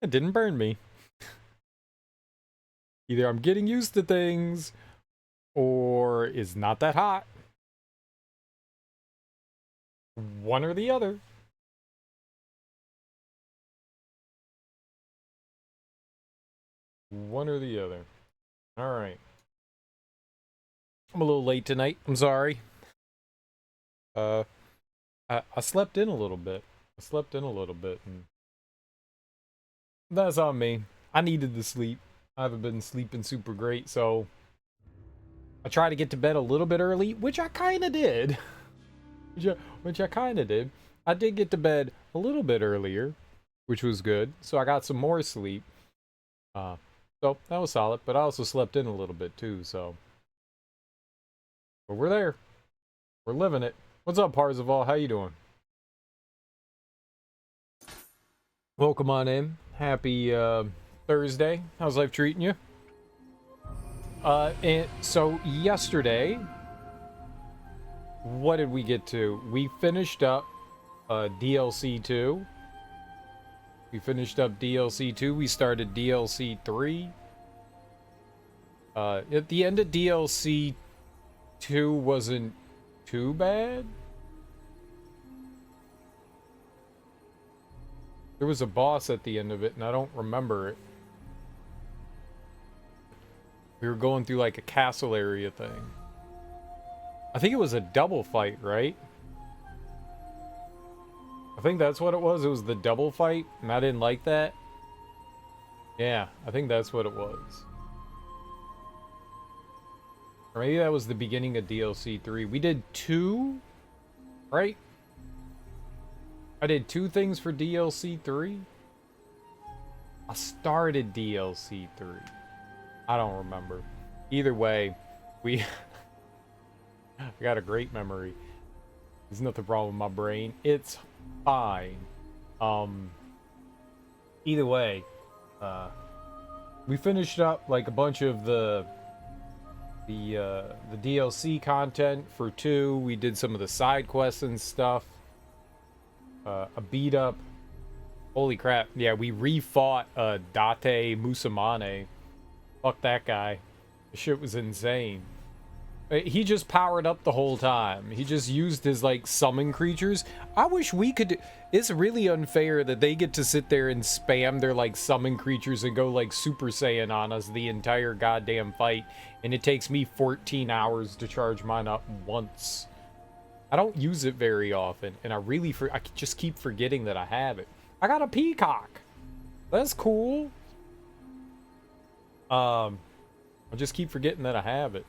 It didn't burn me. Either I'm getting used to things, or it's not that hot. One or the other. One or the other. Alright. I'm a little late tonight. I'm sorry. I slept in a little bit. And that's on me. I needed the sleep. I haven't been sleeping super great, so I try to get to bed a little bit early, which I kind of did. which I kind of did. I did get to bed a little bit earlier, which was good. So I got some more sleep. So that was solid, but I also slept in a little bit too, so. But we're there. We're living it. What's up, Parzival? How you doing? Welcome on in. Happy Thursday. How's life treating you? And so yesterday, what did we get to? We finished up DLC 2. We finished up DLC 2. We started DLC 3. At the end of DLC 2 wasn't too bad. There was a boss at the end of it, and I don't remember it. We were going through like a castle area thing. I think it was a double fight, right? I think that's what it was. It was the double fight, and I didn't like that. Yeah, I think that's what it was. Or maybe that was the beginning of DLC 3. We did 2, right? I did 2 things for DLC 3. I started DLC 3. I don't remember. Either way, I got a great memory. There's nothing wrong with my brain. It's fine. Either way, we finished up like a bunch of the DLC content for 2. We did some of the side quests and stuff. A beat up. Holy crap. Yeah, we refought Date Musamane. Fuck that guy. The shit was insane. He just powered up the whole time. He just used his, like, summon creatures. I wish we could. It's really unfair that they get to sit there and spam their, like, summon creatures and go, like, Super Saiyan on us the entire goddamn fight. And it takes me 14 hours to charge mine up once. I don't use it very often. And I just keep forgetting that I have it. I got a peacock. That's cool. I just keep forgetting that I have it.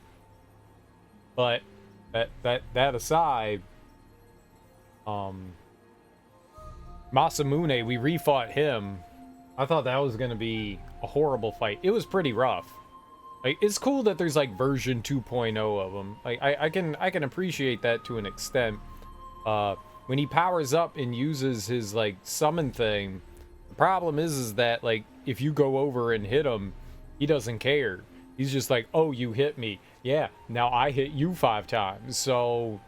But that aside, Masamune, we refought him. I thought that was gonna be a horrible fight. It was pretty rough. Like, it's cool that there's like version 2.0 of him. Like, I can appreciate that to an extent. When he powers up and uses his like summon thing, the problem is that like if you go over and hit him, he doesn't care. He's just like, oh, you hit me. Yeah, now I hit you 5 times. So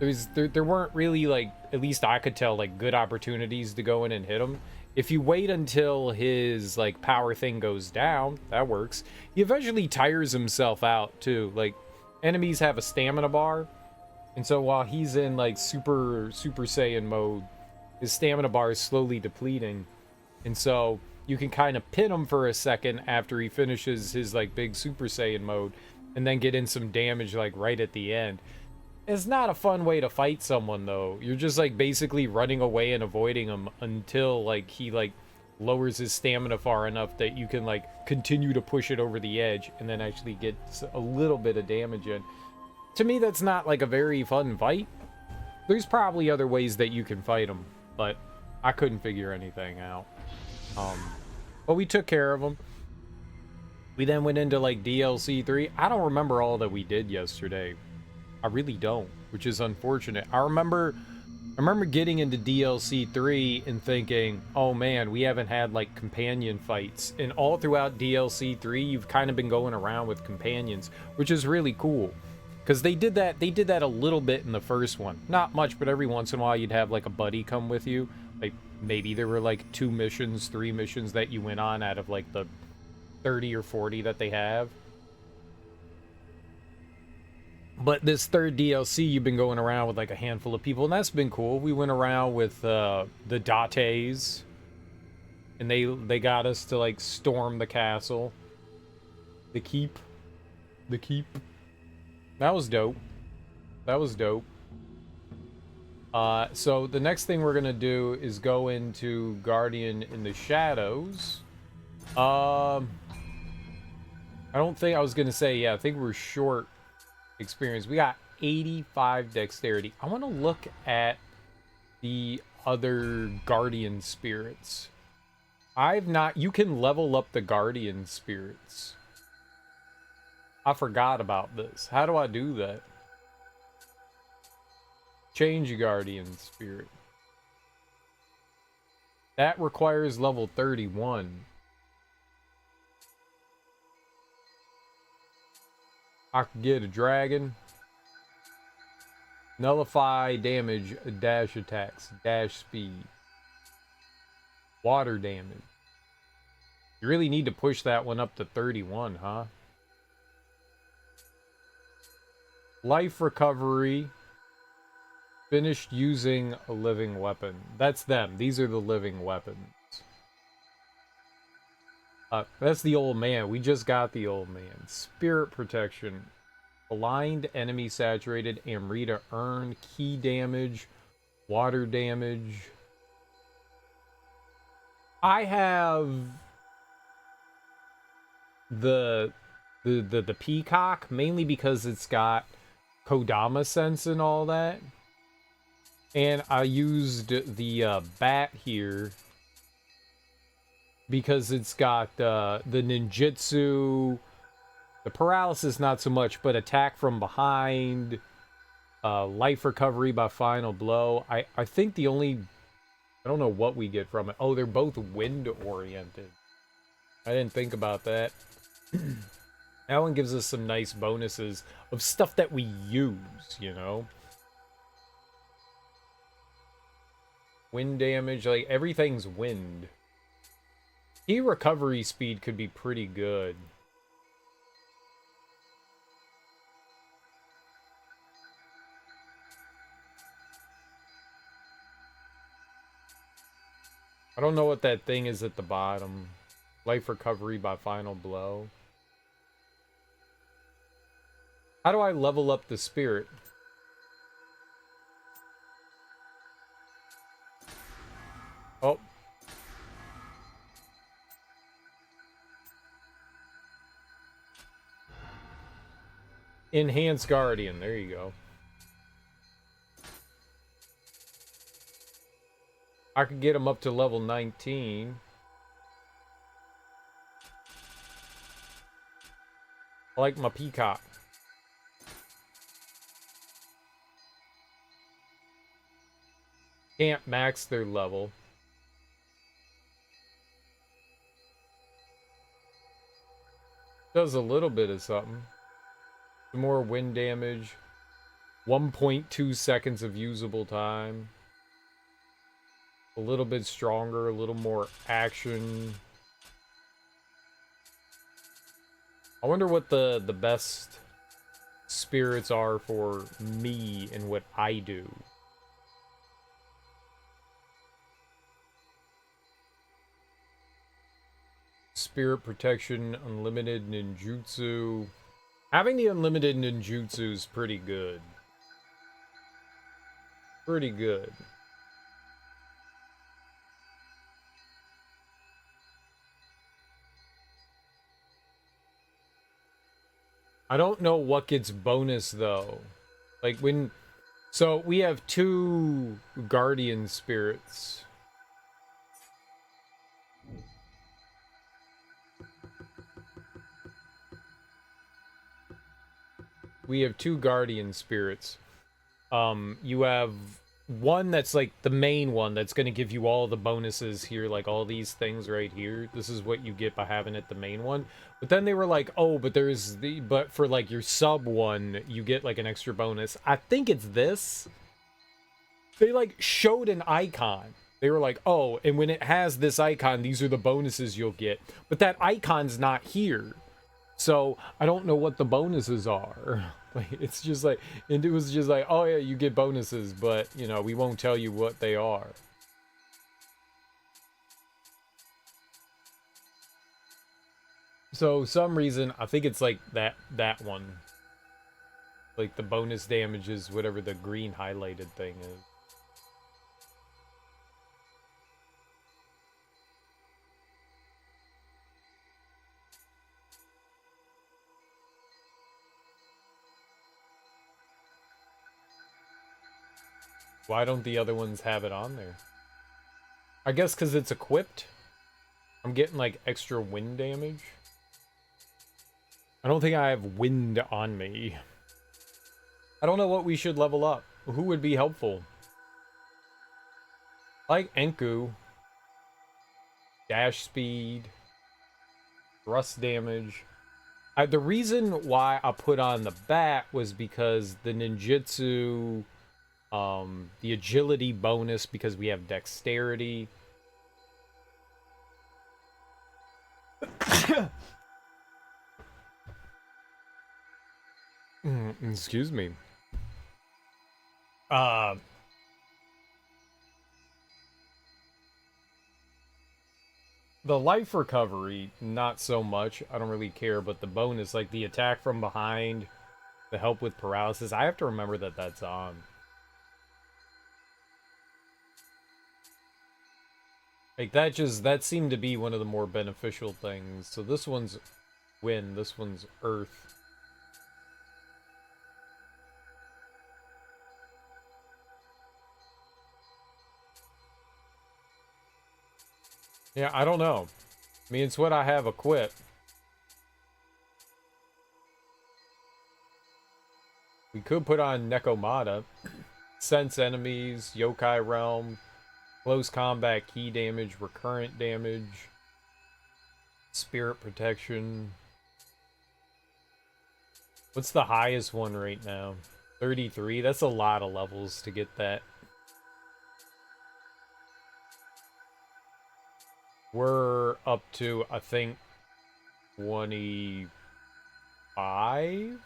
there weren't really, like, at least I could tell, like, good opportunities to go in and hit him. If you wait until his, like, power thing goes down, that works. He eventually tires himself out, too. Like, enemies have a stamina bar. And so while he's in, like, Super Saiyan mode, his stamina bar is slowly depleting. And so you can kind of pin him for a second after he finishes his like big Super Saiyan mode and then get in some damage like right at the end. It's not a fun way to fight someone though. You're just like basically running away and avoiding him until like he like lowers his stamina far enough that you can like continue to push it over the edge and then actually get a little bit of damage in. To me, that's not like a very fun fight. There's probably other ways that you can fight him, but I couldn't figure anything out. But we took care of them. We then went into like DLC 3. I don't remember all that we did yesterday. I really don't, which is unfortunate. I remember getting into DLC 3 and thinking, oh man, we haven't had like companion fights. And all throughout DLC 3, you've kind of been going around with companions, which is really cool. Because they did that a little bit in the first one. Not much, but every once in a while you'd have like a buddy come with you. Like maybe there were like 2 missions, 3 missions that you went on out of like the 30 or 40 that they have. But this third DLC, you've been going around with like a handful of people, and that's been cool. We went around with the Dates, and they got us to like storm the castle, the keep, the keep. That was dope. That was dope. So the next thing we're gonna do is go into Guardian in the Shadows. I don't think I was gonna say, yeah, I think we're short experience. We got 85 dexterity. I want to look at the other Guardian spirits. You can level up the Guardian spirits. I forgot about this. How do I do that? Change Guardian spirit. That requires level 31. I could get a dragon. Nullify damage, dash attacks, dash speed. Water damage. You really need to push that one up to 31, huh? Life recovery. Finished using a living weapon. That's them. These are the living weapons. That's the old man. We just got the old man. Spirit protection. Blind enemy saturated. Amrita earn. Key damage. Water damage. I have the peacock, mainly because it's got Kodama sense and all that. And I used the bat here because it's got the ninjutsu, the paralysis not so much, but attack from behind, life recovery by final blow. I think the only, I don't know what we get from it. Oh, they're both wind oriented. I didn't think about that. That one gives us some nice bonuses of stuff that we use, you know? Wind damage, like everything's wind. Key recovery speed could be pretty good. I don't know what that thing is at the bottom. Life recovery by final blow. How do I level up the spirit? Oh. Enhanced Guardian. There you go. I could get him up to level 19. I like my peacock. Can't max their level. Does a little bit of something. Some more wind damage. 1.2 seconds of usable time. A little bit stronger, a little more action. I wonder what the best spirits are for me and what I do. Spirit protection, unlimited ninjutsu. Having the unlimited ninjutsu is pretty good. Pretty good. I don't know what gets bonus though. Like when, so we have 2 guardian spirits. We have 2 guardian spirits. You have one that's like the main one that's going to give you all the bonuses here, like all these things right here. This is what you get by having it the main one. But then they were like, oh, but for like your sub one, you get like an extra bonus. I think it's this. They like showed an icon. They were like, oh, and when it has this icon, these are the bonuses you'll get. But that icon's not here. So I don't know what the bonuses are. Like, it's just like, and it was just like, oh yeah, you get bonuses, but you know, we won't tell you what they are. So some reason, I think it's like that one. Like the bonus damage is whatever the green highlighted thing is. Why don't the other ones have it on there? I guess because it's equipped. I'm getting like extra wind damage. I don't think I have wind on me. I don't know what we should level up. Who would be helpful? Like Enku. Dash speed. Thrust damage. The reason why I put on the bat was because the ninjutsu, the agility bonus, because we have dexterity. Excuse me. The life recovery, not so much. I don't really care, but the bonus, like the attack from behind, the help with paralysis, I have to remember that that's on. Like that seemed to be one of the more beneficial things. So this one's wind, this one's earth. Yeah, I don't know. I mean, it's what I have equipped. We could put on Nekomata. Sense enemies, Yokai Realm, close combat key damage, recurrent damage, spirit protection. What's the highest one right now? 33? That's a lot of levels to get that. We're up to, I think, 25?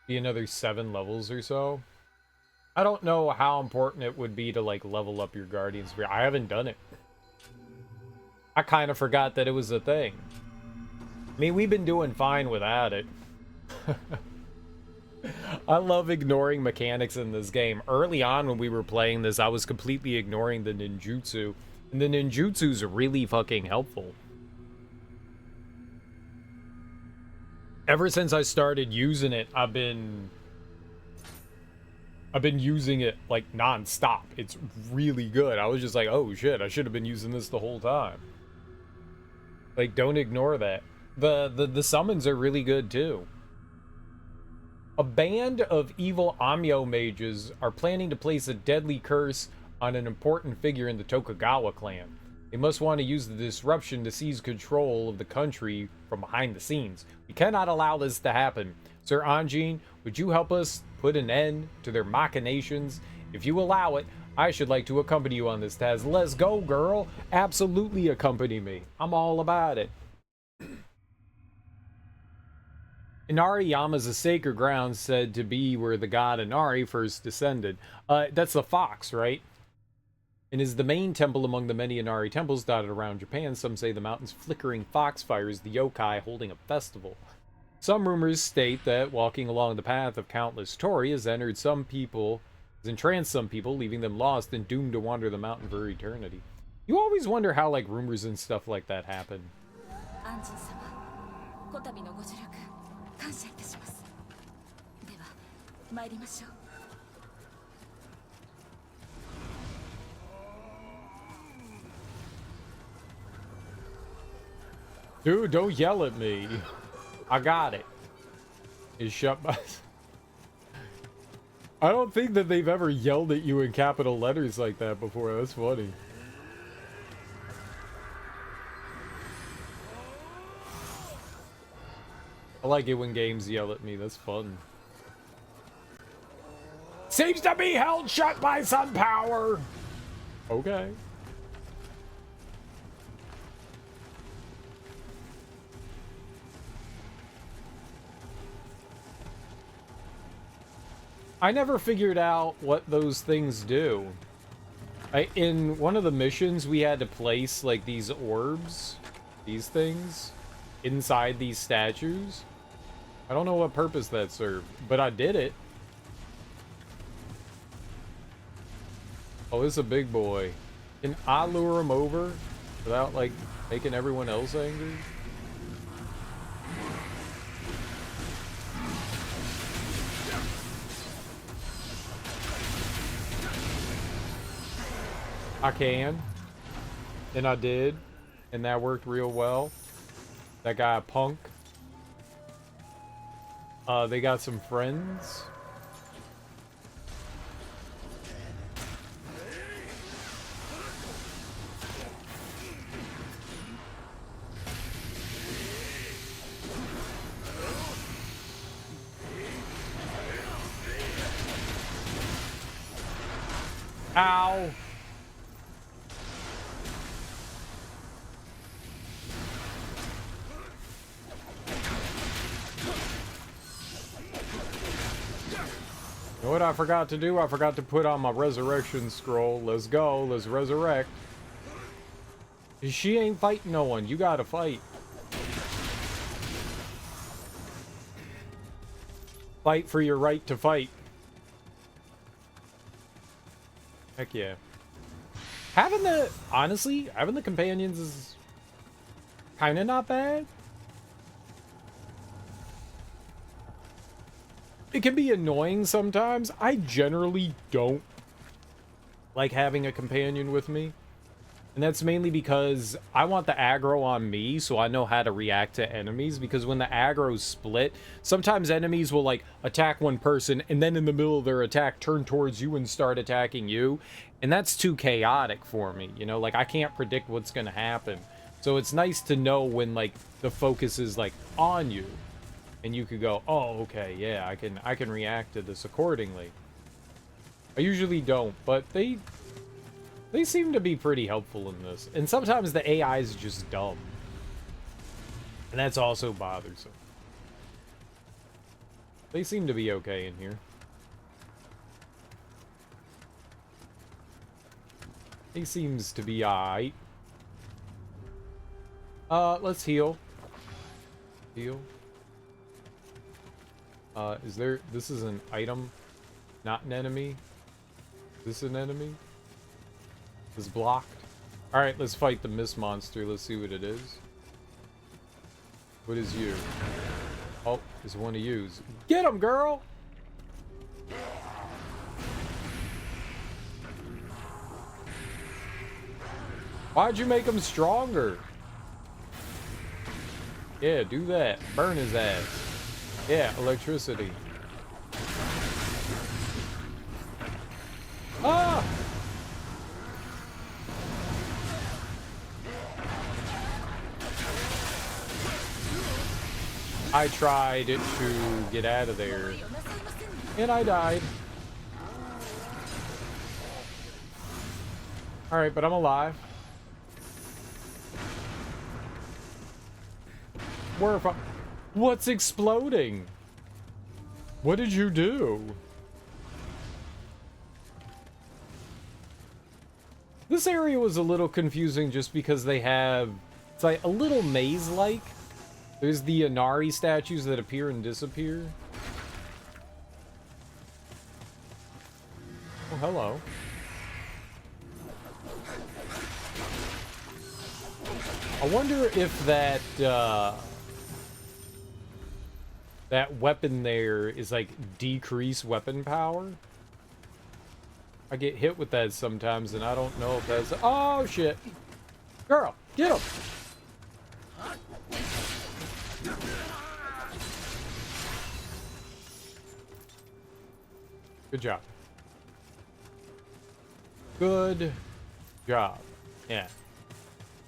Be another 7 levels or so. I don't know how important it would be to, like, level up your Guardian Spirit. I haven't done it. I kind of forgot that it was a thing. I mean, we've been doing fine without it. I love ignoring mechanics in this game. Early on when we were playing this, I was completely ignoring the ninjutsu. And the ninjutsu's really fucking helpful. Ever since I started using it, I've been using it like non-stop. It's really good. I was just like, oh shit, I should have been using this the whole time. Like, don't ignore that. The summons are really good too. A band of evil Amyo mages are planning to place a deadly curse on an important figure in the Tokugawa clan. They must want to use the disruption to seize control of the country from behind the scenes. We cannot allow this to happen. Sir Anjin, would you help us put an end to their machinations? If you allow it, I should like to accompany you on this task. Let's go, girl. Absolutely accompany me. I'm all about it. Inariyama is a sacred ground said to be where the god Inari first descended. That's the fox, right? And is the main temple among the many Inari temples dotted around Japan. Some say the mountain's flickering foxfire is the yokai holding a festival. Some rumors state that walking along the path of countless Tori has entranced some people, leaving them lost and doomed to wander the mountain for eternity. You always wonder how, like, rumors and stuff like that happen. Dude, don't yell at me. I got it. Is shut by... I don't think that they've ever yelled at you in capital letters like that before. That's funny. I like it when games yell at me. That's fun. Seems to be held shut by some power. Okay. I never figured out what those things do. In one of the missions, we had to place, like, these orbs, these things, inside these statues. I don't know what purpose that served, but I did it. Oh, this is a big boy. Can I lure him over without, like, making everyone else angry? I can. And I did. And that worked real well. That guy a punk. They got some friends. Ow! You know what I forgot to do? I forgot to put on my resurrection scroll. Let's go. Let's resurrect. She ain't fighting no one. You gotta fight. Fight for your right to fight. Heck yeah. Honestly, having the companions is kind of not bad. It can be annoying sometimes. I generally don't like having a companion with me. And that's mainly because I want the aggro on me so I know how to react to enemies. Because when the aggro's split, sometimes enemies will, like, attack one person and then in the middle of their attack turn towards you and start attacking you. And that's too chaotic for me, you know? Like, I can't predict what's going to happen. So it's nice to know when, like, the focus is, like, on you. And you could go, oh, okay, yeah, I can react to this accordingly. I usually don't, but they seem to be pretty helpful in this. And sometimes the AI is just dumb. And that's also bothersome. They seem to be okay in here. He seems to be alright. Let's heal. Heal. This is an item, not an enemy. Is this an enemy? Is blocked. Alright, let's fight the mist monster. Let's see what it is. What is you? Oh, it's one of yous. Get him, girl! Why'd you make him stronger? Yeah, do that. Burn his ass. Yeah, electricity. Ah! I tried to get out of there, and I died. Alright, but I'm alive. What's exploding? What did you do? This area was a little confusing just because they have... It's like a little maze-like. There's the Inari statues that appear and disappear. Oh, hello. I wonder if that, that weapon there is, like, decrease weapon power. I get hit with that sometimes, and I don't know if that's... Oh, shit. Girl, get him! Good job. Good job. Yeah.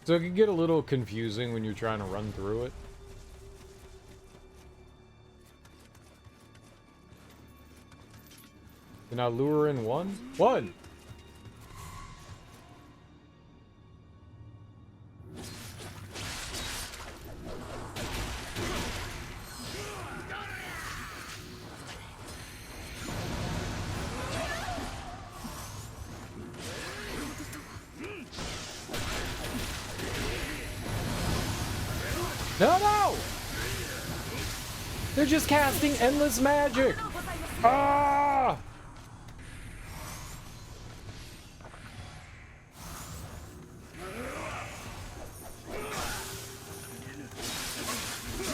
So it can get a little confusing when you're trying to run through it. Can I lure in one? One! No, no! They're just casting endless magic! Ah!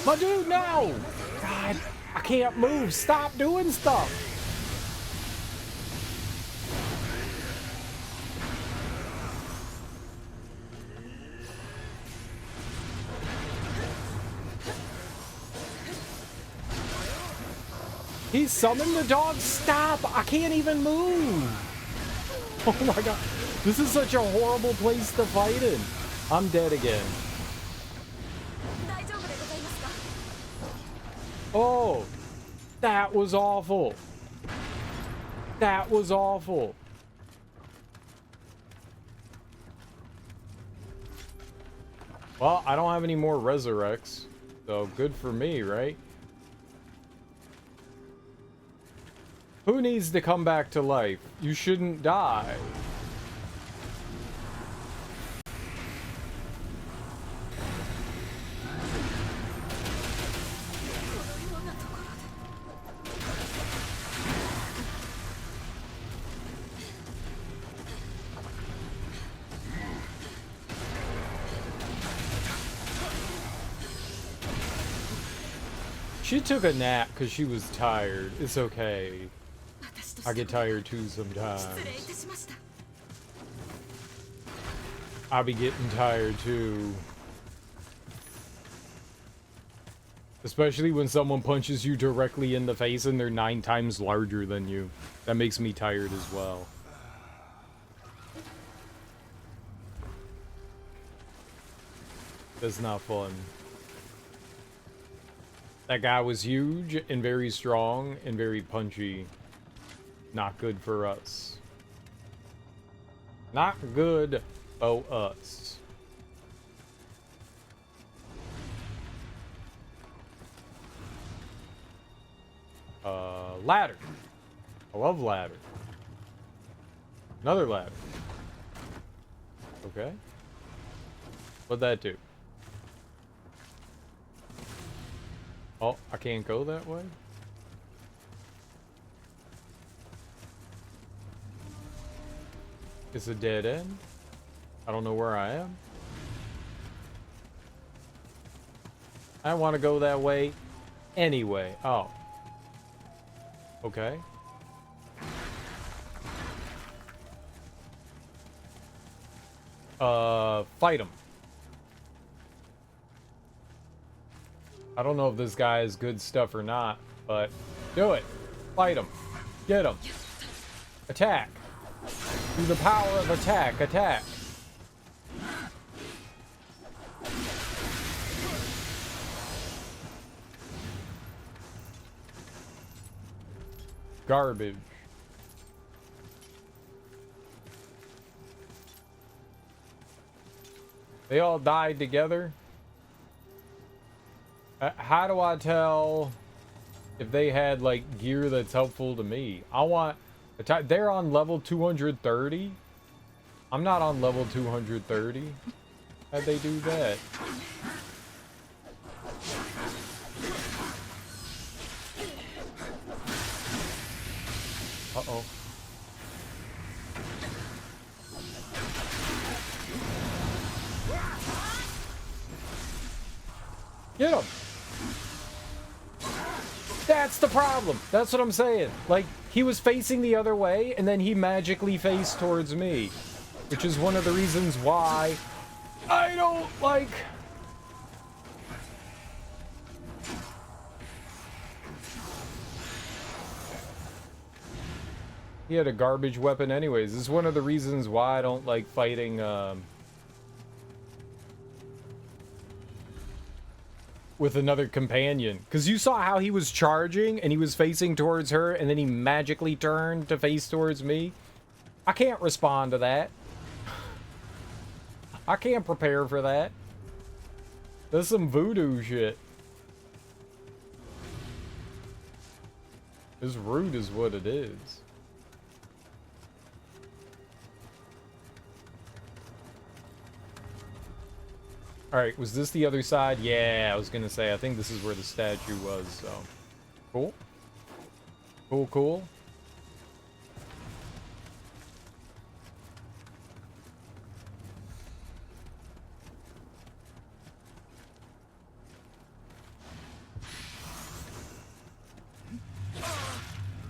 My dude, no! God, I can't move. Stop doing stuff. He summoned the dog. Stop! I can't even move. Oh my god. This is such a horrible place to fight in. I'm dead again. Oh, that was awful. That was awful. Well, I don't have any more resurrects, so good for me, right? Who needs to come back to life? You shouldn't die. She took a nap because she was tired. It's okay. I get tired too sometimes. I'll be getting tired too. Especially when someone punches you directly in the face and they're 9 times larger than you. That makes me tired as well. That's not fun. That guy was huge and very strong and very punchy. Not good for us. Not good for us. Ladder. I love ladder. Another ladder. Okay. What'd that do? Oh, I can't go that way? It's a dead end? I don't know where I am. I want to go that way anyway. Oh. Okay. Fight him. I don't know if this guy is good stuff or not, but do it. Fight him. Get him. Attack. Through the power of attack, attack. Garbage. They all died together. How do I tell if they had like gear that's helpful to me? I want they're on level 230. I'm not on level 230. How'd they do that? Uh-oh. Get him! That's the problem. That's what I'm saying. Like, he was facing the other way, and then he magically faced towards me. Which is one of the reasons why I don't like... He had a garbage weapon anyways. This is one of the reasons why I don't like fighting, with another companion. Because you saw how he was charging and he was facing towards her and then he magically turned to face towards me. I can't respond to that. I can't prepare for that. That's some voodoo shit. It's rude is what it is. Alright, was this the other side? Yeah, I was gonna say, I think this is where the statue was, so. Cool. Cool, cool.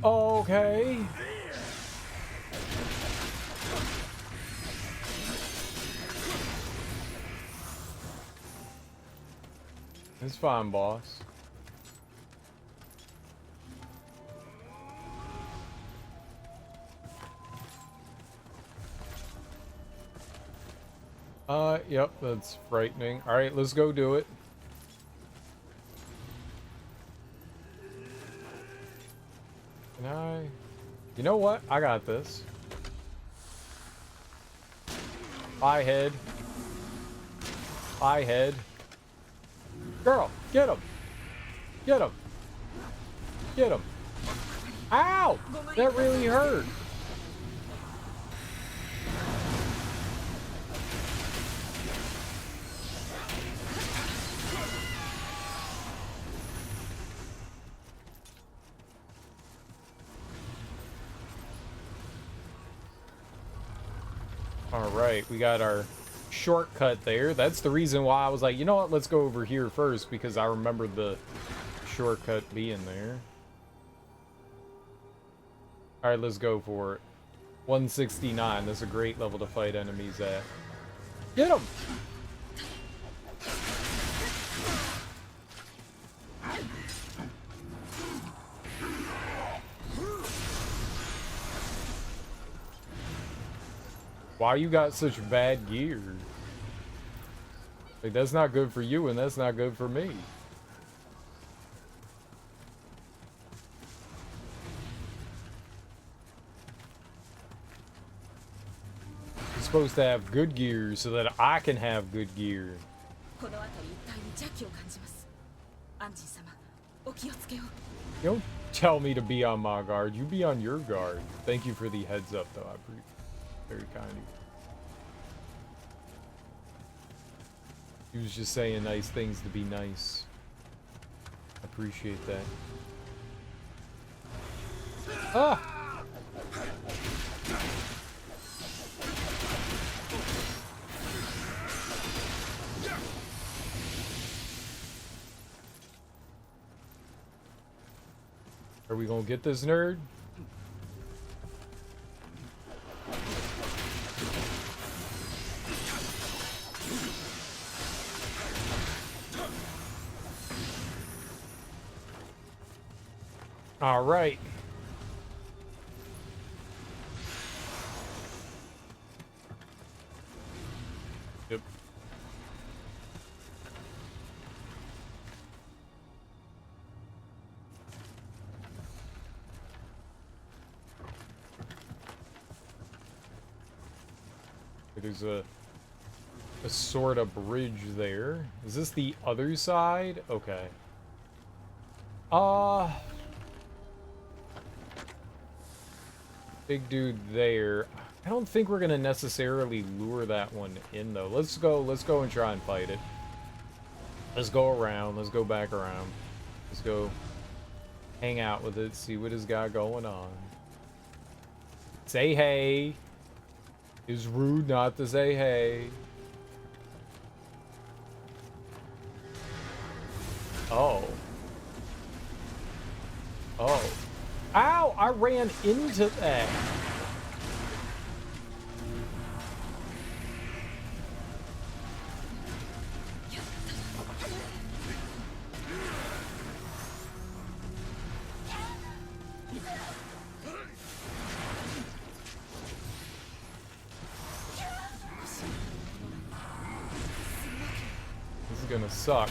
Okay. It's fine, boss. Yep, that's frightening. Alright, let's go do it. Can I? You know what? I got this. High head. High head. Girl, get him! Get him! Get him! Ow! That really hurt! Alright, we got our shortcut there. That's the reason why I was like, you know what, let's go over here first, because I remembered the shortcut being there. Alright, let's go for it. 169, that's a great level to fight enemies at. Get him! Why you got such bad gear? Like, that's not good for you, and that's not good for me. You're supposed to have good gear so that I can have good gear. Don't tell me to be on my guard. You be on your guard. Thank you for the heads up, though. I appreciate it. Very kind of you. He was just saying nice things to be nice. I appreciate that. Ah! Are we gonna get this nerd? All right. Yep. There's a sort of bridge there. Is this the other side? Okay. Big dude there. I don't think we're gonna necessarily lure that one in though. Let's go and try and fight it. Let's go around, let's go back around. Let's go hang out with it, see what it's got going on. Say hey. It's rude not to say hey. Oh. Oh. Ow! I ran into that. This is gonna suck.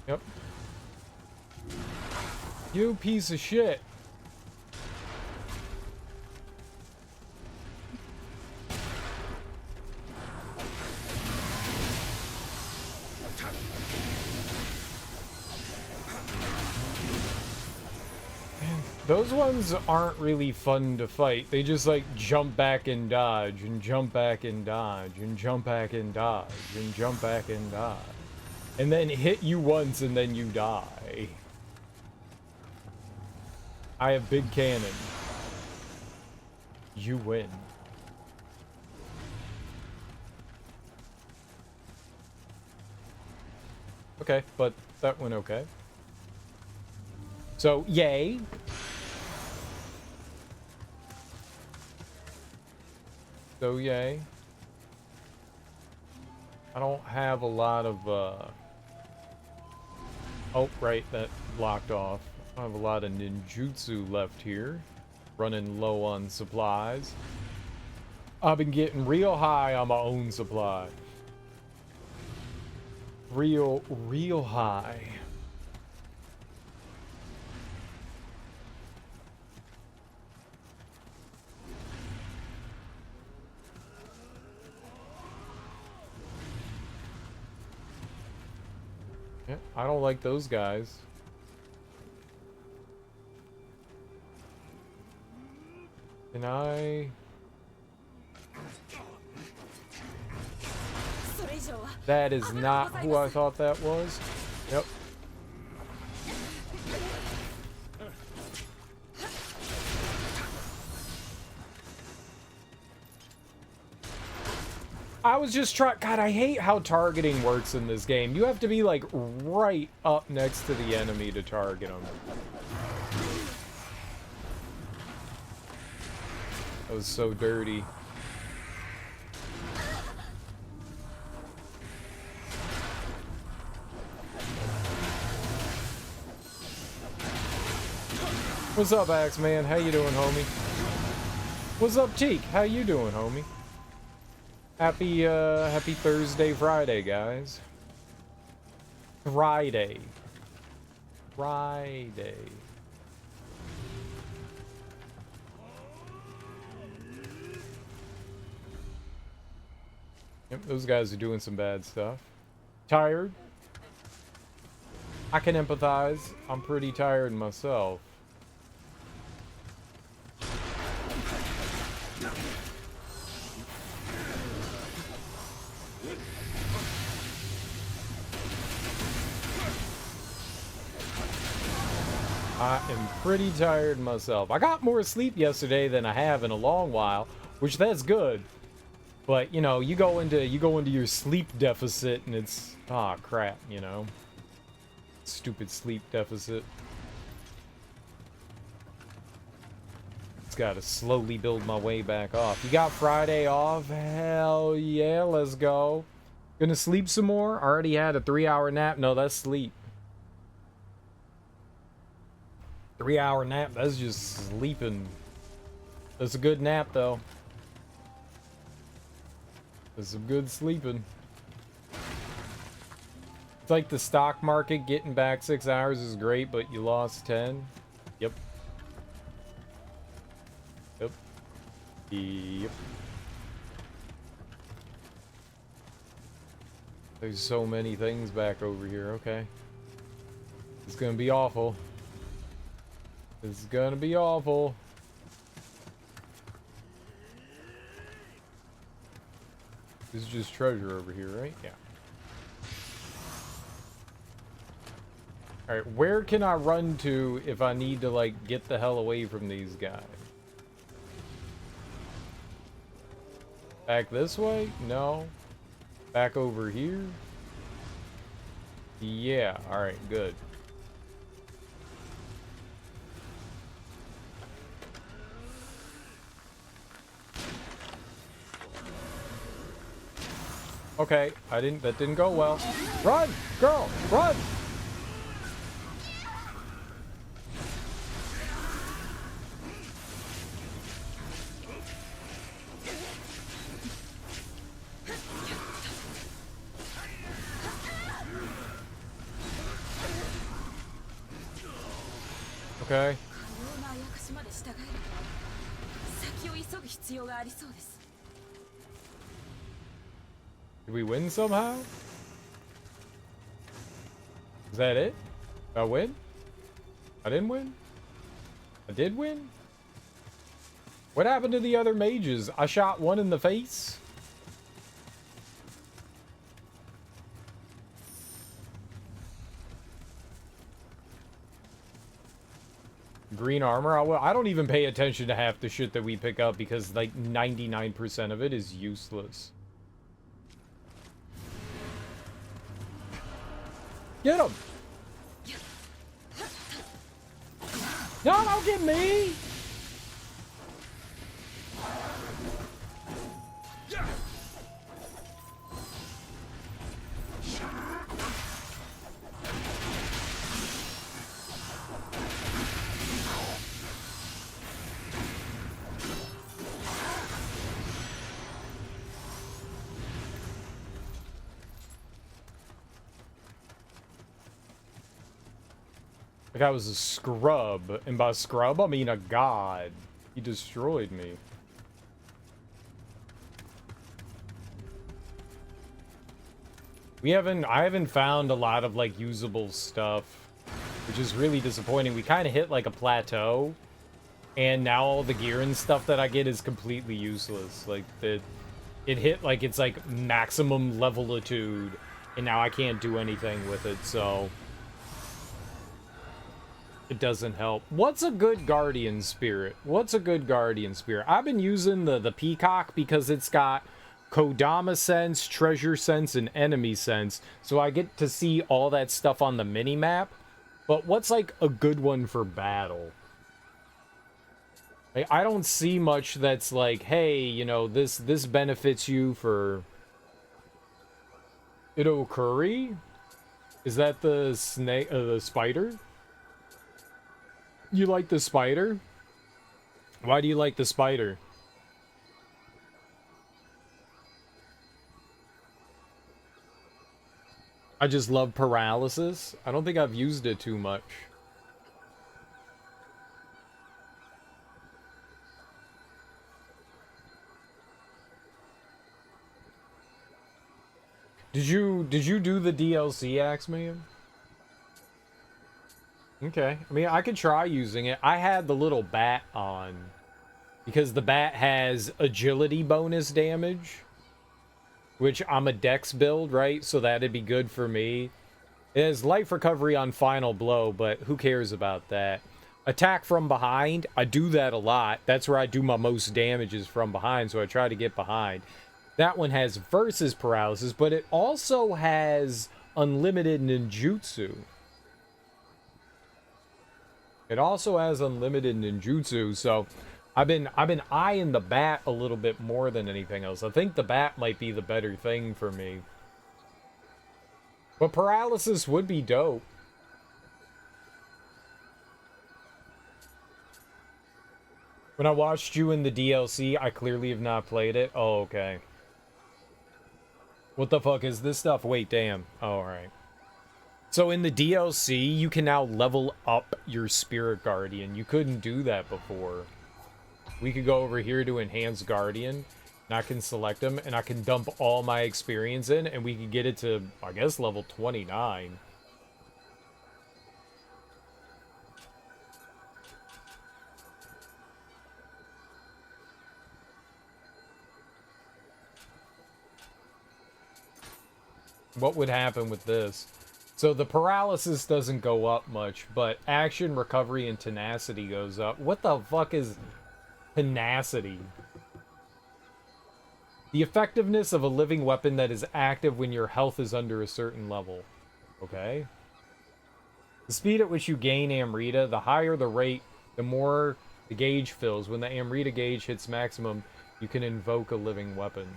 Yep. You piece of shit. Those ones aren't really fun to fight. They just like jump back and dodge and jump back and dodge and jump back and dodge and jump back and dodge. And then hit you once and then you die. I have big cannon. You win. Okay, but that went okay. So, yay. So, yay. I don't have a lot of, oh, right, that blocked off. I don't have a lot of ninjutsu left here. Running low on supplies. I've been getting real high on my own supply. Real high. Yeah, I don't like those guys. Can I... That is not who I thought that was. Yep. I was just trying... God, I hate how targeting works in this game. You have to be, like, right up next to the enemy to target them. That was so dirty. What's up, Axeman? How you doing, homie? What's up, Teak? How you doing, homie? Happy, happy Thursday, Friday, guys. Friday. Yep, those guys are doing some bad stuff. Tired? I can empathize. I'm pretty tired myself. I am pretty tired myself. I got more sleep yesterday than I have in a long while, which that's good. But, you know, you go into your sleep deficit and it's crap, you know. Stupid sleep deficit. It's got to slowly build my way back off. You got Friday off? Hell yeah, let's go. Gonna sleep some more? Already had a 3-hour nap. No, that's sleep. 3-hour nap, that's just sleeping. That's a good nap, though. That's some good sleeping. It's like the stock market, getting back 6 hours is great, but you lost 10. Yep. Yep. There's so many things back over here. Okay. It's gonna be awful. It's gonna be awful. This is just treasure over here, right? Yeah. Alright, where can I run to if I need to, like, get the hell away from these guys? Back this way? No. Back over here? Yeah, alright, good. Okay, that didn't go well. Run, girl, run! Okay. Did we win somehow? Is that it? Did I win? I didn't win? I did win? What happened to the other mages? I shot one in the face? Green armor? I don't even pay attention to half the shit that we pick up because like 99% of it is useless. Get him! No, don't get me! That guy was a scrub, and by scrub, I mean a god. He destroyed me. I haven't found a lot of, like, usable stuff, which is really disappointing. We kind of hit, like, a plateau, and now all the gear and stuff that I get is completely useless. Like, it hit, like, it's, like, maximum levelitude, and now I can't do anything with it, so it doesn't help. What's a good guardian spirit? What's a good guardian spirit? I've been using the peacock because it's got Kodama sense, treasure sense, and enemy sense, so I get to see all that stuff on the mini-map. But what's like a good one for battle? Like, I don't see much that's like, hey, you know, this benefits you for Itokuri? Is that the snake, the spider? You like the spider? Why do you like the spider? I just love paralysis. I don't think I've used it too much. Did you do the DLC, Axeman? Okay. I mean, I could try using it. I had the little bat on because the bat has agility bonus damage, which I'm a dex build, right? So that'd be good for me. It has life recovery on final blow, but who cares about that? Attack from behind, I do that a lot. That's where I do my most damage is from behind, so I try to get behind. That one has versus paralysis, but it also has unlimited ninjutsu. It also has unlimited ninjutsu, so I've been eyeing the bat a little bit more than anything else. I think the bat might be the better thing for me. But paralysis would be dope. When I watched you in the DLC, I clearly have not played it. Oh, okay. What the fuck is this stuff? Wait, damn. Oh, alright. So in the DLC, you can now level up your Spirit Guardian. You couldn't do that before. We could go over here to Enhance Guardian, and I can select him, and I can dump all my experience in, and we could get it to, I guess, level 29. What would happen with this? So the paralysis doesn't go up much, but action, recovery, and tenacity goes up. What the fuck is tenacity? The effectiveness of a living weapon that is active when your health is under a certain level. Okay. The speed at which you gain Amrita, the higher the rate, the more the gauge fills. When the Amrita gauge hits maximum, you can invoke a living weapon.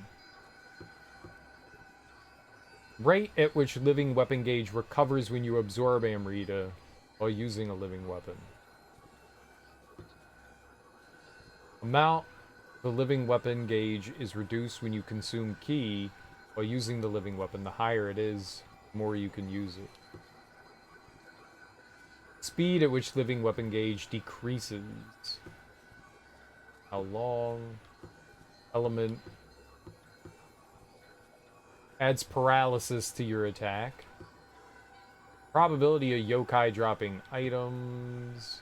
Rate at which living weapon gauge recovers when you absorb Amrita while using a living weapon. Amount the living weapon gauge is reduced when you consume ki while using the living weapon. The higher it is, the more you can use it. Speed at which living weapon gauge decreases. How long? Element. Adds paralysis to your attack. Probability of yokai dropping items.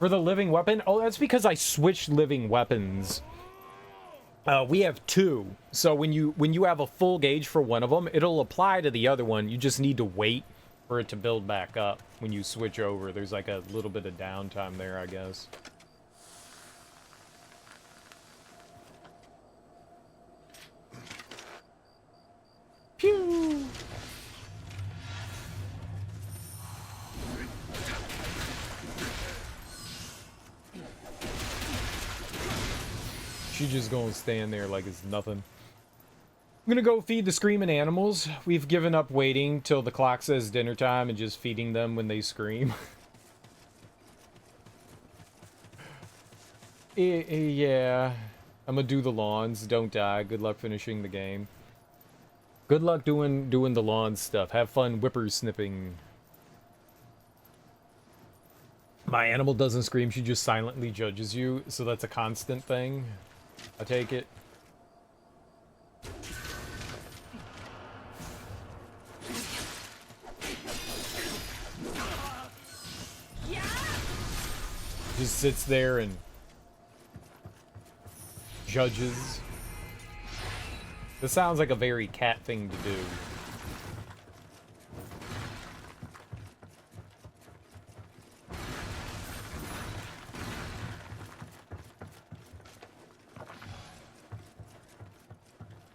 For the living weapon? Oh, that's because I switched living weapons. We have two. So when you have a full gauge for one of them, it'll apply to the other one. You just need to wait for it to build back up when you switch over. There's like a little bit of downtime there, I guess. Pew! She just gonna stand there like it's nothing. I'm gonna go feed the screaming animals. We've given up waiting till the clock says dinner time and just feeding them when they scream. Yeah. I'm gonna do the lawns. Don't die. Good luck finishing the game. Good luck doing the lawn stuff. Have fun whippersnipping. My animal doesn't scream. She just silently judges you. So that's a constant thing. I take it. Just sits there and judges. This sounds like a very cat thing to do.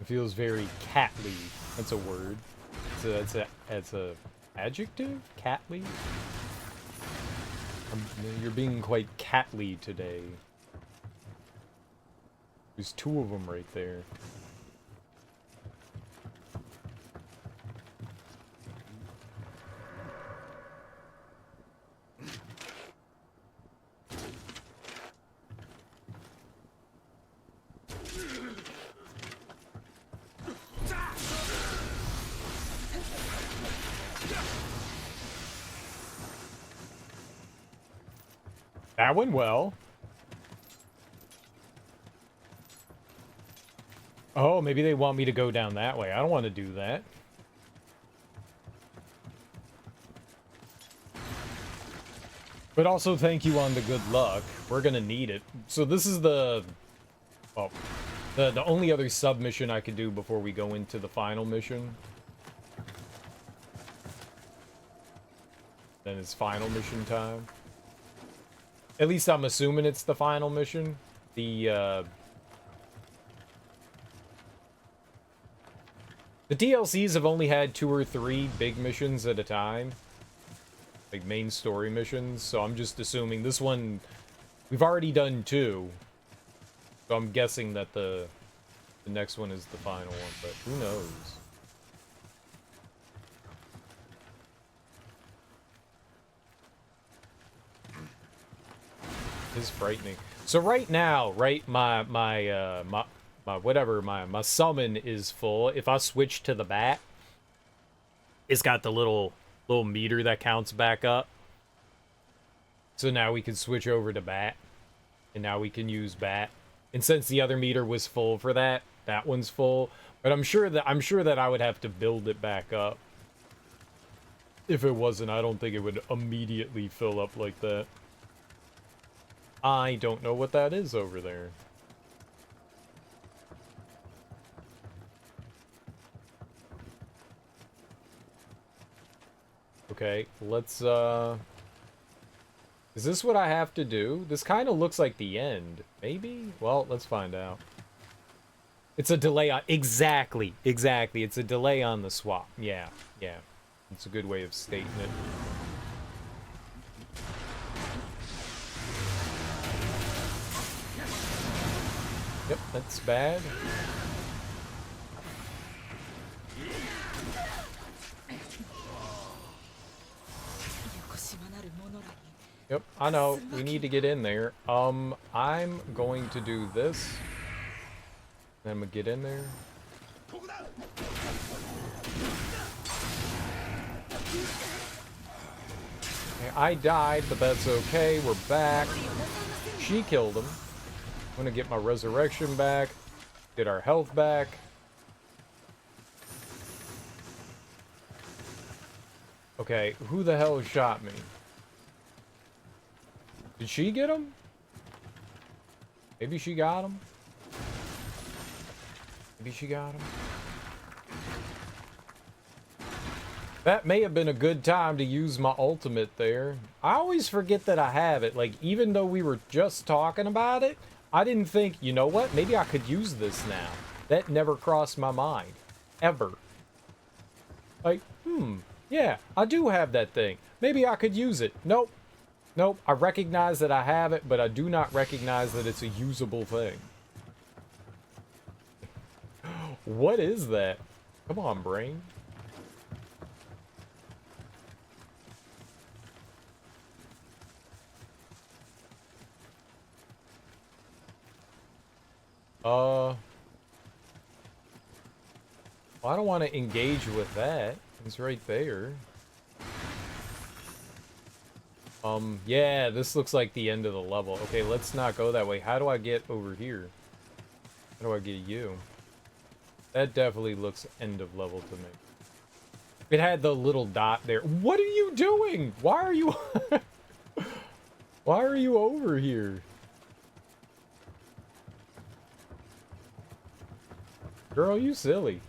It feels very catly. That's a word. That's a adjective? Catly? You're being quite catly today. There's two of them right there. That went well. Oh, maybe they want me to go down that way. I don't want to do that. But also thank you on the good luck. We're gonna need it. So this is the... well, the only other submission I could do before we go into the final mission. Then it's final mission time. At least I'm assuming it's the final mission. The DLCs have only had 2 or 3 big missions at a time. Like main story missions, so I'm just assuming this one... we've already done 2. So I'm guessing that the next one is the final one, but who knows? Is frightening. So right now, right, my summon is full. If I switch to the bat, it's got the little meter that counts back up. So now we can switch over to bat, and now we can use bat. And since the other meter was full for that, that one's full. But I'm sure that I would have to build it back up. If it wasn't, I don't think it would immediately fill up like that. I don't know what that is over there. Okay, let's, is this what I have to do? This kind of looks like the end. Maybe? Well, let's find out. It's a delay on... exactly. It's a delay on the swap. Yeah. It's a good way of stating it. Yep, that's bad. Yep, I know. We need to get in there. I'm going to do this. Then I'm gonna get in there. Okay, I died, but that's okay. We're back. She killed him. I'm gonna get my resurrection back. Get our health back. Okay, who the hell shot me? Did she get him? Maybe she got him. Maybe she got him. That may have been a good time to use my ultimate there. I always forget that I have it. Like, even though we were just talking about it, I didn't think, you know what? Maybe I could use this now. That never crossed my mind. Ever. Like, yeah, I do have that thing. Maybe I could use it. Nope. Nope. I recognize that I have it, but I do not recognize that it's a usable thing. What is that? Come on, brain. Well, I don't want to engage with that. It's right there. Yeah, this looks like the end of the level. Okay, let's not go that way. How do I get over here? How do I get you? That definitely looks end of level to me. It had the little dot there. What are you doing? Why are you... Why are you over here? Girl, you silly.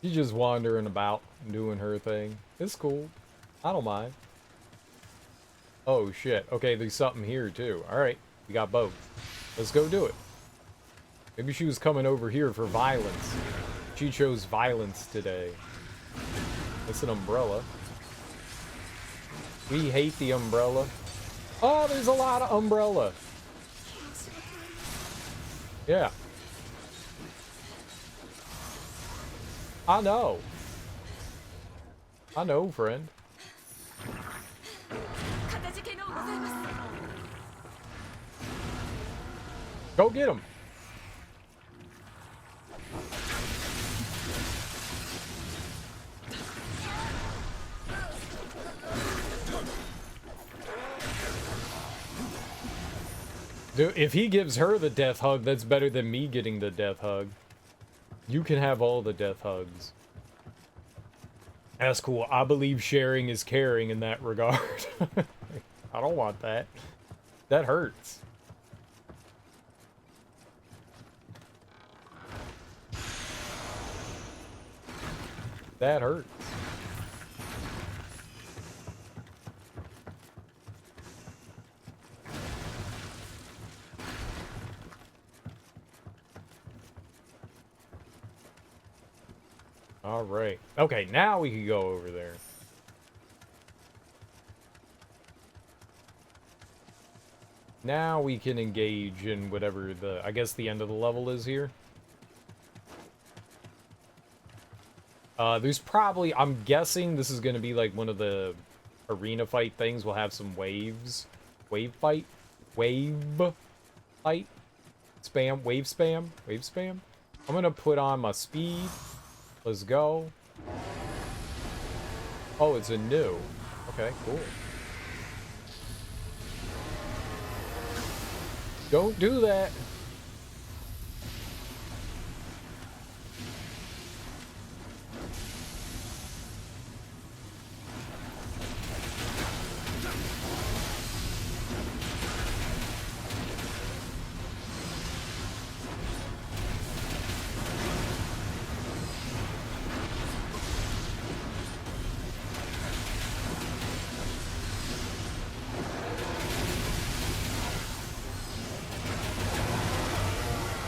She's just wandering about, doing her thing. It's cool. I don't mind. Oh, shit. Okay, there's something here, too. Alright, we got both. Let's go do it. Maybe she was coming over here for violence. She chose violence today. It's an umbrella. We hate the umbrella. Oh, there's a lot of umbrella. Yeah. I know. I know, friend. Go get him. Dude, if he gives her the death hug, that's better than me getting the death hug. You can have all the death hugs. That's cool. I believe sharing is caring in that regard. I don't want that. That hurts. That hurts. All right. Okay, now we can go over there. Now we can engage in whatever the, I guess the end of the level is here. There's probably, I'm guessing this is going to be like one of the arena fight things. We'll have some waves. Wave fight? Wave fight? Spam? Wave spam? Wave spam? I'm going to put on my speed. Let's go. Oh, it's a new. Okay, cool. Don't do that.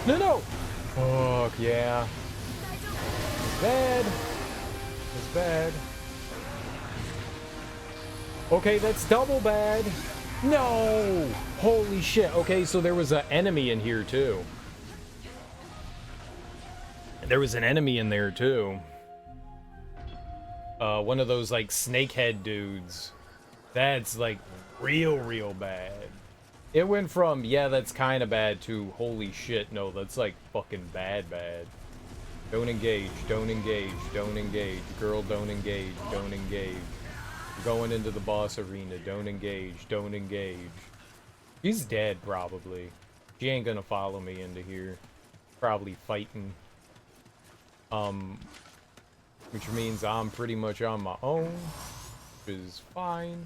No, no! Fuck, yeah. It's bad. It's bad. Okay, that's double bad. No! Holy shit. Okay, so there was an enemy in here, too. There was an enemy in there, too. One of those, like, snakehead dudes. That's, like, real bad. It went from, yeah, that's kind of bad, to, holy shit, no, that's, like, fucking bad. Don't engage, don't engage, don't engage. Girl, don't engage, don't engage. You're going into the boss arena, don't engage, don't engage. She's dead, probably. She ain't gonna follow me into here. Probably fighting. Which means I'm pretty much on my own, which is fine.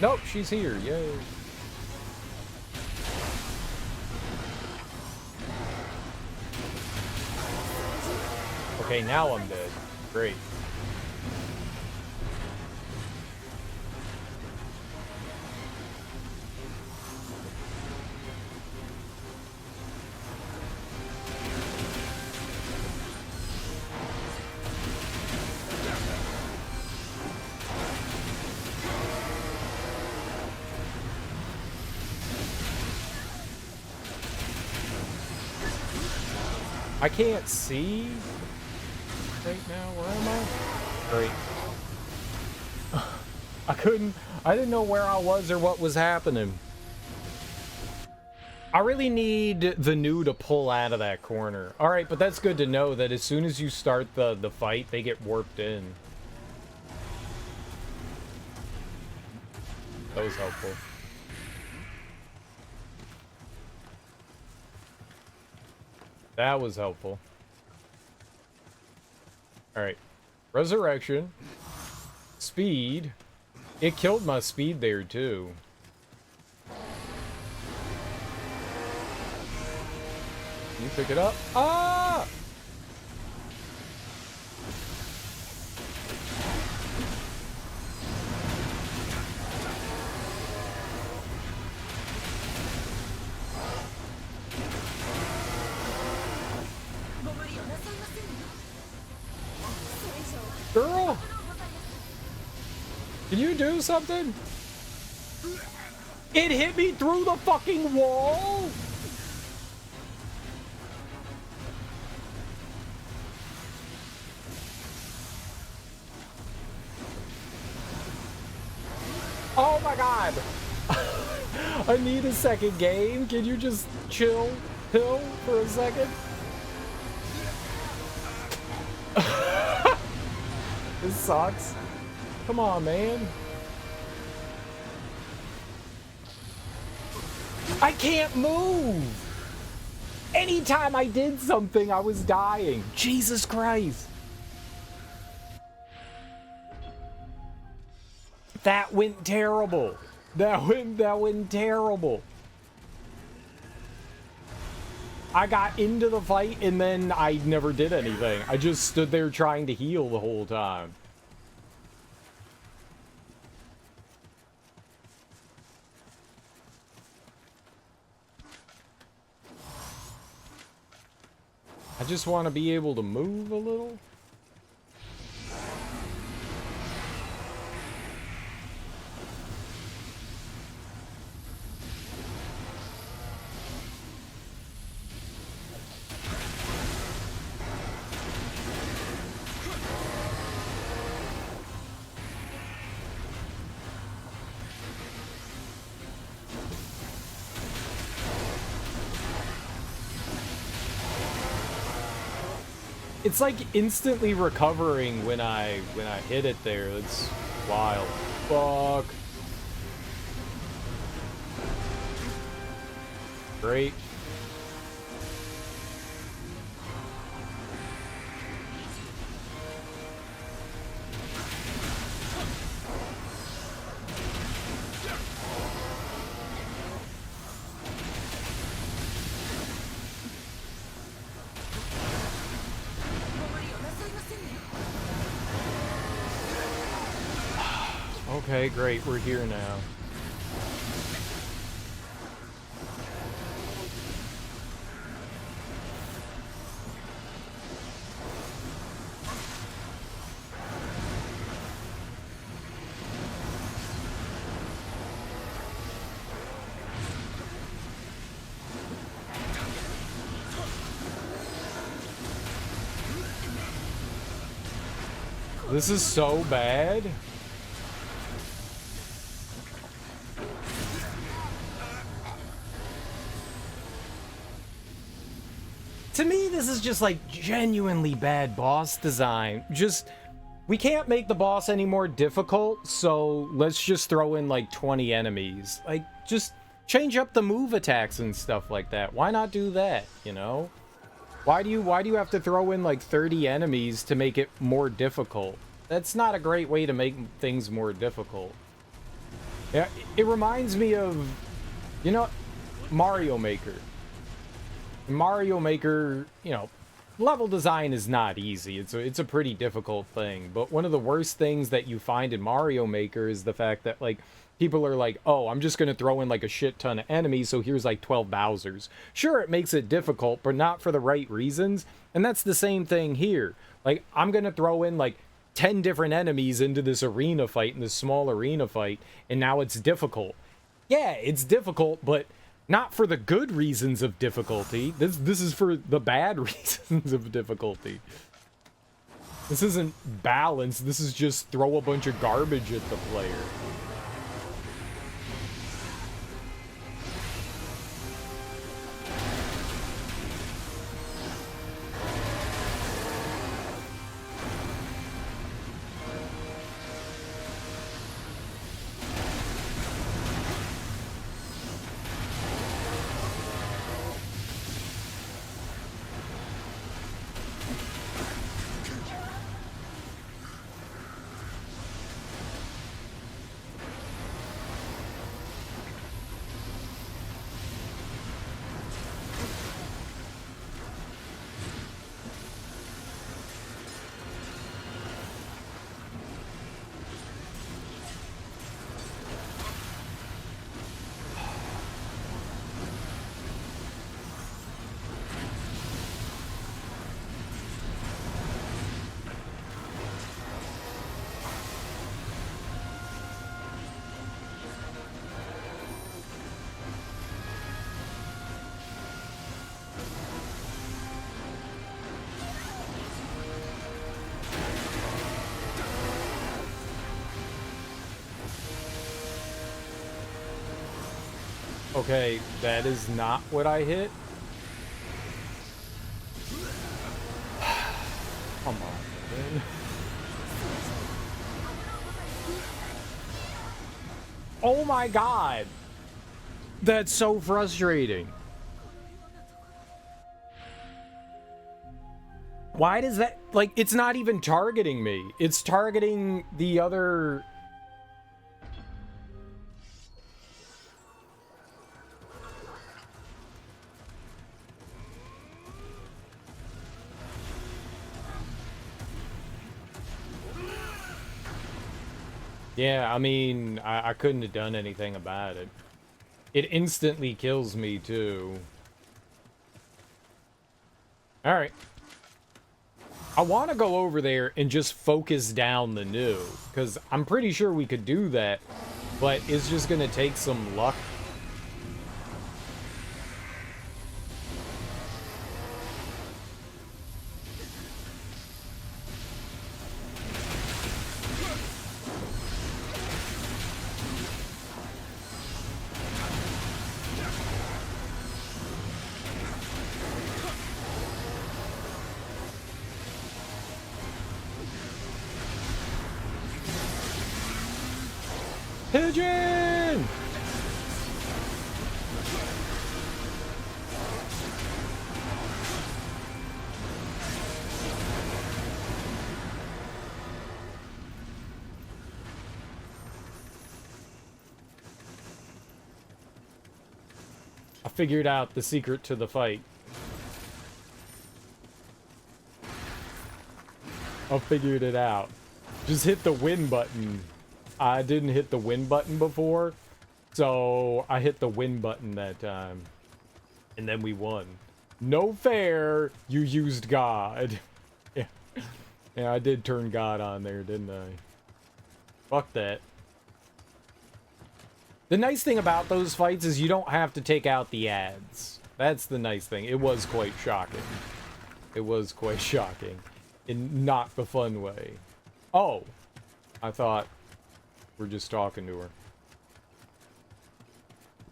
Nope, she's here. Yay. Okay, now I'm dead. Great. I can't see right now. Where am I? Great. I didn't know where I was or what was happening. I really need the Nioh to pull out of that corner. Alright, but that's good to know that as soon as you start the fight, they get warped in. That was helpful. That was helpful. Alright. Resurrection. Speed. It killed my speed there, too. You pick it up. Ah! Girl! Can you do something? It hit me through the fucking wall? Oh my god! I need a second game. Can you just chill for a second? This sucks. Come on, man. I can't move. Anytime I did something, I was dying. Jesus Christ. That went terrible. That went terrible. I got into the fight and then I never did anything. I just stood there trying to heal the whole time. I just want to be able to move a little. It's like instantly recovering when I hit it there. It's wild. Fuck. Great. Okay, great. We're here now. This is so bad. To me, this is just like genuinely bad boss design. We can't make the boss any more difficult, so let's just throw in like 20 enemies. Like, just change up the move attacks and stuff like that. Why not do that, you know? Why do you have to throw in like 30 enemies to make it more difficult? That's not a great way to make things more difficult. Yeah, it reminds me of, you know, Mario Maker. Mario Maker, you know, level design is not easy. It's a pretty difficult thing. But one of the worst things that you find in Mario Maker is the fact that, like, people are like, oh, I'm just going to throw in, like, a shit ton of enemies, so here's, like, 12 Bowsers. Sure, it makes it difficult, but not for the right reasons. And that's the same thing here. Like, I'm going to throw in, like, 10 different enemies into this arena fight, in this small arena fight, and now it's difficult. Yeah, it's difficult, but not for the good reasons of difficulty. This is for the bad reasons of difficulty. This isn't balanced. This is just throw a bunch of garbage at the player. Okay, that is not what I hit. Come on, man. Oh my god! That's so frustrating. Why does that, like, it's not even targeting me. It's targeting the other... Yeah, I mean, I couldn't have done anything about it. It instantly kills me, too. Alright. I want to go over there and just focus down the Nioh, because I'm pretty sure we could do that, but it's just going to take some luck. Pigeon! I figured out the secret to the fight. I figured it out. Just hit the win button. I didn't hit the win button before, so I hit the win button that time. And then we won. No fair, you used God. Yeah. Yeah, I did turn God on there, didn't I? Fuck that. The nice thing about those fights is you don't have to take out the ads. That's the nice thing. It was quite shocking. It was quite shocking. In not the fun way. Oh. I thought we're just talking to her.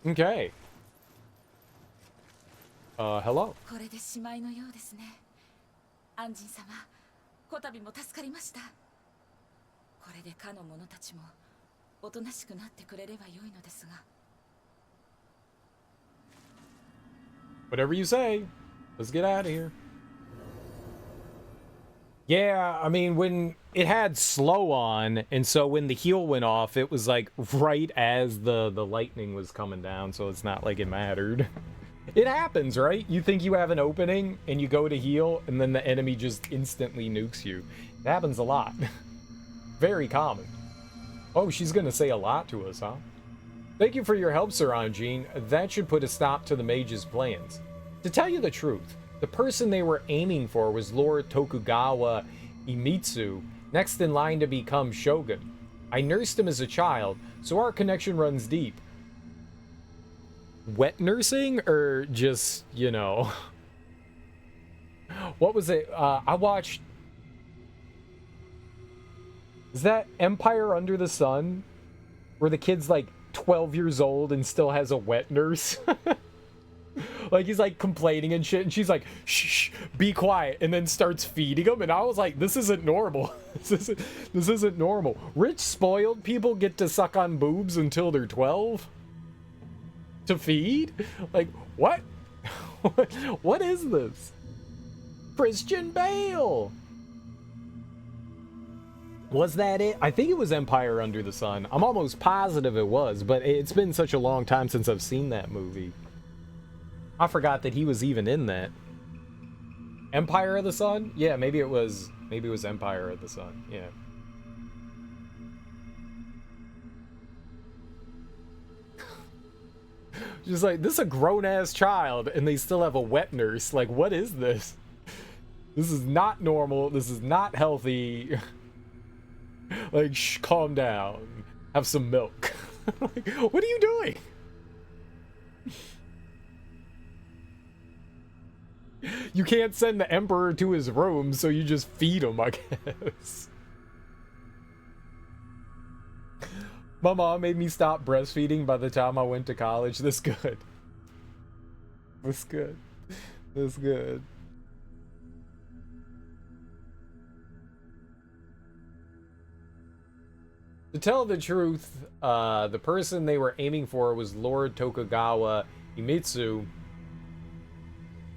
Okay. Hello. これでしまいのようですね。安心様、こたびも助かりました。これでかの者たちもおとなしくなってくれればよいのですが。Whatever you say. Let's get out of here. Yeah, I mean, when it had slow on, and so when the heal went off, it was like right as the lightning was coming down, so it's not like it mattered. It happens, right? You think you have an opening, and you go to heal, and then the enemy just instantly nukes you. It happens a lot. Very common. Oh, she's gonna say a lot to us, huh? Thank you for your help, Sir Anjin. That should put a stop to the mage's plans. To tell you the truth, the person they were aiming for was Lord Tokugawa Imitsu, next in line to become shogun. I nursed him as a child, so our connection runs deep. Wet nursing, or just, you know... What was it? I watched... Is that Empire Under the Sun? Where the kid's like 12 years old and still has a wet nurse? Like, he's like complaining and shit, and she's like, shh, be quiet, and then starts feeding him, and I was like, this isn't normal. This isn't normal. Rich, spoiled people get to suck on boobs until they're 12? To feed? Like, what? What is this? Christian Bale! Was that it? I think it was Empire Under the Sun. I'm almost positive it was, but it's been such a long time since I've seen that movie. I forgot that he was even in that. Empire of the Sun? Yeah, maybe it was Empire of the Sun. Yeah. Just like, this is a grown-ass child, and they still have a wet nurse. Like, what is this? This is not normal. This is not healthy. Like, shh, calm down. Have some milk. Like, what are you doing? You can't send the Emperor to his room, so you just feed him, I guess. My mom made me stop breastfeeding by the time I went to college. This good. This good. This good. To tell the truth, the person they were aiming for was Lord Tokugawa Imitsu,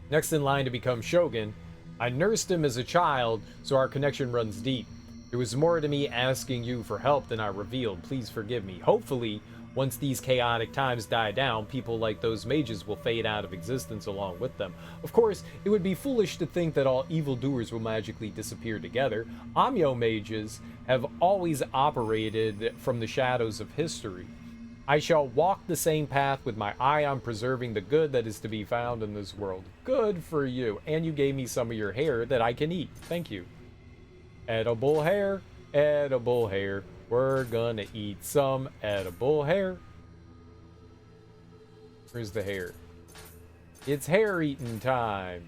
next in line to become shogun. I nursed him as a child, so our connection runs deep. There was more to me asking you for help than I revealed. Please forgive me. Hopefully, once these chaotic times die down, people like those mages will fade out of existence along with them. Of course, it would be foolish to think that all evildoers will magically disappear together. Amyo mages have always operated from the shadows of history. I shall walk the same path with my eye on preserving the good that is to be found in this world. Good for you. And you gave me some of your hair that I can eat. Thank you. Edible hair. Edible hair. We're gonna eat some edible hair. Where's the hair? It's hair eating time.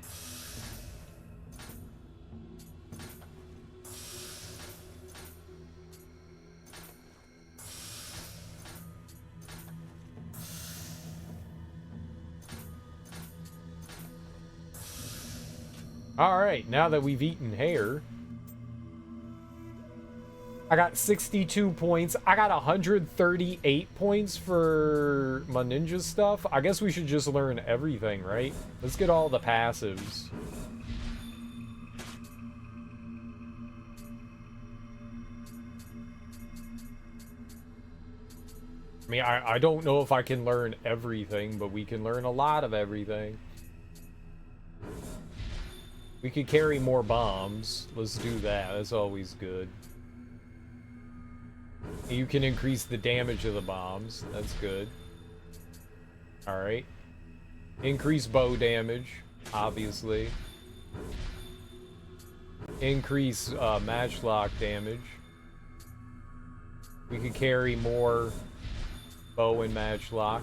Alright, now that we've eaten hair, I got 62 points. I got 138 points for my ninja stuff. I guess we should just learn everything, right? Let's get all the passives. I mean, I don't know if I can learn everything, but we can learn a lot of everything. We could carry more bombs. Let's do that. That's always good. You can increase the damage of the bombs. That's good. Alright. Increase bow damage, obviously. Increase matchlock damage. We could carry more bow and matchlock.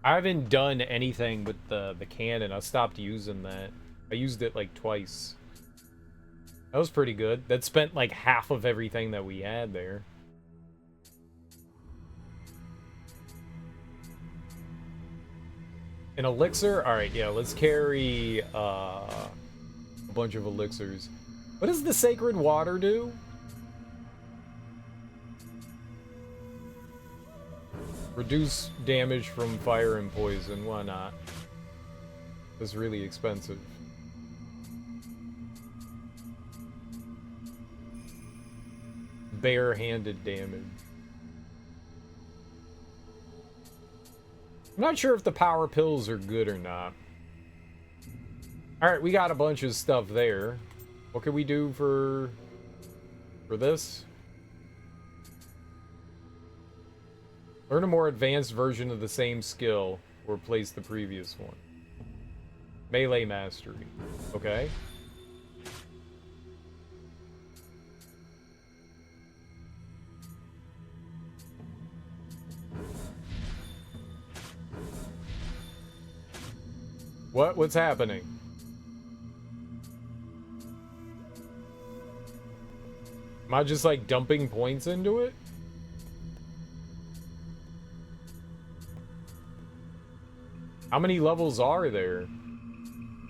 I haven't done anything with the cannon. I stopped using that. I used it like twice. That was pretty good. That spent like half of everything that we had there. An elixir? Alright, yeah, let's carry a bunch of elixirs. What does the sacred water do? Reduce damage from fire and poison. Why not? It's really expensive. barehanded damage. I'm not sure if the power pills are good or not. Alright, we got a bunch of stuff there. What can we do for this? Learn a more advanced version of the same skill or replace the previous one. Melee mastery. Okay. What's happening? Am I just like dumping points into it? How many levels are there?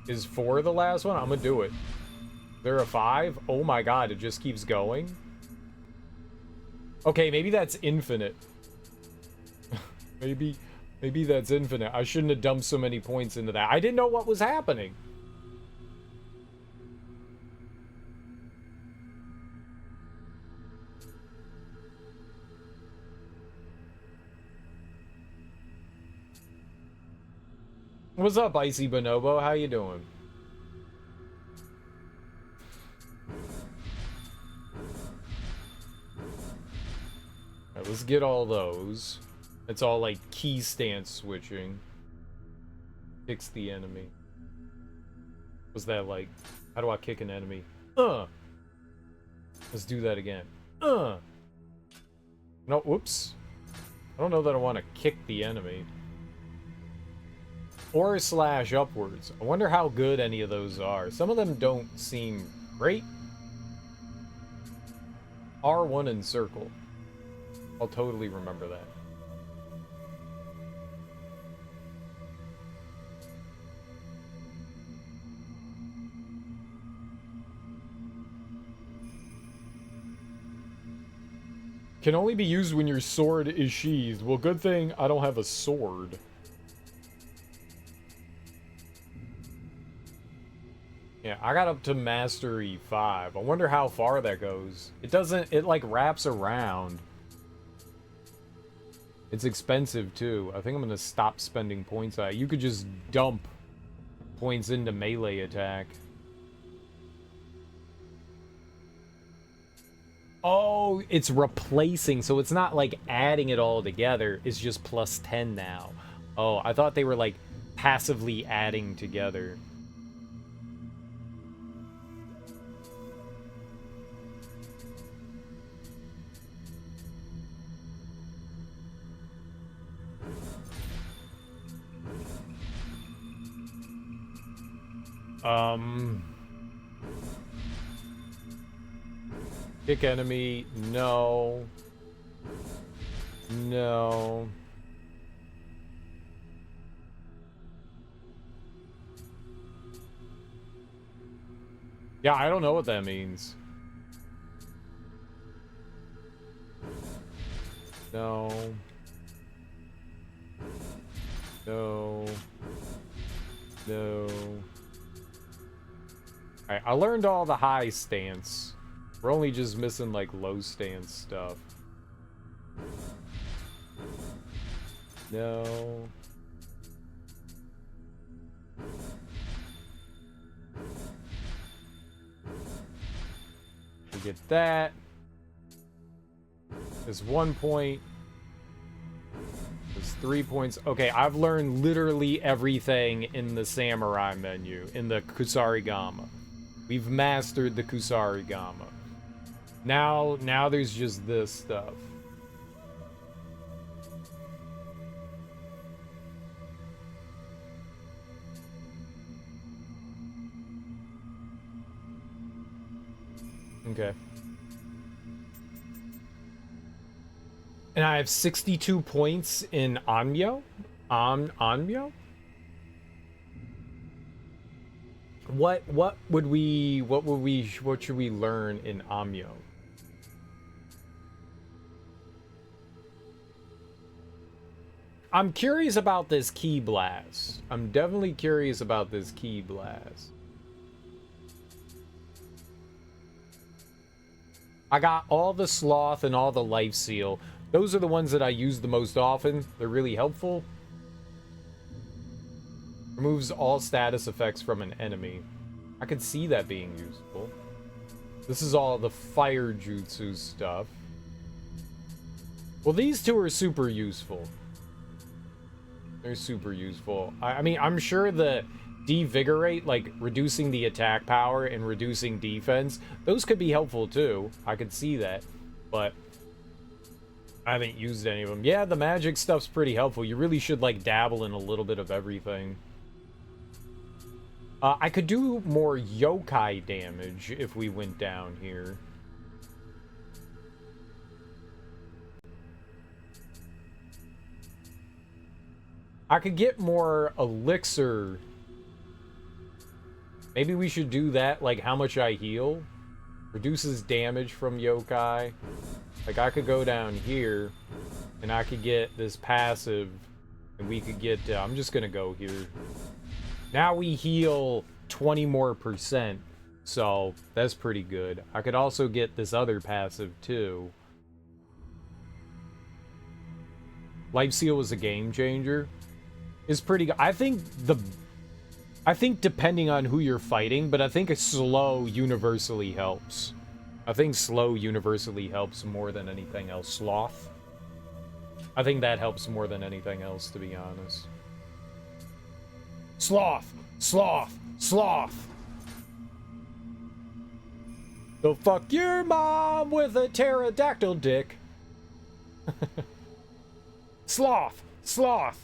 Is 4 the last one? I'm gonna do it. Is there a 5? Oh my god, it just keeps going. Okay, maybe that's infinite. maybe that's infinite. I shouldn't have dumped so many points into that. I didn't know what was happening. What's up, Icy Bonobo? How you doing? Alright, let's get all those. It's all like key stance switching. Fix the enemy. Was that like... How do I kick an enemy? Let's do that again. No, whoops. I don't know that I want to kick the enemy. Or slash upwards. I wonder how good any of those are. Some of them don't seem great. R1 and circle. I'll totally remember that. Can only be used when your sword is sheathed. Well, good thing I don't have a sword. Yeah, I got up to Mastery 5. I wonder how far that goes. It doesn't... It, like, wraps around. It's expensive, too. I think I'm gonna stop spending points on it. You could just dump points into melee attack. Oh, it's replacing, so it's not, like, adding it all together. It's just plus 10 now. Oh, I thought they were, like, passively adding together. Kick enemy, no. No. Yeah, I don't know what that means. No. No. No. Alright, I learned all the high stance. We're only just missing, like, low stance stuff. No. We get that. There's 1 point. There's 3 points. Okay, I've learned literally everything in the samurai menu, in the Kusarigama. We've mastered the Kusarigama. Now there's just this stuff. Okay. And I have 62 points in Nioh? Nioh? What should we learn in Nioh? I'm curious about this Ki Blast. I'm definitely curious about this Ki Blast. I got all the sloth and all the life seal. Those are the ones that I use the most often. They're really helpful. Removes all status effects from an enemy. I could see that being useful. This is all the fire jutsu stuff. Well, these two are super useful. They're super useful. I mean, I'm sure the devigorate, like reducing the attack power and reducing defense, those could be helpful too. I could see that, but I haven't used any of them. Yeah, the magic stuff's pretty helpful. You really should like dabble in a little bit of everything. I could do more yokai damage if we went down here. I could get more elixir. Maybe we should do that, like how much I heal. Reduces damage from yokai. Like I could go down here and I could get this passive and we could get, I'm just gonna go here. Now we heal 20 more %, so that's pretty good. I could also get this other passive too. Life Seal is a game changer. It's pretty good. I think depending on who you're fighting, but I think a slow universally helps. I think slow universally helps more than anything else. Sloth. I think that helps more than anything else, to be honest. Sloth! Sloth! Sloth! Go fuck your mom with a pterodactyl dick. Sloth! Sloth!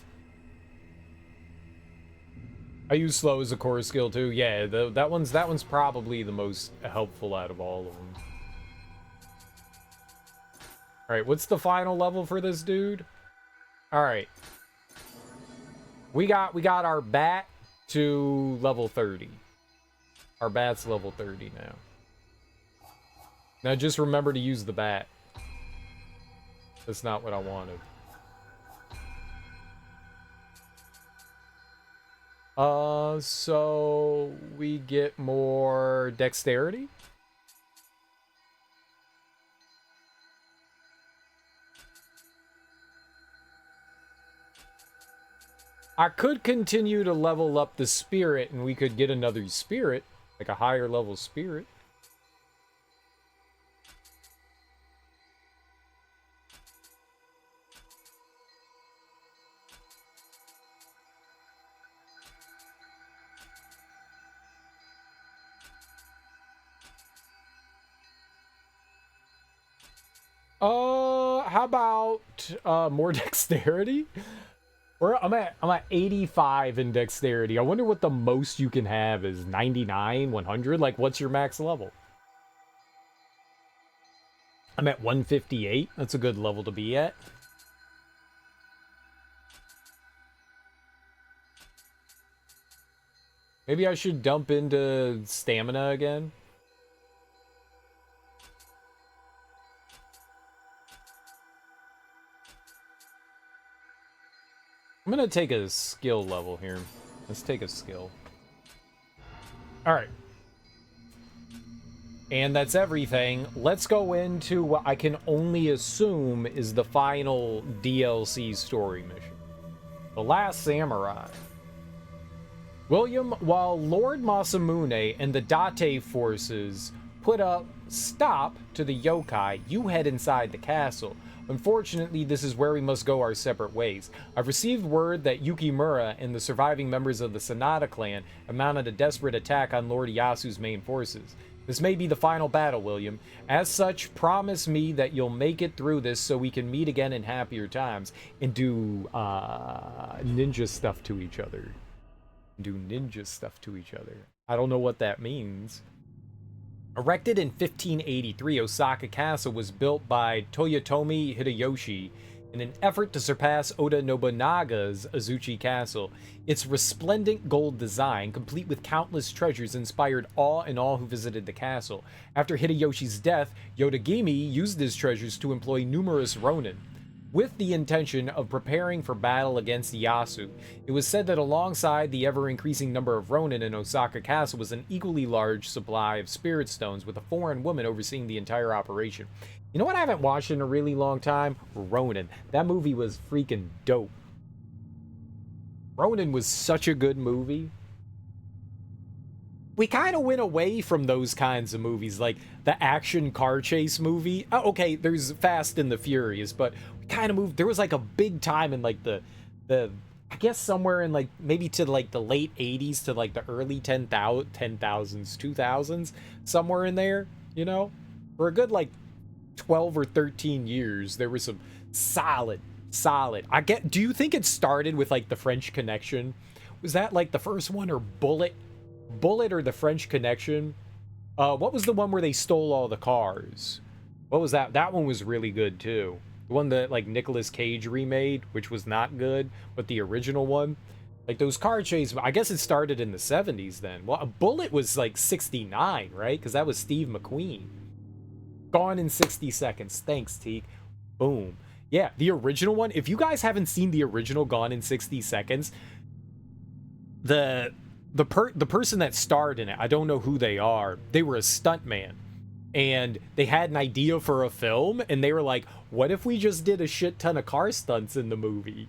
I use slow as a core skill too. Yeah, that one's probably the most helpful out of all of them. All right, what's the final level for this dude? All right, we got our bat to level 30. Our bat's level 30 now. Now just remember to use the bat. That's not what I wanted. So we get more dexterity. I could continue to level up the spirit and we could get another spirit, like a higher level spirit. How about more dexterity? I'm at 85 in dexterity. I wonder what the most you can have is. 99, 100. Like, what's your max level? I'm at 158. That's a good level to be at. Maybe I should dump into stamina again. I'm gonna take a skill level here. Let's take a skill. Alright. And that's everything. Let's go into what I can only assume is the final DLC story mission. The Last Samurai. William, while Lord Masamune and the Date forces put a stop to the yokai, you head inside the castle. Unfortunately, this is where we must go our separate ways. I've received word that Yukimura and the surviving members of the Sanada clan have mounted a desperate attack on Lord Iyasu's main forces. This may be the final battle, William. As such, promise me that you'll make it through this so we can meet again in happier times and do ninja stuff to each other. I don't know what that means. Erected in 1583, Osaka Castle was built by Toyotomi Hideyoshi in an effort to surpass Oda Nobunaga's Azuchi Castle. Its resplendent gold design, complete with countless treasures, inspired awe in all who visited the castle. After Hideyoshi's death, Yodagimi used his treasures to employ numerous ronin. with the intention of preparing for battle against Yasu. It was said that alongside the ever-increasing number of Ronin in Osaka Castle was an equally large supply of spirit stones, with a foreign woman overseeing the entire operation. You know what I haven't watched in a really long time? Ronin. That movie was freaking dope. Ronin was such a good movie. We kind of went away from those kinds of movies, like the action car chase movie. Oh, okay, there's Fast and the Furious, but we kind of moved. There was like a big time in like the I guess somewhere in like maybe to like the late 80s to like the early 10,000s, 2000s, somewhere in there, you know? For a good like 12 or 13 years, there was some solid. Do you think it started with like the French Connection? Was that like the first one, or Bullet or the French Connection? What was the one where they stole all the cars? What was that? That one was really good too. The one that like Nicolas Cage remade, which was not good, but the original one, like those car chases. I guess it started in the 70s then. Well, a Bullet was like 69, right? Because that was Steve McQueen. Gone in 60 seconds. Thanks, Teak. Boom. Yeah, the original one. If you guys haven't seen the original Gone in 60 Seconds, the person that starred in it, I don't know who they are. They were a stuntman, and they had an idea for a film, and they were like, "What if we just did a shit ton of car stunts in the movie?"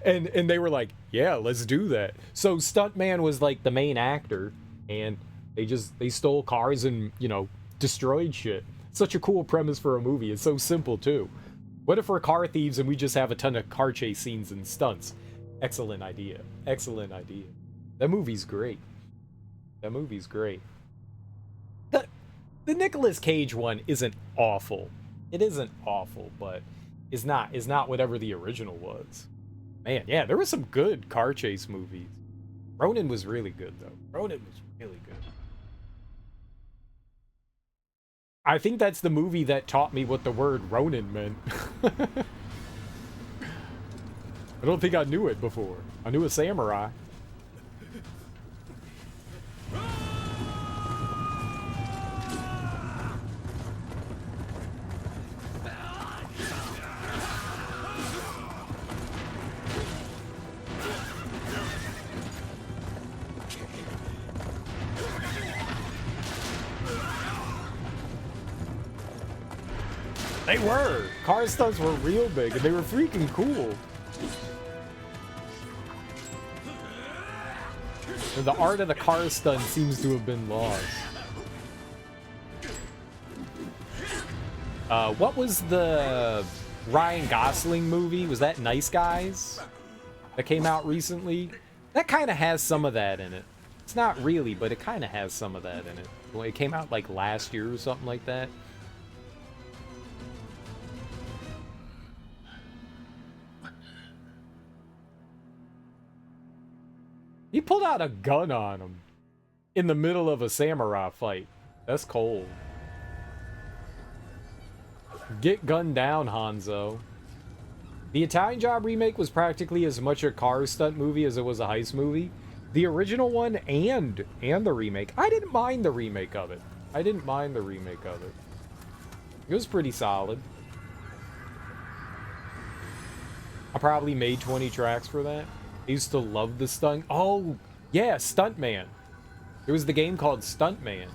and they were like, "Yeah, let's do that." So stuntman was like the main actor, and they stole cars and destroyed shit. Such a cool premise for a movie. It's so simple too. What if we're car thieves and we just have a ton of car chase scenes and stunts? Excellent idea. Excellent idea. That movie's great. That movie's great. The Nicolas Cage one isn't awful. It isn't awful, but is not whatever the original was. Man, yeah, there were some good car chase movies. Ronin was really good though. Ronin was really good. I think that's the movie that taught me what the word Ronin meant. I don't think I knew it before. I knew a samurai. They were! Car stunts were real big, and they were freaking cool. And the art of the car stunt seems to have been lost. What was the Ryan Gosling movie? Was that Nice Guys? That came out recently? That kind of has some of that in it. It's not really, but it kind of has some of that in it. Well, it came out like last year or something like that. He pulled out a gun on him in the middle of a samurai fight. That's cold. Get gunned down, Hanzo. The Italian Job remake was practically as much a car stunt movie as it was a heist movie. The original one and the remake. I didn't mind the remake of it. I didn't mind the remake of it. It was pretty solid. I probably made 20 tracks for that. I used to love the stunt. Oh, yeah, Stuntman. There was the game called Stuntman.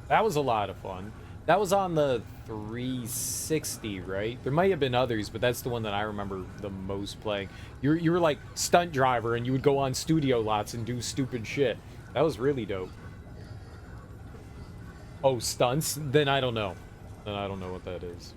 That was a lot of fun. That was on the 360, right? There might have been others, but that's the one that I remember the most playing. You were like stunt driver, and you would go on studio lots and do stupid shit. That was really dope. Oh, stunts? Then I don't know. Then I don't know what that is.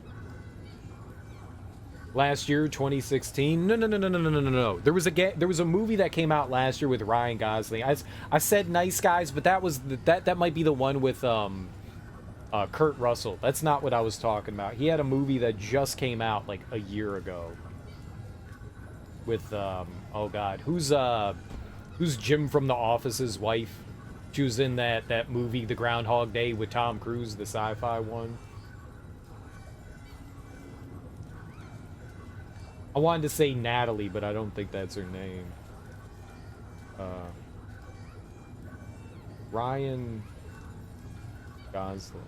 Last year, 2016. No. There was a movie that came out last year with Ryan Gosling. I said Nice Guys, but that was that might be the one with Kurt Russell. That's not what I was talking about. He had a movie that just came out like a year ago with oh god, who's Jim from The Office's wife? She was in that movie, The Groundhog Day, with Tom Cruise, the sci-fi one. I wanted to say Natalie, but I don't think that's her name. Ryan Gosling.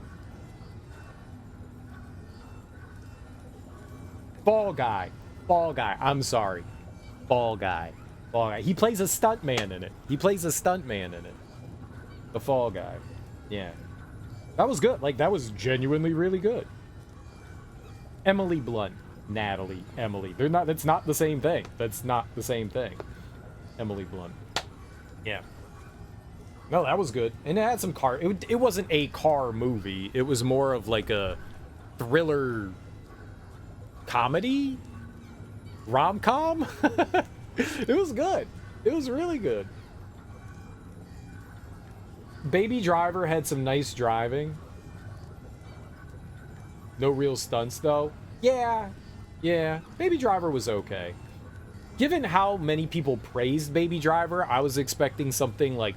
Fall Guy. Fall Guy. I'm sorry. Fall Guy. Fall Guy. He plays a stuntman in it. He plays a stuntman in it. The Fall Guy. Yeah. That was good. Like, that was genuinely really good. Emily Blunt. Natalie. Emily. They're not, that's not the same thing. That's not the same thing. Emily Blunt. Yeah. No, that was good. And it had some car. It wasn't a car movie. It was more of like a thriller comedy? Rom-com? It was good. It was really good. Baby Driver had some nice driving. No real stunts, though. Yeah. Yeah. Baby Driver was okay. Given how many people praised Baby Driver, I was expecting something, like,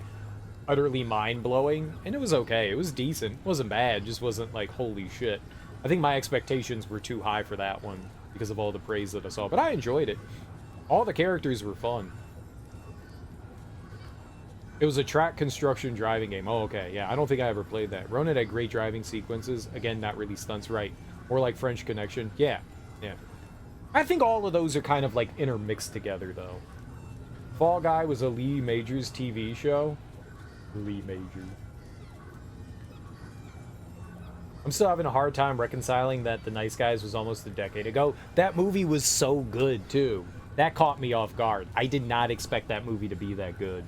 utterly mind-blowing, and it was okay. It was decent. It wasn't bad. It just wasn't, like, holy shit. I think my expectations were too high for that one because of all the praise that I saw, but I enjoyed it. All the characters were fun. It was a track construction driving game. Oh, okay. Yeah, I don't think I ever played that. Ronan had great driving sequences. Again, not really stunts, right. More like French Connection. Yeah, yeah. I think all of those are kind of, like, intermixed together, though. Fall Guy was a Lee Majors TV show. Lee Majors. I'm still having a hard time reconciling that The Nice Guys was almost a decade ago. That movie was so good, too. That caught me off guard. I did not expect that movie to be that good.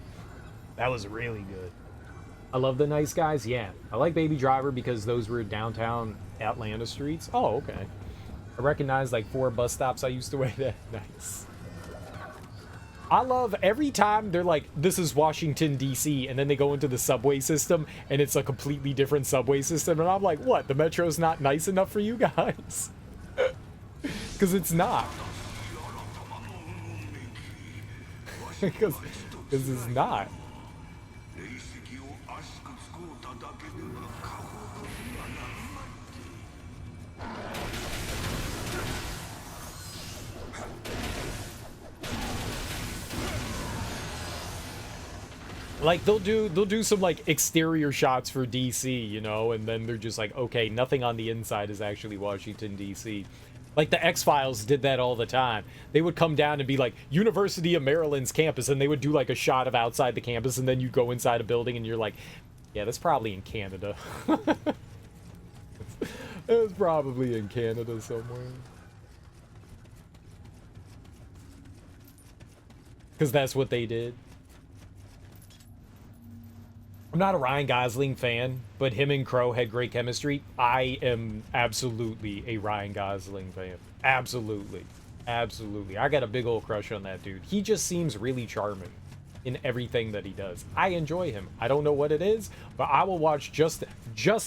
That was really good. I love The Nice Guys, yeah. I like Baby Driver because those were downtown Atlanta streets. Oh, okay. I recognize like 4 bus stops I used to wait at. Nice. I love every time they're like, this is Washington, D.C., and then they go into the subway system, and it's a completely different subway system, and I'm like, what? The metro's not nice enough for you guys? Because it's not. Because it's not. Like, they'll do some, like, exterior shots for DC, you know, and then they're just like, okay, nothing on the inside is actually Washington, DC. Like, the X-Files did that all the time. They would come down and be like, University of Maryland's campus, and they would do, like, a shot of outside the campus, and then you go inside a building, and you're like, yeah, that's probably in Canada. It was probably in Canada somewhere. Because that's what they did. I'm not a Ryan Gosling fan, but him and Crow had great chemistry. I am absolutely a Ryan Gosling fan. Absolutely. Absolutely. I got a big old crush on that dude. He just seems really charming in everything that he does. I enjoy him. I don't know what it is, but I will watch just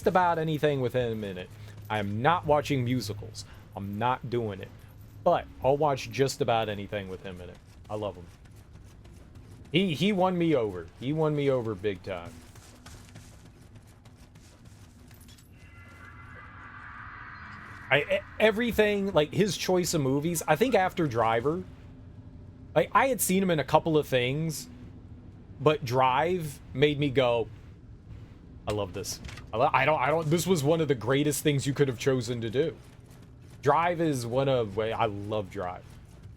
about anything with him in it. I am not watching musicals. I'm not doing it. But I'll watch just about anything with him in it. I love him. He won me over. He won me over big time. Everything, like, his choice of movies, I think after Driver, like, I had seen him in a couple of things, but Drive made me go, I love this. This was one of the greatest things you could have chosen to do. Drive is I love Drive.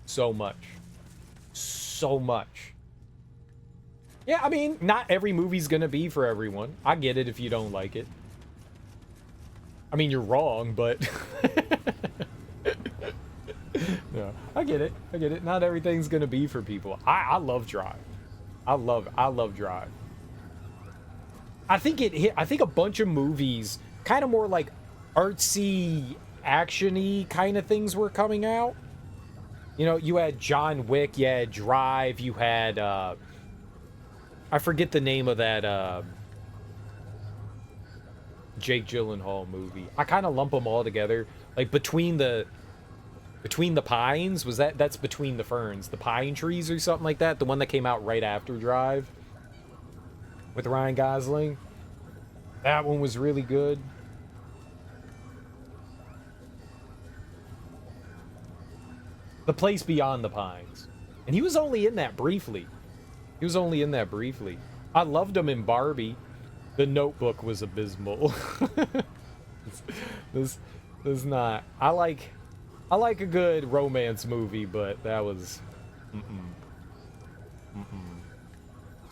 So much. So much. Yeah, I mean, not every movie's gonna be for everyone. I get it if you don't like it. I mean, you're wrong, but... No, I get it. I get it. Not everything's gonna be for people. I love Drive. I love Drive. I think a bunch of movies, kind of more like artsy, action-y kind of things were coming out. You know, you had John Wick, you had Drive, you had, I forget the name of that, Jake Gyllenhaal movie. I kind of lump them all together. Like, Between the Pines, that's Between the Ferns, the Pine Trees or something like that, the one that came out right after Drive with Ryan Gosling. That one was really good. The Place Beyond the Pines. And he was only in that briefly. I loved him in Barbie. The Notebook was abysmal. This not. I like I like a good romance movie, but that was...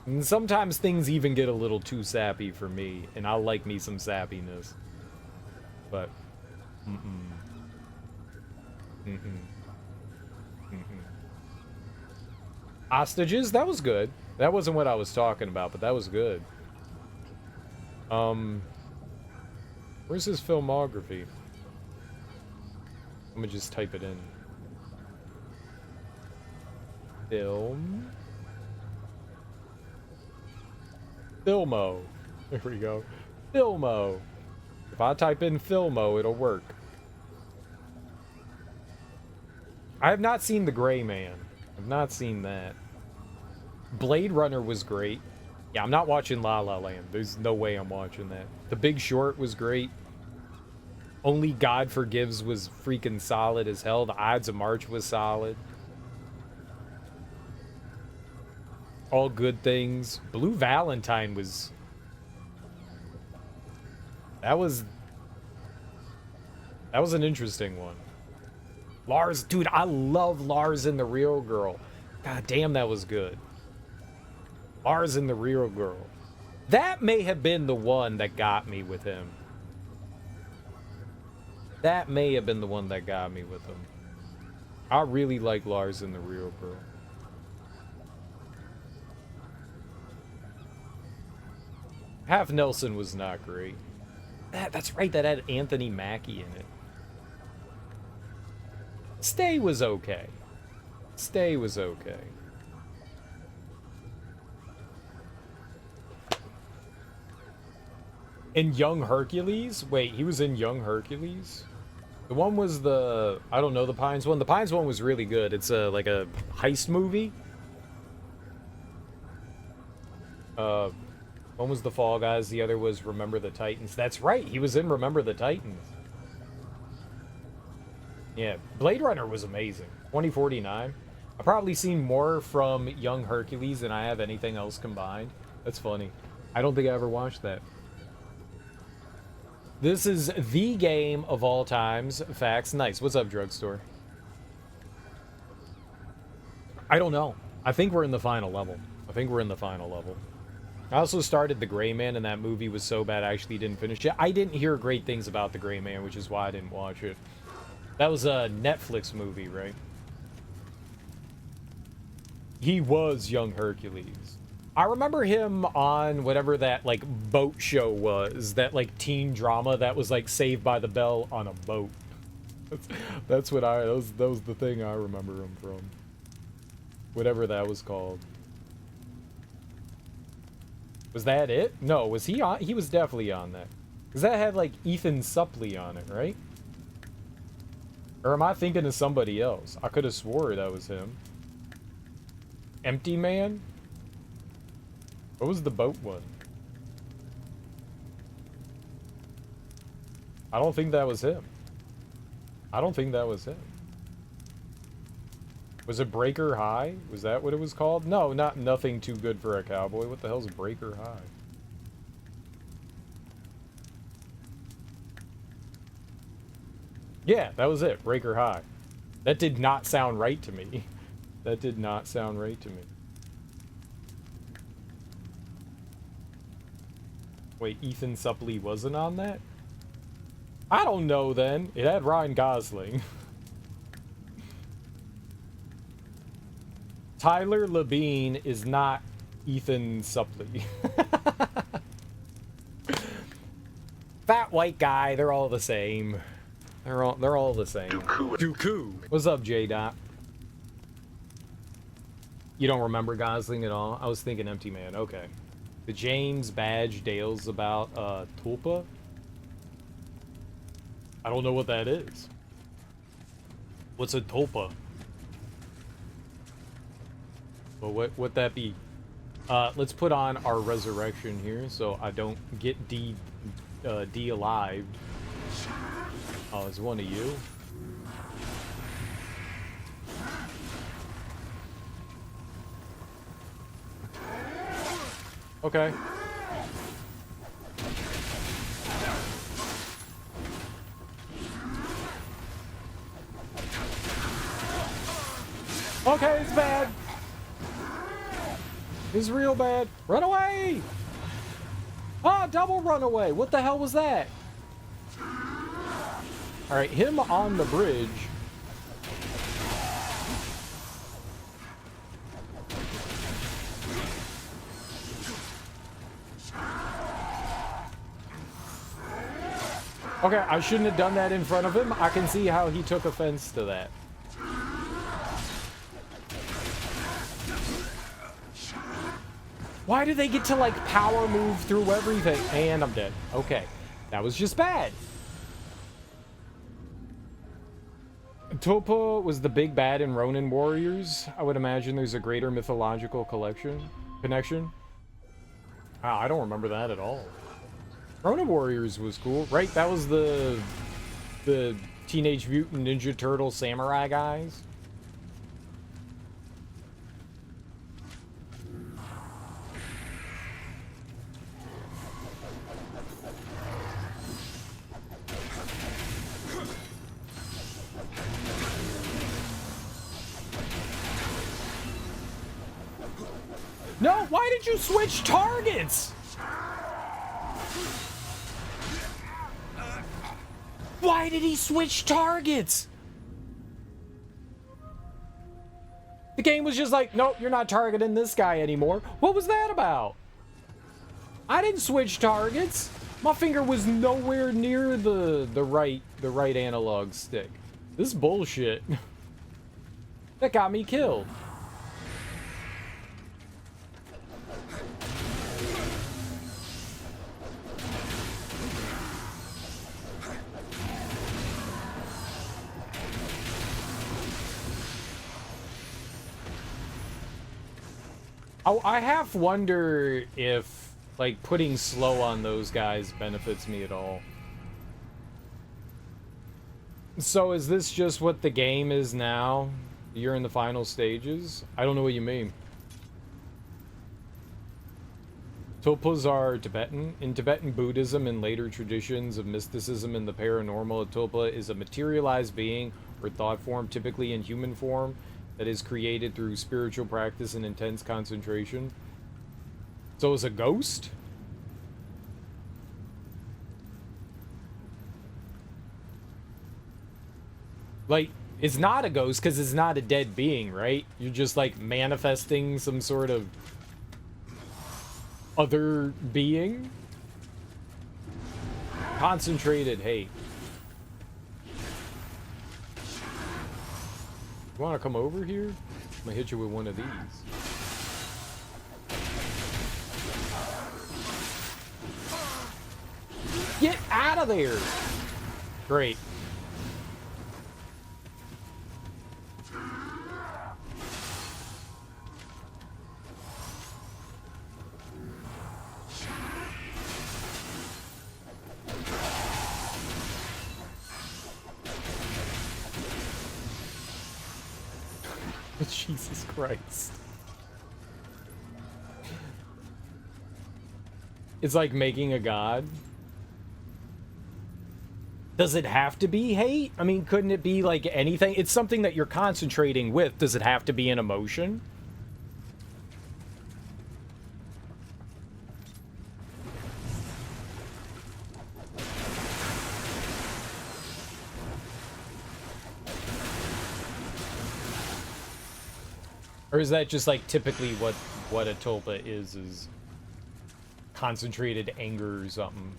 And sometimes things even get a little too sappy for me, and I like me some sappiness. But... Hostages? That was good. That wasn't what I was talking about, but that was good. Where's his filmography? Let me just type it in. Film. Filmo. There we go. Filmo. If I type in Filmo, it'll work. I have not seen The Gray Man. I've not seen that. Blade Runner was great. Yeah, I'm not watching La La Land. There's no way I'm watching that. The Big Short was great. Only God Forgives was freaking solid as hell. The Ides of March was solid. All Good Things. Blue Valentine was... That was an interesting one. Lars, dude, I love Lars and the Real Girl. God damn, that was good. Lars and the Real Girl. That may have been the one that got me with him. That may have been the one that got me with him. I really like Lars and the Real Girl. Half Nelson was not great. That's right, that had Anthony Mackie in it. Stay was okay. Stay was okay. In Young Hercules? Wait, he was in Young Hercules? The one was the... I don't know, the Pines one. The Pines one was really good. It's like a heist movie. One was the Fall Guys. The other was Remember the Titans. That's right. He was in Remember the Titans. Yeah, Blade Runner was amazing. 2049. I've probably seen more from Young Hercules than I have anything else combined. That's funny. I don't think I ever watched that. This is the game of all times. Facts. Nice. What's up, Drugstore? I don't know. I think we're in the final level. I also started The Gray Man, and that movie was so bad I actually didn't finish it. I didn't hear great things about The Gray Man, which is why I didn't watch it. That was a Netflix movie, right? He was Young Hercules. I remember him on whatever that, like, boat show was. That, like, teen drama that was, like, Saved by the Bell on a boat. That's what that was the thing I remember him from. Whatever that was called. Was that it? No, was he on? He was definitely on that. Because that had, like, Ethan Suplee on it, right? Or am I thinking of somebody else? I could have swore that was him. Empty Man? What was the boat one? I don't think that was him. Was it Breaker High? Was that what it was called? No, not Nothing Too Good for a Cowboy. What the hell's Breaker High? Yeah, that was it. Breaker High. That did not sound right to me. That did not sound right to me. Wait, Ethan Suplee wasn't on that? I don't know then. It had Ryan Gosling. Tyler Labine is not Ethan Suplee. Fat white guy, they're all the same. They're all the same. Dooku. What's up, J-Dot? You don't remember Gosling at all? I was thinking Empty Man. Okay. The James Badge Dale's about Tulpa? I don't know what that is. What's a Tulpa? Well, what that be? Let's put on our resurrection here so I don't get de-alived. Oh, is one of you? Okay. Okay, it's bad. It's real bad. Run away! Ah, double run away. What the hell was that? All right, him on the bridge. Okay, I shouldn't have done that in front of him. I can see how he took offense to that. Why do they get to, like, power move through everything? And I'm dead. Okay, that was just bad. Tulpa was the big bad in Ronin Warriors. I would imagine there's a greater mythological connection. Wow, I don't remember that at all. Ronin Warriors was cool, right? That was the Teenage Mutant Ninja Turtle samurai guys. No, why did you switch targets? Why did he switch targets? The game was just like, nope, you're not targeting this guy anymore. What was that about? I didn't switch targets. My finger was nowhere near the right analog stick. This bullshit. That got me killed. I half wonder if, like, putting slow on those guys benefits me at all. So is this just what the game is now? You're in the final stages? I don't know what you mean. Tulpas are Tibetan. In Tibetan Buddhism and later traditions of mysticism and the paranormal, a tulpa is a materialized being or thought form, typically in human form, that is created through spiritual practice and intense concentration. So it's a ghost? Like, it's not a ghost because it's not a dead being, right? You're just, like, manifesting some sort of other being? Concentrated hate. You want to come over here? I'm gonna hit you with one of these. Get out of there! Great. Jesus Christ. It's like making a god. Does it have to be hate? I mean, couldn't it be like anything? It's something that you're concentrating with. Does it have to be an emotion? Or is that just like typically what a tulpa is concentrated anger or something?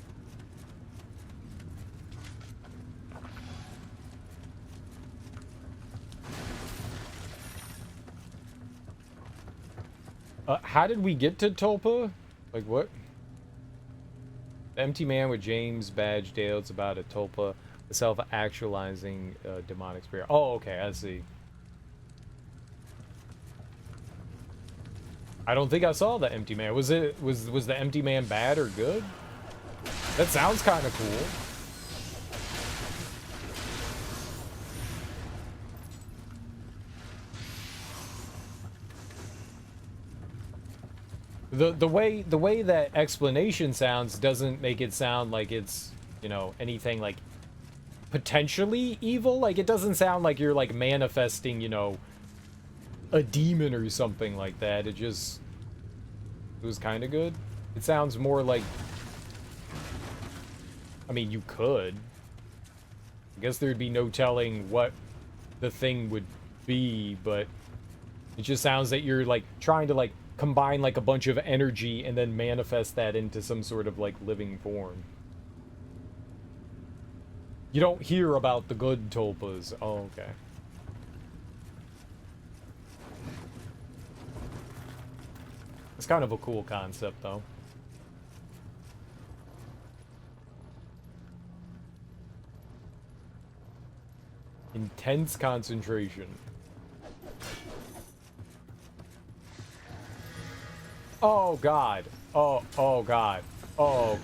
How did we get to tulpa? Like what? The Empty Man with James Badge Dale. It's about a tulpa, a self-actualizing demonic spirit. Oh, okay, I see. I don't think I saw the Empty Man. Was the Empty Man bad or good? That sounds kind of cool. The way that explanation sounds doesn't make it sound like it's, you know, anything like potentially evil. Like it doesn't sound like you're like manifesting, you know, a demon or something like that. It was kind of good. It sounds more like, I mean, you could. I guess there'd be no telling what the thing would be, but it just sounds that you're like trying to like combine like a bunch of energy and then manifest that into some sort of like living form. You don't hear about the good tulpas. Oh, okay. It's kind of a cool concept, though. Intense concentration. Oh, God. Oh, God. Oh.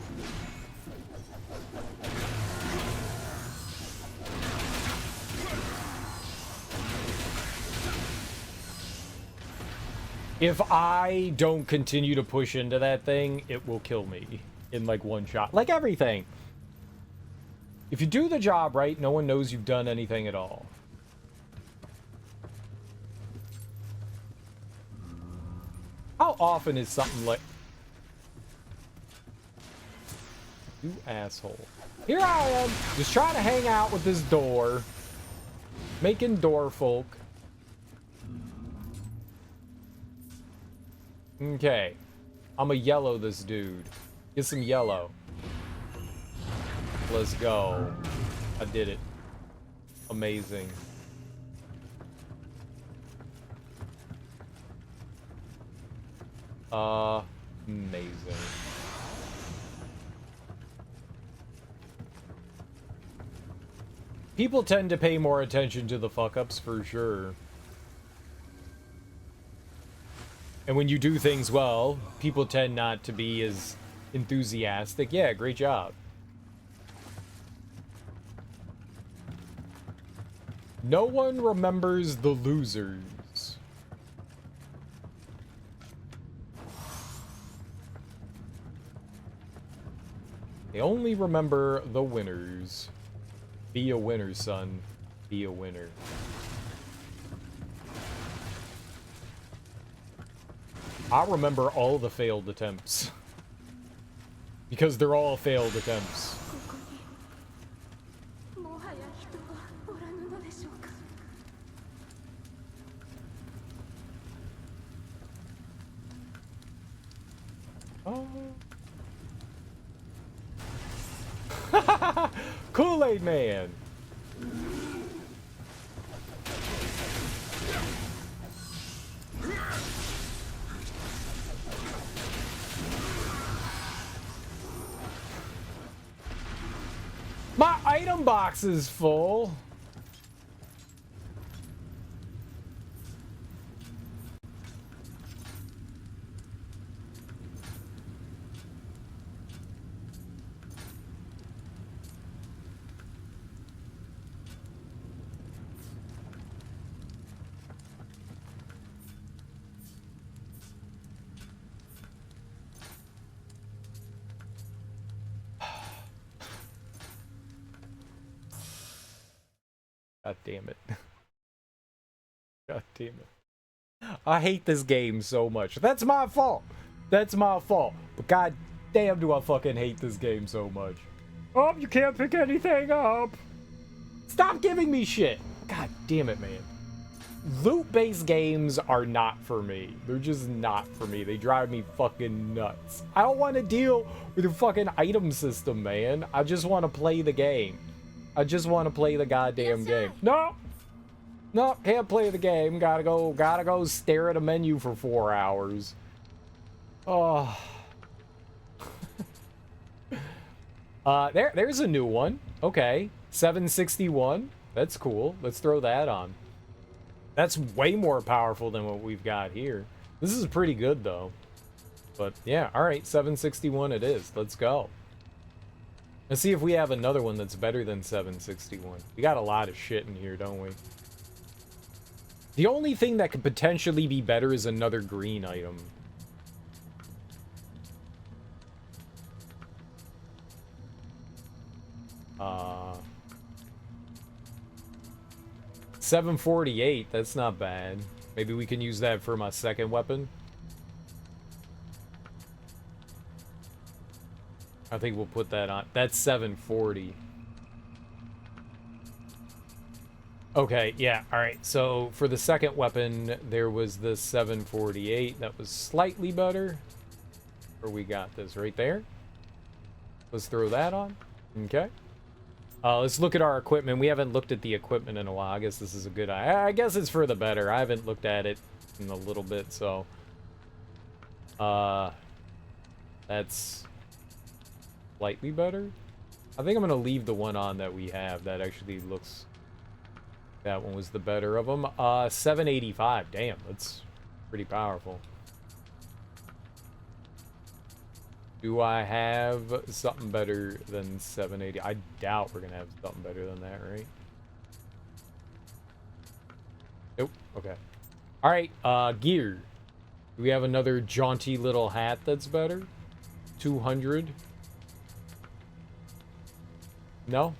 If I don't continue to push into that thing, it will kill me in like one shot. Like everything. If you do the job right, no one knows you've done anything at all. How often is something like... You asshole. Here I am, just trying to hang out with this door. Making door folk. Okay. I'ma yellow this dude. Get some yellow. Let's go. I did it. Amazing. Amazing. People tend to pay more attention to the fuck-ups for sure. And when you do things well, people tend not to be as enthusiastic. Yeah, great job. No one remembers the losers. They only remember the winners. Be a winner, son. Be a winner. I remember all the failed attempts. Because they're all failed attempts. Oh. Kool-Aid Man. My item box is full. God damn it. God damn it. I hate this game so much. That's my fault. That's my fault. But god damn do I fucking hate this game so much. Oh, you can't pick anything up. Stop giving me shit. God damn it, man. Loot-based games are not for me. They're just not for me. They drive me fucking nuts. I don't want to deal with your fucking item system, man. I just want to play the game. I just want to play the goddamn game. No! No, can't play the game. Gotta go stare at a menu for 4 hours. Oh. There's a new one. Okay. 761. That's cool. Let's throw that on. That's way more powerful than what we've got here. This is pretty good, though. But, yeah. Alright, 761 it is. Let's go. Let's see if we have another one that's better than 761. We got a lot of shit in here, don't we? The only thing that could potentially be better is another green item. 748, that's not bad. Maybe we can use that for my second weapon. I think we'll put that on. That's 740. Okay, yeah, alright. So for the second weapon, there was the 748. That was slightly better. Or we got this right there. Let's throw that on. Okay. Let's look at our equipment. We haven't looked at the equipment in a while. I guess this is a good... I guess it's for the better. I haven't looked at it in a little bit, so... That's... slightly better. I think I'm going to leave the one on that we have. That actually looks... That one was the better of them. 785. Damn, that's pretty powerful. Do I have something better than 780? I doubt we're going to have something better than that, right? Nope. Okay. All right, gear. Do we have another jaunty little hat that's better? 200. No?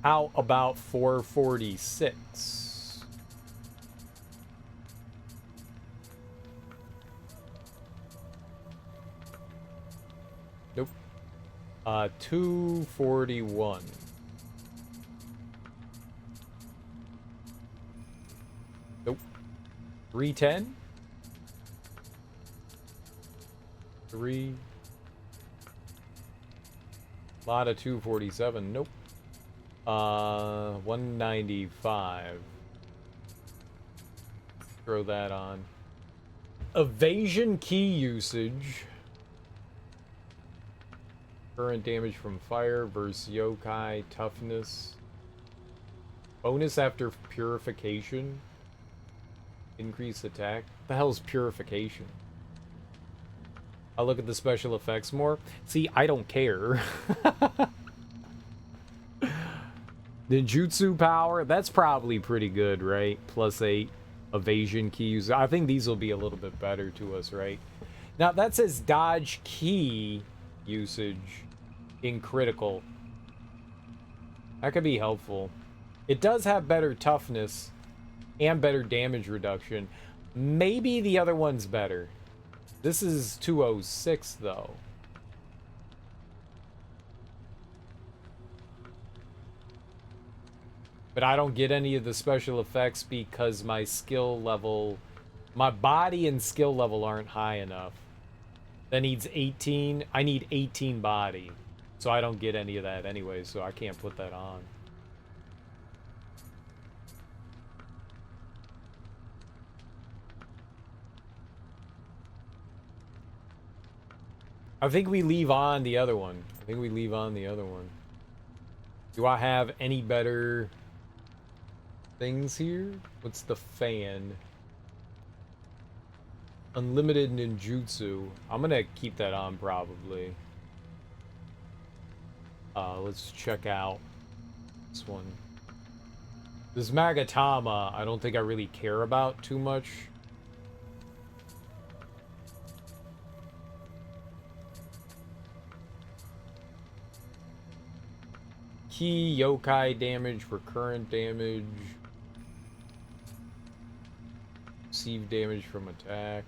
How about 446? Nope. 241. Nope. 310? 3. Lot of 247. Nope. 195. Throw that on. Evasion key usage. Current damage from fire versus yokai. Toughness. Bonus after purification. Increase attack. What the hell's purification? I'll look at the special effects more. See, I don't care. Ninjutsu power, that's probably pretty good, right? +8 evasion keys. I think these will be a little bit better to us, right? Now, that says dodge key usage in critical. That could be helpful. It does have better toughness and better damage reduction. Maybe the other one's better. This is 206, though. But I don't get any of the special effects because my skill level... My body and skill level aren't high enough. That needs 18. I need 18 body. So I don't get any of that anyway, so I can't put that on. I think we leave on the other one. Do I have any better things here? What's the fan? Unlimited ninjutsu. I'm gonna keep that on probably. Let's check out this one. This Magatama, I don't think I really care about too much. Key yokai damage for current damage. Receive damage from attack.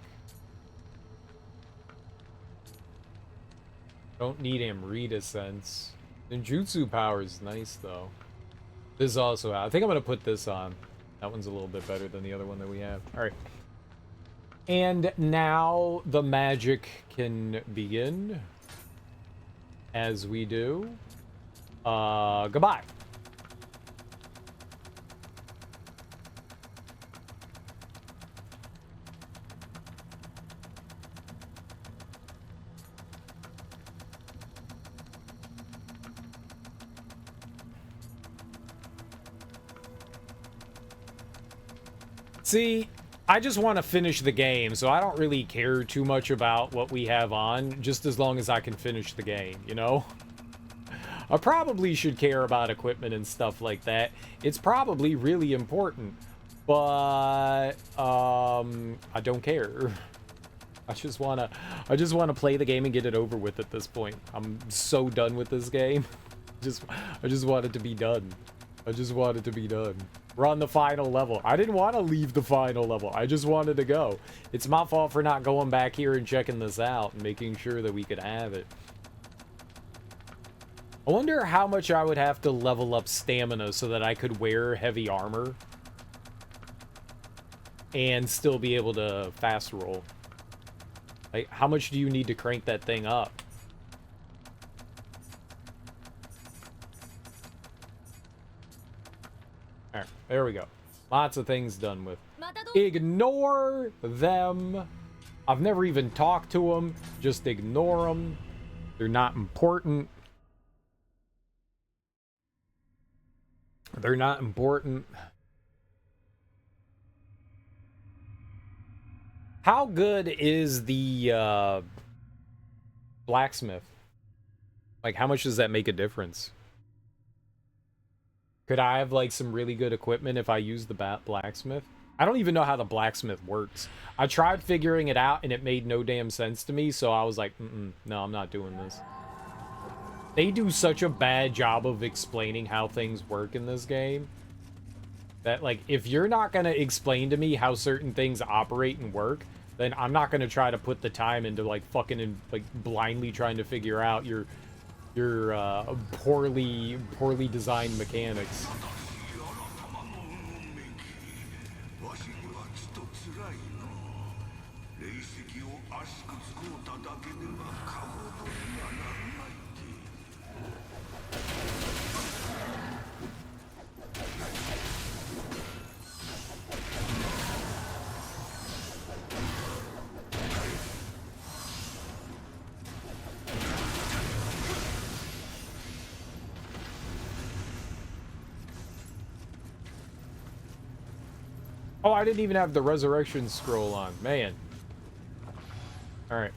Don't need Amrita sense. Ninjutsu power is nice though. This is also, I think I'm gonna put this on. That one's a little bit better than the other one that we have. Alright. And now the magic can begin. As we do. Goodbye. See, I just want to finish the game, so I don't really care too much about what we have on, just as long as I can finish the game, you know? I probably should care about equipment and stuff like that. It's probably really important, but I don't care. I just wanna play the game and get it over with at this point. I'm so done with this game. I just want it to be done. I just wanted to be done. We're on the final level. I didn't want to leave the final level. I just wanted to go. It's my fault for not going back here and checking this out and making sure that we could have it. I wonder how much I would have to level up stamina so that I could wear heavy armor and still be able to fast roll. Like, how much do you need to crank that thing up? Alright, there we go. Lots of things done with. Ignore them. I've never even talked to them. Just ignore them. They're not important. They're not important. How good is the blacksmith? Like, how much does that make a difference? Could I have, like, some really good equipment if I use the blacksmith? I don't even know how the blacksmith works. I tried figuring it out, and it made no damn sense to me, so I was like, no, I'm not doing this. They do such a bad job of explaining how things work in this game that, like, if you're not going to explain to me how certain things operate and work, then I'm not going to try to put the time into, like, fucking, like, blindly trying to figure out your poorly designed mechanics. Oh, I didn't even have the resurrection scroll on. Man. Alright.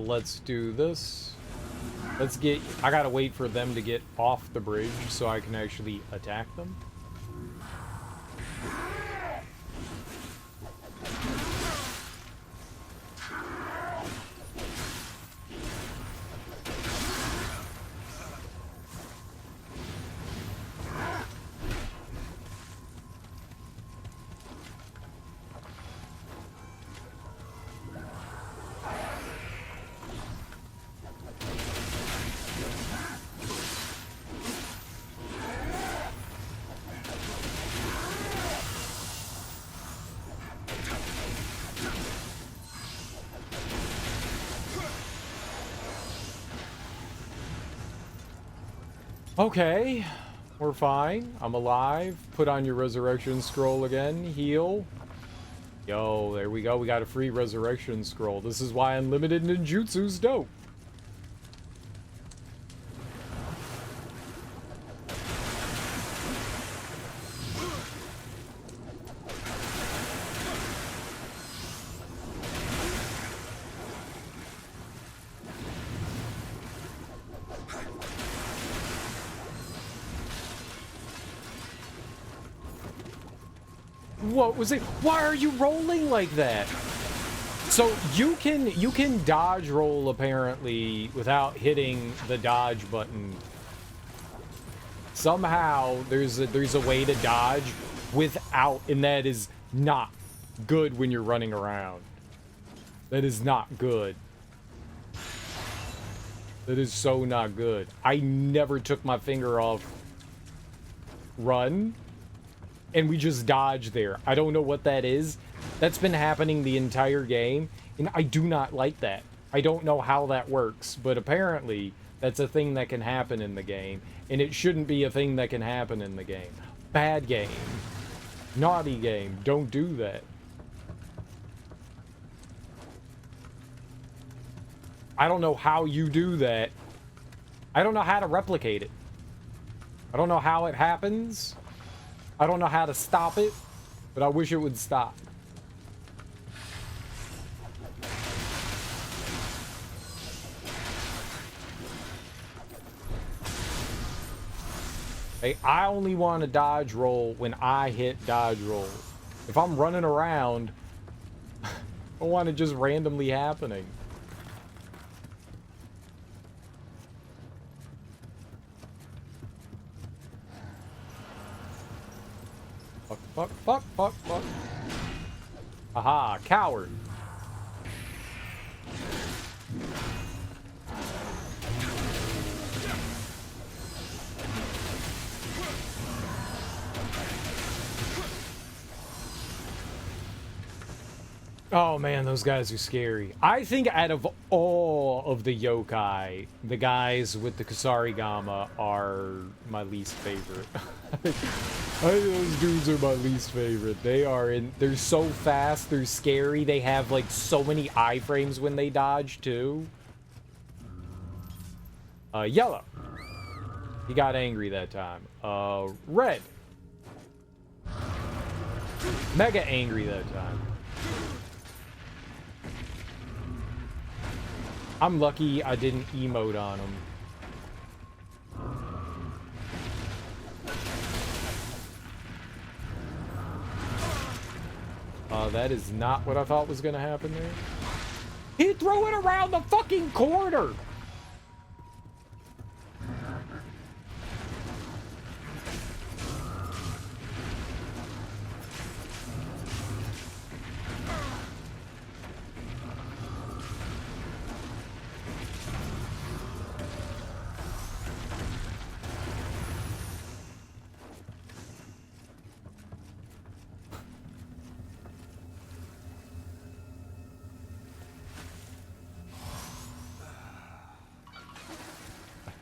Let's do this. Let's get... I gotta wait for them to get off the bridge so I can actually attack them. Okay, we're fine. I'm alive. Put on your resurrection scroll again. Heal. Yo, there we go. We got a free resurrection scroll. This is why unlimited ninjutsu's dope. What was it? Why are you rolling like that? So you can dodge roll apparently without hitting the dodge button. Somehow there's a way to dodge without, and that is not good when you're running around. That is not good. That is so not good. I never took my finger off run. And we just dodge there. I don't know what that is. That's been happening the entire game, and I do not like that. I don't know how that works, but apparently that's a thing that can happen in the game, and it shouldn't be a thing that can happen in the game. Bad game. Naughty game. Don't do that. I don't know how you do that. I don't know how to replicate it. I don't know how it happens. I don't know how to stop it, but I wish it would stop. Hey, I only want to dodge roll when I hit dodge roll. If I'm running around, I don't want it just randomly happening. Fuck, fuck, fuck, fuck, fuck. Aha, coward. Oh man, those guys are scary. I think out of all of the yokai, the guys with the Kusarigama are my least favorite. Those dudes are my least favorite. They're so fast, they're scary, they have like so many iframes when they dodge too. Yellow. He got angry that time. Red. Mega angry that time. I'm lucky I didn't emote on him. That is not what I thought was gonna happen there. He threw it around the fucking corner!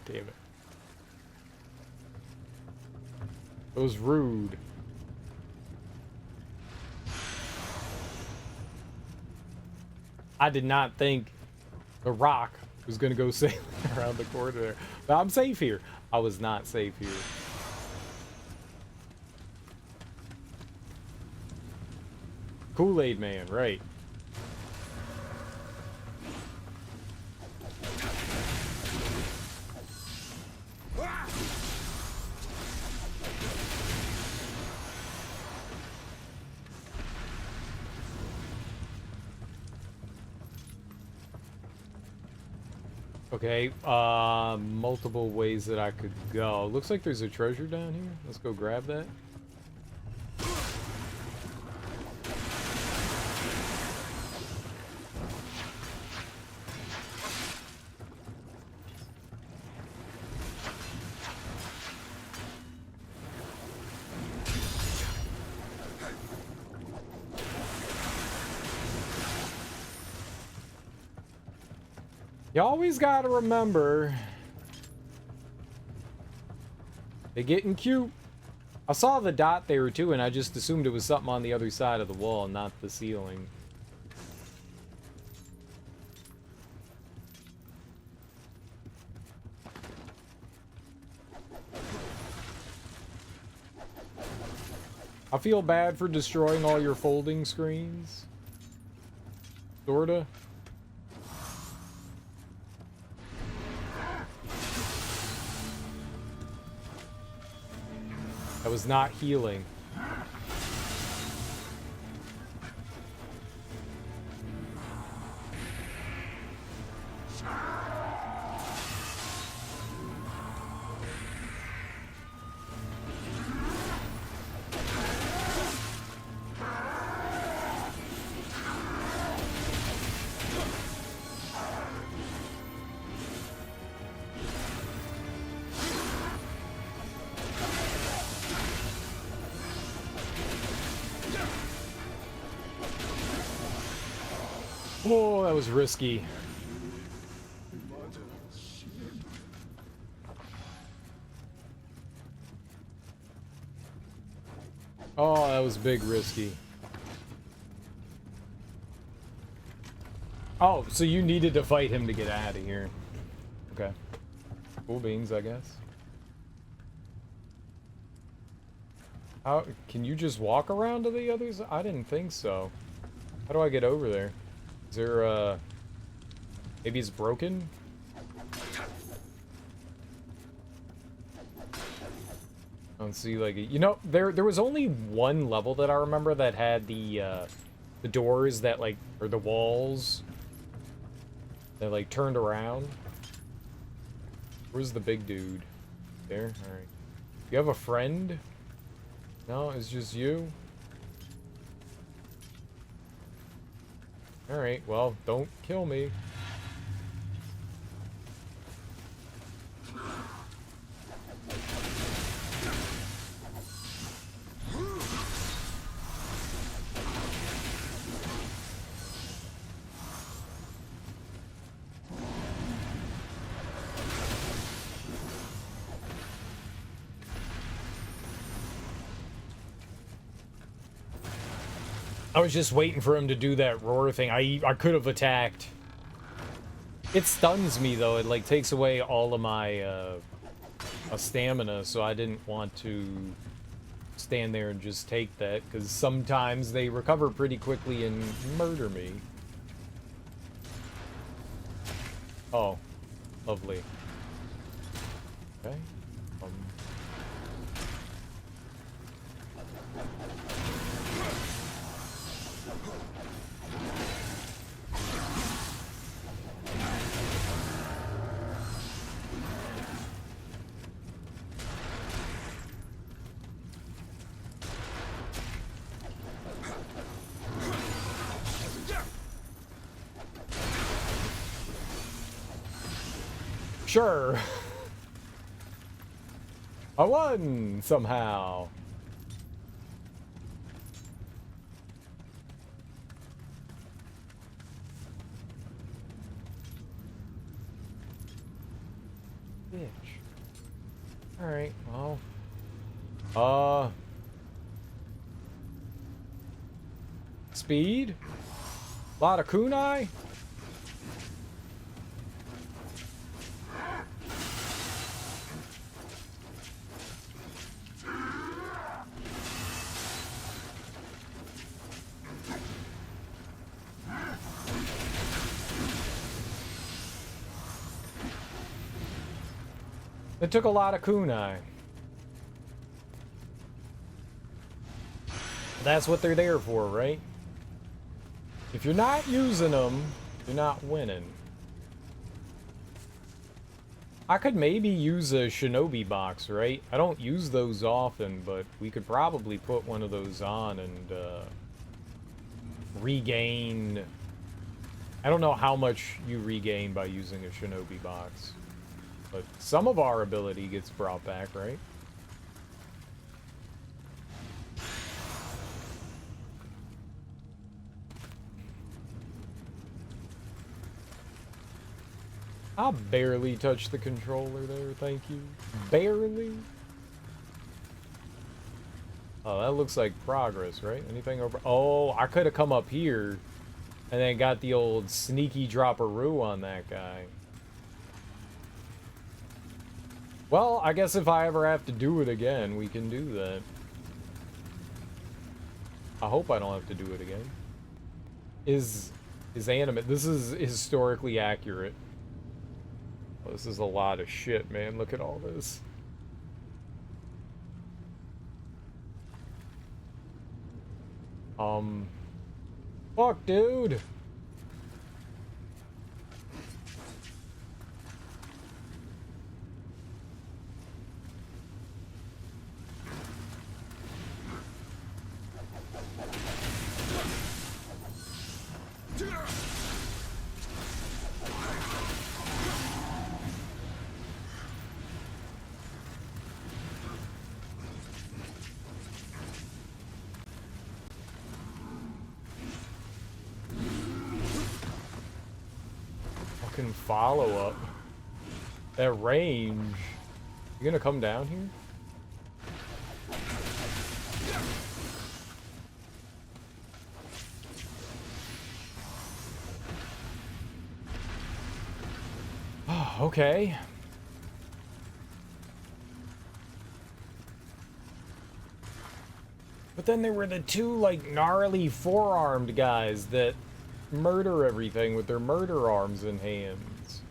Damn it. It was rude. I did not think the rock was gonna go sailing around the corner there. But I'm safe here. I was not safe here. Kool-Aid Man, right. Okay, multiple ways that I could go. Looks like there's a treasure down here. Let's go grab that. You always gotta remember, they're getting cute. I saw the dot there too, and I just assumed it was something on the other side of the wall, not the ceiling. I feel bad for destroying all your folding screens. Sorta. That was not healing. Oh, that was risky. Oh, that was big risky. Oh, so you needed to fight him to get out of here. Okay. Cool beans, I guess. How, can you just walk around to the others? I didn't think so. How do I get over there? Is there, maybe it's broken? I don't see, like, you know, there was only one level that I remember that had the doors that, like, or the walls that, like, turned around. Where's the big dude? There? Alright. You have a friend? No, it's just you. Alright, well, don't kill me. I was just waiting for him to do that roar thing. I could have attacked. It stuns me though. It like takes away all of my stamina, so I didn't want to stand there and just take that, because sometimes they recover pretty quickly and murder me. Oh, lovely. Okay. Sure. I won somehow. Bitch. Alright, well. Speed? A lot of kunai? It took a lot of kunai. That's what they're there for, right? If you're not using them, you're not winning. I could maybe use a shinobi box, right? I don't use those often, but we could probably put one of those on and regain. I don't know how much you regain by using a shinobi box, but some of our ability gets brought back, right? I barely touched the controller there, thank you. Barely? Oh, that looks like progress, right? Anything over? Oh, I could have come up here and then got the old sneaky dropperoo on that guy. Well, I guess if I ever have to do it again, we can do that. I hope I don't have to do it again. Is anime? This is historically accurate. Oh, this is a lot of shit, man. Look at all this. Fuck, dude. Follow up. That range. You gonna come down here? Oh, okay. But then there were the two, like, gnarly four-armed guys that murder everything with their murder arms and hands.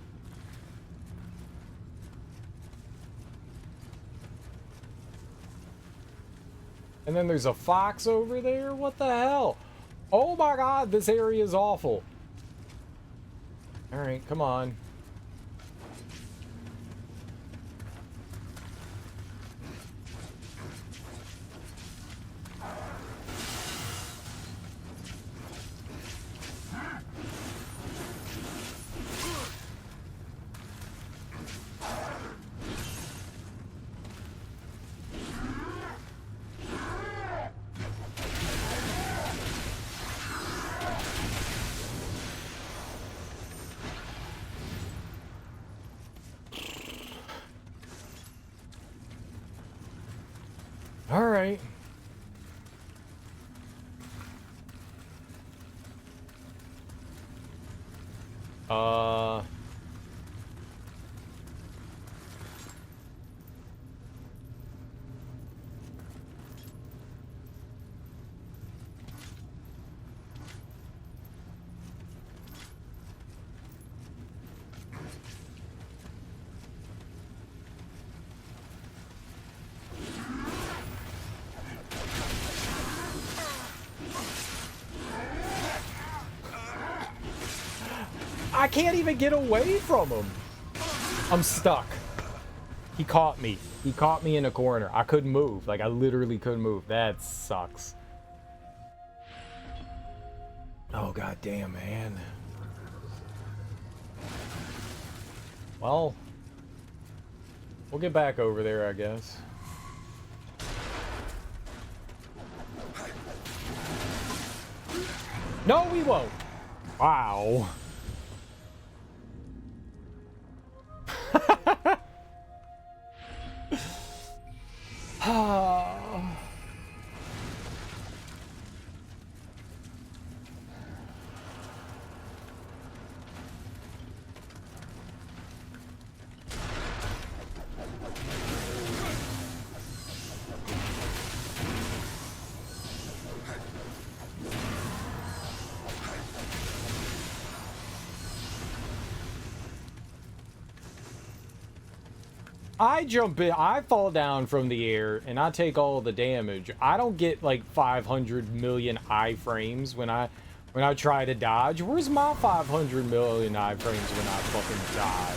And then there's a fox over there? What the hell? Oh my god, this area is awful. Alright, come on. All right. I can't even get away from him. I'm stuck. He caught me. He caught me in a corner. I couldn't move. Like, I literally couldn't move. That sucks. Oh, goddamn, man. Well, we'll get back over there, I guess. No, we won't. Wow. I jump in, I fall down from the air, and I take all the damage. I don't get like 500 million iframes when I try to dodge. Where's my 500 million iframes when I fucking die?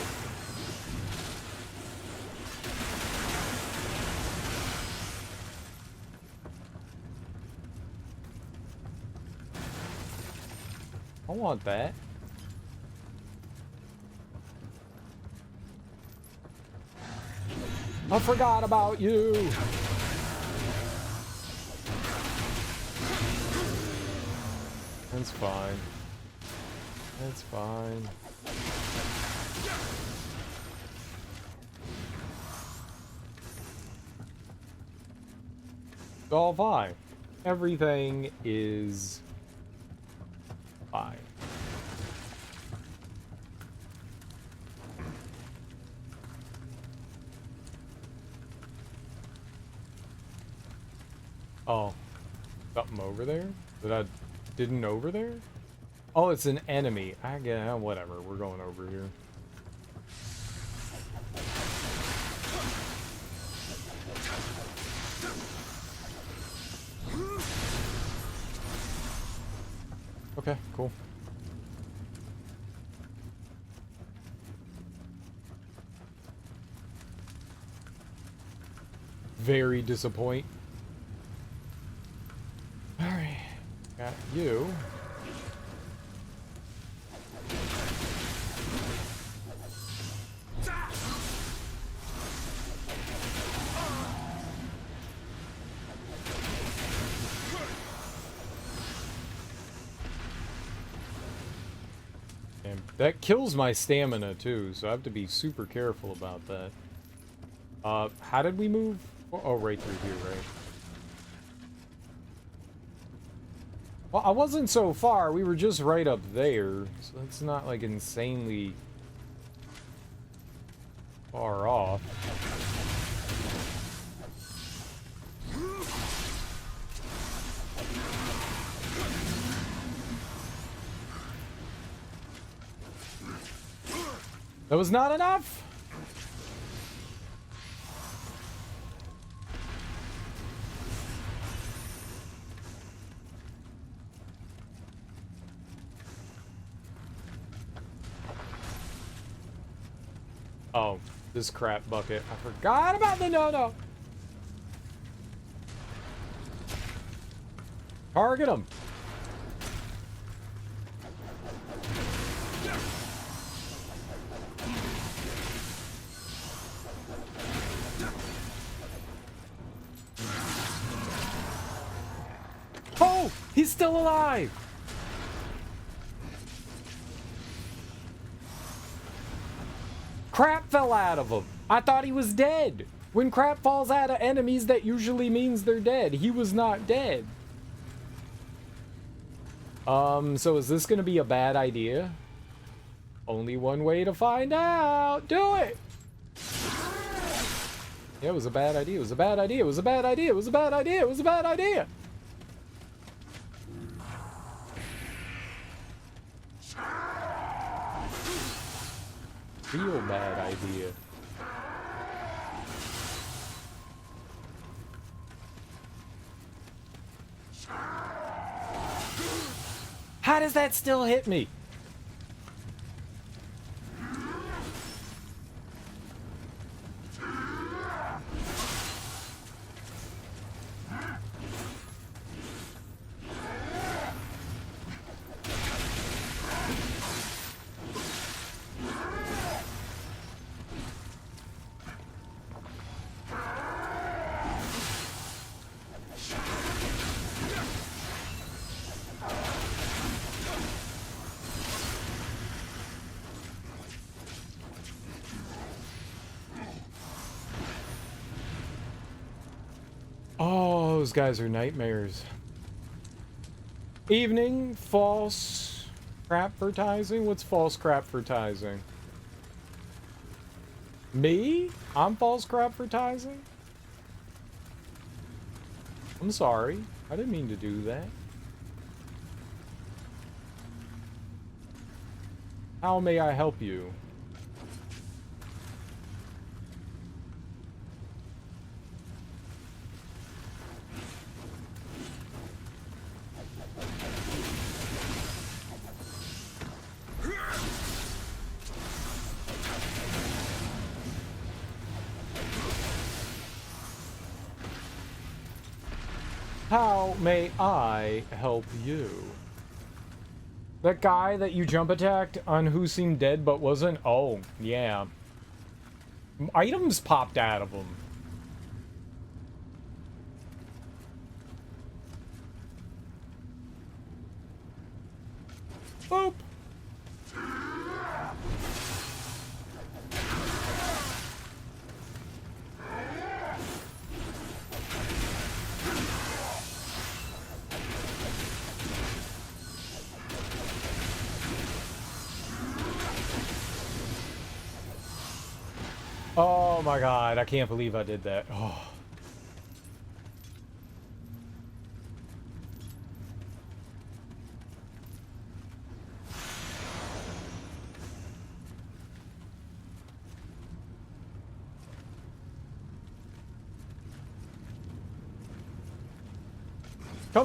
I want that. I forgot about you. That's fine. That's fine. It's all fine. Everything is fine. Oh, something over there that I didn't over there? Oh, it's an enemy. I get whatever. We're going over here. Okay, cool. Very disappoint. Alright. Got you. And that kills my stamina too, so I have to be super careful about that. How did we move? Oh, right through here, right? Well, I wasn't so far. We were just right up there, so it's not like insanely far off. That was not enough. Oh, this crap bucket. I forgot about the no-no. Target him. Oh, he's still alive. Crap fell out of him. I thought he was dead. When crap falls out of enemies, that usually means they're dead. He was not dead. So is this gonna be a bad idea? Only one way to find out. Do it! Yeah, it was a bad idea. It was a bad idea. It was a bad idea. It was a bad idea. It was a bad idea. Real bad idea. How does that still hit me? Oh, those guys are nightmares. Evening, false crapvertising? What's false crapvertising? Me? I'm false crapvertising? I'm sorry. I didn't mean to do that. How may I help you? How may I help you? That guy that you jump attacked on who seemed dead but wasn't? Oh, yeah. Items popped out of him. Boop. Oh my god, I can't believe I did that. Oh.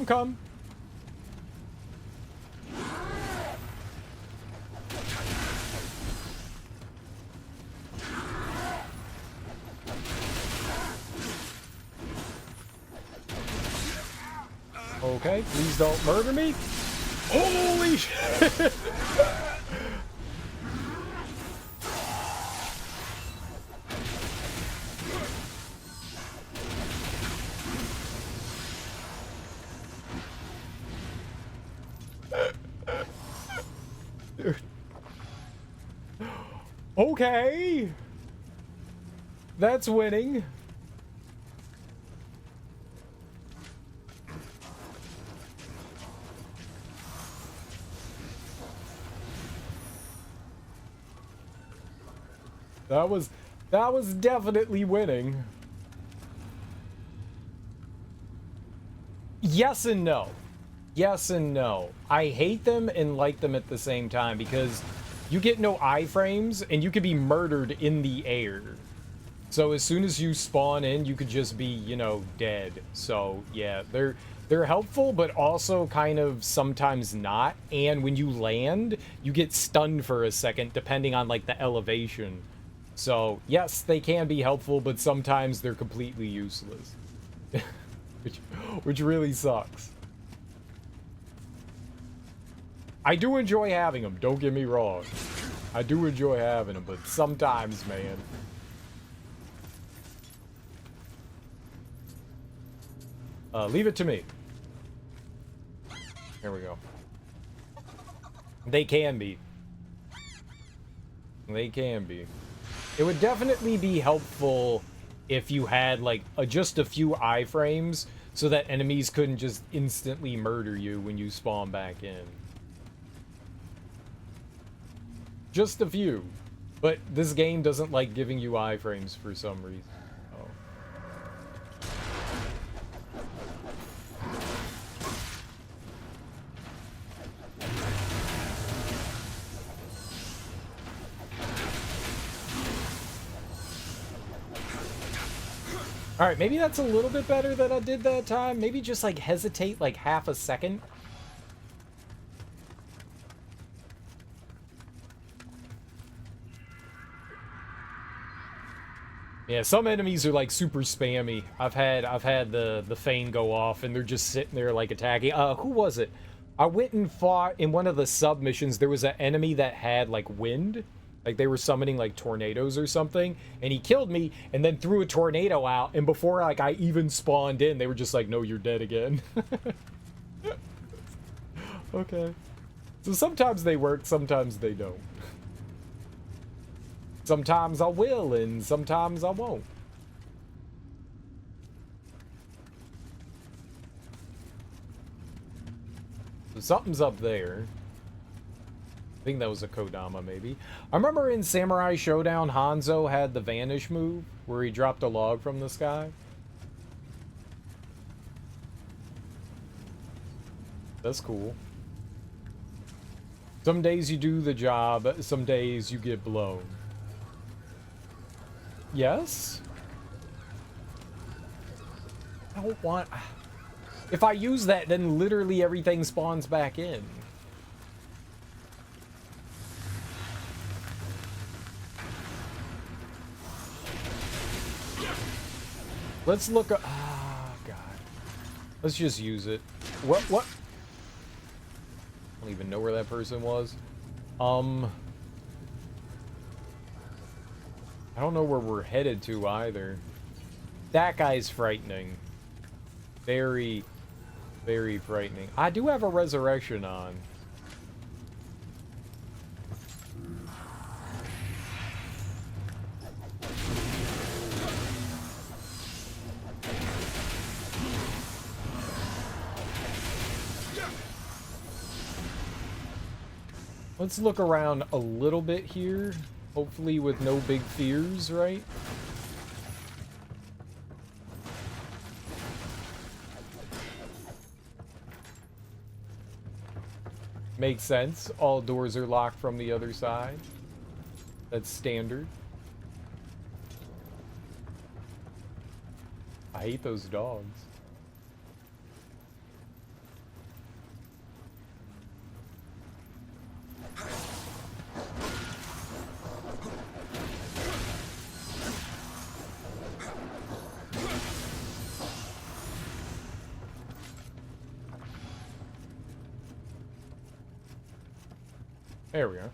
Come. Okay, please don't murder me. Holy shit! Okay. That's winning. That was definitely winning. Yes and no. Yes and no. I hate them and like them at the same time because you get no iframes and you could be murdered in the air. So as soon as you spawn in, you could just be, you know, dead. So yeah, they're helpful, but also kind of sometimes not. And when you land, you get stunned for a second, depending on like the elevation. So yes, they can be helpful, but sometimes they're completely useless, which really sucks. I do enjoy having them. Don't get me wrong. I do enjoy having them, but sometimes, man. Leave it to me. There we go. They can be. They can be. It would definitely be helpful if you had like just a few iframes so that enemies couldn't just instantly murder you when you spawn back in. Just a few. But this game doesn't like giving you iframes for some reason. Oh. Alright, maybe that's a little bit better than I did that time. Maybe just like hesitate like half a second. Yeah, some enemies are like super spammy. I've had the Fane go off and they're just sitting there like attacking. Who was it? I went and fought in one of the submissions. There was an enemy that had like wind. Like they were summoning like tornadoes or something, and he killed me and then threw a tornado out, and before like I even spawned in, they were just like, "No, you're dead again." Okay. So sometimes they work, sometimes they don't. Sometimes I will, and sometimes I won't. So something's up there. I think that was a Kodama, maybe. I remember in Samurai Showdown, Hanzo had the Vanish move, where he dropped a log from the sky. That's cool. Some days you do the job, some days you get blown. Yes? I don't want... If I use that, then literally everything spawns back in. Let's look up... Ah, God. Let's just use it. What? I don't even know where that person was. I don't know where we're headed to either. That guy's frightening. Very, very frightening. I do have a resurrection on. Let's look around a little bit here. Hopefully with no big fears, right? Makes sense. All doors are locked from the other side. That's standard. I hate those dogs. There we are.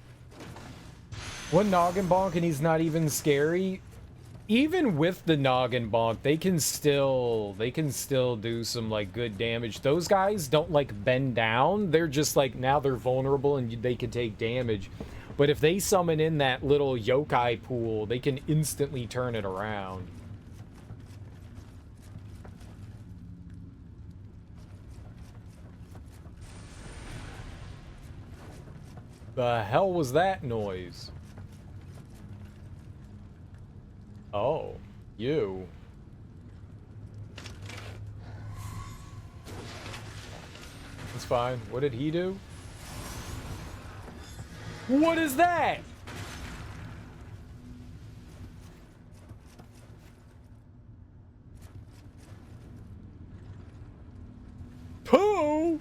One noggin bonk and he's not even scary. Even with the noggin bonk, they can still do some like good damage. Those guys don't like bend down. They're just like, now they're vulnerable and they can take damage. But if they summon in that little yokai pool, they can instantly turn it around. The hell was that noise? Oh, you. It's fine. What did he do? What is that? Pooh!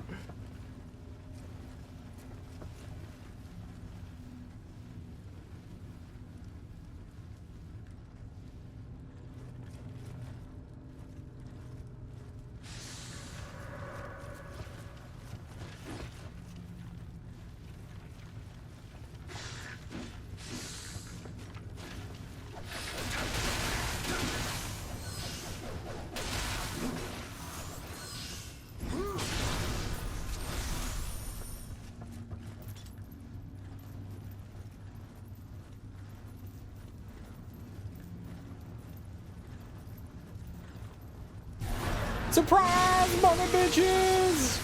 Surprise, mother bitches!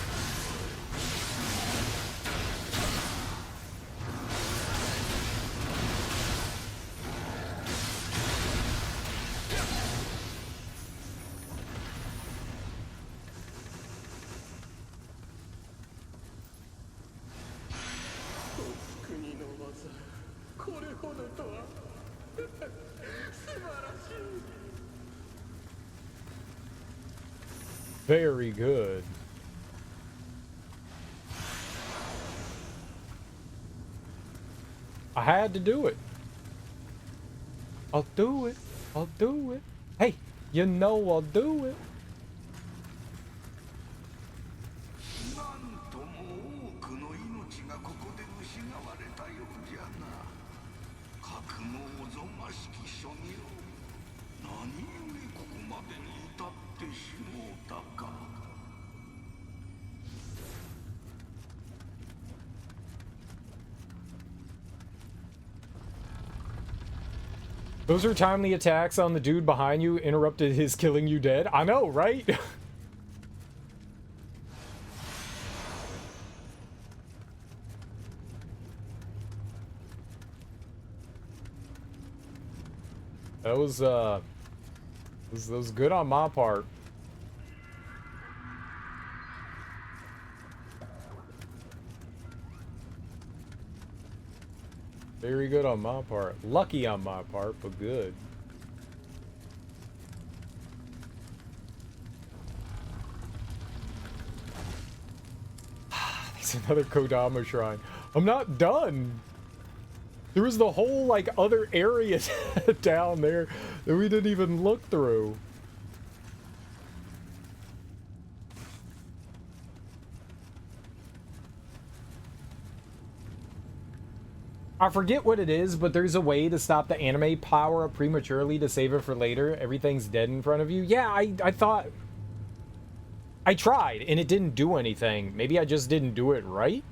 Very good. I had to do it. I'll do it. I'll do it. Hey, you know I'll do it. Those are timely attacks on the dude behind you interrupted his killing you dead. I know, right? That was good on my part. Very good on my part. Lucky on my part, but good. There's another Kodama shrine. I'm not done. There was the whole, like, other area down there that we didn't even look through. I forget what it is, but there's a way to stop the anime power up prematurely to save it for later. Everything's dead in front of you. Yeah, I thought... I tried, and it didn't do anything. Maybe I just didn't do it right?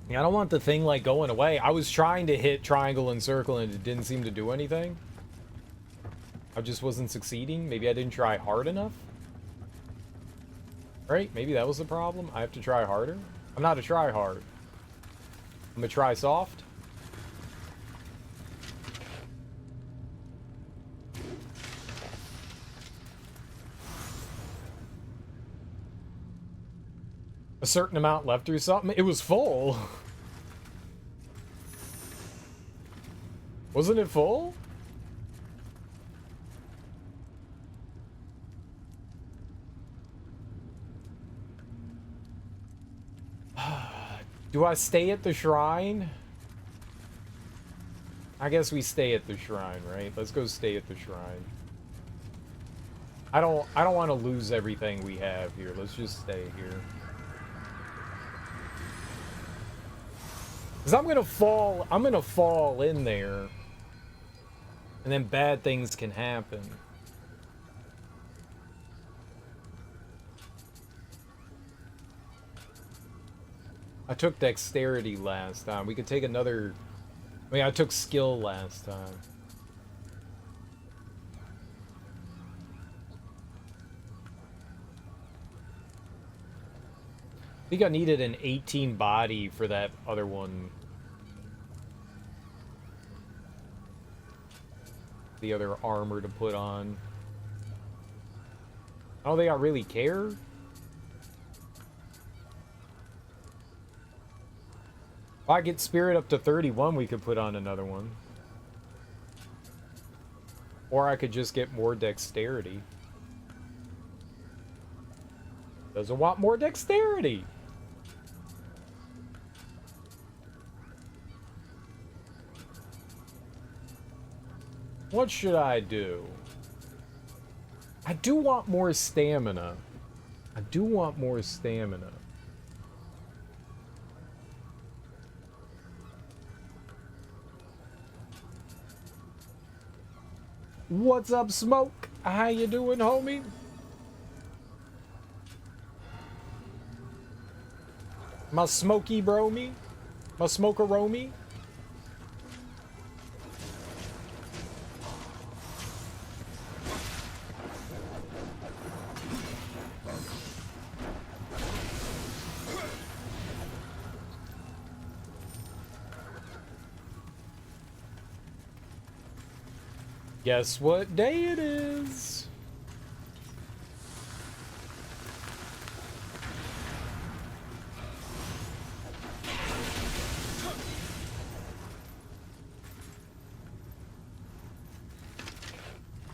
I don't want the thing, like, going away. I was trying to hit triangle and circle, and it didn't seem to do anything. I just wasn't succeeding. Maybe I didn't try hard enough. Right? Maybe that was the problem. I have to try harder. I'm not a try hard. I'm gonna try soft. A certain amount left or something. It was full. Wasn't it full? Do I stay at the shrine? I guess we stay at the shrine, right? Let's go stay at the shrine. I don't want to lose everything we have here. Let's just stay here. Cuz I'm going to fall in there. And then bad things can happen. I took dexterity last time. We could take another... I mean, I took skill last time. I think I needed an 18 body for that other one. The other armor to put on. I don't think I really care. If I get spirit up to 31, we could put on another one. Or I could just get more dexterity. Doesn't want more dexterity. What should I do? I do want more stamina. I do want more stamina. What's up, Smoke? How you doing, homie? My smoky bro me? My smoker me? Guess what day it is?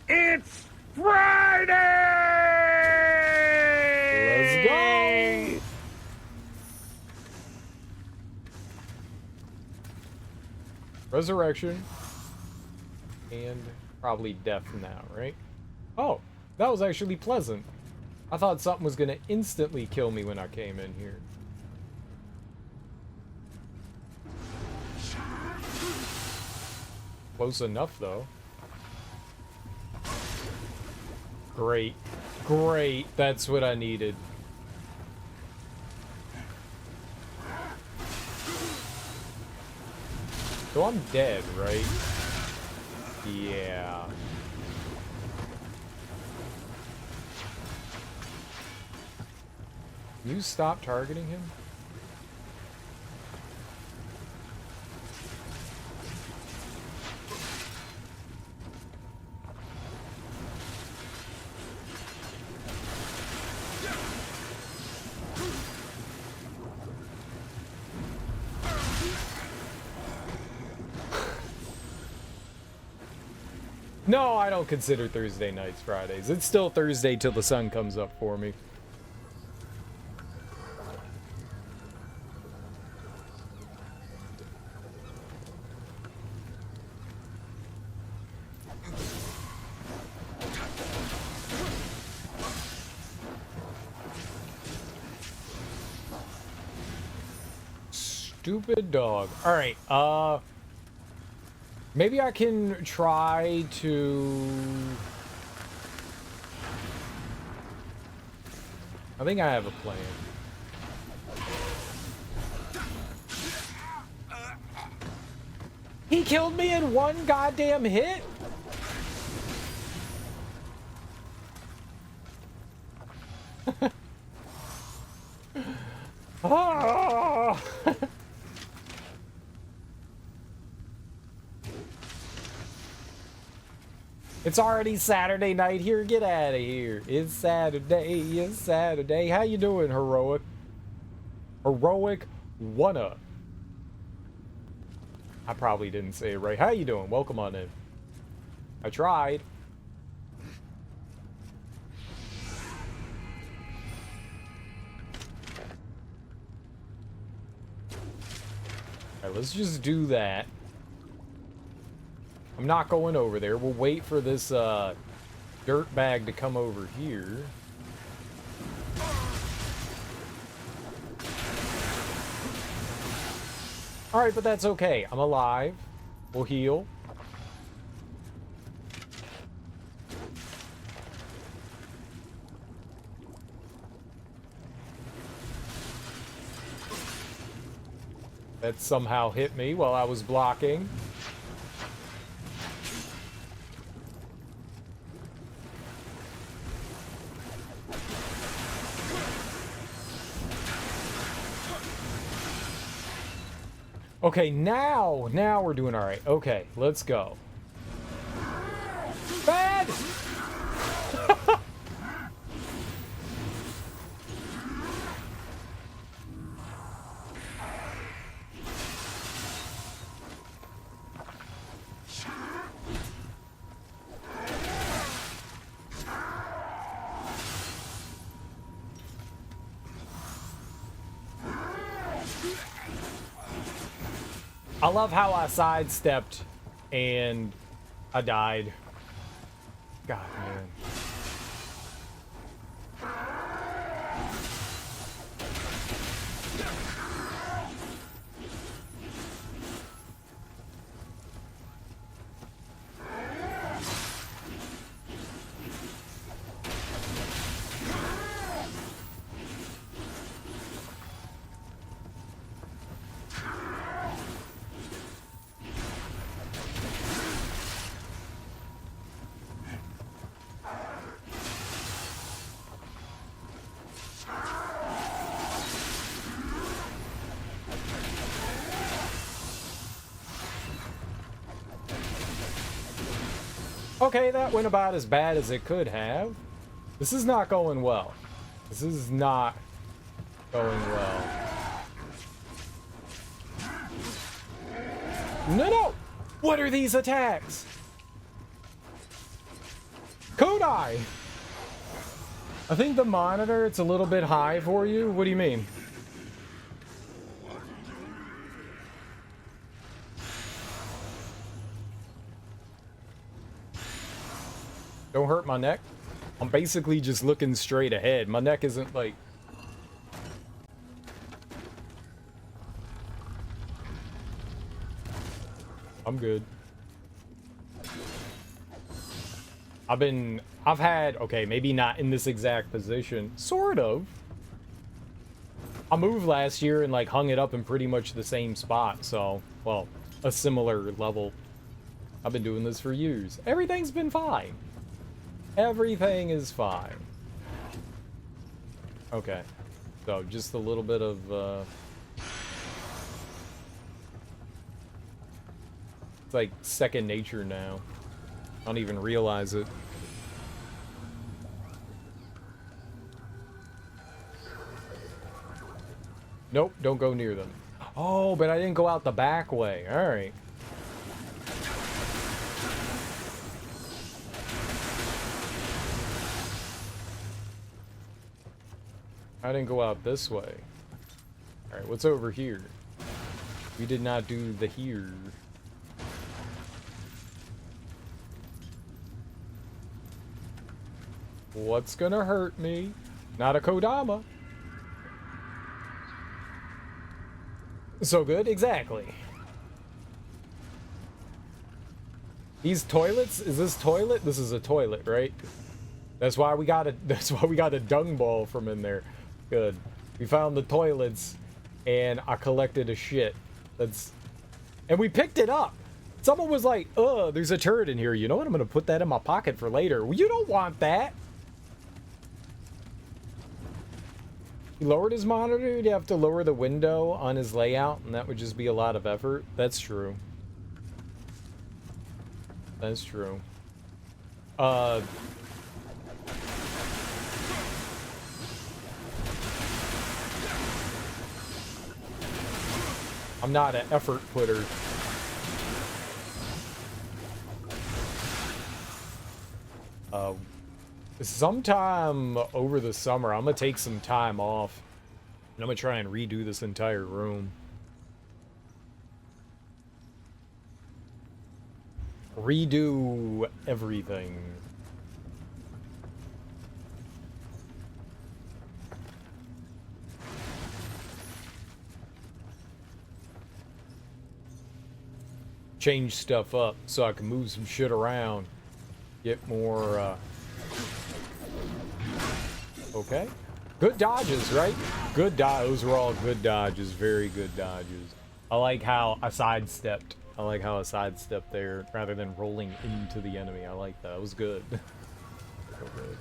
It's Friday! Let's go! Resurrection. And probably death now, right? Oh, that was actually pleasant. I thought something was gonna instantly kill me when I came in here. Close enough, though. Great. Great. That's what I needed. So I'm dead, right? Yeah. You stop targeting him? No, I don't consider Thursday nights Fridays. It's still Thursday till the sun comes up for me. Stupid dog. All right, maybe I can try to... I think I have a plan. He killed me in one goddamn hit? Ah! It's already Saturday night here. Get out of here. It's Saturday. It's Saturday. How you doing, Heroic? Heroic one-up. I probably didn't say it right. How you doing? Welcome on in. I tried. Alright, let's just do that. I'm not going over there. We'll wait for this dirt bag to come over here. Alright, but that's okay. I'm alive. We'll heal. That somehow hit me while I was blocking. Okay, now we're doing all right. Okay, let's go. Bad! I love how I sidestepped and I died. God, man. Okay, that went about as bad as it could have. This is not going well. This is not going well. No, no! What are these attacks? Kodai! I think the monitor, it's a little bit high for you. What do you mean? Don't hurt my neck. I'm basically just looking straight ahead. My neck isn't like... I'm good. I've had, okay, maybe not in this exact position. Sort of. I moved last year and like hung it up in pretty much the same spot. So, well, a similar level. I've been doing this for years. Everything's been fine. Everything is fine. Okay. So, just a little bit of, it's like second nature now. I don't even realize it. Nope, don't go near them. Oh, but I didn't go out the back way. All right. I didn't go out this way. All right, what's over here? We did not do the here. What's gonna hurt me? Not a Kodama. So good? Exactly. These toilets? Is this toilet? This is a toilet, right? That's why we got a dung ball from in there. Good. We found the toilets and I collected a shit. And we picked it up. Someone was like, there's a turd in here. You know what? I'm gonna put that in my pocket for later. Well, you don't want that. He lowered his monitor. You'd have to lower the window on his layout, and that would just be a lot of effort. That's true. That's true. I'm not an effort putter. Sometime over the summer, I'm gonna take some time off. And I'm gonna try and redo this entire room. Redo everything. Change stuff up so I can move some shit around. Get more, Okay. Good dodges, right? Good dodges. Those were all good dodges. Very good dodges. I like how I sidestepped. I like how I sidestepped there rather than rolling into the enemy. I like that. It was good. So good.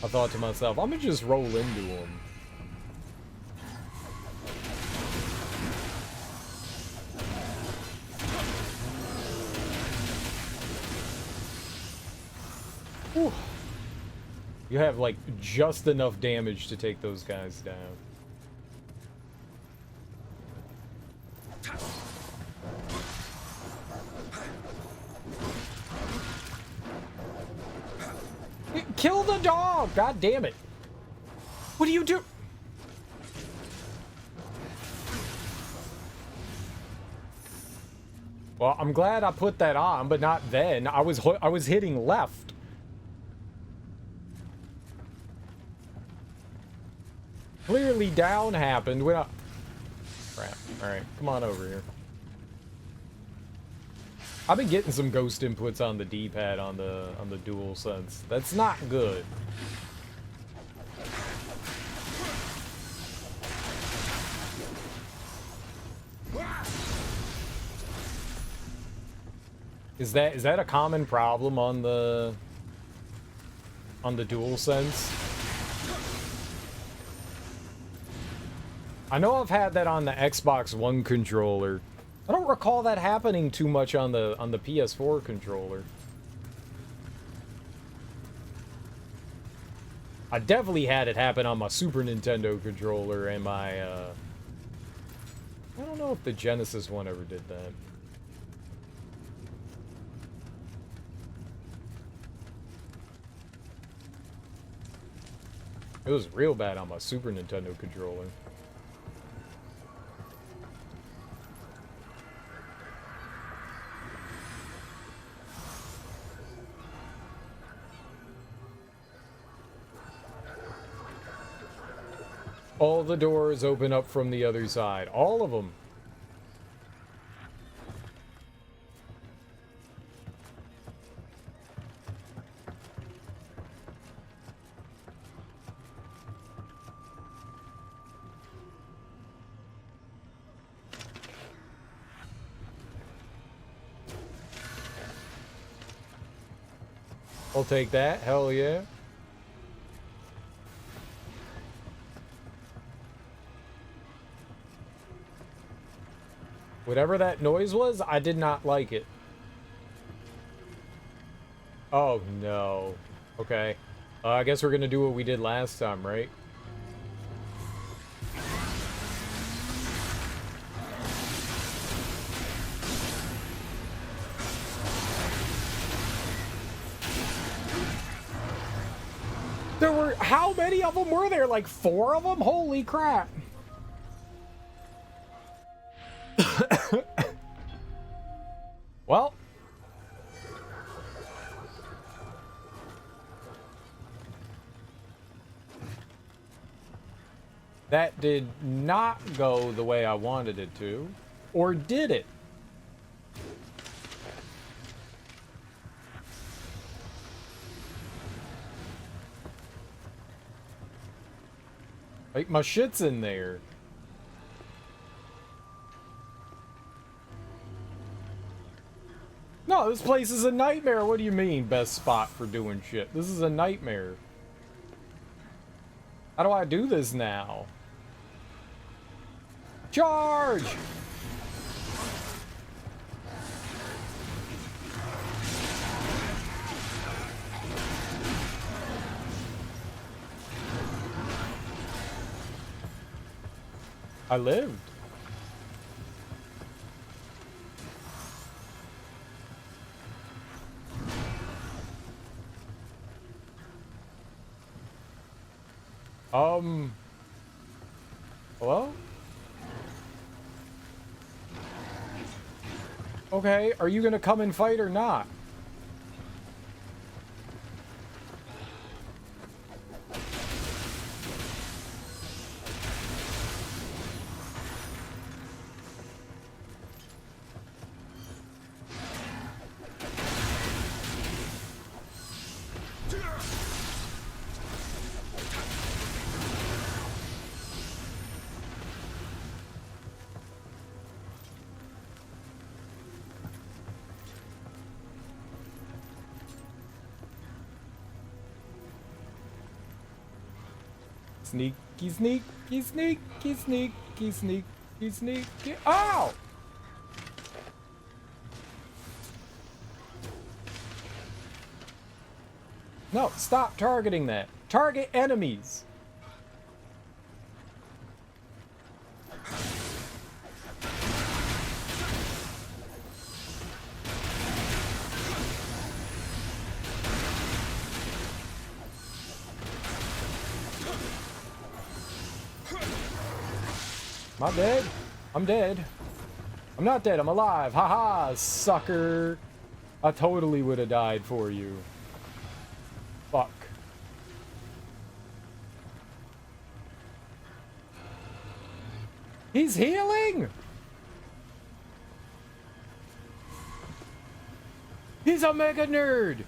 I thought to myself, I'm gonna just roll into him. Whew. You have like just enough damage to take those guys down. Kill the dog! God damn it! What do you do? Well, I'm glad I put that on, but not then. I was hitting left. Clearly down happened when I... Crap. Alright, come on over here. I've been getting some ghost inputs on the D-pad on the DualSense. That's not good. Is that a common problem on the DualSense? I know I've had that on the Xbox One controller. I don't recall that happening too much on the PS4 controller. I definitely had it happen on my Super Nintendo controller and my I don't know if the Genesis one ever did that. It was real bad on my Super Nintendo controller. All the doors open up from the other side. All of them. I'll take that. Hell yeah. Whatever that noise was, I did not like it. Oh, no. Okay. I guess we're gonna do what we did last time, right? There were... How many of them were there? Like 4 of them? Holy crap. Well... That did not go the way I wanted it to. Or did it? Like, my shit's in there. No, this place is a nightmare. What do you mean, best spot for doing shit? This is a nightmare. How do I do this now? Charge! I lived. Hello? Okay, are you gonna come and fight or not? Sneaky, sneaky, sneaky, sneaky, sneaky, sneaky. Ow! No, stop targeting that. Target enemies. Am I dead? I'm dead. I'm not dead, I'm alive. Haha, sucker. I totally would have died for you. Fuck. He's healing? He's a mega nerd.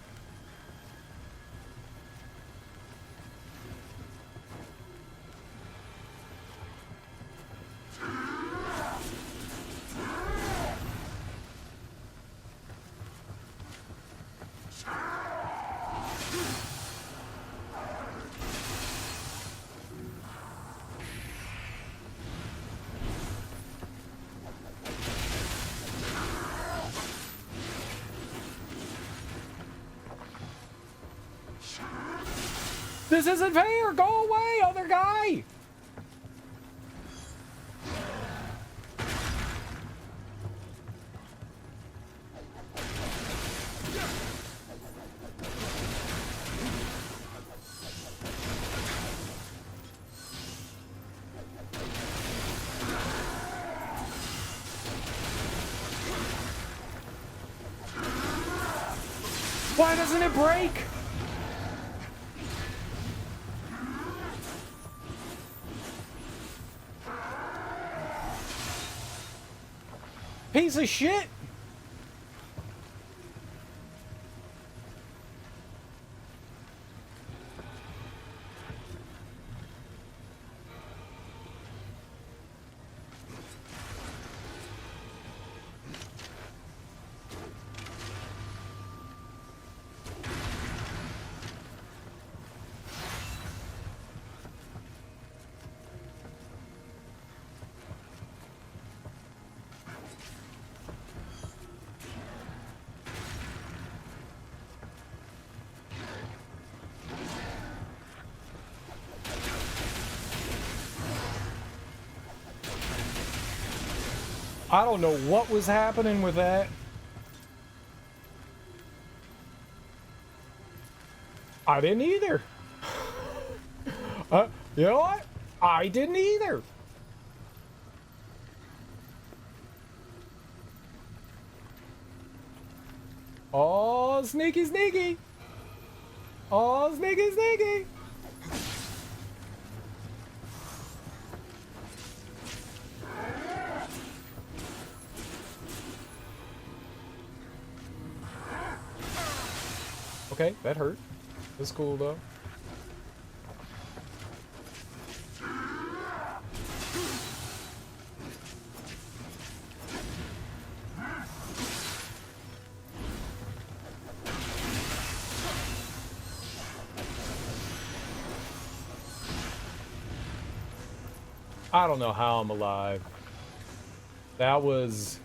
This isn't fair! Go away, other guy! Why doesn't it break? Piece of shit! I don't know what was happening with that. I didn't either. You know what? I didn't either. Oh, sneaky, sneaky. Oh, sneaky, sneaky. Okay, that hurt. That's cool, though. I don't know how I'm alive. That was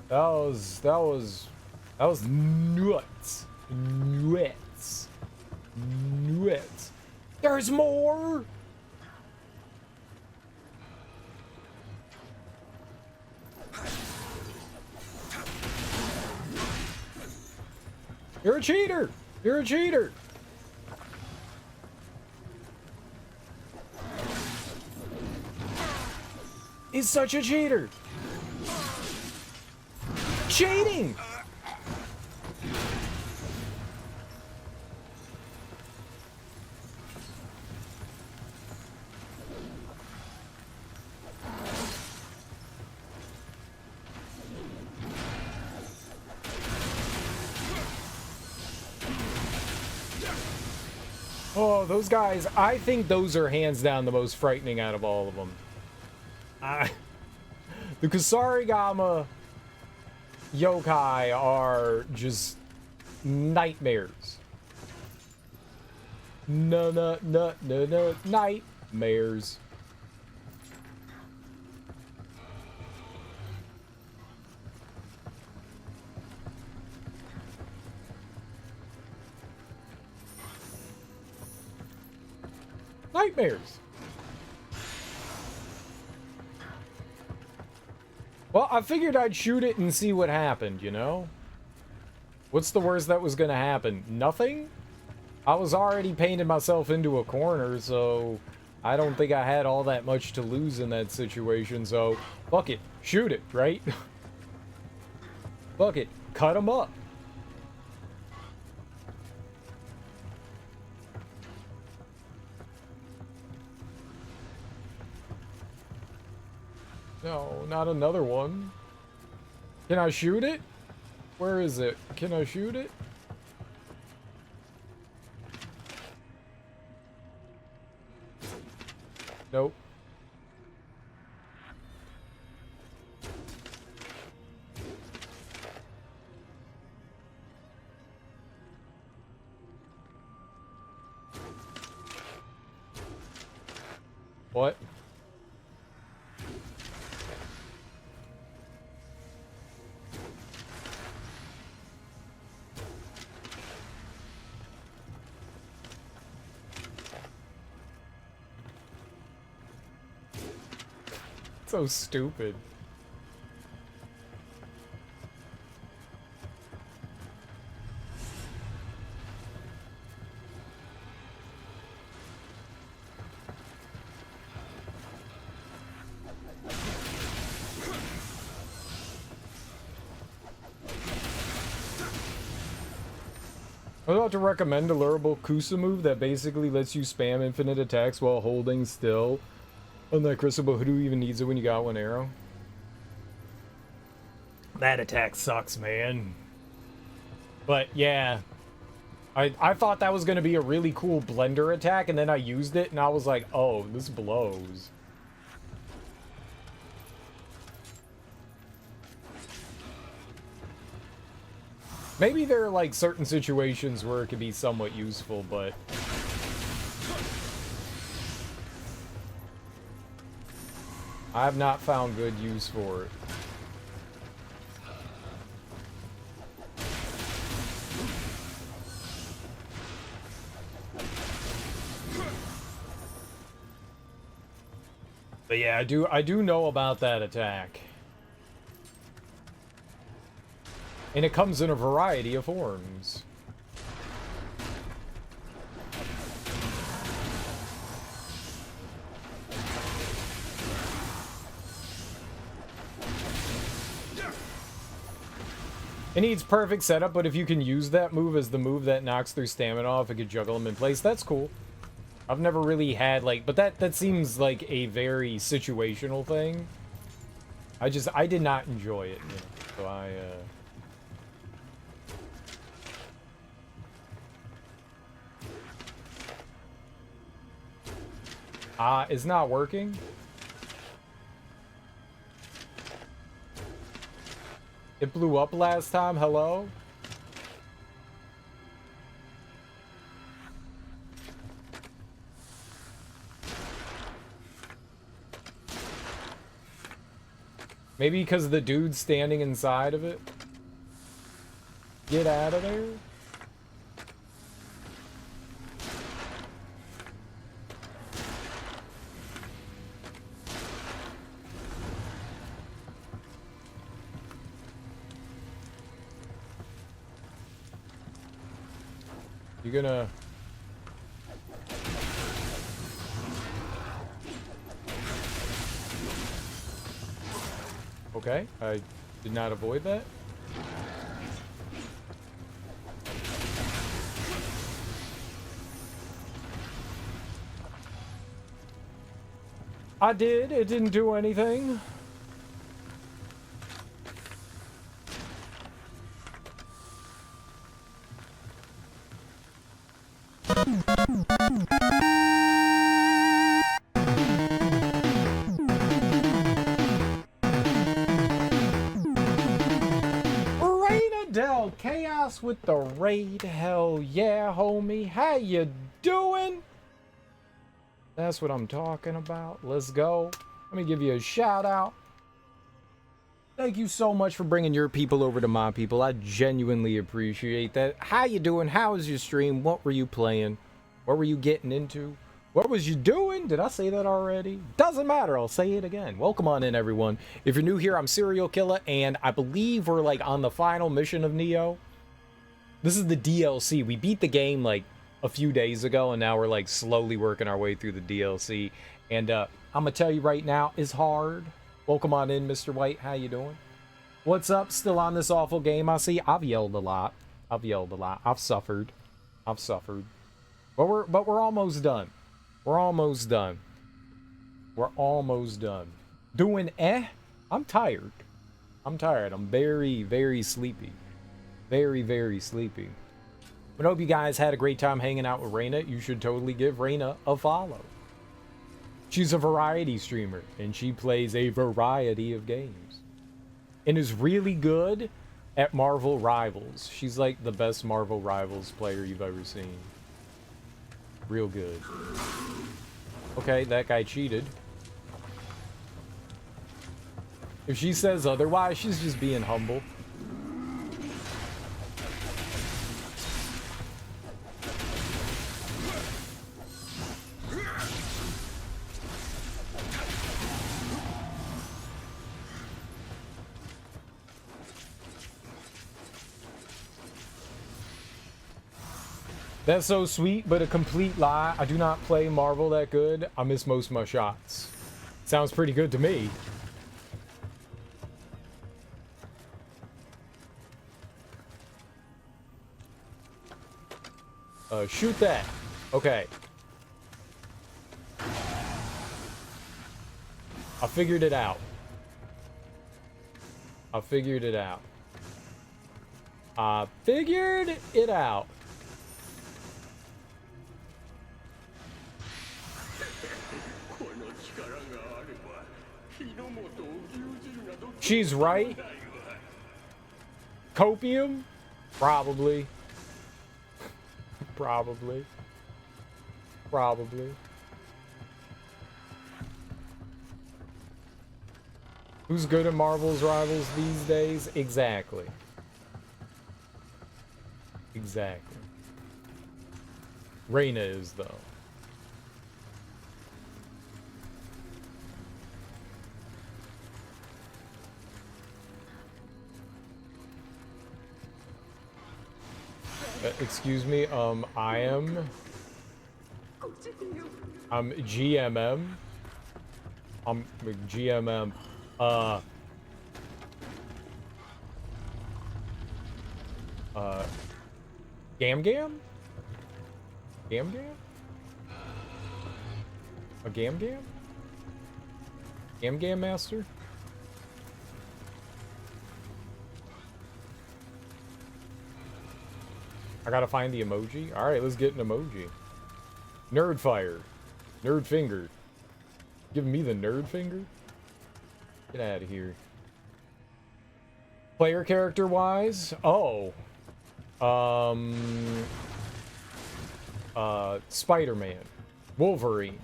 nuts. Nuts. Nuts. There's more! You're a cheater! You're a cheater! He's such a cheater! Cheating! Oh, those guys, I think those are hands down the most frightening out of all of them. The Kusarigama yokai are just nightmares. No, nightmares. Nightmares. Well, I figured I'd shoot it and see what happened, you know? What's the worst that was gonna happen? Nothing? I was already painting myself into a corner, so I don't think I had all that much to lose in that situation, so fuck it. Shoot it, right? Fuck it. Cut them up. No, not another one. Can I shoot it? Where is it? Can I shoot it? Nope. What? So stupid. I was about to recommend a lurable Kusa move that basically lets you spam infinite attacks while holding still on that crystal, but who even needs it when you got one arrow? That attack sucks, man. But yeah, I thought that was going to be a really cool blender attack, and then I used it, and I was like, oh, this blows. Maybe there are, like, certain situations where it could be somewhat useful, but... I have not found good use for it. But yeah, I do know about that attack. And it comes in a variety of forms. It needs perfect setup, but if you can use that move as the move that knocks their stamina off, it could juggle them in place, that's cool. I've never really had, like, but that seems like a very situational thing. I did not enjoy it, you know, so it's not working. It blew up last time, hello? Maybe because the dude's standing inside of it? Get out of there? You gonna... Okay, I did not avoid that. I did, it didn't do anything. Chaos with the raid, hell yeah, homie. How you doing? That's what I'm talking about. Let's go. Let me give you a shout out. Thank you so much for bringing your people over to my people. I genuinely appreciate that. How you doing? How was your stream? What were you playing? What were you getting into? What was you doing? Did I say that already? Doesn't matter. I'll say it again. Welcome on in, everyone. If you're new here, I'm Serial Killer, and I believe we're like on the final mission of Nioh. This is the DLC. We beat the game like a few days ago, and now we're like slowly working our way through the DLC. And I'm gonna tell you right now, it's hard. Welcome on in, Mr. White. How you doing? What's up? Still on this awful game? I see. I've yelled a lot. I've suffered. But we're almost done. We're almost done. Doing I'm tired. I'm very, very sleepy. Very sleepy. But I hope you guys had a great time hanging out with Raina. You should totally give Raina a follow. She's a variety streamer, and she plays a variety of games. And is really good at Marvel Rivals. She's like the best Marvel Rivals player you've ever seen. Real good. Okay, that guy cheated. If she says otherwise, she's just being humble. That's so sweet, but a complete lie. I do not play Marvel that good. I miss most of my shots. Sounds pretty good to me. Shoot that. Okay. I figured it out. I figured it out. I figured it out. She's right. Copium? Probably. Probably. Probably. Who's good at Marvel's Rivals these days? Exactly. Exactly. Reyna is, though. Excuse me, I'm GMM. I'm GMM. Gam Gam? Gam Gam? A Gam Gam? Gam Gam Master? I gotta find the emoji. Alright, let's get an emoji. Nerd fire. Nerd finger. Giving me the nerd finger? Get out of here. Player character wise? Oh. Spider-Man. Wolverine.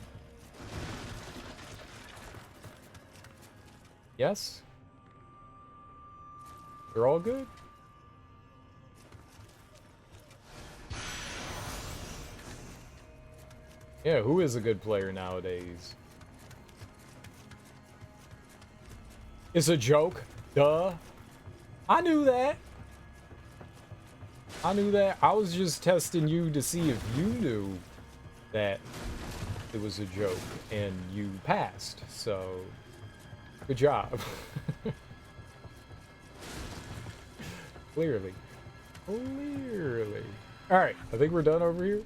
Yes? They're all good? Yeah, who is a good player nowadays? It's a joke. Duh. I knew that. I knew that. I was just testing you to see if you knew that it was a joke, and you passed. So, good job. Clearly. Clearly. Alright, I think we're done over here.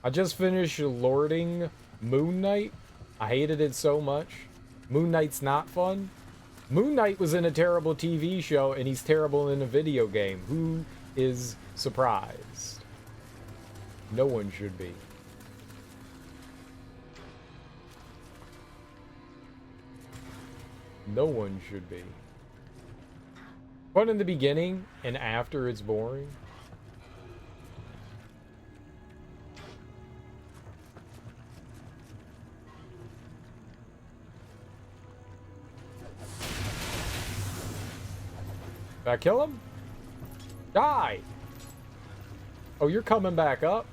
I just finished lording Moon Knight. I hated it so much. Moon Knight's not fun. Moon Knight was in a terrible TV show, and he's terrible in a video game. Who is surprised? No one should be. No one should be. Fun in the beginning, and after it's boring. Did I kill him? Die! Oh, you're coming back up?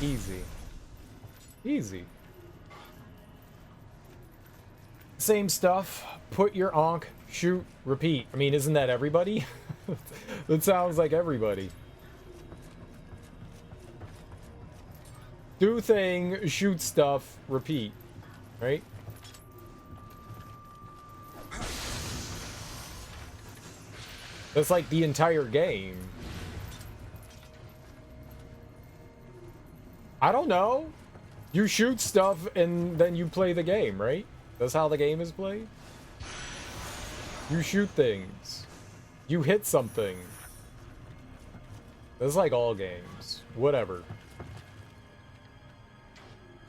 Easy. Easy. Same stuff. Put your onk, shoot, repeat. I mean, isn't that everybody? That sounds like everybody. Do thing, shoot stuff, repeat. Right? That's like the entire game. I don't know. You shoot stuff and then you play the game, right? That's how the game is played. You shoot things. You hit something. That's like all games. Whatever.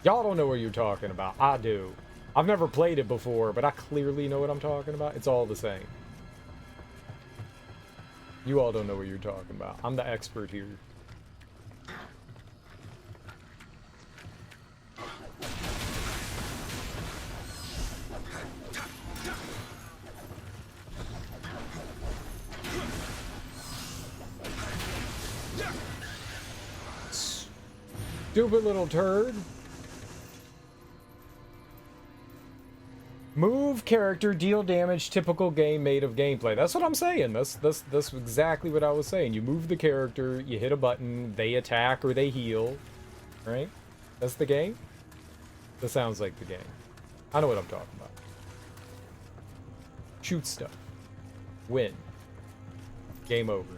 Y'all don't know what you're talking about. I do. I've never played it before, but I clearly know what I'm talking about. It's all the same. You all don't know what you're talking about. I'm the expert here. Stupid little turd. Move character, deal damage, typical game made of gameplay. That's what I'm saying. That's exactly what I was saying. You move the character, you hit a button, they attack or they heal. Right? That's the game? That sounds like the game. I know what I'm talking about. Shoot stuff. Win. Game over.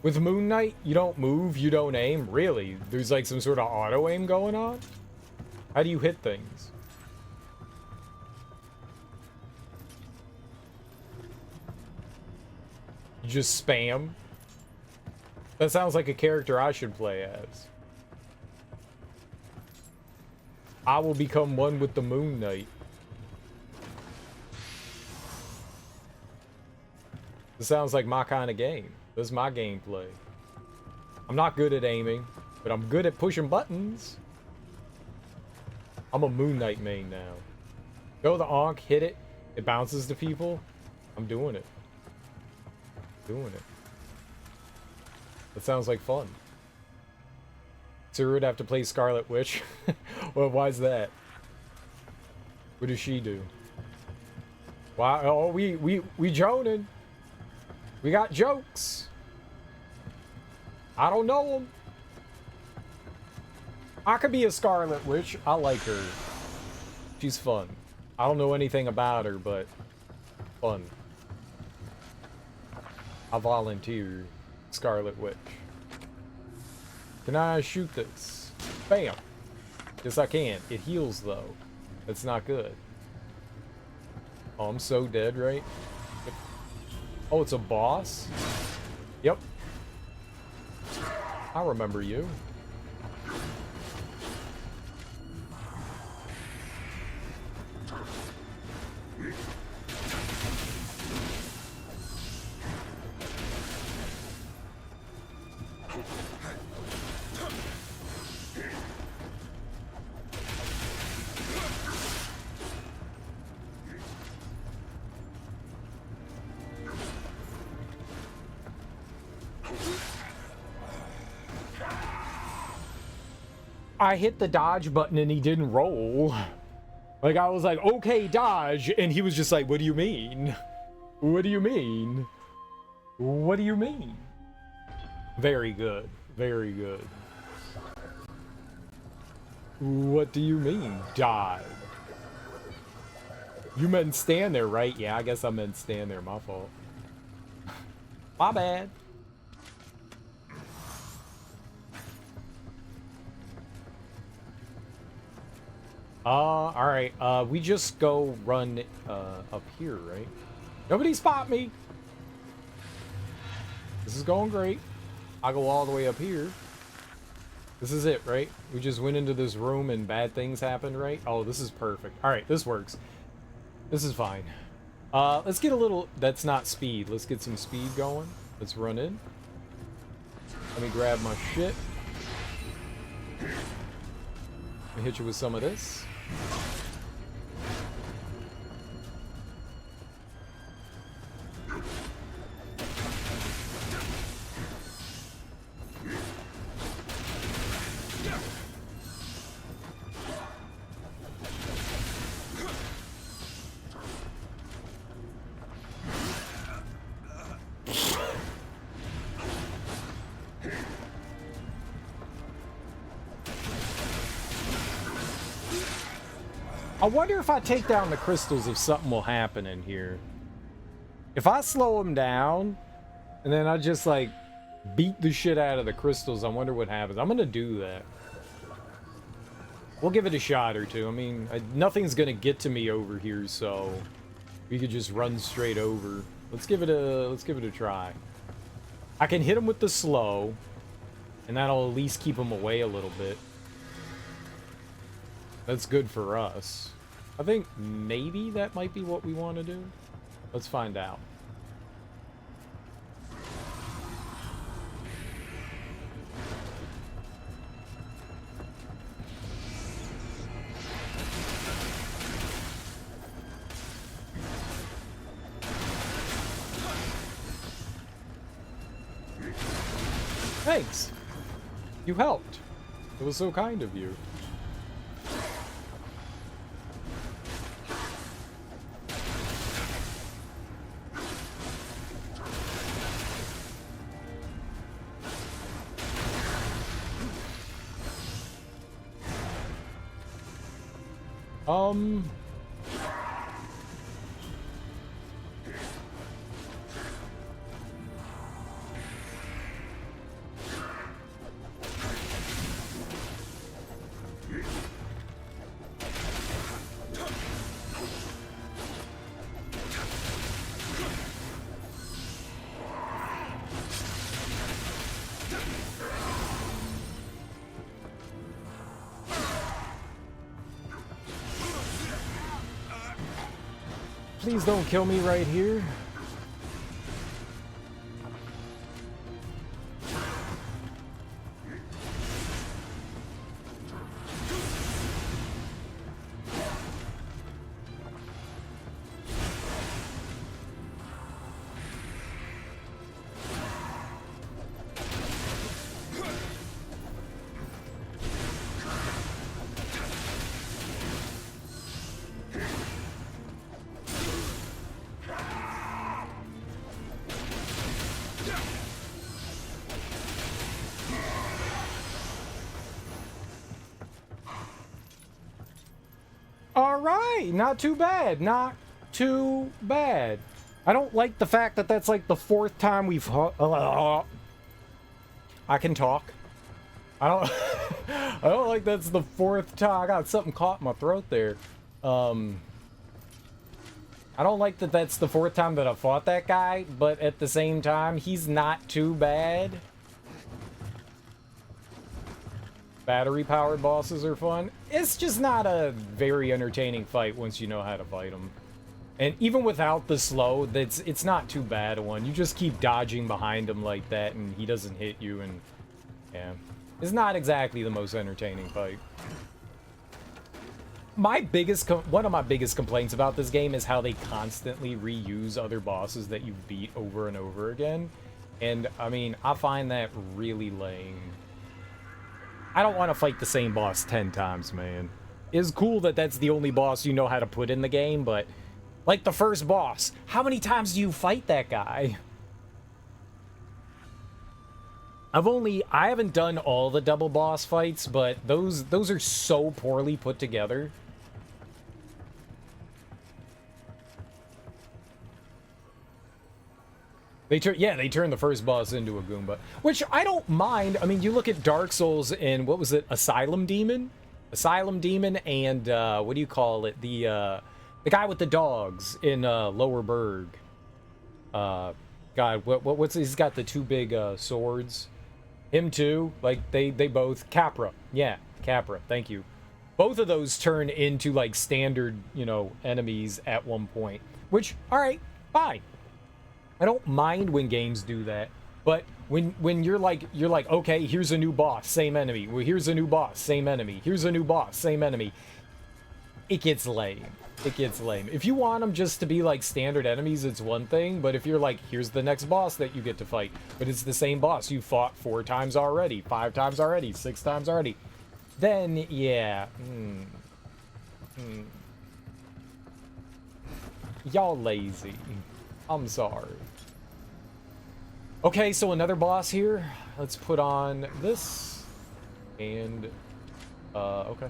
With Moon Knight, you don't move, you don't aim. Really? There's like some sort of auto aim going on? How do you hit things? You just spam? That sounds like a character I should play as. I will become one with the Moon Knight. This sounds like my kind of game. This is my gameplay. I'm not good at aiming, but I'm good at pushing buttons. I'm a Moon Knight main now. Go the Ankh, hit it. It bounces to people. I'm doing it. Doing it. That sounds like fun. So we'd have to play Scarlet Witch. Well, why's that? What does she do? Wow, oh, we joning. We got jokes. I don't know them. I could be a Scarlet Witch. I like her. She's fun. I don't know anything about her, but fun. I volunteer. Scarlet Witch. Can I shoot this? Bam. Yes, I can. It heals, though. That's not good. Oh, I'm so dead, right? Yep. Oh, it's a boss? Yep. I remember you. I hit the dodge button and he didn't roll. Like, I was like, okay, dodge. And he was just like, what do you mean? What do you mean? What do you mean? Very good. Very good. What do you mean, dodge? You meant stand there, right? Yeah, I guess I meant stand there. My fault. My bad. Alright, we just go run, up here, right? Nobody spot me! This is going great. I go all the way up here. This is it, right? We just went into this room and bad things happened, right? Oh, this is perfect. Alright, this works. This is fine. Let's get a little... That's not speed. Let's get some speed going. Let's run in. Let me grab my shit. Let me hit you with some of this. I wonder if I take down the crystals if something will happen in here. If I slow them down, and then I just, like, beat the shit out of the crystals, I wonder what happens. I'm gonna do that. We'll give it a shot or two. I mean, nothing's gonna get to me over here, so we could just run straight over. Let's give it a try. I can hit him with the slow, and that'll at least keep him away a little bit. That's good for us. I think maybe that might be what we want to do. Let's find out. Thanks. You helped. It was so kind of you. Um... Please don't kill me right here. Alright, not too bad. Not too bad. I don't like the fact that that's like the 4th time we've... I can talk. I don't... I don't like that's the 4th time. I got something caught in my throat there. I don't like that that's the 4th time that I fought that guy, but at the same time, he's not too bad. Battery-powered bosses are fun. It's just not a very entertaining fight once you know how to fight them. And even without the slow, it's not too bad a one. You just keep dodging behind him like that, and he doesn't hit you, and yeah. It's not exactly the most entertaining fight. One of my biggest complaints about this game is how they constantly reuse other bosses that you beat over and over again. And, I mean, I find that really lame. I don't want to fight the same boss 10 times, man. It's cool that that's the only boss you know how to put in the game, but... like the first boss, how many times do you fight that guy? I haven't done all the double boss fights, but those are so poorly put together. They turn the first boss into a Goomba, which I don't mind. I mean, you look at Dark Souls and what was it, Asylum Demon, and what do you call it? The guy with the dogs in Lower Berg. God, what's he's got the 2 big swords. Him too. Like they both Capra. Yeah, Capra. Thank you. Both of those turn into like standard, you know, enemies at one point. Which, all right, fine. I don't mind when games do that, but when you're like, okay, here's a new boss, same enemy. Well, here's a new boss, same enemy. Here's a new boss, same enemy. It gets lame. It gets lame. If you want them just to be like standard enemies, it's one thing, but if you're like, here's the next boss that you get to fight, but it's the same boss you fought 4 times already, 5 times already, 6 times already, then yeah. Y'all lazy. I'm sorry. Okay, so another boss here. Let's put on this. And, okay.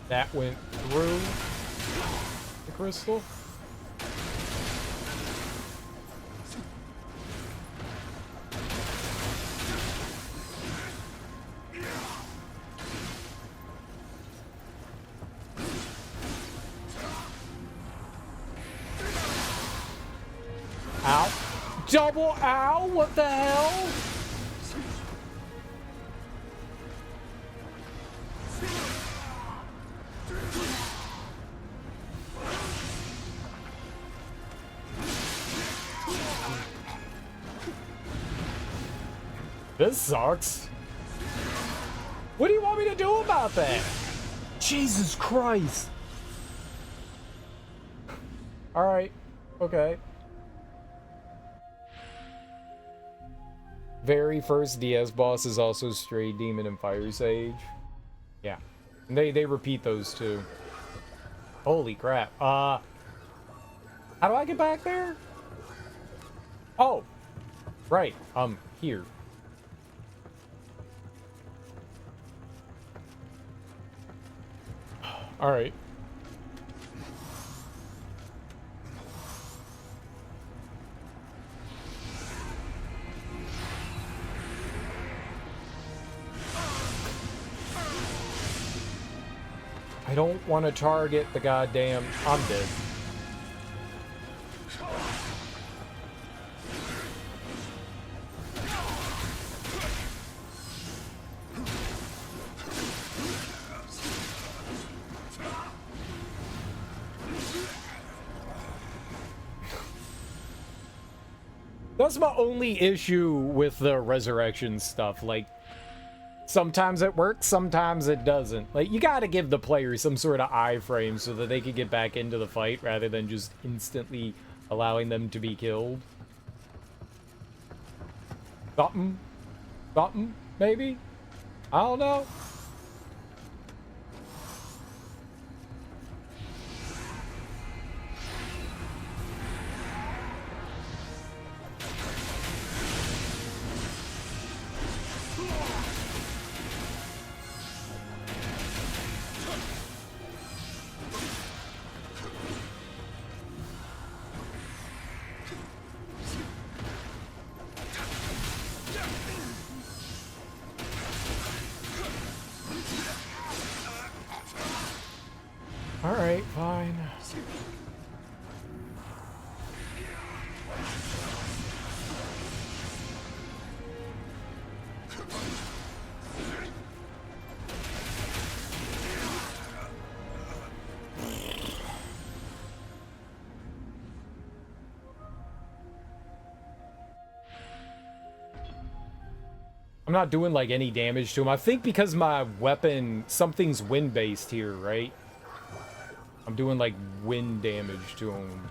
That went through the crystal. Ow. Double ow? What the hell? This sucks. What do you want me to do about that? Jesus Christ. Alright. Okay. Very first DS boss is also Stray Demon and Fire Sage. Yeah. And they repeat those too. Holy crap. How do I get back there? Oh, right. Here. All right. I don't want to target the goddamn... I'm dead. That's my only issue with the resurrection stuff. Like, sometimes it works, sometimes it doesn't. Like, you gotta give the player some sort of iframe so that they can get back into the fight rather than just instantly allowing them to be killed. Something? Something? Maybe? I don't know. Alright, fine. I'm not doing like any damage to him. I think because my weapon, something's wind-based here, right? I'm doing like wind damage to him.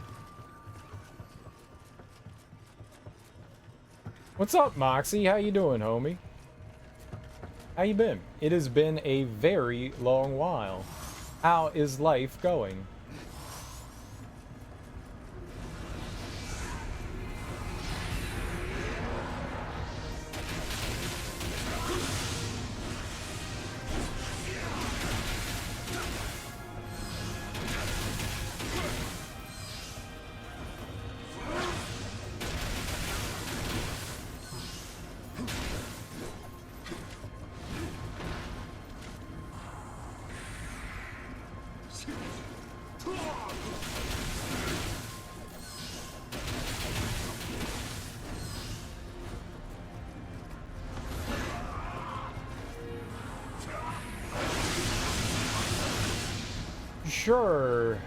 What's up, Moxie? How you doing, homie? How you been? It has been a very long while. How is life going? Sure.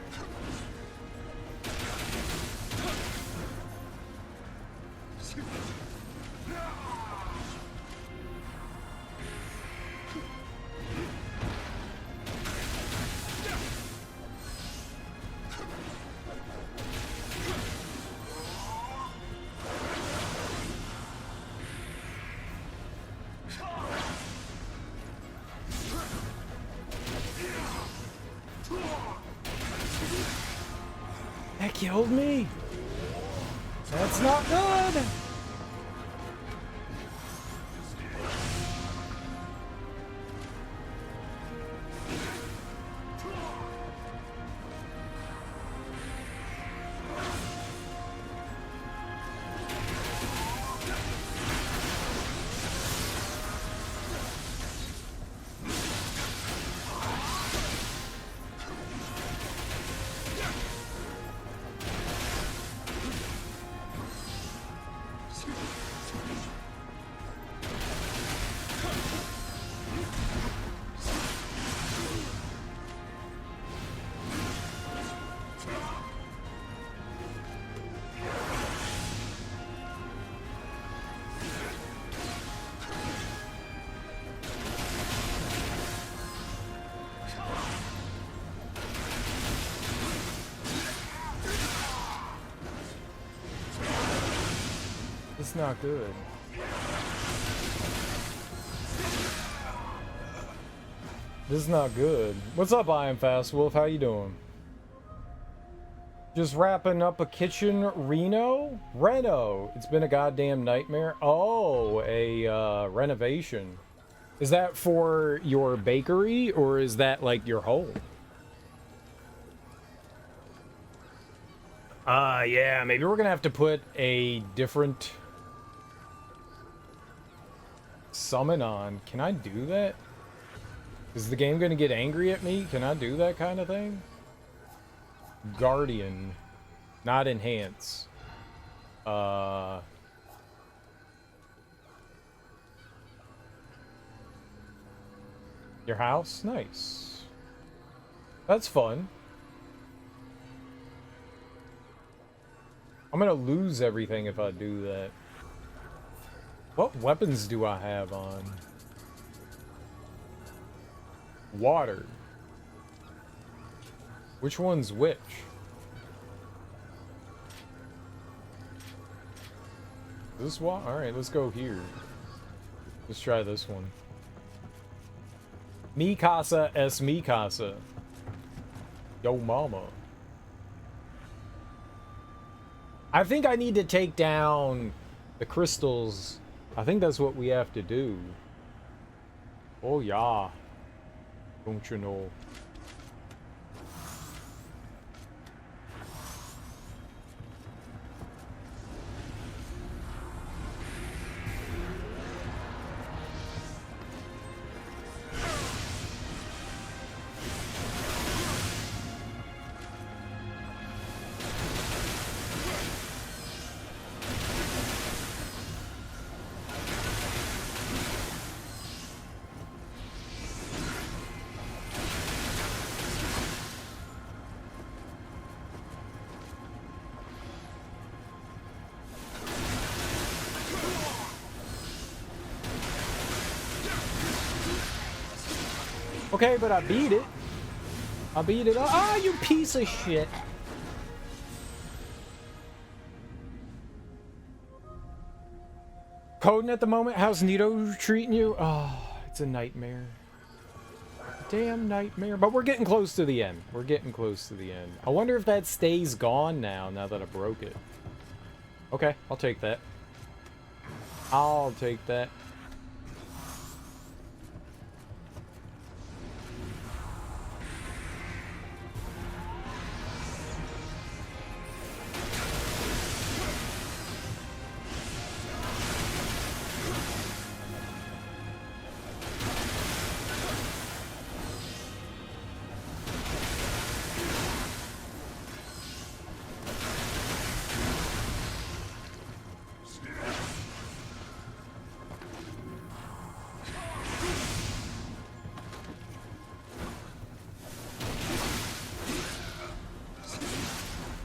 That killed me. That's not good. It's not good. This is not good. What's up, I am Fast Wolf? How you doing? Just wrapping up a kitchen reno. It's been a goddamn nightmare. Oh, a renovation. Is that for your bakery or is that like your home? Yeah, maybe we're gonna have to put a different summon on. Can I do that? Is the game gonna get angry at me? Can I do that kind of thing? Guardian. Not enhance. Your house? Nice. That's fun. I'm gonna lose everything if I do that. What weapons do I have on? Water. Which one's which? This one? Alright, let's go here. Let's try this one. Mi casa es mi casa. Yo mama. I think I need to take down the crystals. I think that's what we have to do. Oh yeah. Don't you know? Okay, but I beat it. I beat it. Ah, you piece of shit. Coding at the moment. How's Nioh treating you? Oh, it's a nightmare. Damn nightmare. But we're getting close to the end. We're getting close to the end. I wonder if that stays gone now that I broke it. Okay, I'll take that. I'll take that.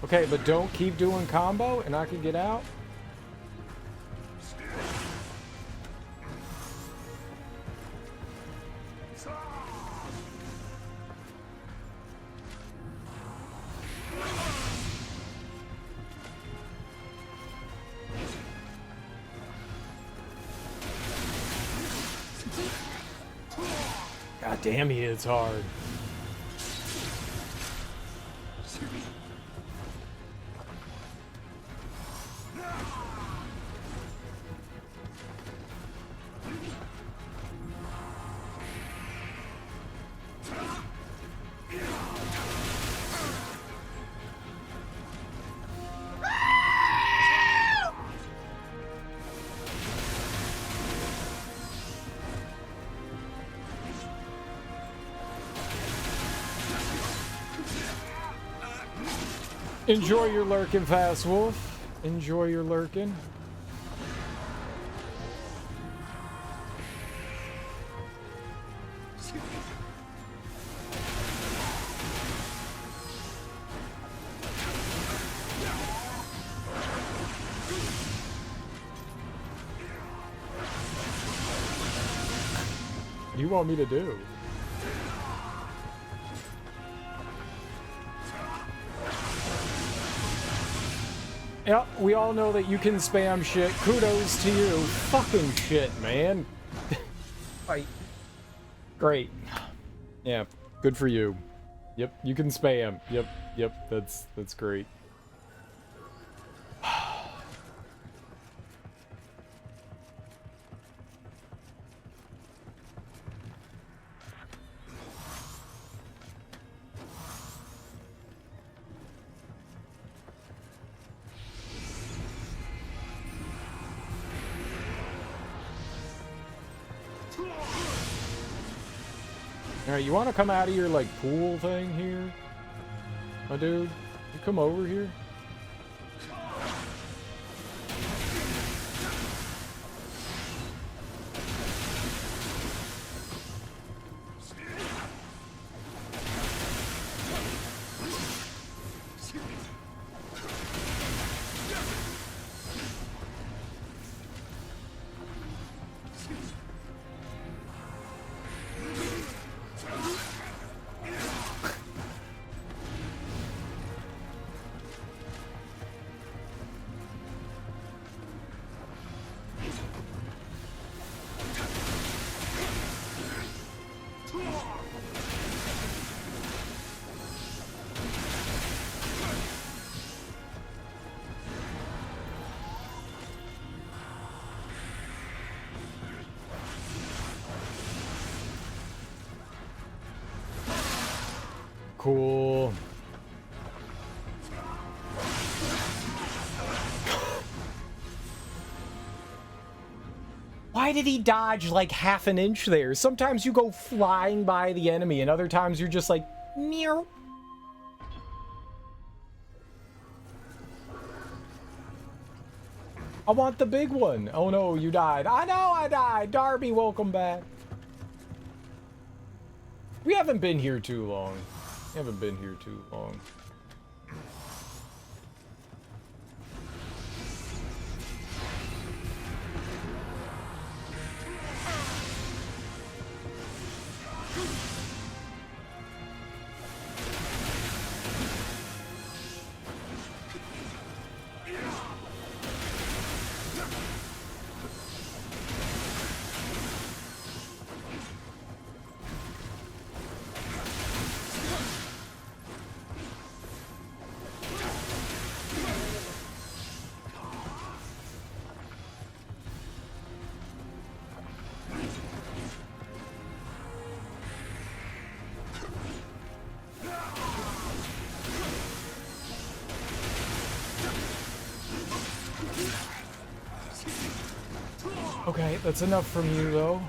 Okay, but don't keep doing combo and I can get out. God damn, he hits hard. Enjoy your lurking, Fast Wolf. Enjoy your lurking. What do you want me to do? Yep, we all know that you can spam shit. Kudos to you. Fucking shit, man. Right. Great. Yeah, good for you. Yep, you can spam. Yep, that's great. Alright, you want to come out of your, like, pool thing here? My dude? You come over here? Cool. Why did he dodge like half an inch there? Sometimes you go flying by the enemy, and other times you're just like, meow. I want the big one. Oh no, you died. I know I died. Darby, welcome back. We haven't been here too long. We haven't been here too long. Okay, that's enough from you, though.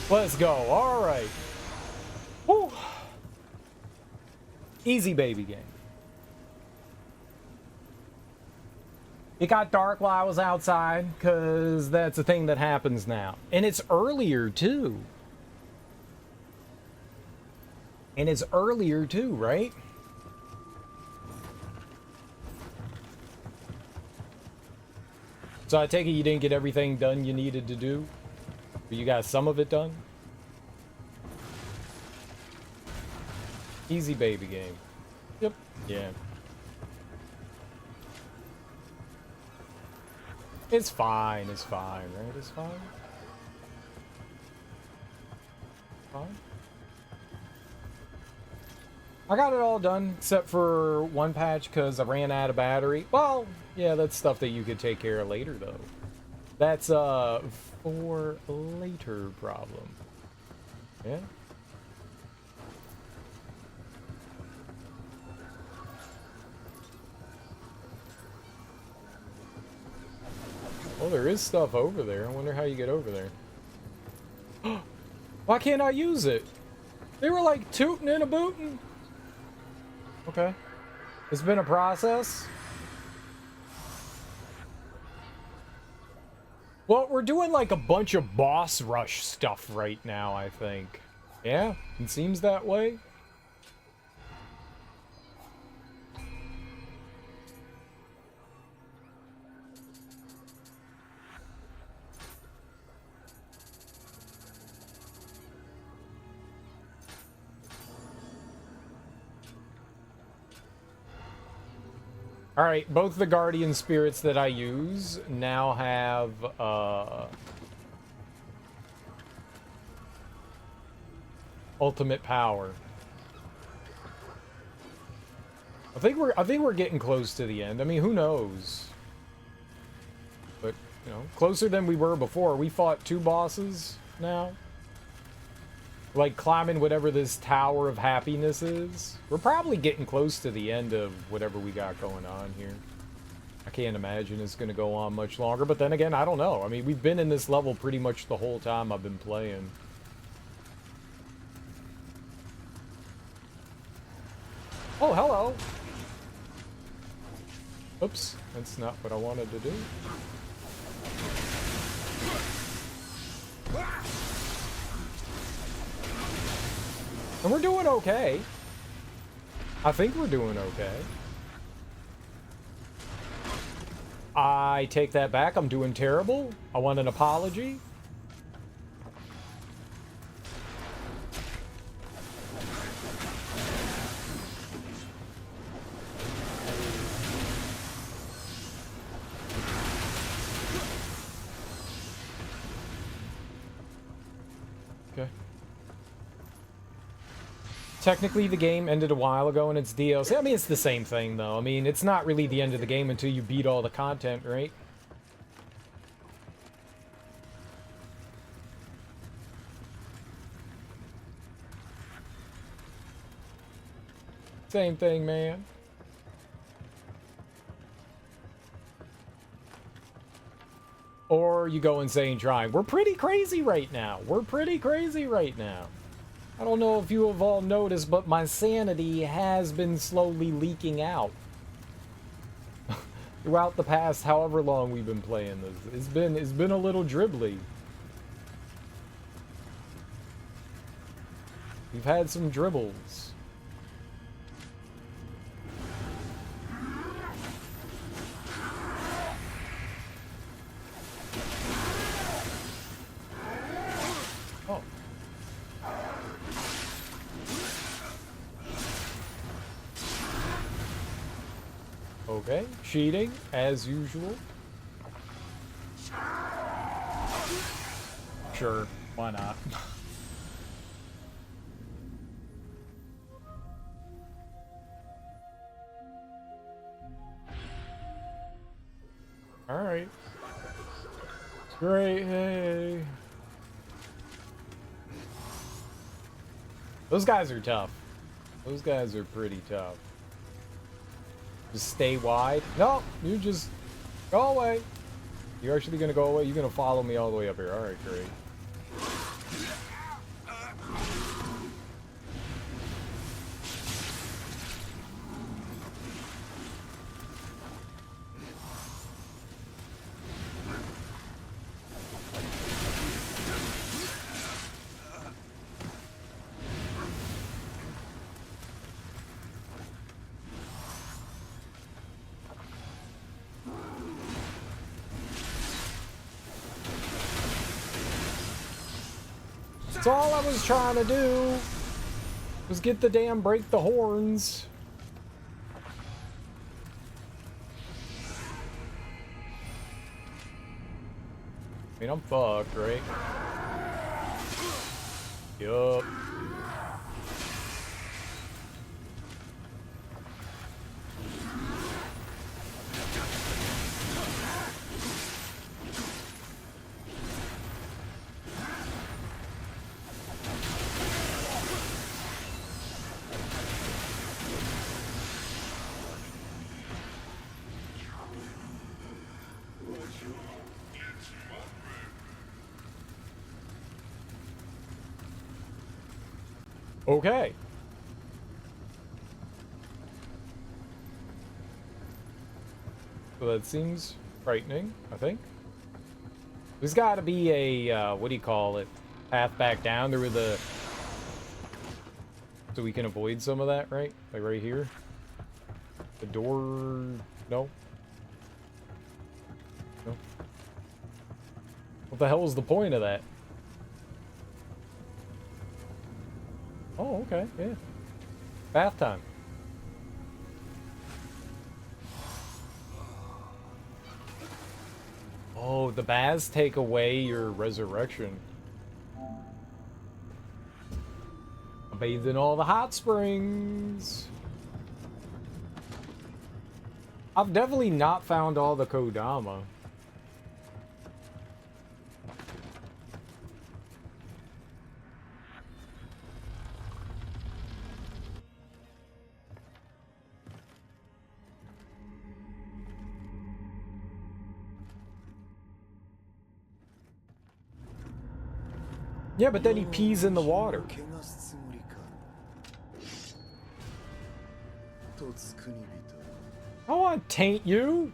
Let's go. All right. Woo. Easy baby game. It got dark while I was outside, because that's a thing that happens now. And it's earlier, too. And it's earlier, too, right? So I take it you didn't get everything done you needed to do? But you got some of it done? Easy baby game. Yep. Yeah. It's fine. It's fine, right? It's fine. Fine. I got it all done except for one patch because I ran out of battery. Well, yeah, that's stuff that you could take care of later, though. That's for later problem. Yeah. Oh, there is stuff over there. I wonder how you get over there. Why can't I use it? They were like tooting and a booting. Okay. It's been a process. Well, we're doing like a bunch of boss rush stuff right now, I think. Yeah, it seems that way. Alright, both the guardian spirits that I use now have, ultimate power. I think we're getting close to the end. I mean, who knows? But, you know, closer than we were before. We fought 2 bosses now. Like, climbing whatever this Tower of Happiness is. We're probably getting close to the end of whatever we got going on here. I can't imagine it's going to go on much longer, but then again, I don't know. I mean, we've been in this level pretty much the whole time I've been playing. Oh, hello! Oops, that's not what I wanted to do. And we're doing okay. I think we're doing okay. I take that back. I'm doing terrible. I want an apology. Okay. Technically, the game ended a while ago and it's DLC. I mean, it's the same thing, though. I mean, it's not really the end of the game until you beat all the content, right? Same thing, man. Or you go insane trying. We're pretty crazy right now. We're pretty crazy right now. I don't know if you have all noticed, but my sanity has been slowly leaking out. Throughout the past however long we've been playing this. It's been a little dribbly. We've had some dribbles. Oh. Okay, cheating, as usual. Sure, why not? Alright. Great, hey. Those guys are tough. Those guys are pretty tough. Just stay wide. No, you just go away. You're actually gonna go away? You're gonna follow me all the way up here. Alright, great. That's all I was trying to do, was get the damn break the horns. I mean, I'm fucked, right? Yup. Okay. So that seems frightening, I think. There's got to be a, what do you call it? Path back down there with the... So we can avoid some of that, right? Like right here? The door... No? No? What the hell is the point of that? Oh, okay, yeah. Bath time. Oh, the baths take away your resurrection. I bathed in all the hot springs. I've definitely not found all the Kodama. Yeah, but then he pees in the water. I want to taint you.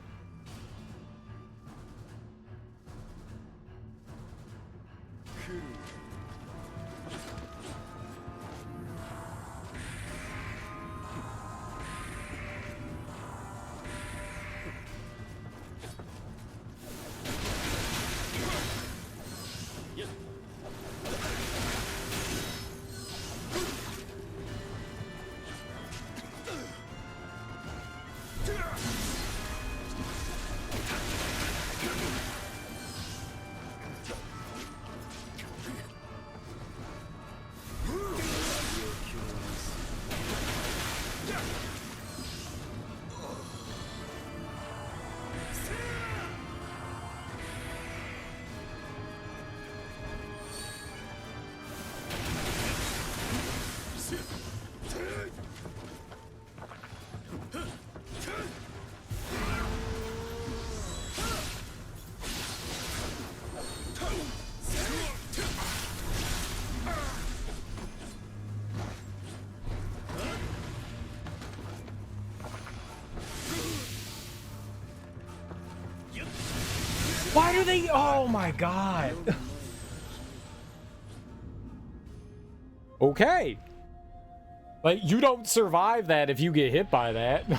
Why do they? Oh my god. Okay. Like, you don't survive that if you get hit by that. You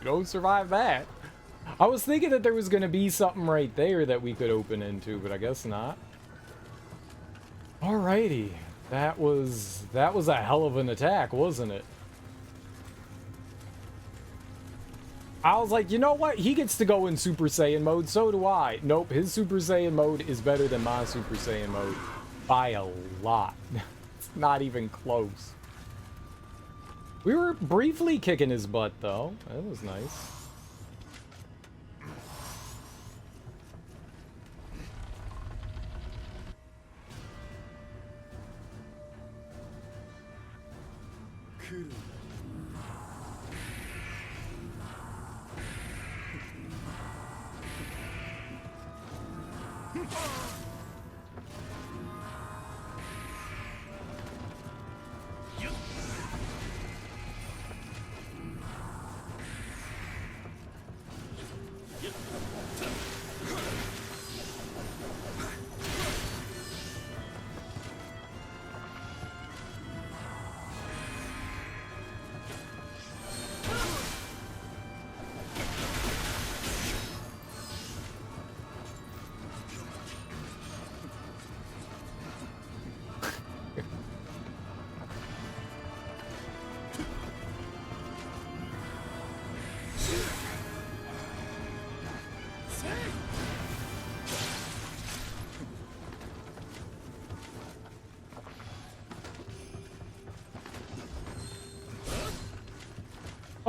don't survive that. I was thinking that there was going to be something right there that we could open into, but I guess not. Alrighty. That was a hell of an attack, wasn't it? I was like, you know what? He gets to go in Super Saiyan mode, so do I. Nope, his Super Saiyan mode is better than my Super Saiyan mode. By a lot. It's not even close. We were briefly kicking his butt, though. That was nice.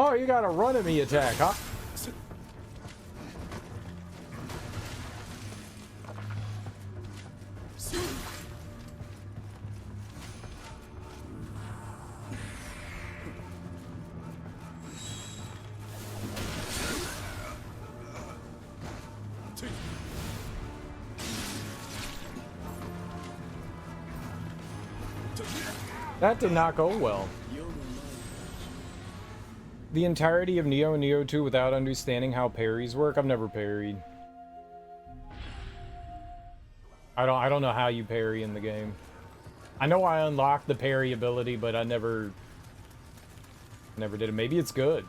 Oh, you got a run at me attack, huh? That did not go well. The entirety of Nioh and Nioh 2 without understanding how parries work? I've never parried. I don't know how you parry in the game. I know I unlocked the parry ability, but I never did it. Maybe it's good.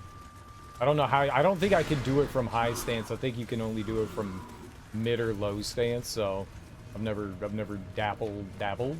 I don't know how. I don't think I could do it from high stance. I think you can only do it from mid or low stance. So I've never dabbled. Dabble.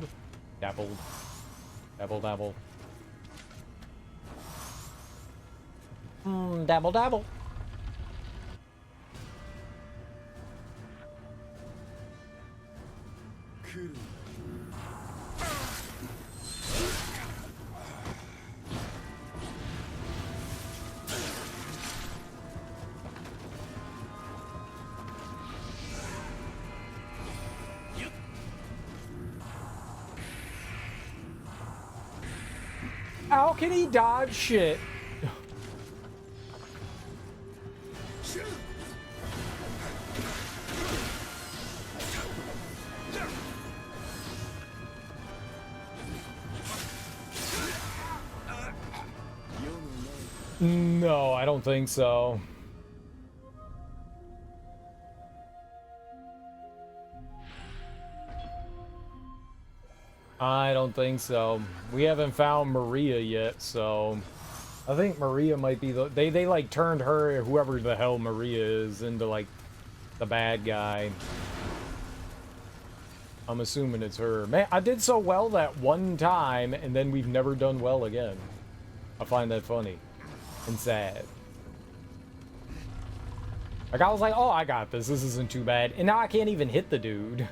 How can he dodge shit? No, I don't think so. I don't think so. We haven't found Maria yet, so I think Maria might be the they like turned her, whoever the hell Maria is, into like the bad guy. I'm assuming it's her. Man, I did so well that one time and then we've never done well again. I find that funny and sad. Like I was like, "Oh, I got this. This isn't too bad." And now I can't even hit the dude.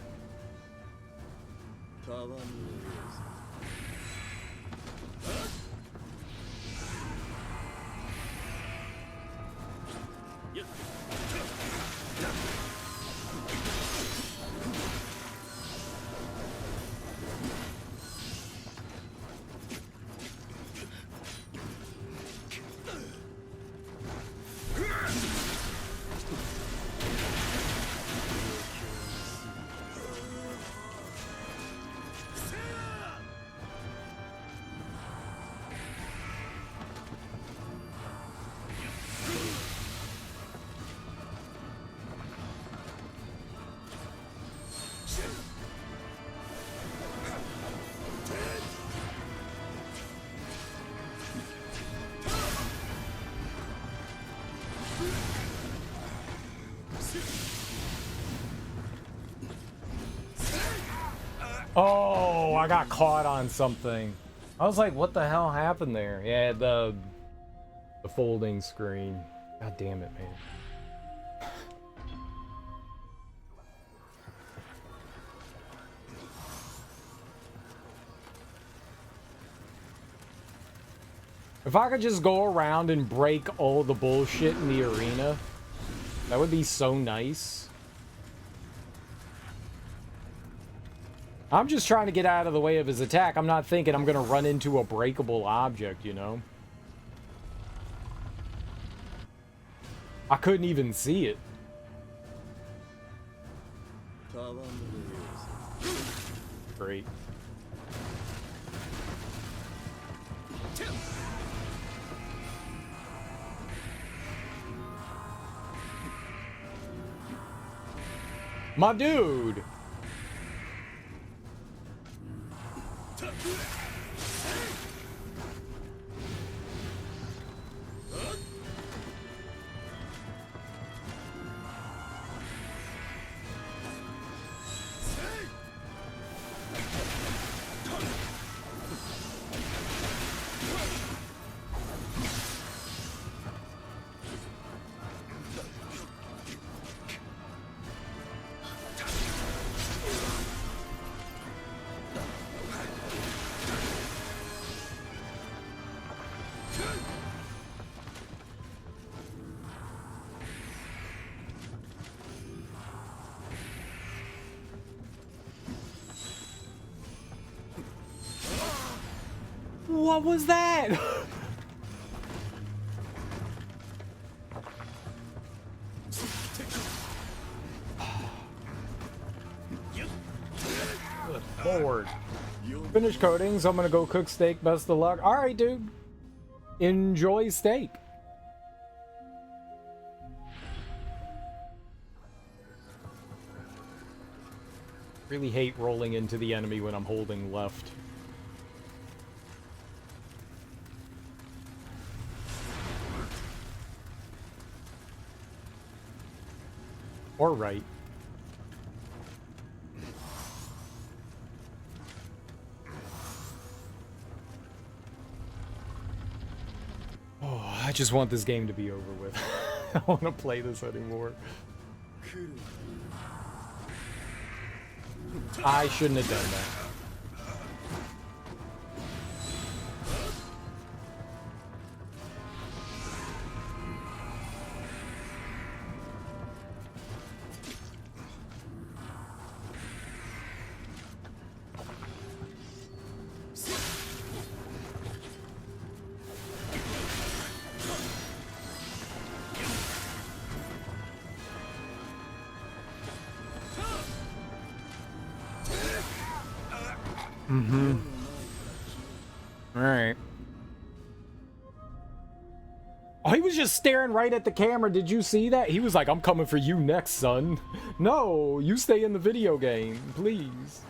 Oh, I got caught on something. I was like, what the hell happened there? Yeah, the folding screen. God damn it, man. If I could just go around and break all the bullshit in the arena, that would be so nice. I'm just trying to get out of the way of his attack. I'm not thinking I'm gonna run into a breakable object, you know? I couldn't even see it. Great. My dude! What was that? Good Lord. Finish coding, so I'm gonna go cook steak. Best of luck. Alright, dude. Enjoy steak. Really hate rolling into the enemy when I'm holding left. Or right. Oh, I just want this game to be over with. I don't want to play this anymore. I shouldn't have done that. Alright. Oh, he was just staring right at the camera. Did you see that? He was like, I'm coming for you next, son. No, you stay in the video game, please.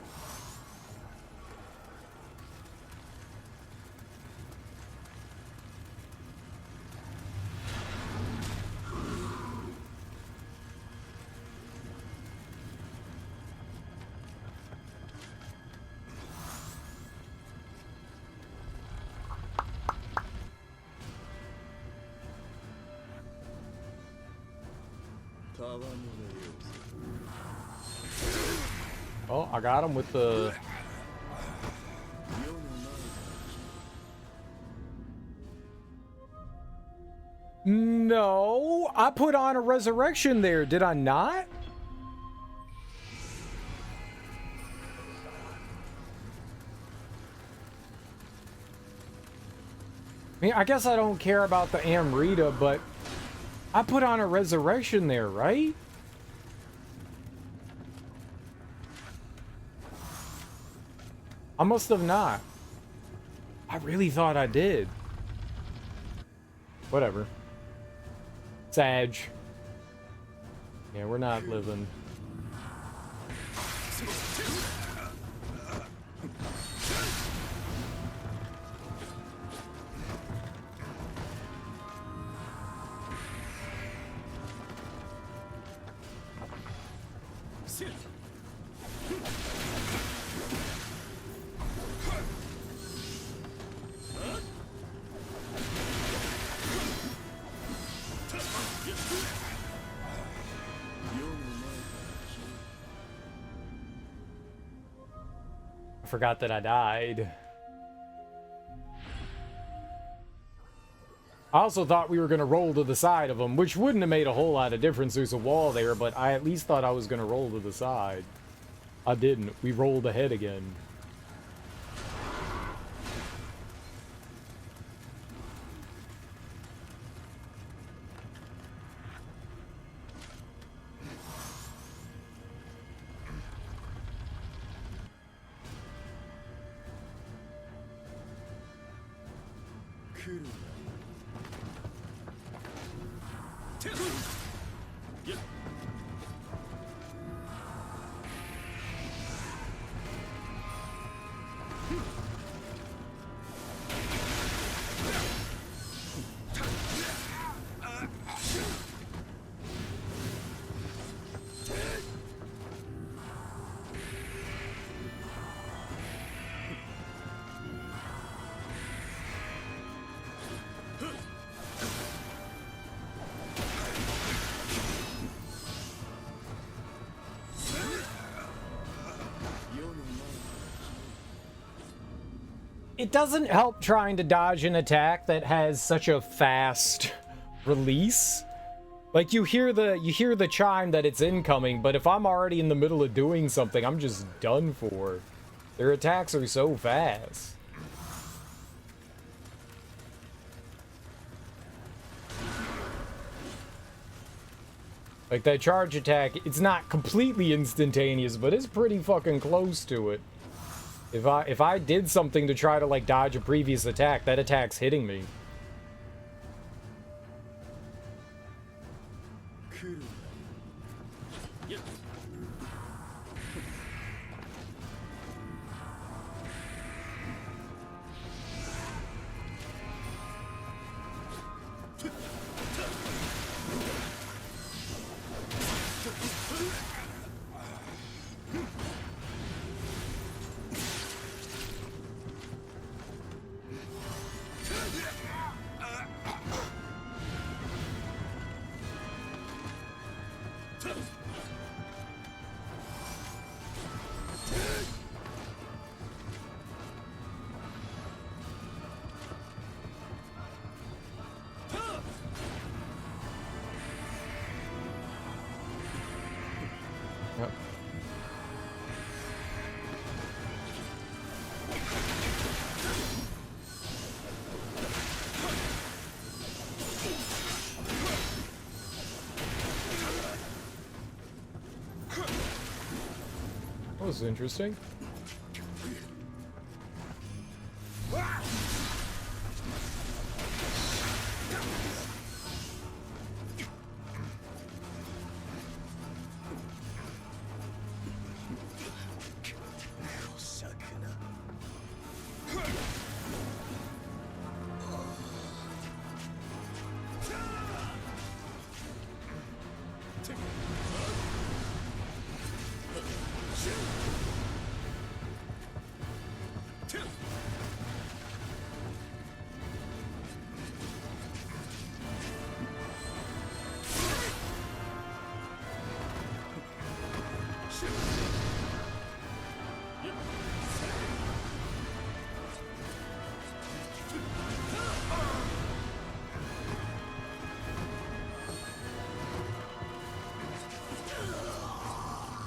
Oh, I got him with the... No, I put on a resurrection there, did I not? I mean, I guess I don't care about the Amrita, but I put on a resurrection there, right? I must have not. I really thought I did. Whatever. Sag. Yeah, we're not living. I forgot that I died. I also thought we were going to roll to the side of him, which wouldn't have made a whole lot of difference. There's a wall there, but I at least thought I was going to roll to the side. I didn't. We rolled ahead again. It doesn't help trying to dodge an attack that has such a fast release. Like you hear the chime that it's incoming, but if I'm already in the middle of doing something, I'm just done for. Their attacks are so fast. Like that charge attack, it's not completely instantaneous, but it's pretty fucking close to it. If I did something to try to like dodge a previous attack, that attack's hitting me. is interesting.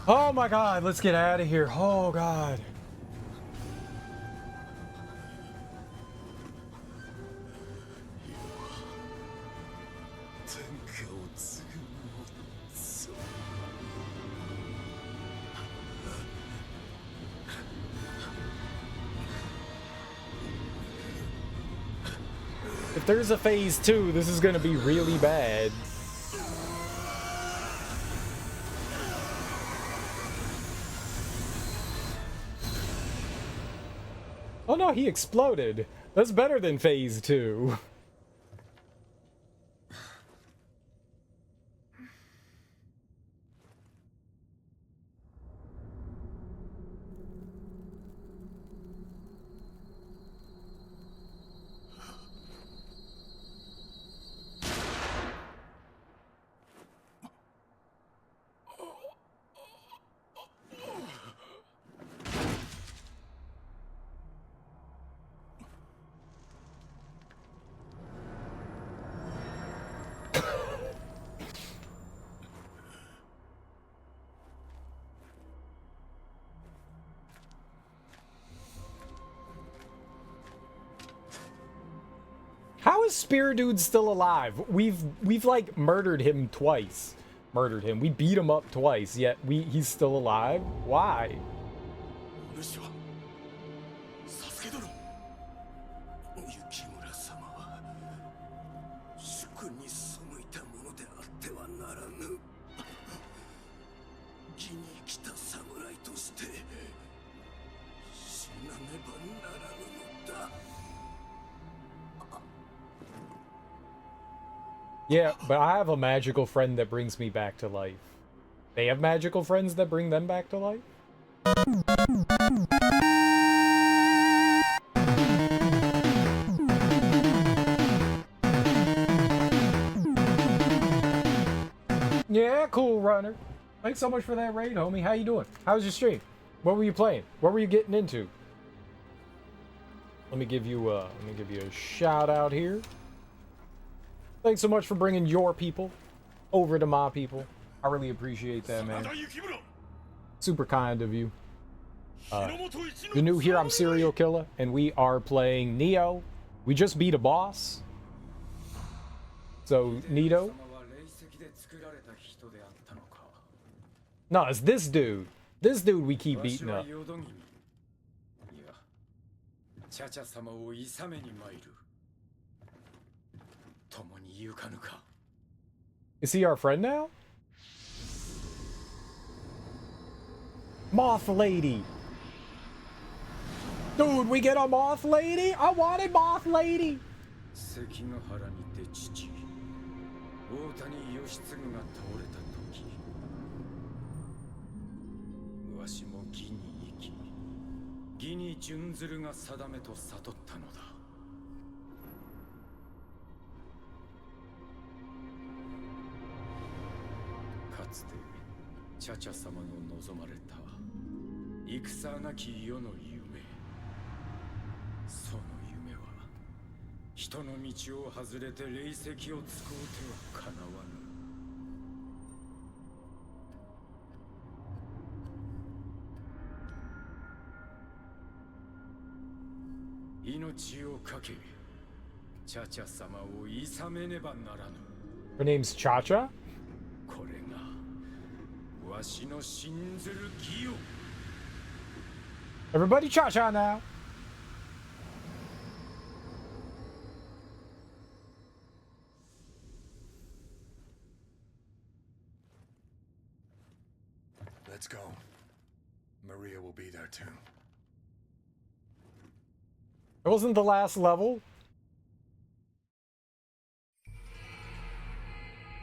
Oh my god, let's get out of here. Oh god. If there's a phase 2, this is gonna be really bad. Oh no, he exploded. That's better than phase 2. How is Spear Dude still alive? We've like murdered him twice. Murdered him. We beat him up twice, yet he's still alive? Why? Yeah, but I have a magical friend that brings me back to life. They have magical friends that bring them back to life? Yeah, cool, Runner. Thanks so much for that raid, homie. How you doing? How was your stream? What were you playing? What were you getting into? Let me give you a shout out here. Thanks so much for bringing your people over to my people. I really appreciate that, man. Super kind of you. You're new here, I'm Serial Killer, and we are playing Nioh. We just beat a boss. So, Nioh. No, it's this dude. This dude we keep beating up. Is he our friend now? Moth Lady. Dude, we get a Moth Lady? I wanted Moth Lady. Her name's Cha-Cha? Everybody cha-cha now. Let's go. Maria will be there too. It wasn't the last level.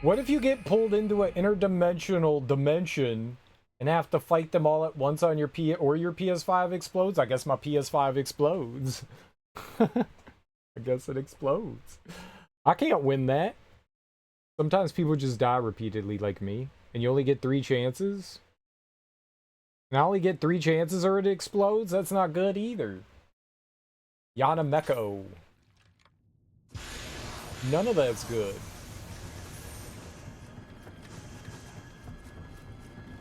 What if you get pulled into an interdimensional dimension and have to fight them all at once on your your PS5 explodes? I guess my PS5 explodes. I guess it explodes. I can't win that. Sometimes people just die repeatedly like me, and you only get 3 chances. And I only get 3 chances or it explodes? That's not good either. Yana Meko. None of that's good.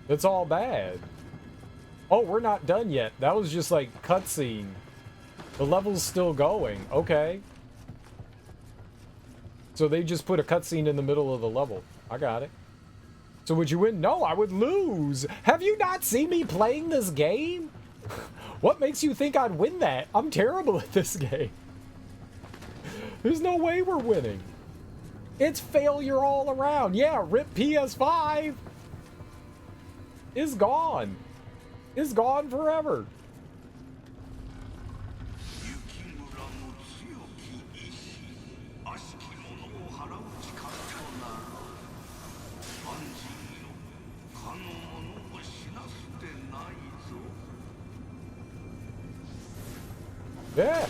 It's all bad. Oh, we're not done yet. That was just like cutscene. The level's still going. Okay. So they just put a cutscene in the middle of the level. I got it. So would you win? No, I would lose. Have you not seen me playing this game? What makes you think I'd win that? I'm terrible at this game. There's no way we're winning. It's failure all around. Yeah, rip PS5. It's gone. It's gone forever. Yeah,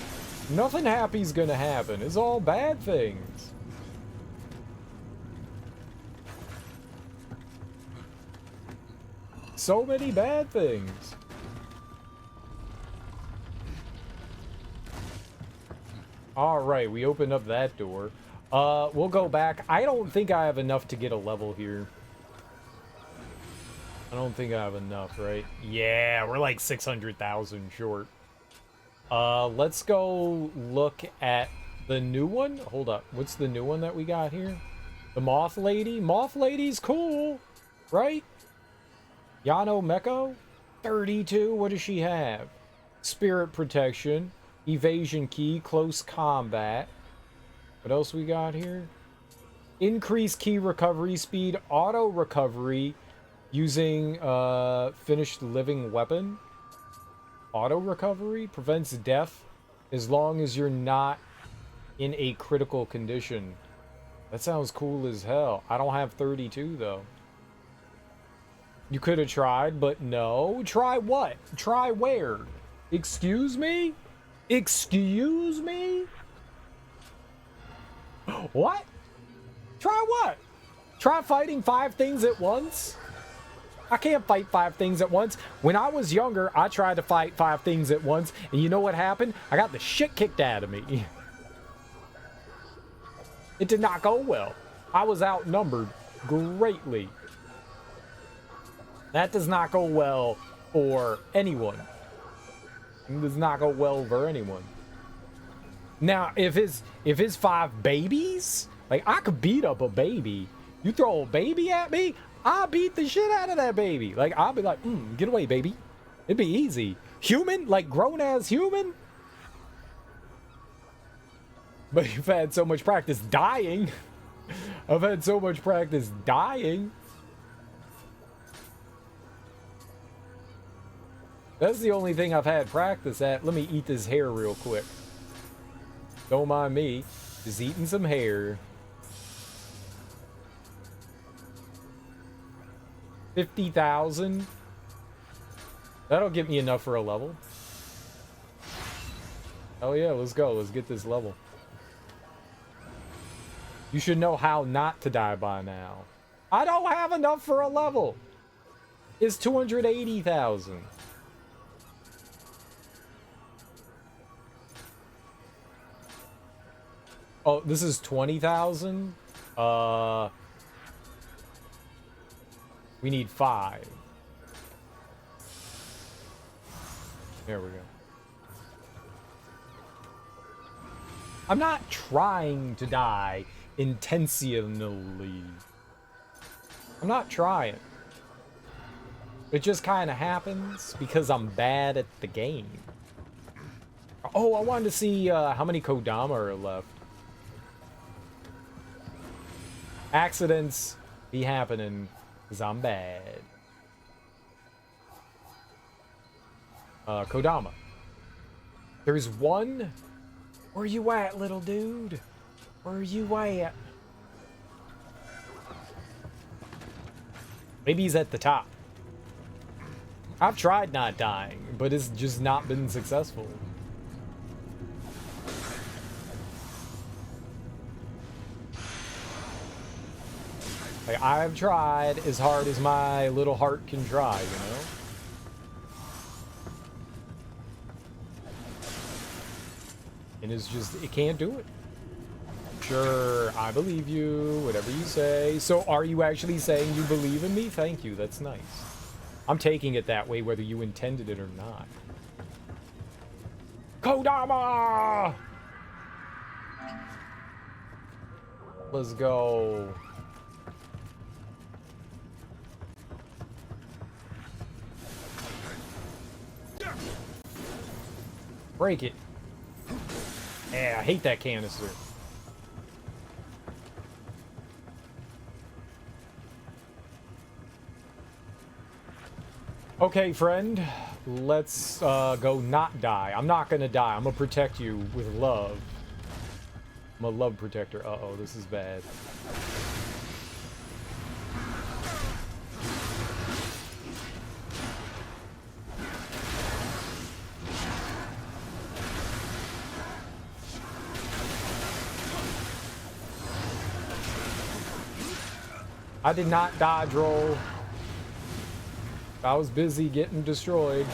nothing happy's gonna happen. It's all bad things. So many bad things. All right, we opened up that door. We'll go back. I don't think I have enough to get a level here. I don't think I have enough, right? Yeah, we're like 600,000 short. Let's go look at the new one. Hold up. What's the new one that we got here? The Moth Lady? Moth Lady's cool, right? Yano Meko? 32. What does she have? Spirit Protection. Evasion Key. Close Combat. What else we got here? Increase key recovery speed. Auto recovery. Using, finished living weapon. Auto recovery. Prevents death as long as you're not in a critical condition. That sounds cool as hell. I don't have 32, though. You could have tried, but no. Try what? Try where? Excuse me? Excuse me? What? Try what? Try fighting 5 things at once? I can't fight 5 things at once. When I was younger, I tried to fight 5 things at once, and you know what happened? I got the shit kicked out of me. It did not go well. I was outnumbered greatly. That does not go well for anyone. It does not go well for anyone. Now, if it's 5 babies, like I could beat up a baby. You throw a baby at me, I'll beat the shit out of that baby. Like I'll be like, get away, baby. It'd be easy. Human, like grown ass human. But you've had so much practice dying. I've had so much practice dying. That's the only thing I've had practice at. Let me eat this hair real quick. Don't mind me. Just eating some hair. 50,000. That'll get me enough for a level. Oh yeah, let's go. Let's get this level. You should know how not to die by now. I don't have enough for a level. It's 280,000. Oh, this is 20,000? We need 5. There we go. I'm not trying to die intentionally. I'm not trying. It just kind of happens because I'm bad at the game. Oh, I wanted to see how many Kodama are left. Accidents be happening because I'm bad. Kodama. There's one. Where you at, little dude? Where you at? Maybe he's at the top. I've tried not dying, but it's just not been successful. Like, I've tried as hard as my little heart can try, you know? And it's just, it can't do it. Sure, I believe you, whatever you say. So are you actually saying you believe in me? Thank you, that's nice. I'm taking it that way whether you intended it or not. Kodama! Let's go. Break it. Yeah, I hate that canister. Okay, friend. Let's go not die. I'm not gonna die. I'm gonna protect you with love. I'm a love protector. Uh-oh, this is bad. I did not dodge roll. I was busy getting destroyed.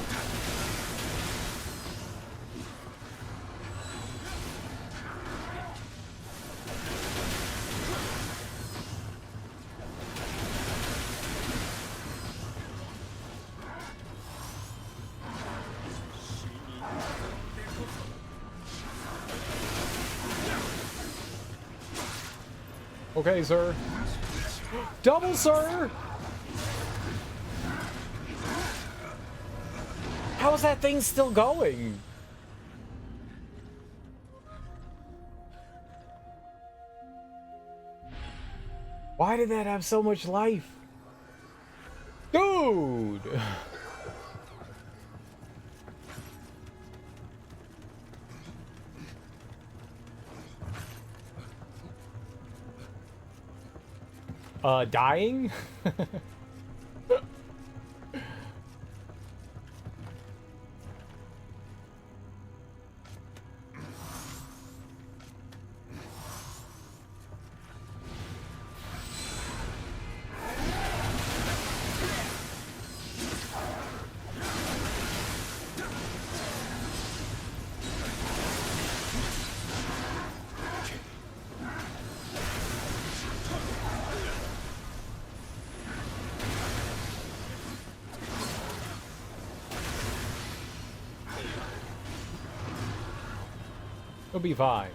Okay, sir. Double, sir! How is that thing still going? Why did that have so much life? Dude! Dying? It'll be fine.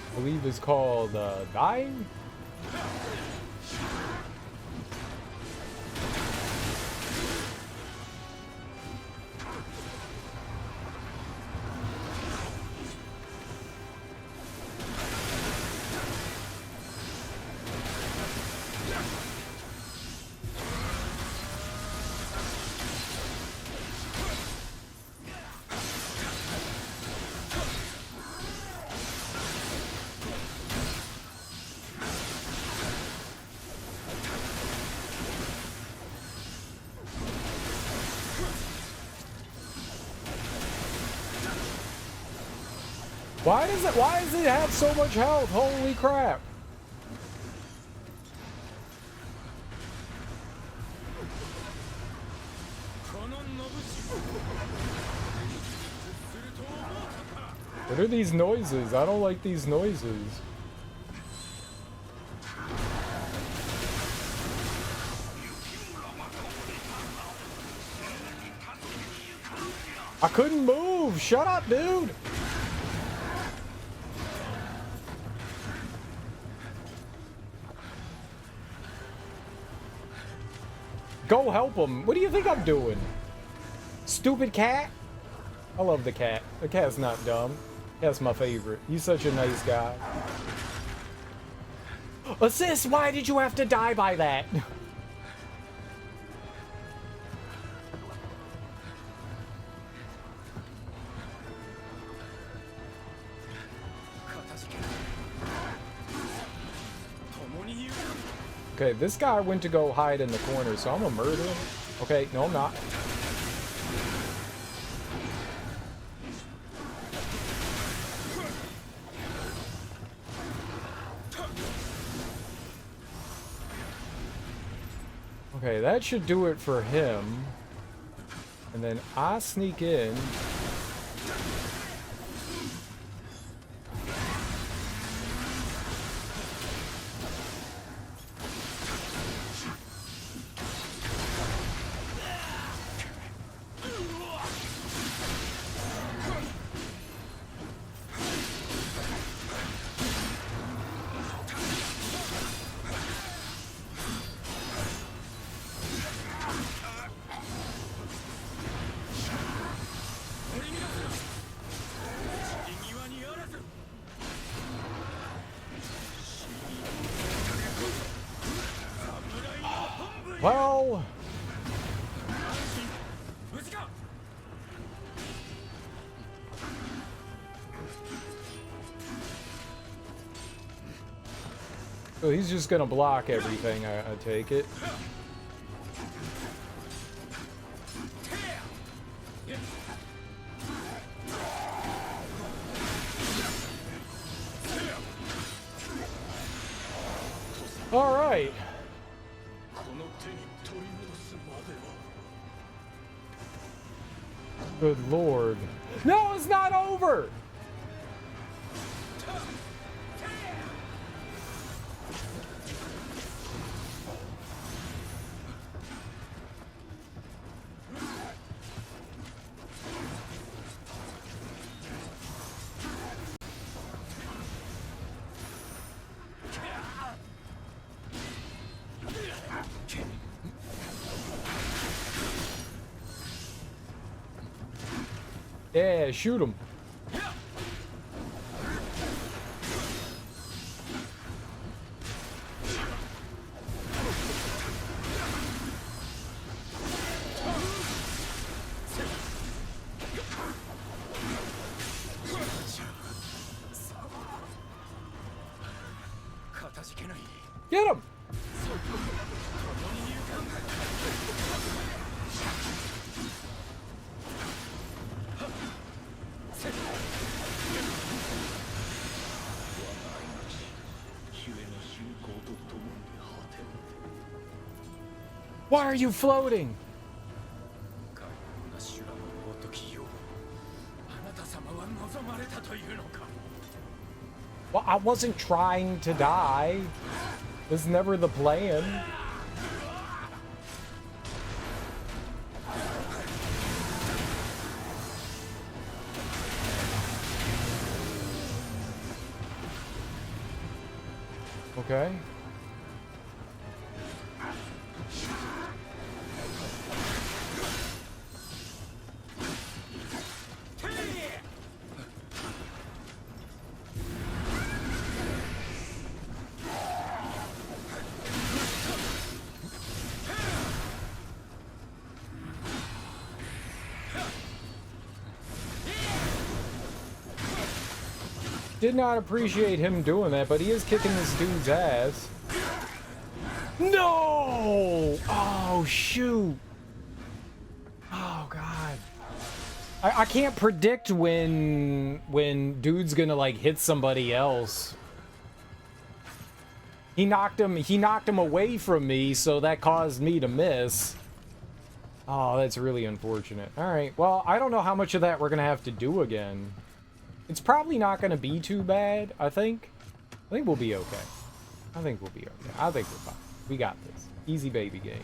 I believe it's called dying. Why does it have so much health? Holy crap. What are these noises? I don't like these noises. I couldn't move! Shut up, dude! Go help him! What do you think I'm doing? Stupid cat? I love the cat. The cat's not dumb. That's my favorite. He's such a nice guy. Assist! Why did you have to die by that? Okay, this guy went to go hide in the corner, so I'm gonna murder him. Okay, no, I'm not. Okay, that should do it for him. And then I sneak in. Well, so he's just gonna block everything, I take it. All right. Good lord. No, it's not over! Yeah, shoot him. Get him! Why are you floating? Well, I wasn't trying to die. It was never the plan. Okay. Did not appreciate him doing that, but he is kicking this dude's ass. No! Oh, shoot. Oh, God. I can't predict when dude's gonna, like, hit somebody else. He knocked him away from me, so that caused me to miss. Oh, that's really unfortunate. All right, well, I don't know how much of that we're gonna have to do again. It's probably not going to be too bad, I think. I think we'll be okay. I think we'll be okay. I think we're fine. We got this. Easy baby game.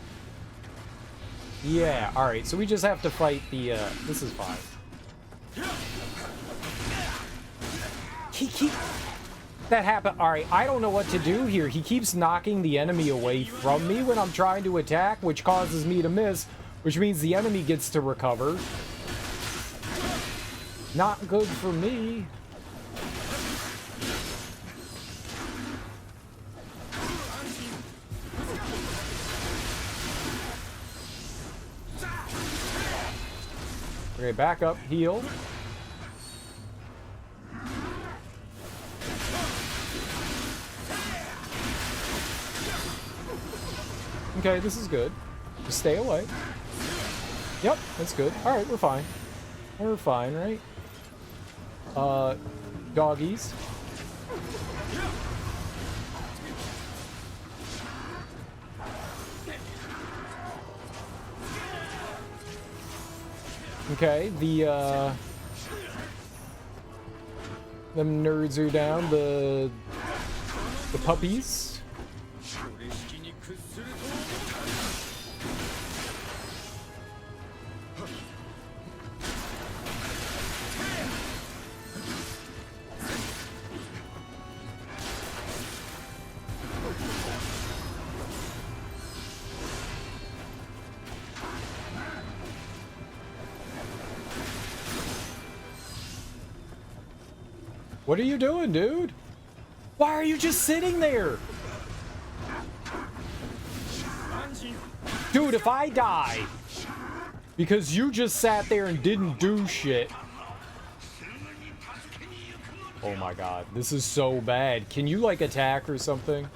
Yeah, alright, so we just have to fight the, this is fine. That happened. Alright, I don't know what to do here. He keeps knocking the enemy away from me when I'm trying to attack, which causes me to miss, which means the enemy gets to recover. Not good for me. Okay, back up, heal. Okay, this is good. Just stay away. Yep, that's good. Alright, we're fine. We're fine, right? Doggies. Okay, them nerds are down, the puppies. What are you doing, dude? Why are you just sitting there? Dude, if I die because you just sat there and didn't do shit. Oh my god, this is so bad. Can you like attack or something?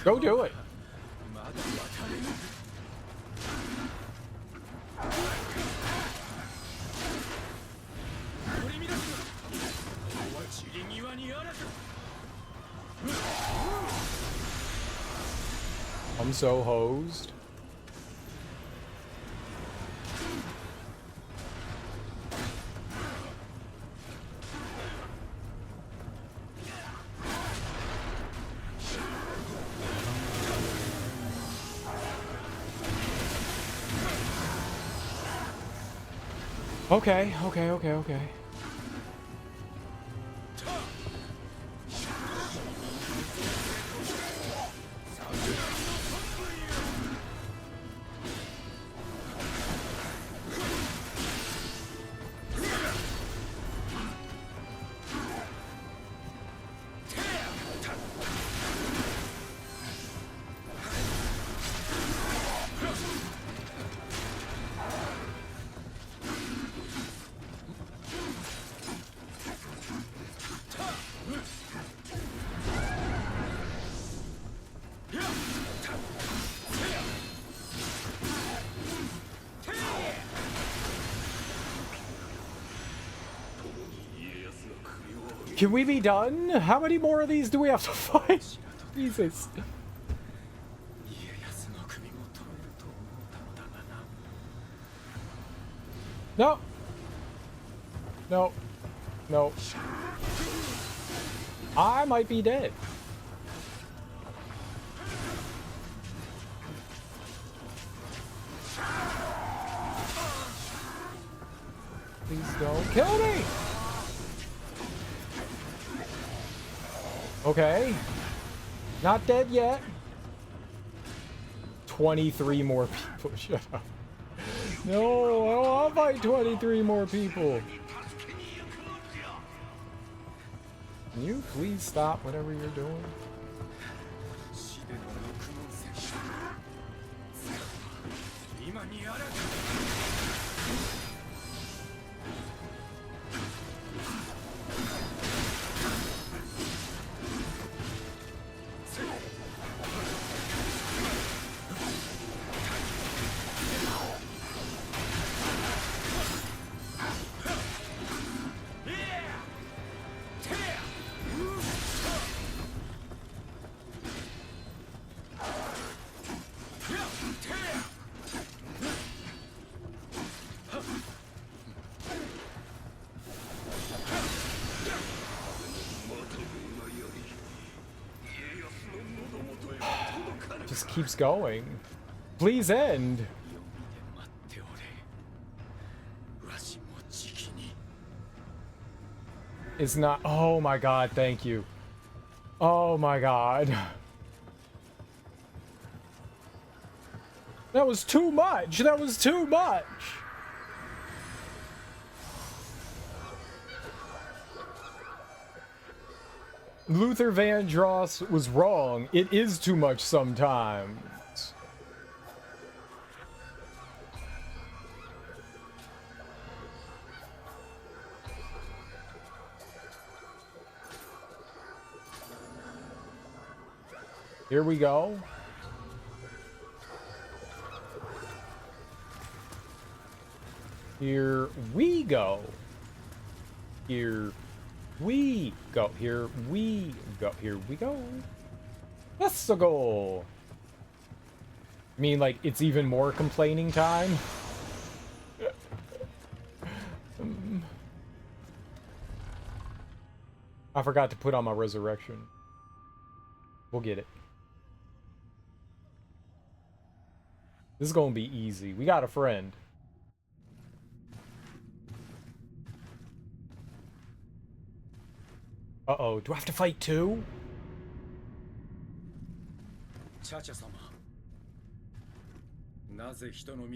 Go do it. I'm so hosed. Okay. Can we be done? How many more of these do we have to fight? Jesus. No. No. No. I might be dead. Please don't kill me. Okay. Not dead yet. 23 more people. Shut up. No, I don't want to fight 23 more people. Can you please stop whatever you're doing? just keeps going. Please end. It's not. Oh my god, thank you. Oh my god. That was too much. That was too much. Luther Vandross was wrong. It is too much sometimes. Here we go. Here we go. Here we go. Here we go. Here we go. Let's go. I mean, like, it's even more complaining time. I forgot to put on my resurrection. We'll get it. This is gonna be easy. We got a friend. Uh-oh. Do I have to fight two? Cha-cha-sama. 人の道な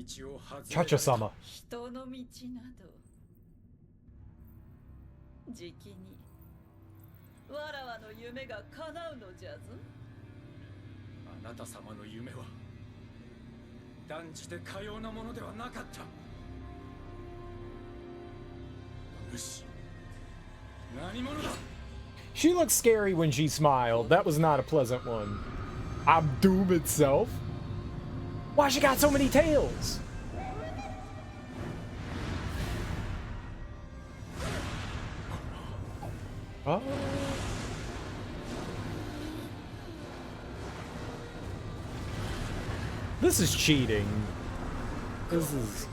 どじきにわらわの夢が叶うのじゃぞ。あなた様の夢は断じてかようなものではなかった。主、何者だ。 She looks scary when she smiled. That was not a pleasant one. I'm Doom itself. Why she got so many tails? Oh. This is cheating. This is...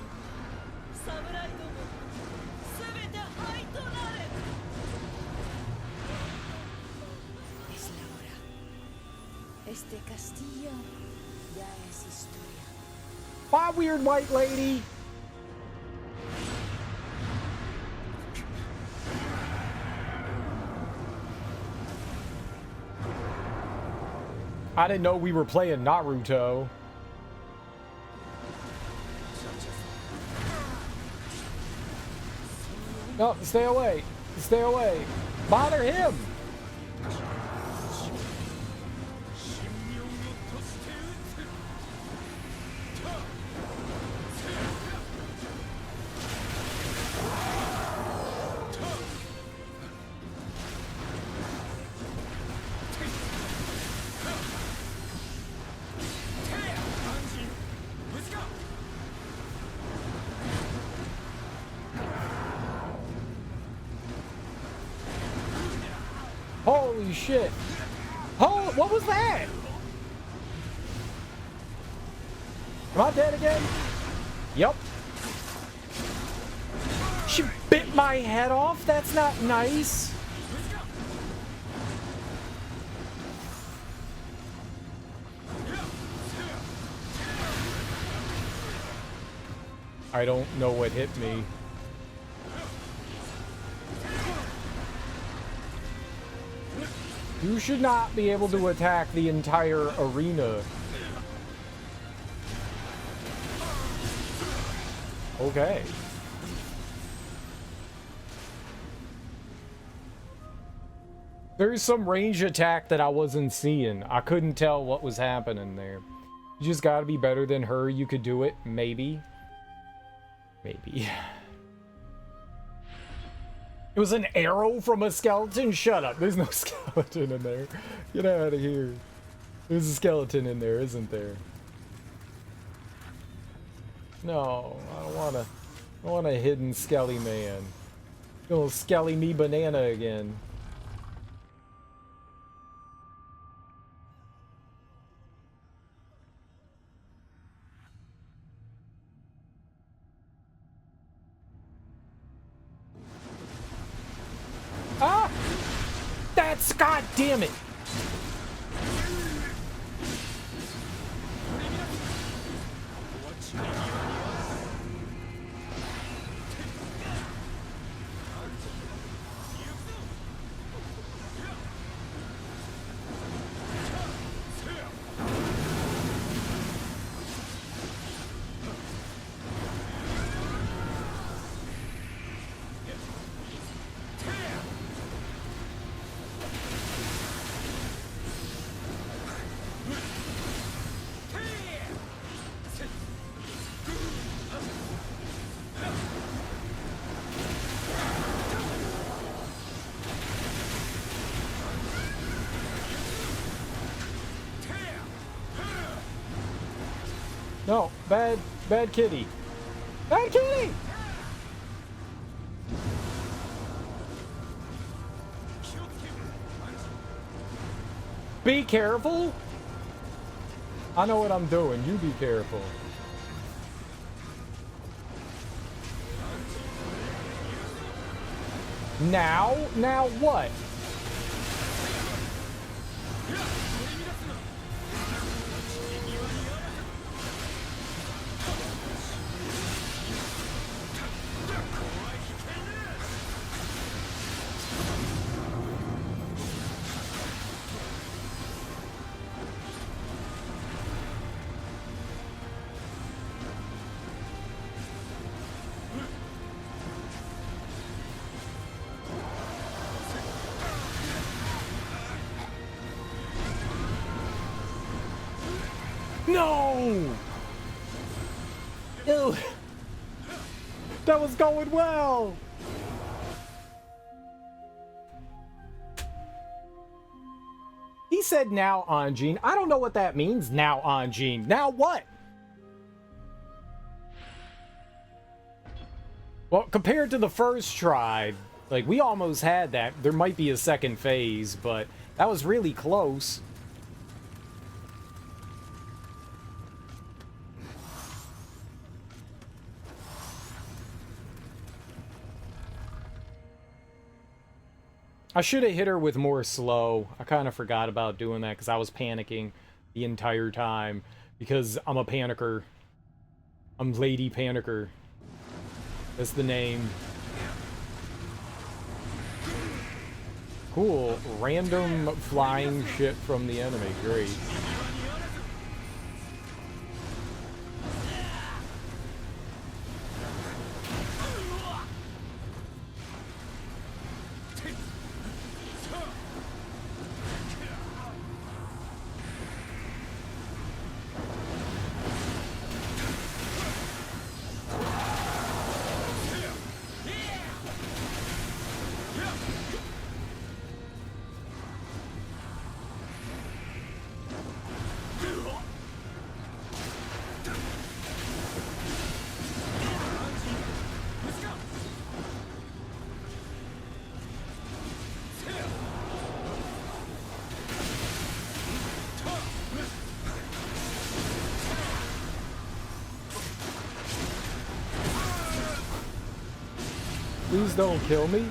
Bye, weird white lady. I didn't know we were playing Naruto. No, stay away. Stay away. Bother him. Holy shit. Oh, what was that? Am I dead again? Yep. She bit my head off? That's not nice. I don't know what hit me. You should not be able to attack the entire arena. Okay. There's some range attack that I wasn't seeing. I couldn't tell what was happening there. You just gotta be better than her. You could do it. Maybe. Maybe. It was an arrow from a skeleton? Shut up. There's no skeleton in there. Get out of here. There's a skeleton in there, isn't there? No, I don't want a hidden skelly man. Gonna skelly me banana again. Ah! That's, god damn it! No, bad kitty. Bad kitty! Be careful! I know what I'm doing. You be careful. Now? Now what? No! Ew. That was going well! He said now, Anjin. I don't know what that means, now, Anjin. Now what? Well, compared to the first try, like, we almost had that. There might be a second phase, but that was really close. I should have hit her with more slow. I kind of forgot about doing that because I was panicking the entire time because I'm a panicker. I'm Lady Panicker. That's the name. Cool. Random flying shit from the enemy. Great. Please don't kill me.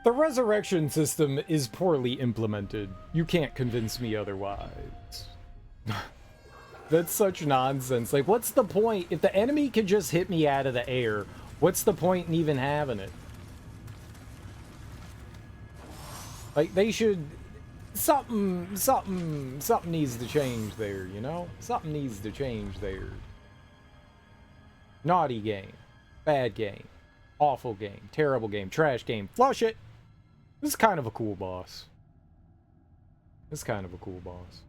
The resurrection system is poorly implemented. You can't convince me otherwise. That's such nonsense. Like, what's the point? If the enemy could just hit me out of the air, what's the point in even having it? Like, they should... Something needs to change there, you know? Something needs to change there. Naughty game. Bad game. Awful game. Terrible game. Trash game. Flush it! This is kind of a cool boss. This is kind of a cool boss.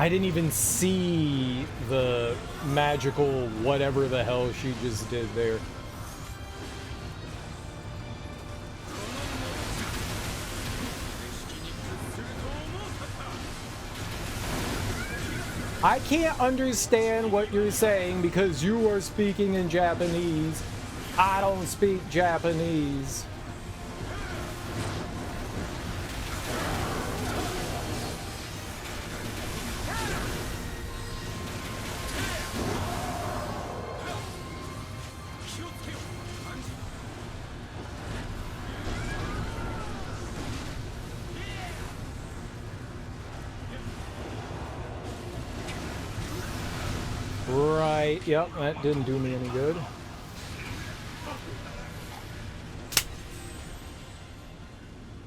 I didn't even see the magical whatever the hell she just did there. I can't understand what you're saying because you are speaking in Japanese. I don't speak Japanese. Right, yep, that didn't do me any good.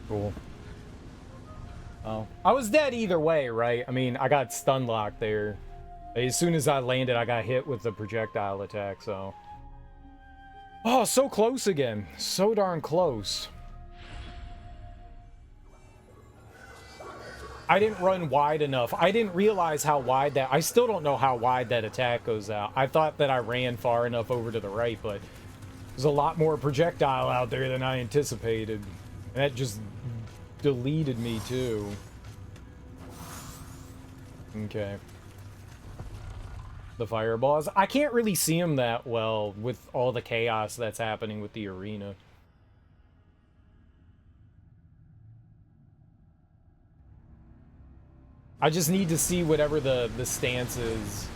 Cool. Oh, I was dead either way, right? I mean, I got stun locked there. As soon as I landed, I got hit with the projectile attack, so. Oh, so close again. So darn close. I didn't run wide enough. I didn't realize how wide that... I still don't know how wide that attack goes out. I thought that I ran far enough over to the right, but there's a lot more projectile out there than I anticipated. And that just deleted me, too. Okay. The fireballs. I can't really see them that well with all the chaos that's happening with the arena. I just need to see whatever the stance is.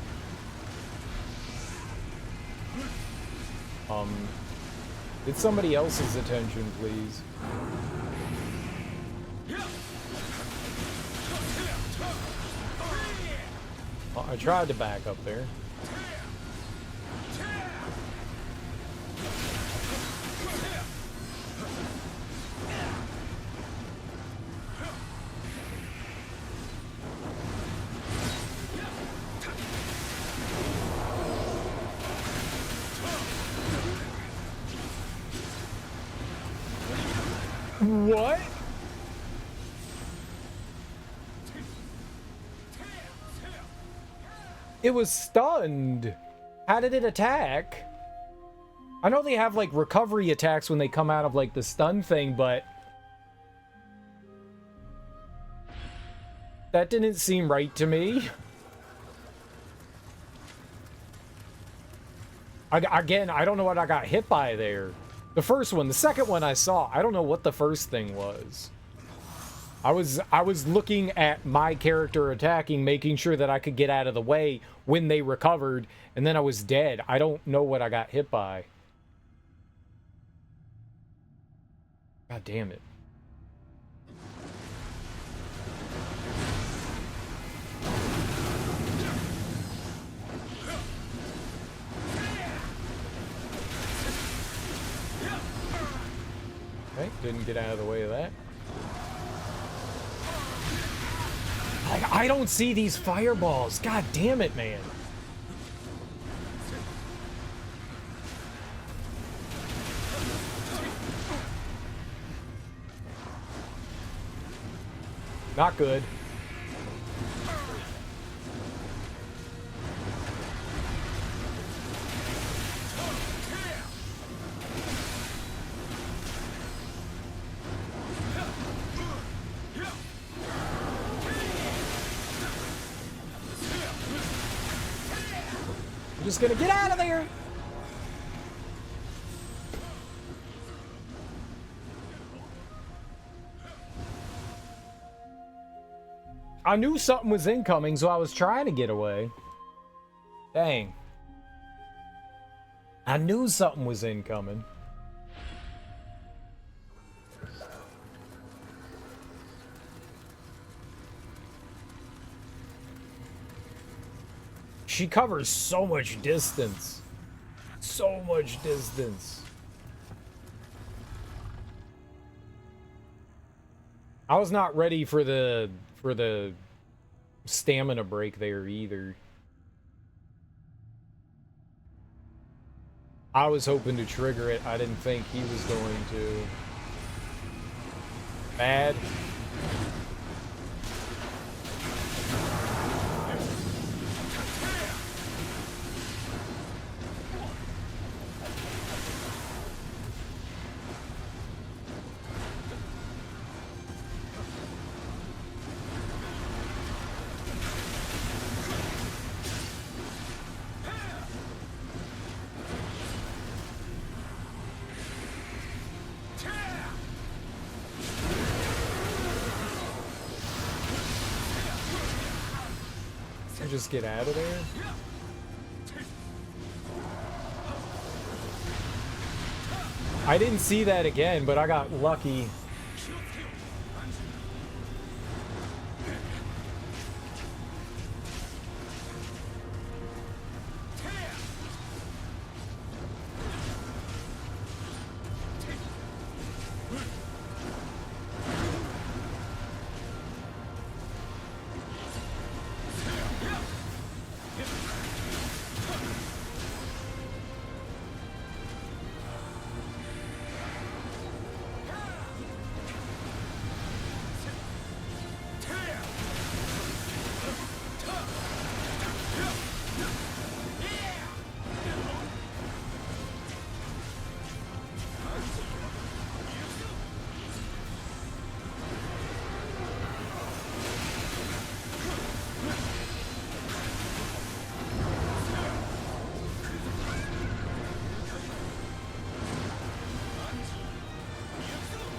Get somebody else's attention, please. Well, I tried to back up there. What? It was stunned. How did it attack? I know they have like recovery attacks when they come out of like the stun thing, but that didn't seem right to me. Again, I don't know what I got hit by there. The first one, the second one I saw, I don't know what the first thing was. I was looking at my character attacking, making sure that I could get out of the way when they recovered, and then I was dead. I don't know what I got hit by. God damn it. Okay, didn't get out of the way of that. Like, I don't see these fireballs. God damn it, man. Not good. Just gonna get out of there. I knew something was incoming, so I was trying to get away. Dang. I knew something was incoming. She covers so much distance. So much distance. I was not ready for the stamina break there either. I was hoping to trigger it. I didn't think he was going to. Bad. And just get out of there. I didn't see that again, but I got lucky.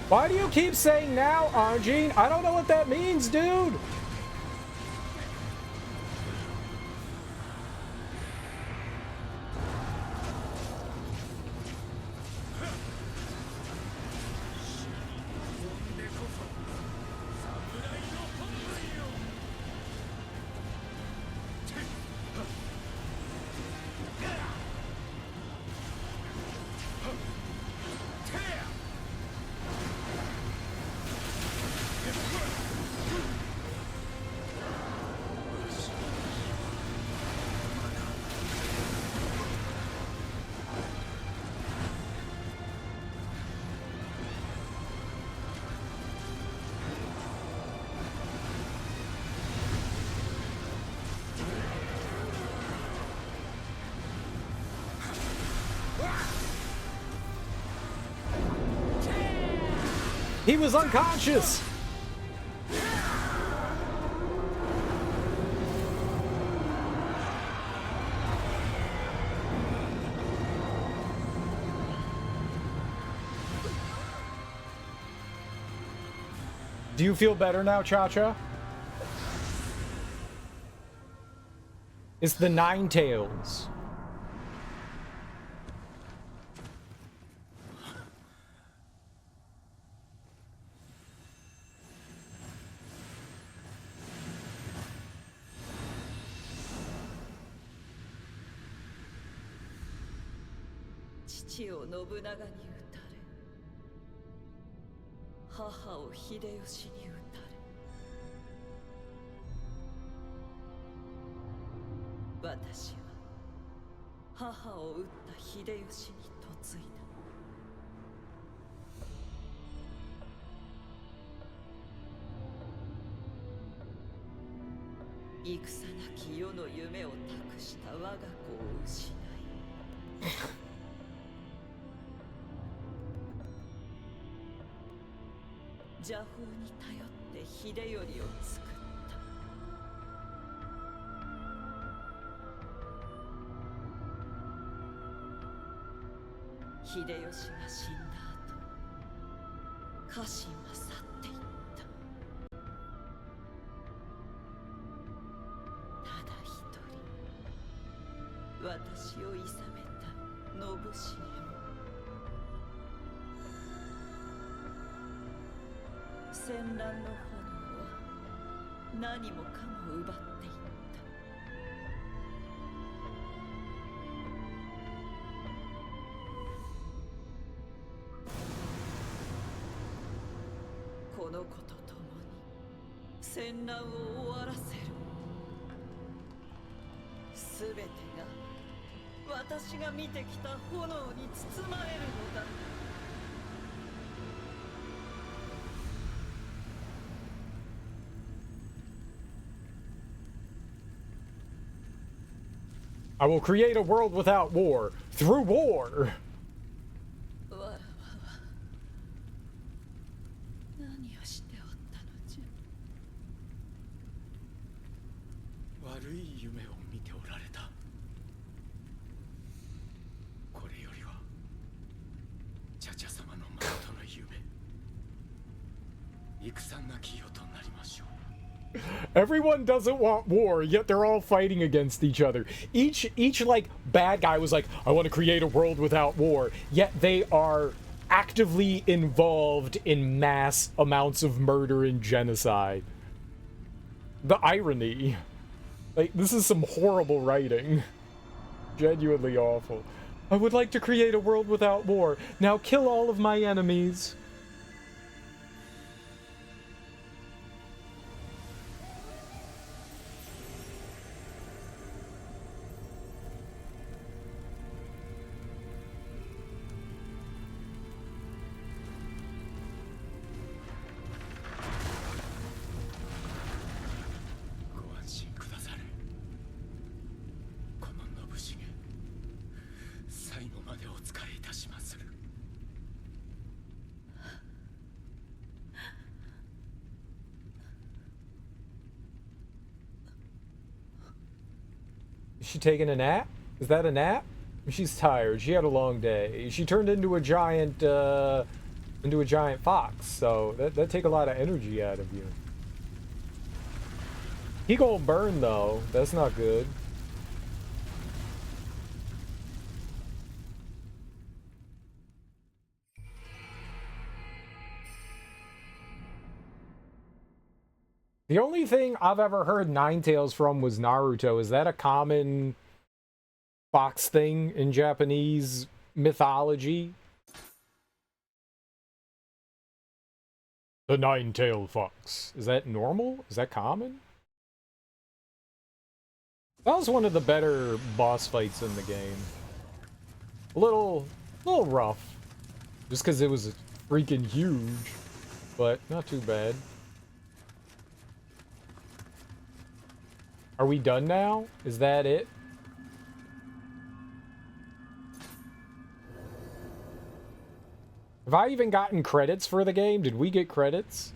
Why do you keep saying now, Anjin? I don't know what that means, dude. He was unconscious. Do you feel better now, Cha-Cha? It's the Nine Tails. I will create a world without war through war. Everyone doesn't want war, yet they're all fighting against each other. Each like bad guy was like, I want to create a world without war, yet they are actively involved in mass amounts of murder and genocide. The irony. Like, this is some horrible writing. Genuinely awful. I would like to create a world without war. Now kill all of my enemies. Is she taking a nap? Is that a nap? She's tired. She had a long day. She turned into a giant fox, so that'd take a lot of energy out of you. He gonna burn though. That's not good. The only thing I've ever heard Ninetales from was Naruto. Is that a common fox thing in Japanese mythology? The nine-tailed fox. Is that normal? Is that common? That was one of the better boss fights in the game. A little rough. Just because it was freaking huge. But not too bad. Are we done now? Is that it? Have I even gotten credits for the game? Did we get credits?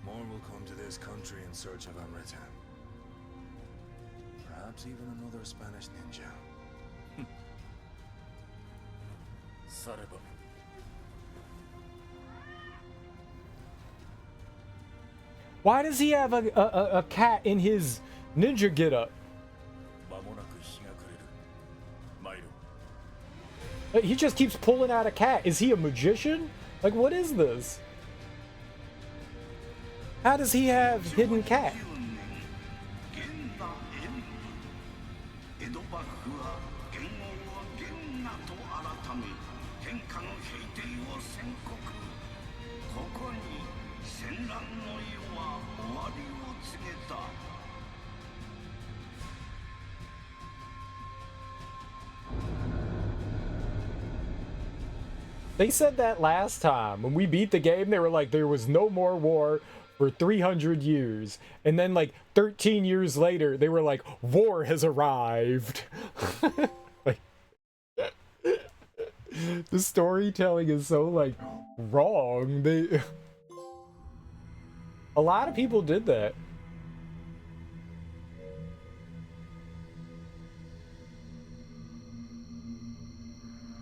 More will come to this country in search of Amrita. Perhaps even another Spanish ninja. Sareba. Why does he have a cat in his ninja getup? He just keeps pulling out a cat. Is he a magician? Like, what is this? How does he have hidden cat? They said that last time. When we beat the game, they were like, there was no more war for 300 years. And then, like, 13 years later, they were like, war has arrived. Like, the storytelling is so, like, wrong. A lot of people did that.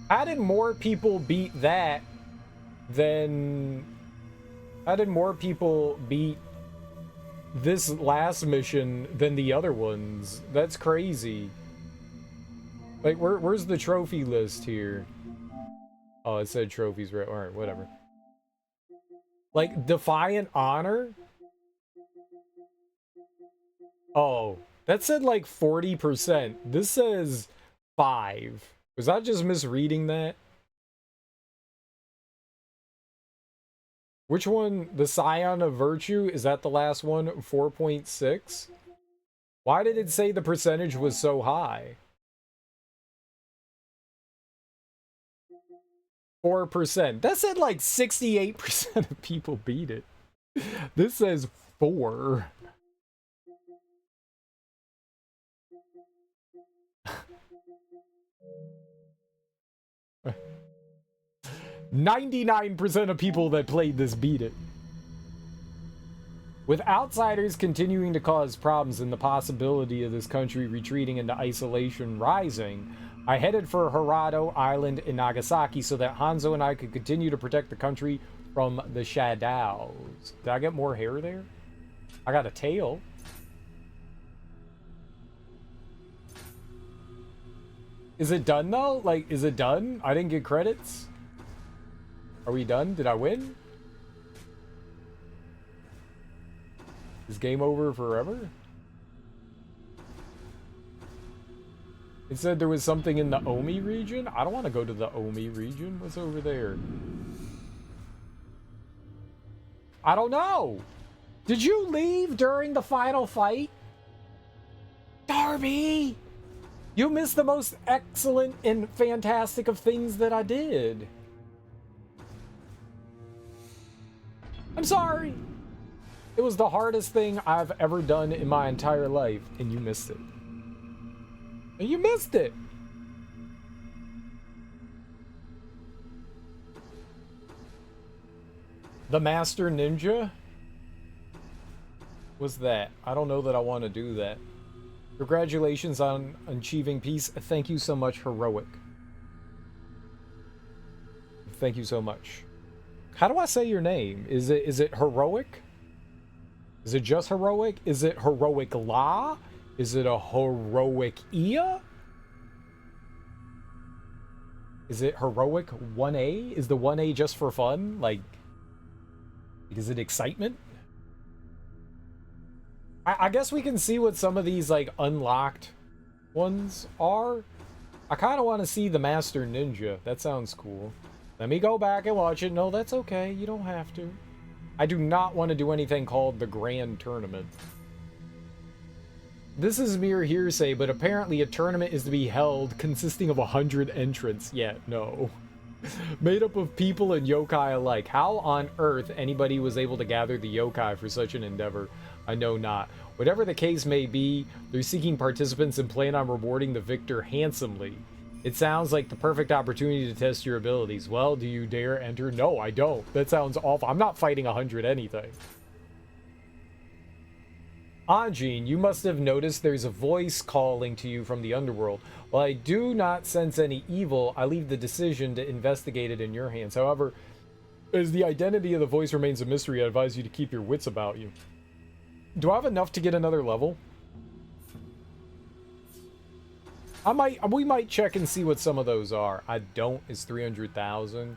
How did more people beat that than... How did more people beat this last mission than the other ones? That's crazy. Like, where's the trophy list here? Oh, it said trophies, right? Alright, whatever. Like, Defiant Honor? Oh, that said like 40%. This says 5. Was I just misreading that? Which one? The Scion of Virtue? Is that the last one? 4.6? Why did it say the percentage was so high? 4%. That said like 68% of people beat it. This says 4. 99% of people that played this beat it. With outsiders continuing to cause problems and the possibility of this country retreating into isolation rising, I headed for Hirado Island in Nagasaki so that Hanzo and I could continue to protect the country from the shadows. Did I get more hair there? I got a tail. Is it done though? Like, is it done? I didn't get credits? Are we done? Did I win? Is game over forever? It said there was something in the Omi region? I don't want to go to the Omi region. What's over there? I don't know. Did you leave during the final fight? Darby! You missed the most excellent and fantastic of things that I did. I'm sorry. It was the hardest thing I've ever done in my entire life, and you missed it. And you missed it. The Master Ninja? What's that? I don't know that I want to do that. Congratulations on achieving peace. Thank you so much, Heroic. Thank you so much. How do I say your name? Is it Heroic? Is it just Heroic? Is it Heroic La? Is it a Heroic Ia? Is it Heroic 1A? Is the 1A just for fun? Like, is it excitement? I guess we can see what some of these, like, unlocked ones are. I kind of want to see the Master Ninja. That sounds cool. Let me go back and watch it. No, that's okay. You don't have to. I do not want to do anything called the Grand Tournament. This is mere hearsay, but apparently a tournament is to be held consisting of 100 entrants. Yeah, no. Made up of people and yokai alike. How on earth anybody was able to gather the yokai for such an endeavor, I know not. Whatever the case may be, they're seeking participants and plan on rewarding the victor handsomely. It sounds like the perfect opportunity to test your abilities. Well, do you dare enter? No, I don't. That sounds awful. I'm not fighting 100 anything. Anjin, you must have noticed there's a voice calling to you from the underworld. While I do not sense any evil, I leave the decision to investigate it in your hands. However, as the identity of the voice remains a mystery, I advise you to keep your wits about you. Do I have enough to get another level? We might check and see what some of those are. I don't. Is 300,000.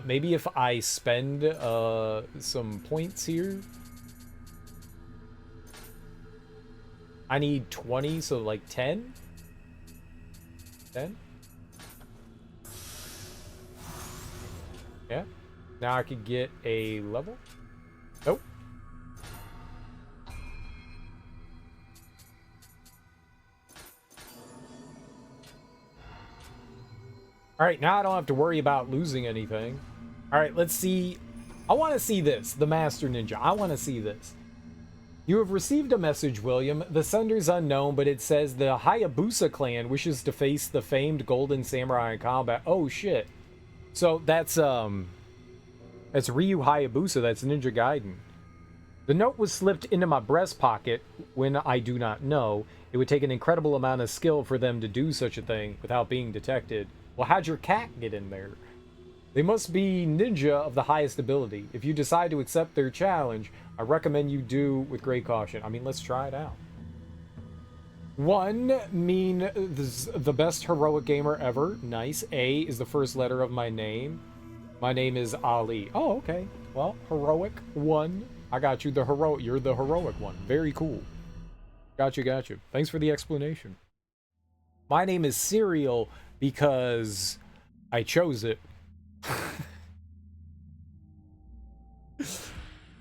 Maybe if I spend some points here. I need 20, so like 10? 10? Yeah. Now I could get a level? Nope. Alright, now I don't have to worry about losing anything. Alright, let's see. I want to see this. The Master Ninja. I want to see this. You have received a message, William. The sender's unknown, but it says the Hayabusa clan wishes to face the famed Golden Samurai in combat. Oh, shit. So that's Ryu Hayabusa. That's Ninja Gaiden. The note was slipped into my breast pocket when I do not know. It would take an incredible amount of skill for them to do such a thing without being detected. Well, how'd your cat get in there? They must be ninja of the highest ability. If you decide to accept their challenge, I recommend you do with great caution. I mean, let's try it out. 1, mean the best heroic gamer ever. Nice. A is the first letter of my name. My name is Ali. Oh, okay. Well, heroic 1. I got you. You're the heroic one. Very cool. Gotcha. Thanks for the explanation. My name is Serial because I chose it.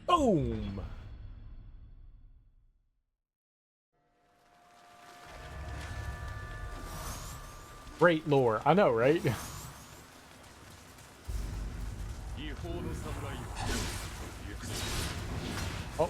Boom! Great lore. I know, right? Oh.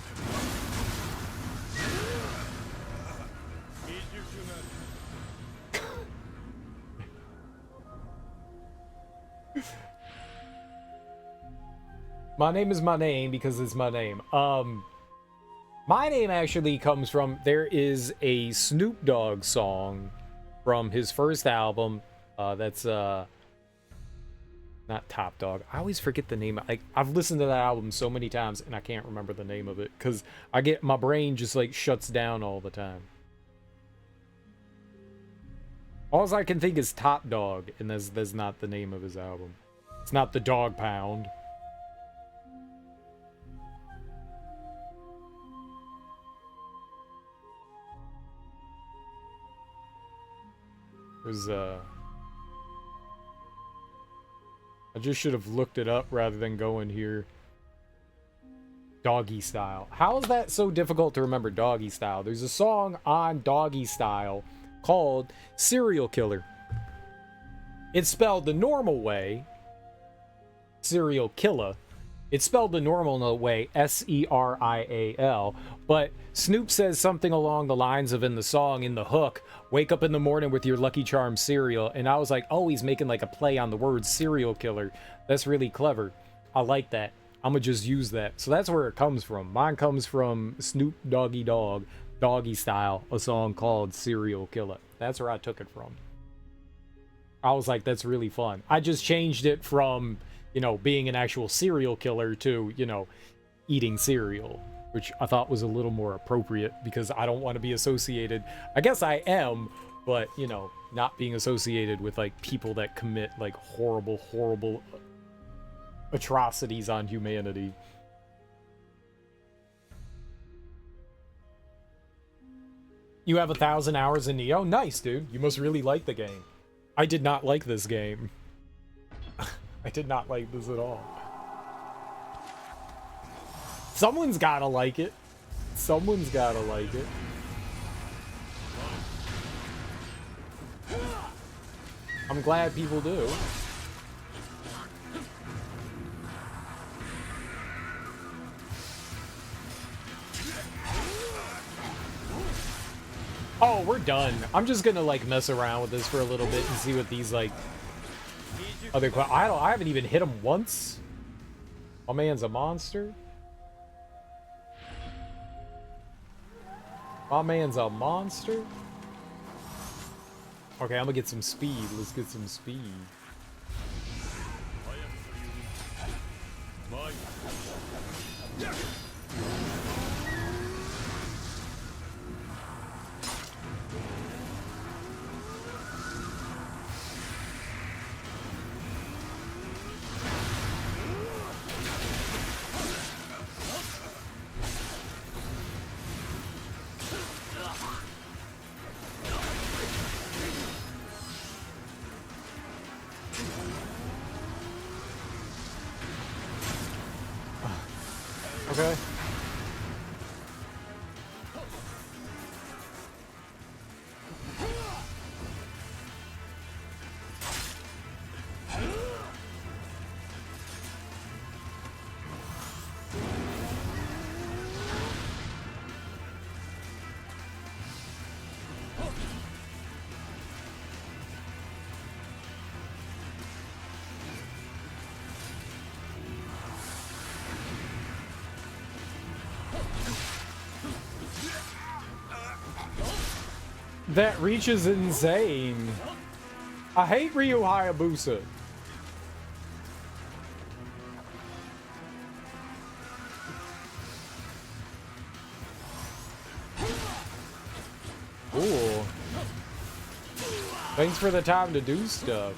My name is my name because it's my name. My name actually comes from, there is a Snoop Dogg song from his first album. That's not Top Dog. I always forget the name. I've listened to that album so many times and I can't remember the name of it because my brain just like shuts down all the time. All I can think is Top Dog, and that's not the name of his album. It's not the Dog Pound. There's I just should have looked it up rather than going here. Doggy Style. How is that so difficult to remember Doggy Style? There's a song on Doggy Style called Serial Killer. It's spelled the normal way, serial killer. It's spelled the normal way, S-E-R-I-A-L. But Snoop says something along the lines of in the song, in the hook, wake up in the morning with your Lucky Charms cereal. And I was like, oh, he's making like a play on the word serial killer. That's really clever. I like that. I'm going to just use that. So that's where it comes from. Mine comes from Snoop Doggy Dogg, Doggy Style, a song called Serial Killer. That's where I took it from. I was like, that's really fun. I just changed it from, you know, being an actual serial killer to, you know, eating cereal, which I thought was a little more appropriate because I don't want to be associated. I guess I am, but, you know, not being associated with, like, people that commit, like, horrible, horrible atrocities on humanity. You have 1,000 hours in Nioh? Nice, dude. You must really like the game. I did not like this game. I did not like this at all. Someone's gotta like it. Someone's gotta like it. I'm glad people do. Oh, we're done. I'm just gonna like mess around with this for a little bit and see what these like other I haven't even hit him once. My man's a monster. My man's a monster. Okay, I'm gonna get some speed. Let's get some speed. Okay. That reach is insane. I hate Ryu Hayabusa. Cool. Thanks for the time to do stuff.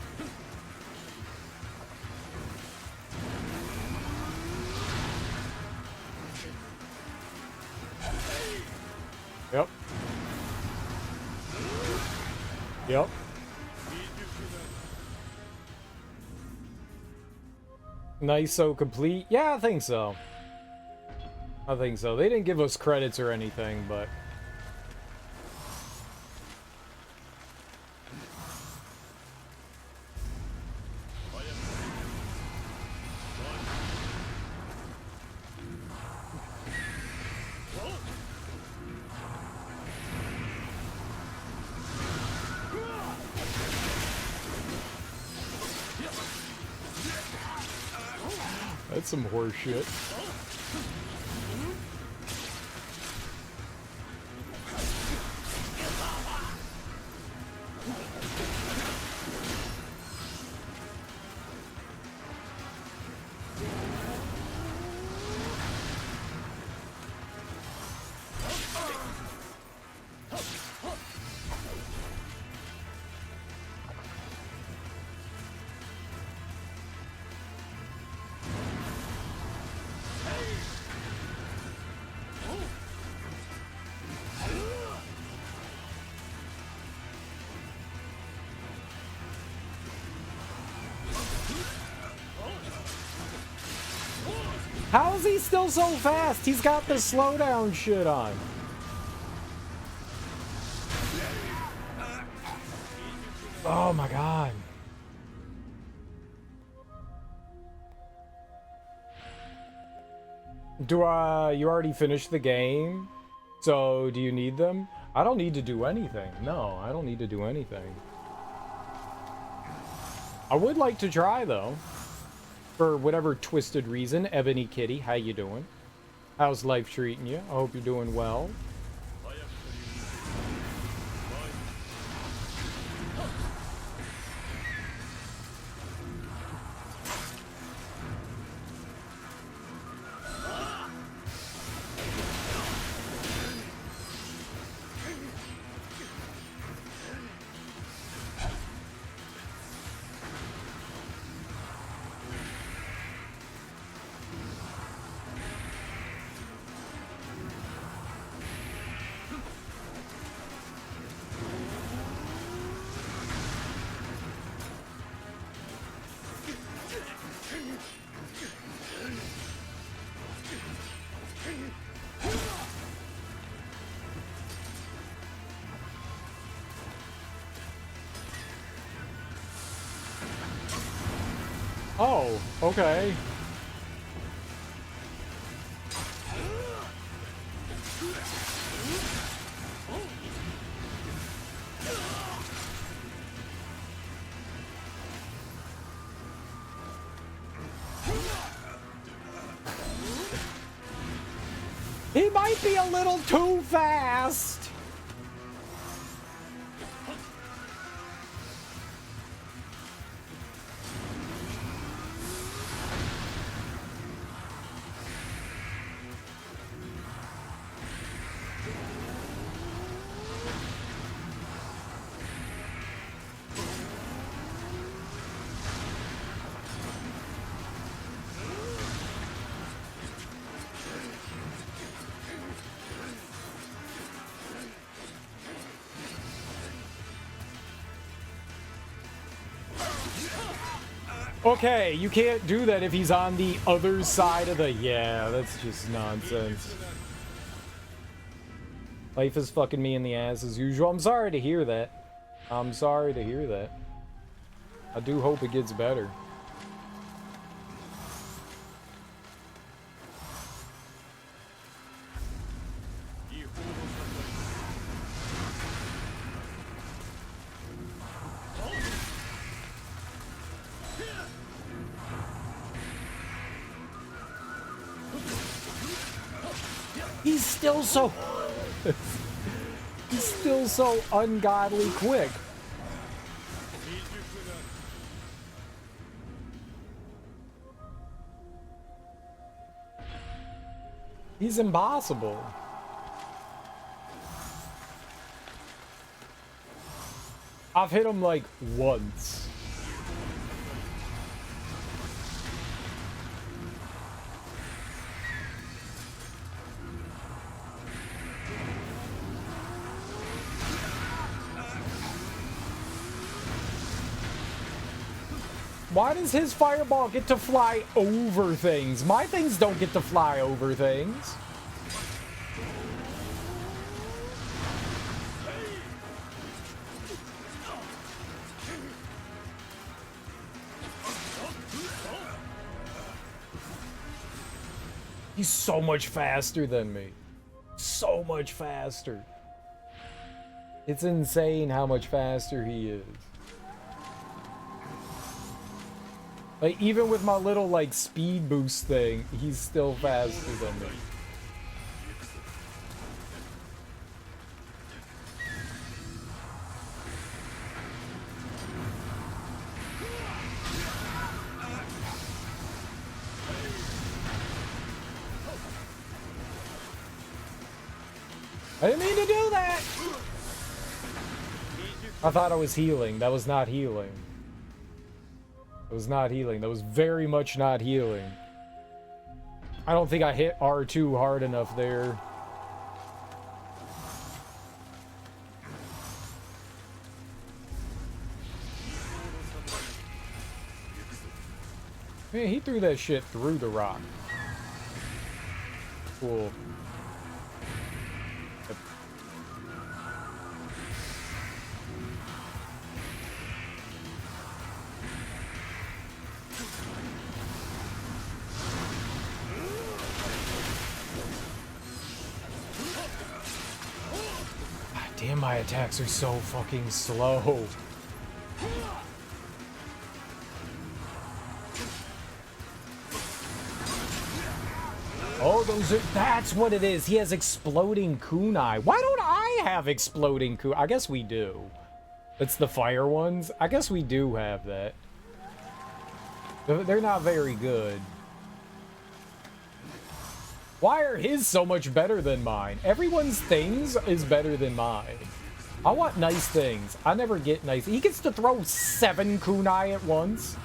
Yep. Yep. Nice, so complete. Yeah, I think so. I think so. They didn't give us credits or anything, but... That's some horse shit. How is he still so fast? He's got the slowdown shit on. Oh my god. You already finished the game? So, do you need them? I don't need to do anything. No, I don't need to do anything. I would like to try, though. For whatever twisted reason. Ebony Kitty, how you doing? How's life treating you? I hope you're doing well. Oh, okay. He might be a little too fast. Okay, you can't do that if he's on the other side of the... Yeah, that's just nonsense. Life is fucking me in the ass as usual. I'm sorry to hear that. I'm sorry to hear that. I do hope it gets better. He's still so... He's still so ungodly quick. He's impossible. I've hit him like once. Why does his fireball get to fly over things? My things don't get to fly over things. He's so much faster than me. So much faster. It's insane how much faster he is. Like, even with my little, like, speed boost thing, he's still faster than me. I didn't mean to do that! I thought I was healing. That was not healing. It was not healing. That was very much not healing. I don't think I hit R2 hard enough there. Man, he threw that shit through the rock. Cool. Damn, my attacks are so fucking slow. Oh, that's what it is. He has exploding kunai. Why don't I have exploding kunai? I guess we do. It's the fire ones. I guess we do have that. They're not very good. Why are his so much better than mine? Everyone's things is better than mine. I want nice things. I never get nice. He gets to throw 7 kunai at once.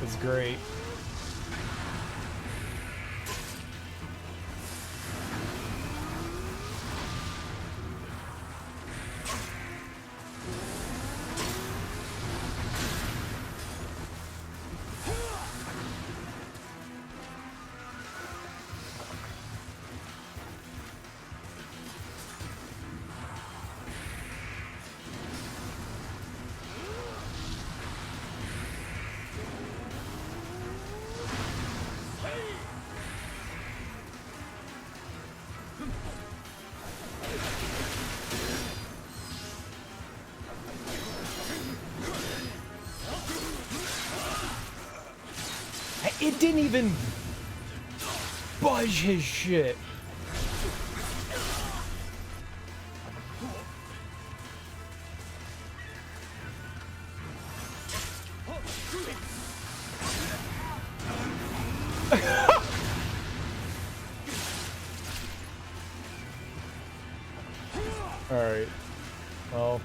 It's great. It didn't even budge his shit. All right. Well.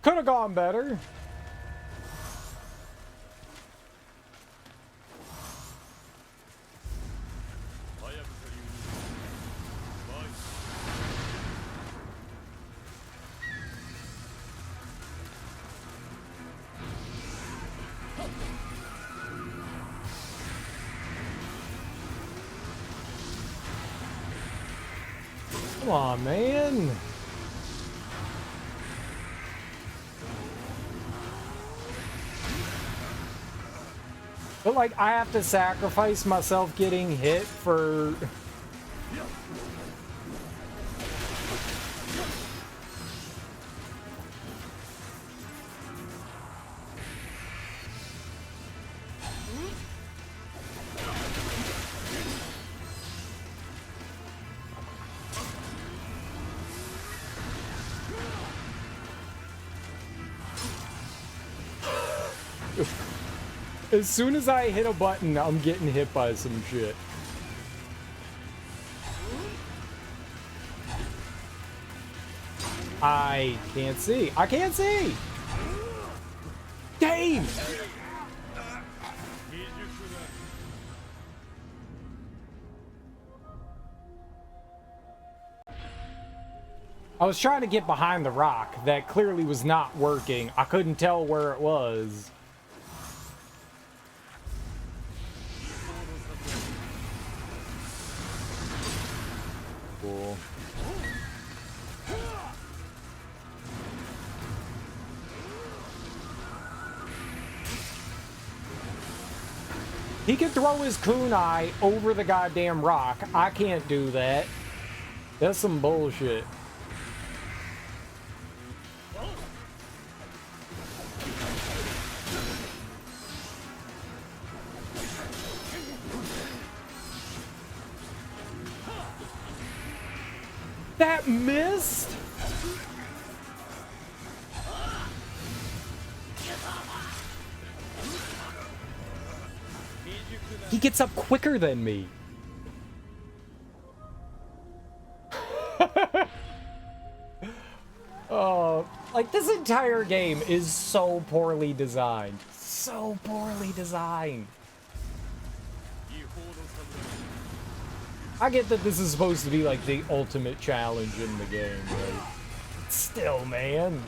Could have gone better. Come on, man. But, like, I have to sacrifice myself getting hit for... As soon as I hit a button, I'm getting hit by some shit. I can't see. I can't see! Damn! I was trying to get behind the rock. That clearly was not working. I couldn't tell where it was. Cool. He can throw his kunai over the goddamn rock. I can't do that. That's some bullshit. That missed? He gets up quicker than me. Oh, like this entire game is so poorly designed. So poorly designed. I get that this is supposed to be like the ultimate challenge in the game, but still, man.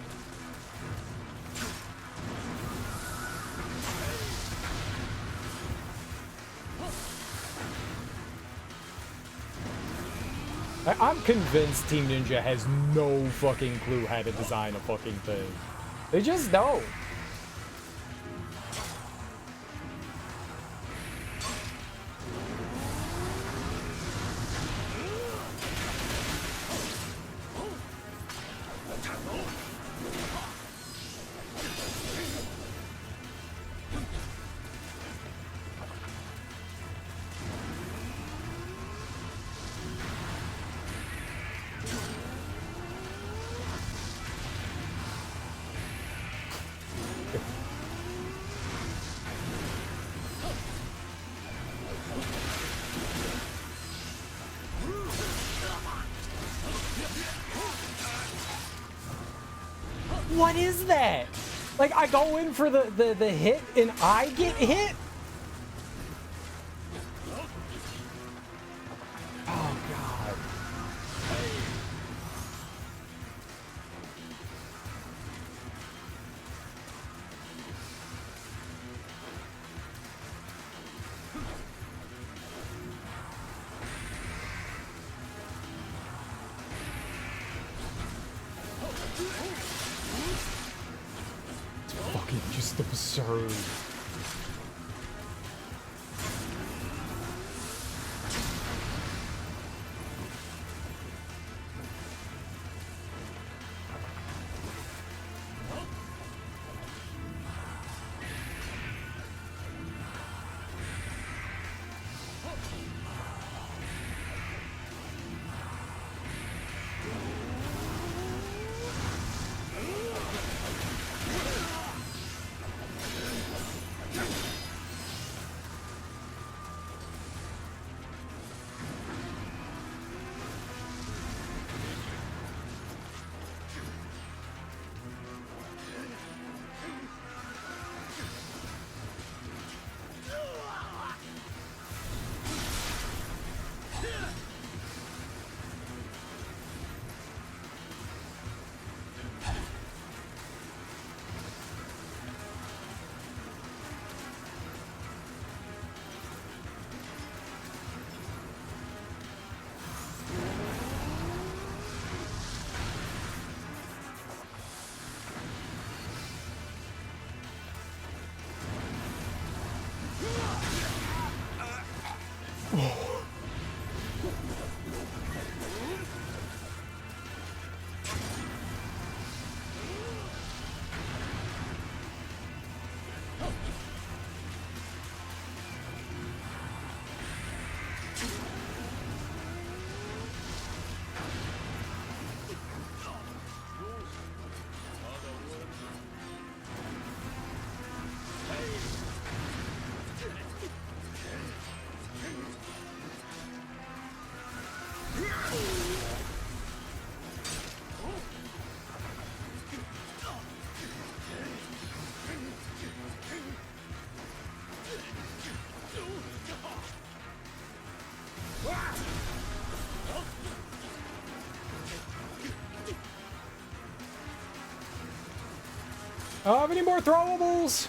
I'm convinced Team Ninja has no fucking clue how to design a fucking thing. They just don't. What is that? Like, I go in for the hit and I get hit? Oh, God. Fucking just absurd. Have any more throwables?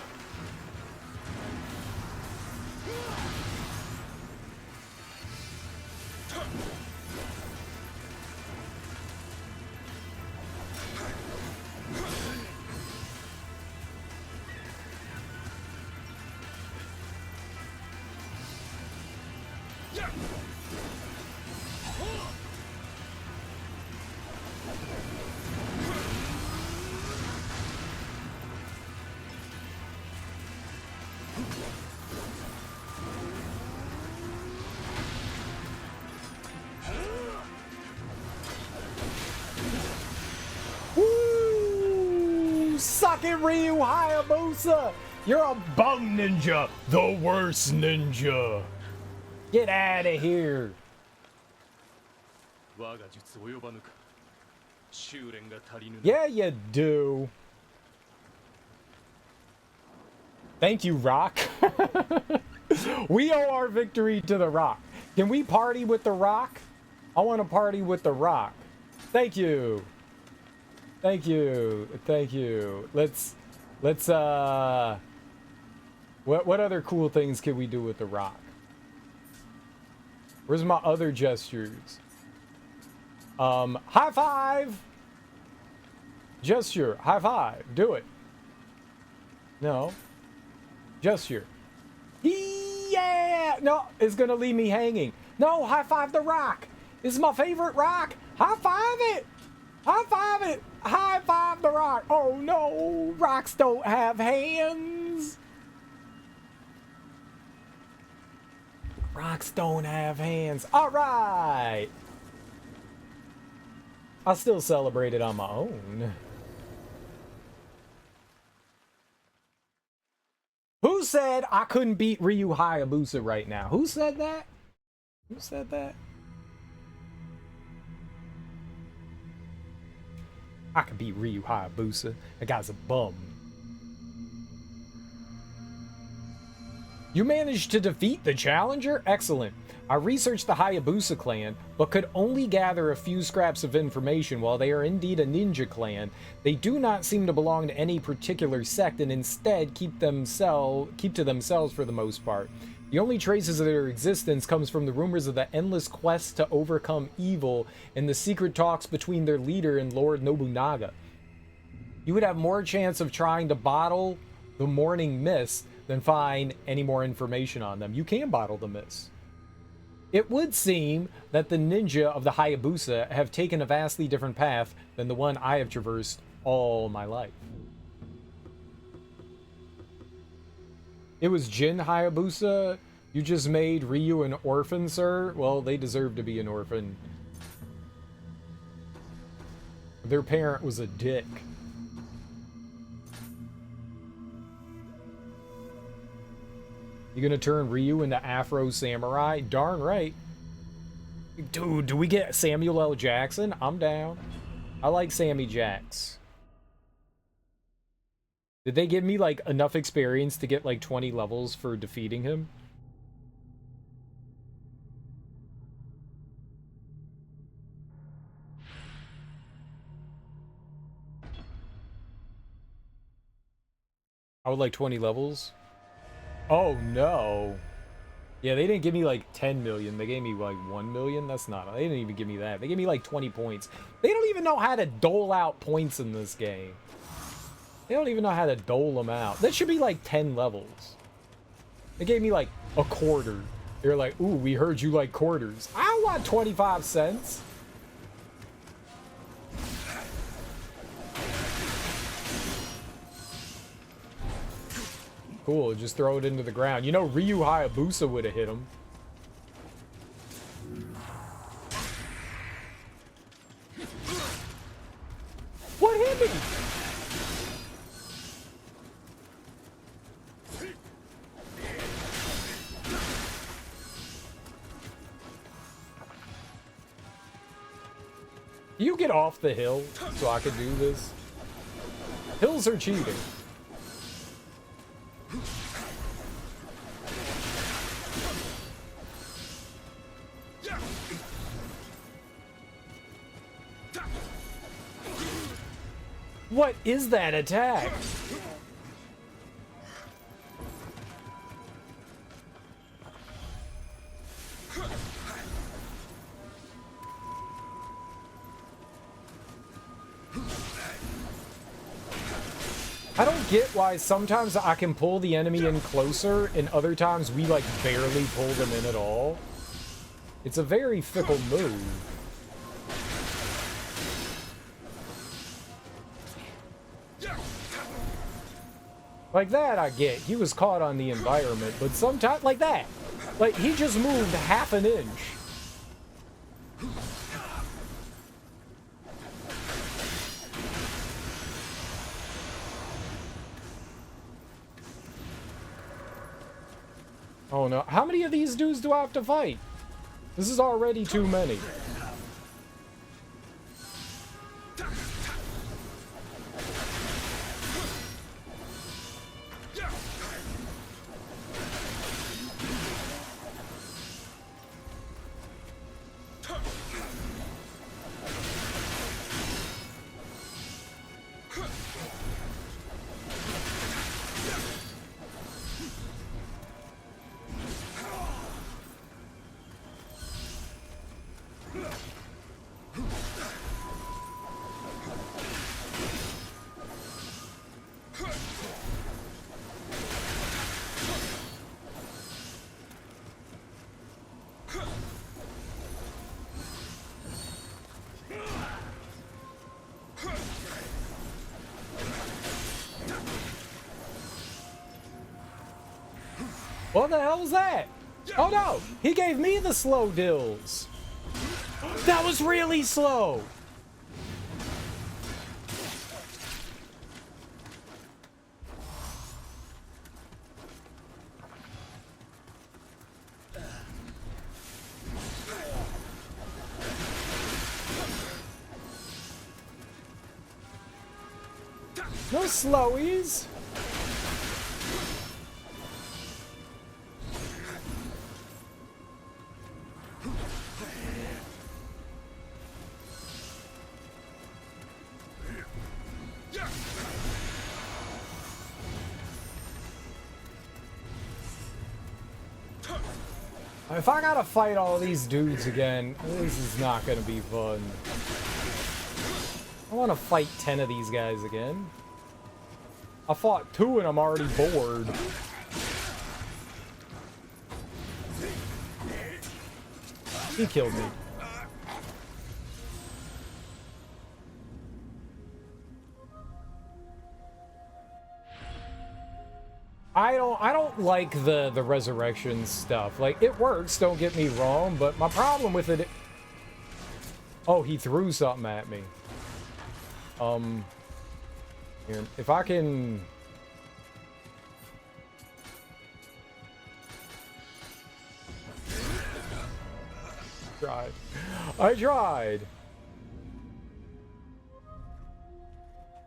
Woo! Suck it, Ryu Hayabusa! You're a bum ninja! The worst ninja! Get out of here! Yeah, you do. Thank you, Rock. We owe our victory to the Rock. Can we party with the Rock? I want to party with the Rock. Thank you. Thank you. Thank you. Let's what other cool things can we do with the Rock? Where's my other gestures? High five. Gesture. High five. Do it. No. Gesture. Yeah! No, it's gonna leave me hanging. No, high five the Rock. This is my favorite Rock. High five it. High five it. High five the Rock. Oh no, rocks don't have hands. Rocks don't have hands. All right. I'll still celebrate it on my own. Who said I couldn't beat Ryu Hayabusa right now? Who said that? Who said that? I can beat Ryu Hayabusa. That guy's a bum. You managed to defeat the challenger? Excellent. I researched the Hayabusa clan, but could only gather a few scraps of information. While they are indeed a ninja clan, they do not seem to belong to any particular sect and instead keep to themselves for the most part. The only traces of their existence comes from the rumors of the endless quest to overcome evil and the secret talks between their leader and Lord Nobunaga. You would have more chance of trying to bottle the morning mist than find any more information on them. You can bottle the mist. It would seem that the ninja of the Hayabusa have taken a vastly different path than the one I have traversed all my life. It was Jin Hayabusa. You just made Ryu an orphan, sir? Well, they deserve to be an orphan. Their parent was a dick. You gonna turn Ryu into Afro Samurai? Darn right. Dude, do we get Samuel L. Jackson? I'm down. I like Sammy Jax. Did they give me, like, enough experience to get, like, 20 levels for defeating him? I would like 20 levels. Oh, no. Yeah, they didn't give me, like, 10 million. They gave me, like, 1 million. That's not... They didn't even give me that. They gave me, like, 20 points. They don't even know how to dole out points in this game. They don't even know how to dole them out. That should be, like, 10 levels. They gave me, like, a quarter. You're like, ooh, we heard you like quarters. I want 25 cents. Cool, just throw it into the ground. You know, Ryu Hayabusa would have hit him. What hit me? You get off the hill so I can do this. Hills are cheating. What is that attack? I don't get why sometimes I can pull the enemy in closer and other times we like barely pull them in at all. It's a very fickle move. Like that I get. He was caught on the environment, but sometimes like that. Like he just moved half an inch. Oh no, how many of these dudes do I have to fight? This is already too many. What the hell was that? Oh no! He gave me the slow dills! That was really slow! No slowies! If I gotta fight all these dudes again, this is not gonna be fun. I wanna fight 10 of these guys again. I fought 2 and I'm already bored. He killed me. I don't like the resurrection stuff. Like, it works, don't get me wrong, but my problem with it... Oh, he threw something at me. Here, if I can... Tried. I tried.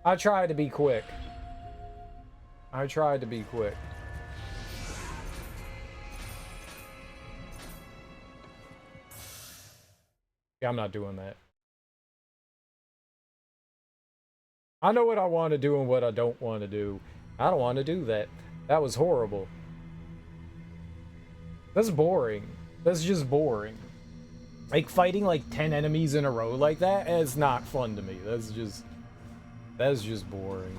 I tried to be quick. I tried to be quick. Yeah, I'm not doing that. I know what I want to do and what I don't want to do. I don't want to do that. That was horrible. That's boring. That's just boring. Like, fighting like 10 enemies in a row like that is not fun to me. That's just boring.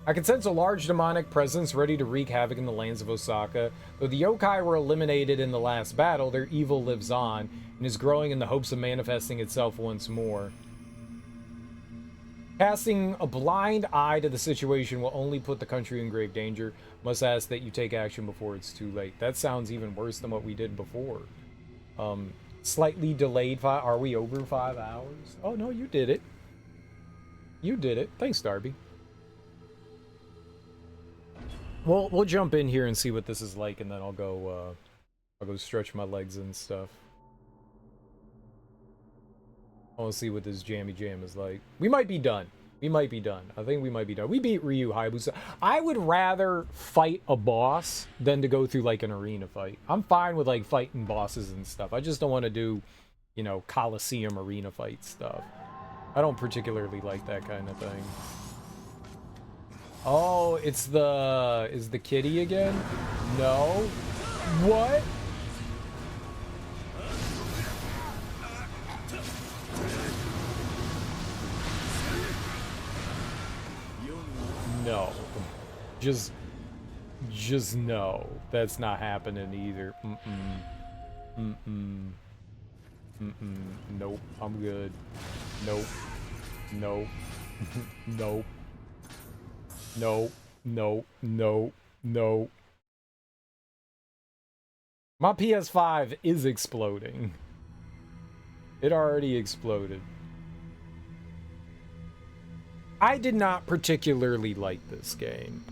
I can sense a large demonic presence ready to wreak havoc in the lands of Osaka. Though the yokai were eliminated in the last battle, their evil lives on and is growing in the hopes of manifesting itself once more. Casting a blind eye to the situation will only put the country in grave danger. Must ask that you take action before it's too late. That sounds even worse than what we did before. Slightly delayed. Are we over 5 hours? Oh, no, you did it. You did it. Thanks, Darby. We'll jump in here and see what this is like, and then I'll go stretch my legs and stuff. I want to see what this jammy jam is like. We might be done. We might be done. I think we might be done. We beat Ryu Hayabusa. I would rather fight a boss than to go through like an arena fight. I'm fine with like fighting bosses and stuff. I just don't want to do, you know, Coliseum arena fight stuff. I don't particularly like that kind of thing. Oh, is the kitty again? No. What? No. Just no. That's not happening either. Nope. I'm good. Nope. Nope. Nope. No, no, no, no. My PS5 is exploding. It already exploded. I did not particularly like this game.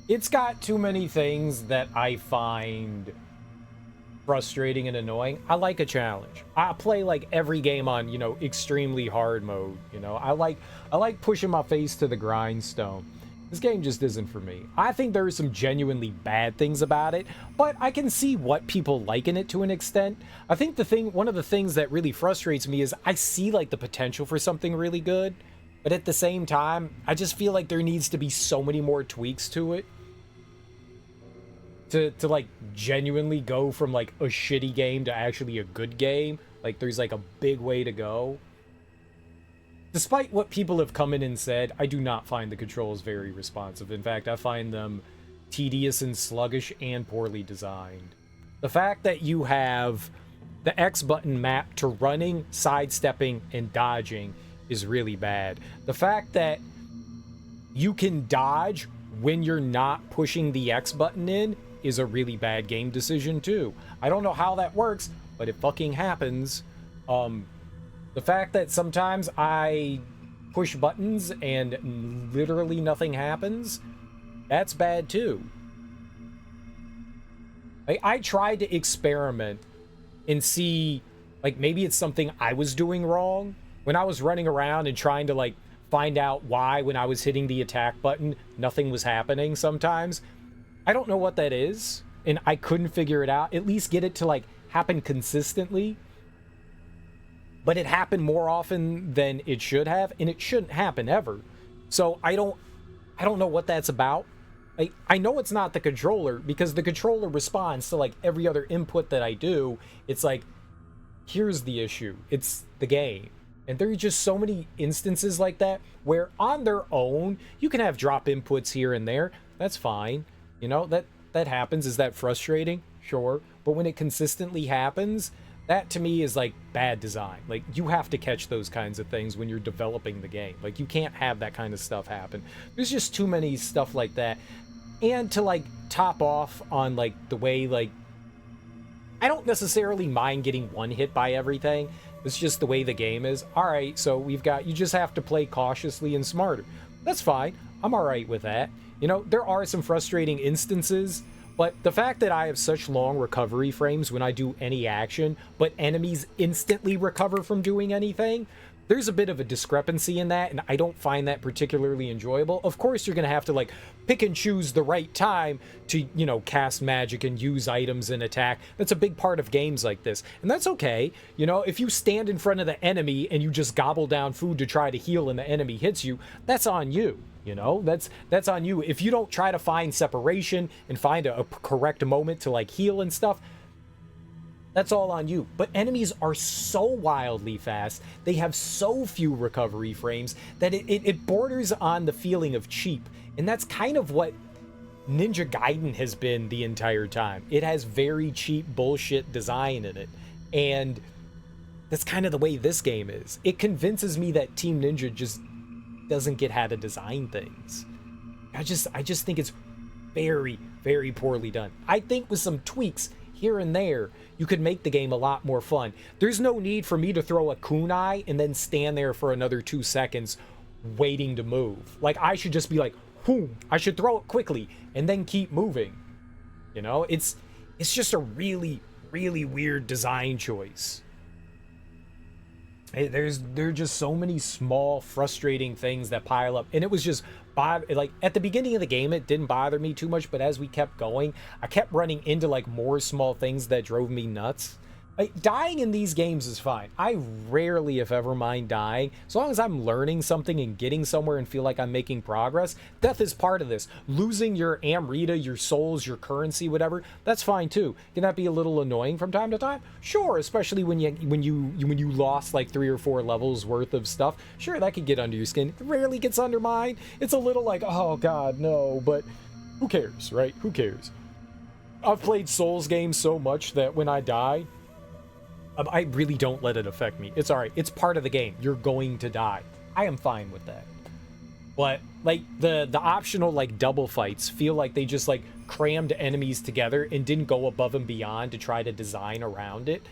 It's got too many things that I find frustrating and annoying. I like a challenge. I play like every game on, you know, extremely hard mode, you know. I like pushing my face to the grindstone. This game just isn't for me. I think there are some genuinely bad things about it, but I can see what people like in it to an extent. I think one of the things that really frustrates me is I see like the potential for something really good, but at the same time, I just feel like there needs to be so many more tweaks to it to like genuinely go from like a shitty game to actually a good game. Like there's like a big way to go. Despite what people have come in and said, I do not find the controls very responsive. In fact, I find them tedious and sluggish and poorly designed. The fact that you have the X button mapped to running, sidestepping, and dodging is really bad. The fact that you can dodge when you're not pushing the X button in is a really bad game decision too. I don't know how that works, but it fucking happens. The fact that sometimes I push buttons and literally nothing happens, that's bad too. I tried to experiment and see, like, maybe it's something I was doing wrong. When I was running around and trying to, like, find out why when I was hitting the attack button, nothing was happening sometimes. I don't know what that is, and I couldn't figure it out. At least get it to, like, happen consistently. But it happened more often than it should have, and it shouldn't happen ever. So I don't know what that's about. I know it's not the controller, because the controller responds to like every other input that I do. It's like, here's the issue. It's the game. And there are just so many instances like that where on their own, you can have drop inputs here and there. That's fine. You know, that happens. Is that frustrating? Sure. But when it consistently happens, that to me is like bad design. Like you have to catch those kinds of things when you're developing the game. Like you can't have that kind of stuff happen. There's just too many stuff like that. And to like top off on like the way, like, I don't necessarily mind getting one hit by everything. It's just the way the game is. All right, so we've got, you just have to play cautiously and smarter. That's fine. I'm all right with that. You know, there are some frustrating instances, but the fact that I have such long recovery frames when I do any action, but enemies instantly recover from doing anything, there's a bit of a discrepancy in that, and I don't find that particularly enjoyable. Of course, you're going to have to, like, pick and choose the right time to, you know, cast magic and use items and attack. That's a big part of games like this, and that's okay. You know, if you stand in front of the enemy and you just gobble down food to try to heal and the enemy hits you, that's on you. You know, that's on you. If you don't try to find separation and find a correct moment to, like, heal and stuff, That's all on you. But enemies are so wildly fast, they have so few recovery frames, that it borders on the feeling of cheap. And that's kind of what Ninja Gaiden has been the entire time. It has very cheap bullshit design in it. And that's kind of the way this game is. It convinces me that Team Ninja just doesn't get how to design things. I just think it's very, very poorly done. I think with some tweaks here and there, you could make the game a lot more fun. There's no need for me to throw a kunai and then stand there for another 2 seconds waiting to move. Like, I should just be like, whoom, I should throw it quickly and then keep moving. You know, it's just a really, really weird design choice. There are just so many small, frustrating things that pile up, and it was just like at the beginning of the game, it didn't bother me too much, but as we kept going, I kept running into like more small things that drove me nuts. Like, dying in these games is fine. I rarely, if ever, mind dying. As long as I'm learning something and getting somewhere and feel like I'm making progress, death is part of this. Losing your Amrita, your souls, your currency, whatever, that's fine too. Can that be a little annoying from time to time? Sure, especially when you lost like 3 or 4 levels worth of stuff. Sure, that could get under your skin. It rarely gets under mine. It's a little like, oh god, no, but who cares, right? Who cares? I've played Souls games so much that when I die, I really don't let it affect me. It's alright. It's part of the game. You're going to die. I am fine with that. But, like, the optional, like, double fights feel like they just, like, crammed enemies together and didn't go above and beyond to try to design around it.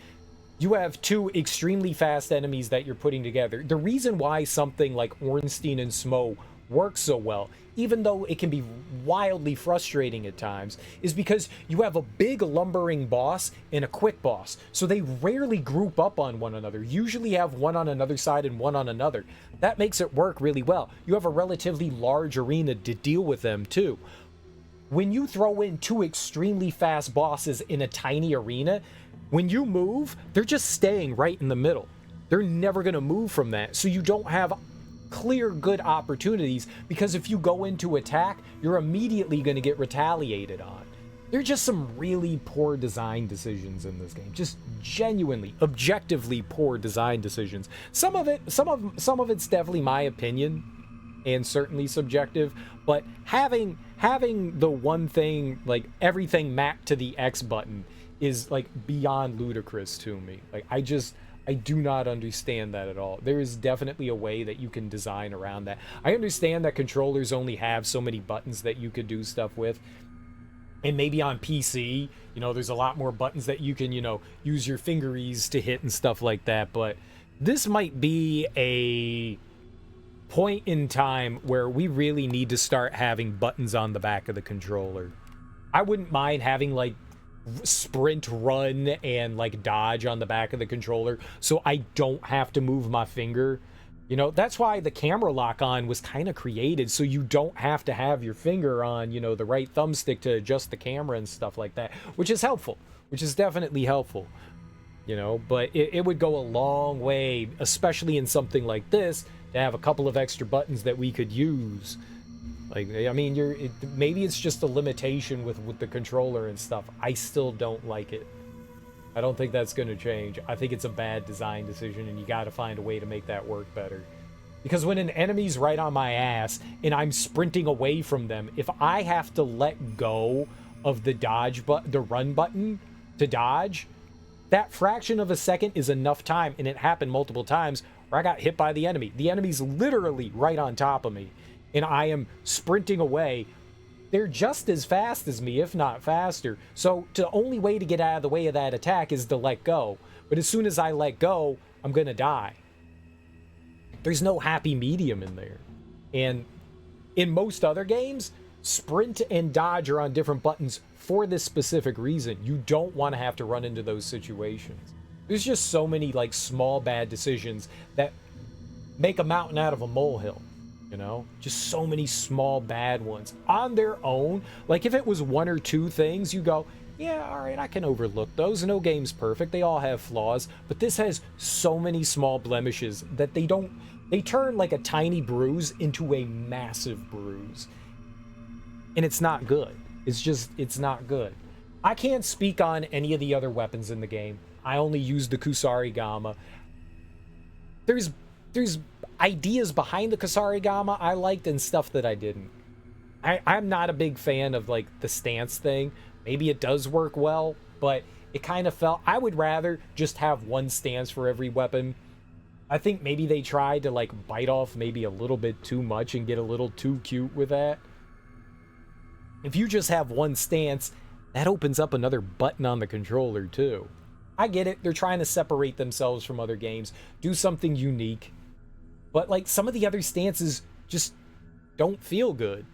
You have 2 extremely fast enemies that you're putting together. The reason why something like Ornstein and Smo works so well, even though it can be wildly frustrating at times, is because you have a big lumbering boss and a quick boss, so they rarely group up on one another. Usually have one on another side and one on another. That makes it work really well. You have a relatively large arena to deal with them too. When you throw in 2 extremely fast bosses in a tiny arena, when you move, they're just staying right in the middle. They're never going to move from that, so you don't have clear good opportunities, because if you go into attack, you're immediately going to get retaliated on. There are just some really poor design decisions in this game. Just genuinely, objectively poor design decisions. Some of it's definitely my opinion and certainly subjective, but having the one thing, like everything mapped to the X button, is like beyond ludicrous to me. Like, I do not understand that at all. There is definitely a way that you can design around that. I understand that controllers only have so many buttons that you could do stuff with. And maybe on PC, you know, there's a lot more buttons that you can, you know, use your fingeries to hit and stuff like that. But this might be a point in time where we really need to start having buttons on the back of the controller. I wouldn't mind having, like, sprint, run, and like dodge on the back of the controller, so I don't have to move my finger. You know, that's why the camera lock on was kind of created, so you don't have to have your finger on, you know, the right thumbstick to adjust the camera and stuff like that, which is helpful, which is definitely helpful, you know. But it would go a long way, especially in something like this, to have a couple of extra buttons that we could use. Like, I mean, maybe it's just a limitation with the controller and stuff. I still don't like it. I don't think that's going to change. I think it's a bad design decision, and you got to find a way to make that work better. Because when an enemy's right on my ass and I'm sprinting away from them, if I have to let go of the run button to dodge, that fraction of a second is enough time, and it happened multiple times where I got hit by the enemy. The enemy's literally right on top of me, and I am sprinting away. They're just as fast as me, if not faster. So the only way to get out of the way of that attack is to let go. But as soon as I let go, I'm going to die. There's no happy medium in there. And in most other games, sprint and dodge are on different buttons for this specific reason. You don't want to have to run into those situations. There's just so many like small bad decisions that make a mountain out of a molehill. You know, just so many small bad ones on their own. Like, if it was 1 or 2 things, you go, yeah, all right, I can overlook those. No game's perfect. They all have flaws. But this has so many small blemishes that they turn like a tiny bruise into a massive bruise. And it's not good. It's not good. I can't speak on any of the other weapons in the game. I only used the Kusarigama. There's ideas behind the Kusarigama I liked and stuff that I didn't. I'm not a big fan of like the stance thing. Maybe it does work well, but it kind of felt I would rather just have one stance for every weapon. I think maybe they tried to like bite off maybe a little bit too much and get a little too cute with that. If you just have one stance, that opens up another button on the controller too. I get it. They're trying to separate themselves from other games, do something unique. But like some of the other stances just don't feel good.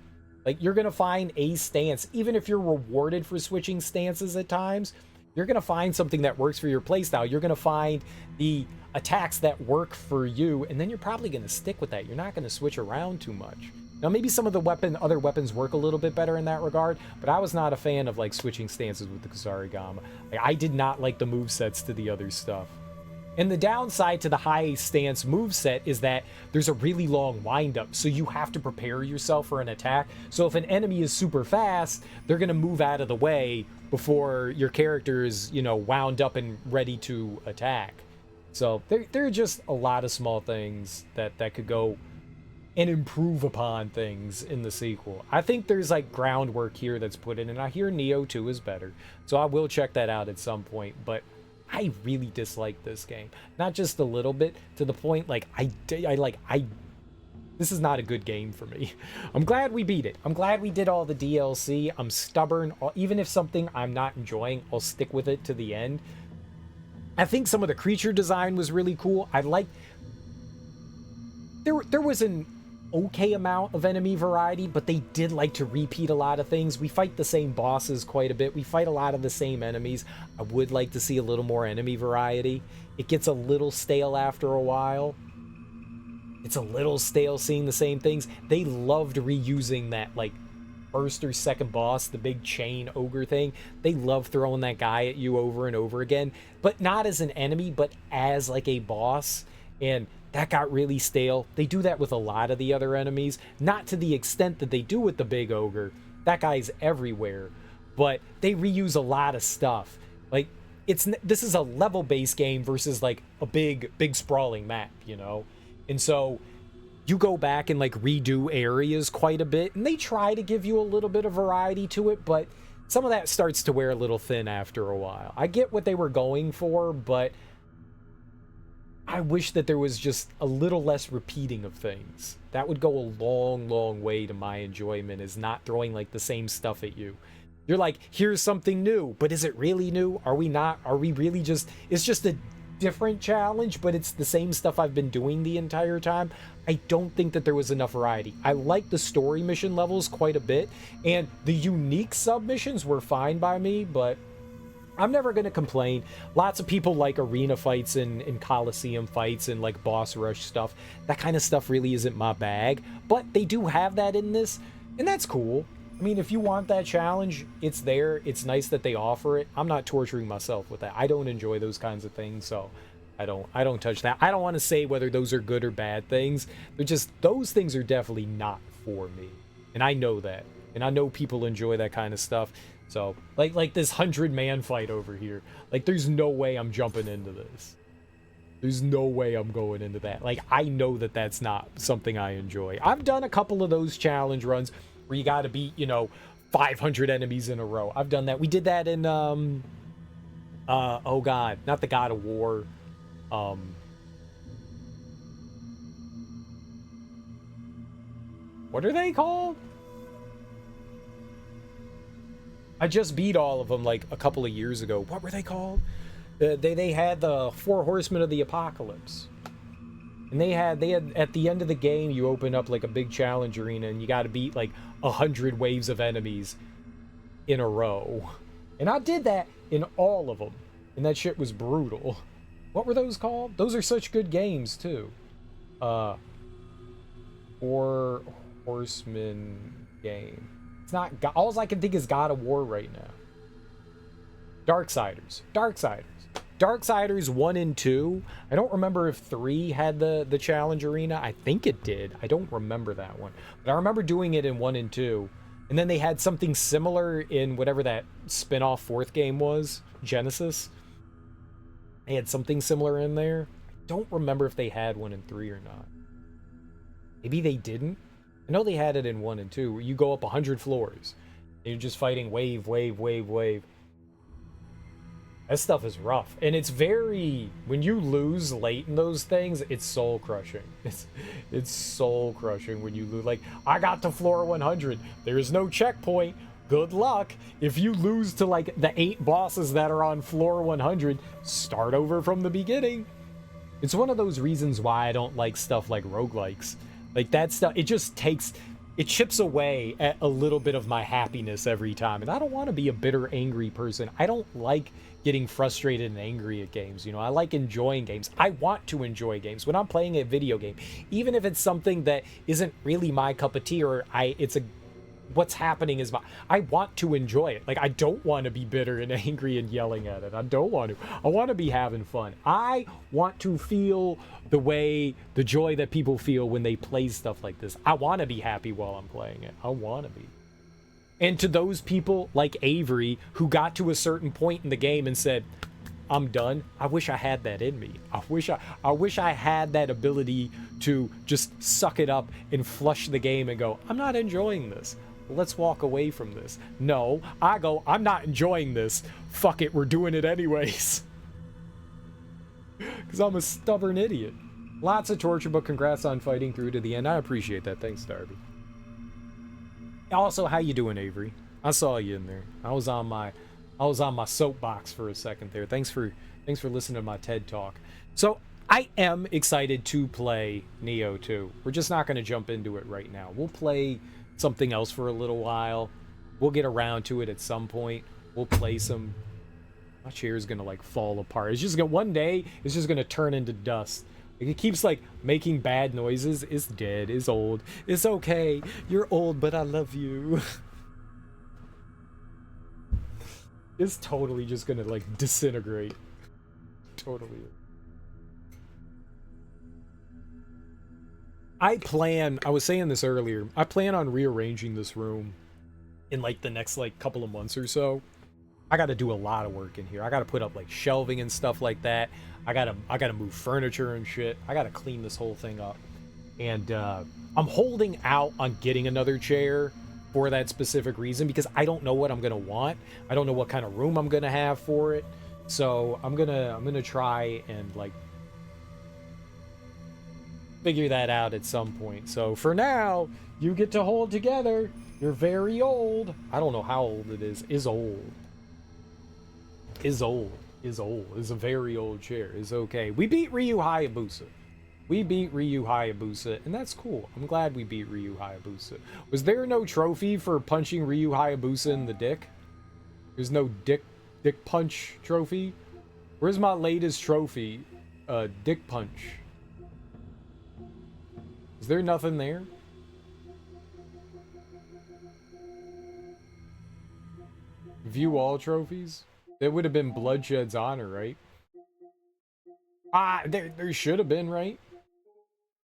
Like you're going to find a stance, even if you're rewarded for switching stances at times, you're going to find something that works for your playstyle. You're going to find the attacks that work for you, and then you're probably going to stick with that. You're not going to switch around too much. Now, maybe some of the other weapons work a little bit better in that regard, but I was not a fan of like switching stances with the Kusarigama. Like, I did not like the movesets to the other stuff. And the downside to the high stance moveset is that there's a really long windup, so you have to prepare yourself for an attack. So if an enemy is super fast, they're going to move out of the way before your character is, you know, wound up and ready to attack. So there are just a lot of small things that could go and improve upon things in the sequel. I think there's like groundwork here that's put in, and I hear Nioh 2 is better. So I will check that out at some point, but I really dislike this game. Not just a little bit, to the point like this is not a good game for me. I'm glad we beat it. I'm glad we did all the DLC. I'm stubborn. Even if something I'm not enjoying, I'll stick with it to the end. I think some of the creature design was really cool. I like there was an okay amount of enemy variety, but they did like to repeat a lot of things. We fight the same bosses quite a bit. We fight a lot of the same enemies. I would like to see a little more enemy variety. It gets a little stale after a while. It's a little stale seeing the same things. They loved reusing that like first or second boss, the big chain ogre thing. They love throwing that guy at you over and over again, but not as an enemy, but as like a boss. And that got really stale. They do that with a lot of the other enemies, not to the extent that they do with the big ogre. That guy's everywhere, but they reuse a lot of stuff. Like this is a level-based game versus like a big sprawling map, you know? And so you go back and like redo areas quite a bit, and they try to give you a little bit of variety to it, but some of that starts to wear a little thin after a while. I get what they were going for, but I wish that there was just a little less repeating of things. That would go a long way to my enjoyment, is not throwing like the same stuff at you. You're like, here's something new, but is it really new? Are we not? Are we really just, it's just a different challenge, but it's the same stuff I've been doing the entire time. I don't think that there was enough variety. I like the story mission levels quite a bit, and the unique submissions were fine by me, but I'm never going to complain. Lots of people like arena fights and Coliseum fights and like boss rush stuff. That kind of stuff really isn't my bag, but they do have that in this, and that's cool. I mean, if you want that challenge, it's there. It's nice that they offer it. I'm not torturing myself with that. I don't enjoy those kinds of things, so I don't touch that. I don't want to say whether those are good or bad things. They're just, those things are definitely not for me, and I know that. And I know people enjoy that kind of stuff. So, like this 100-man fight over here. Like, there's no way I'm jumping into this. There's no way I'm going into that. Like, I know that that's not something I enjoy. I've done a couple of those challenge runs where you got to beat, you know, 500 enemies in a row. I've done that. We did that in, oh God, not the God of War. What are they called? I just beat all of them like a couple of years ago. What were they called? They had the 4 Horsemen of the Apocalypse. And they had at the end of the game, you open up like a big challenge arena and you got to beat like 100 waves of enemies in a row. And I did that in all of them. And that shit was brutal. What were those called? Those are such good games too. 4 Horsemen game. It's not, all I can think is God of War right now. Darksiders 1 and 2. I don't remember if 3 had the challenge arena. I think it did. I don't remember that one, but I remember doing it in 1 and 2. And then they had something similar in whatever that spin-off 4th game was, Genesis. they had something similar in there. I don't remember if they had one in 3 or not. Maybe they didn't. I know they had it in 1 and 2, where you go up 100 floors. And you're just fighting wave, wave, wave, wave. That stuff is rough. And it's very... When you lose late in those things, it's soul-crushing. It's soul-crushing when you lose. Like, I got to floor 100. There's no checkpoint. Good luck. If you lose to, like, the 8 bosses that are on floor 100, start over from the beginning. It's one of those reasons why I don't like stuff like roguelikes. Like, that stuff, it just takes... It chips away at a little bit of my happiness every time. And I don't want to be a bitter, angry person. I don't like getting frustrated and angry at games. You know, I like enjoying games. I want to enjoy games. When I'm playing a video game, even if it's something that isn't really my cup of tea, or what's happening is I want to enjoy it. Like, I don't want to be bitter and angry and yelling at it. I don't want to. I want to be having fun. I want to feel the joy that people feel when they play stuff like this. I want to be happy while I'm playing it. I want to be. And to those people like Avery who got to a certain point in the game and said, I'm done, I wish I had that in me. I wish I had that ability to just suck it up and flush the game and go, I'm not enjoying this. Let's walk away from this. No, I go, I'm not enjoying this. Fuck it, we're doing it anyways. Because I'm a stubborn idiot. Lots of torture, but congrats on fighting through to the end. I appreciate that. Thanks, Darby. Also, how you doing, Avery? I saw you in there. I was on my soapbox for a second there. Thanks for listening to my TED talk. So I am excited to play Nioh 2. We're just not going to jump into it right now. We'll play something else for a little while. We'll get around to it at some point. We'll play some... My chair is gonna like fall apart. It's just gonna... One day, it's just gonna turn into dust. Like, it keeps like making bad noises. It's dead. It's old. It's okay. You're old, but I love you. It's totally just gonna like disintegrate. Totally. I was saying this earlier, I plan on rearranging this room in like the next like couple of months or so. I got to do a lot of work in here. I got to put up like shelving and stuff like that. I got to move furniture and shit. I got to clean this whole thing up. And I'm holding out on getting another chair for that specific reason, because I don't know what I'm going to want. I don't know what kind of room I'm going to have for it. So I'm going to try and like figure that out at some point. So for now, you get to hold together. You're very old. I don't know how old it is. Is old. Is old. Is old. Is a very old chair. Is okay. We beat Ryu Hayabusa. We beat Ryu Hayabusa, and that's cool. I'm glad we beat Ryu Hayabusa. Was there no trophy for punching Ryu Hayabusa in the dick? There's no dick punch trophy? Where's my latest trophy? Dick punch. Is there nothing there? View all trophies? That would have been Bloodshed's honor, right? Ah, there should have been, right?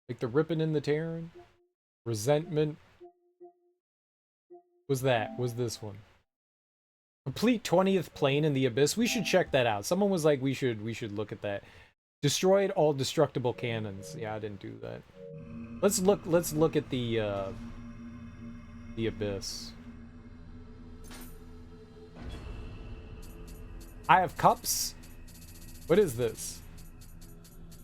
Like the ripping and the tearing. Resentment. Was this one? Complete 20th plane in the abyss. We should check that out. Someone was like, we should look at that. Destroyed all destructible cannons. Yeah, I didn't do that. Let's look at the abyss. I have cups. What is this?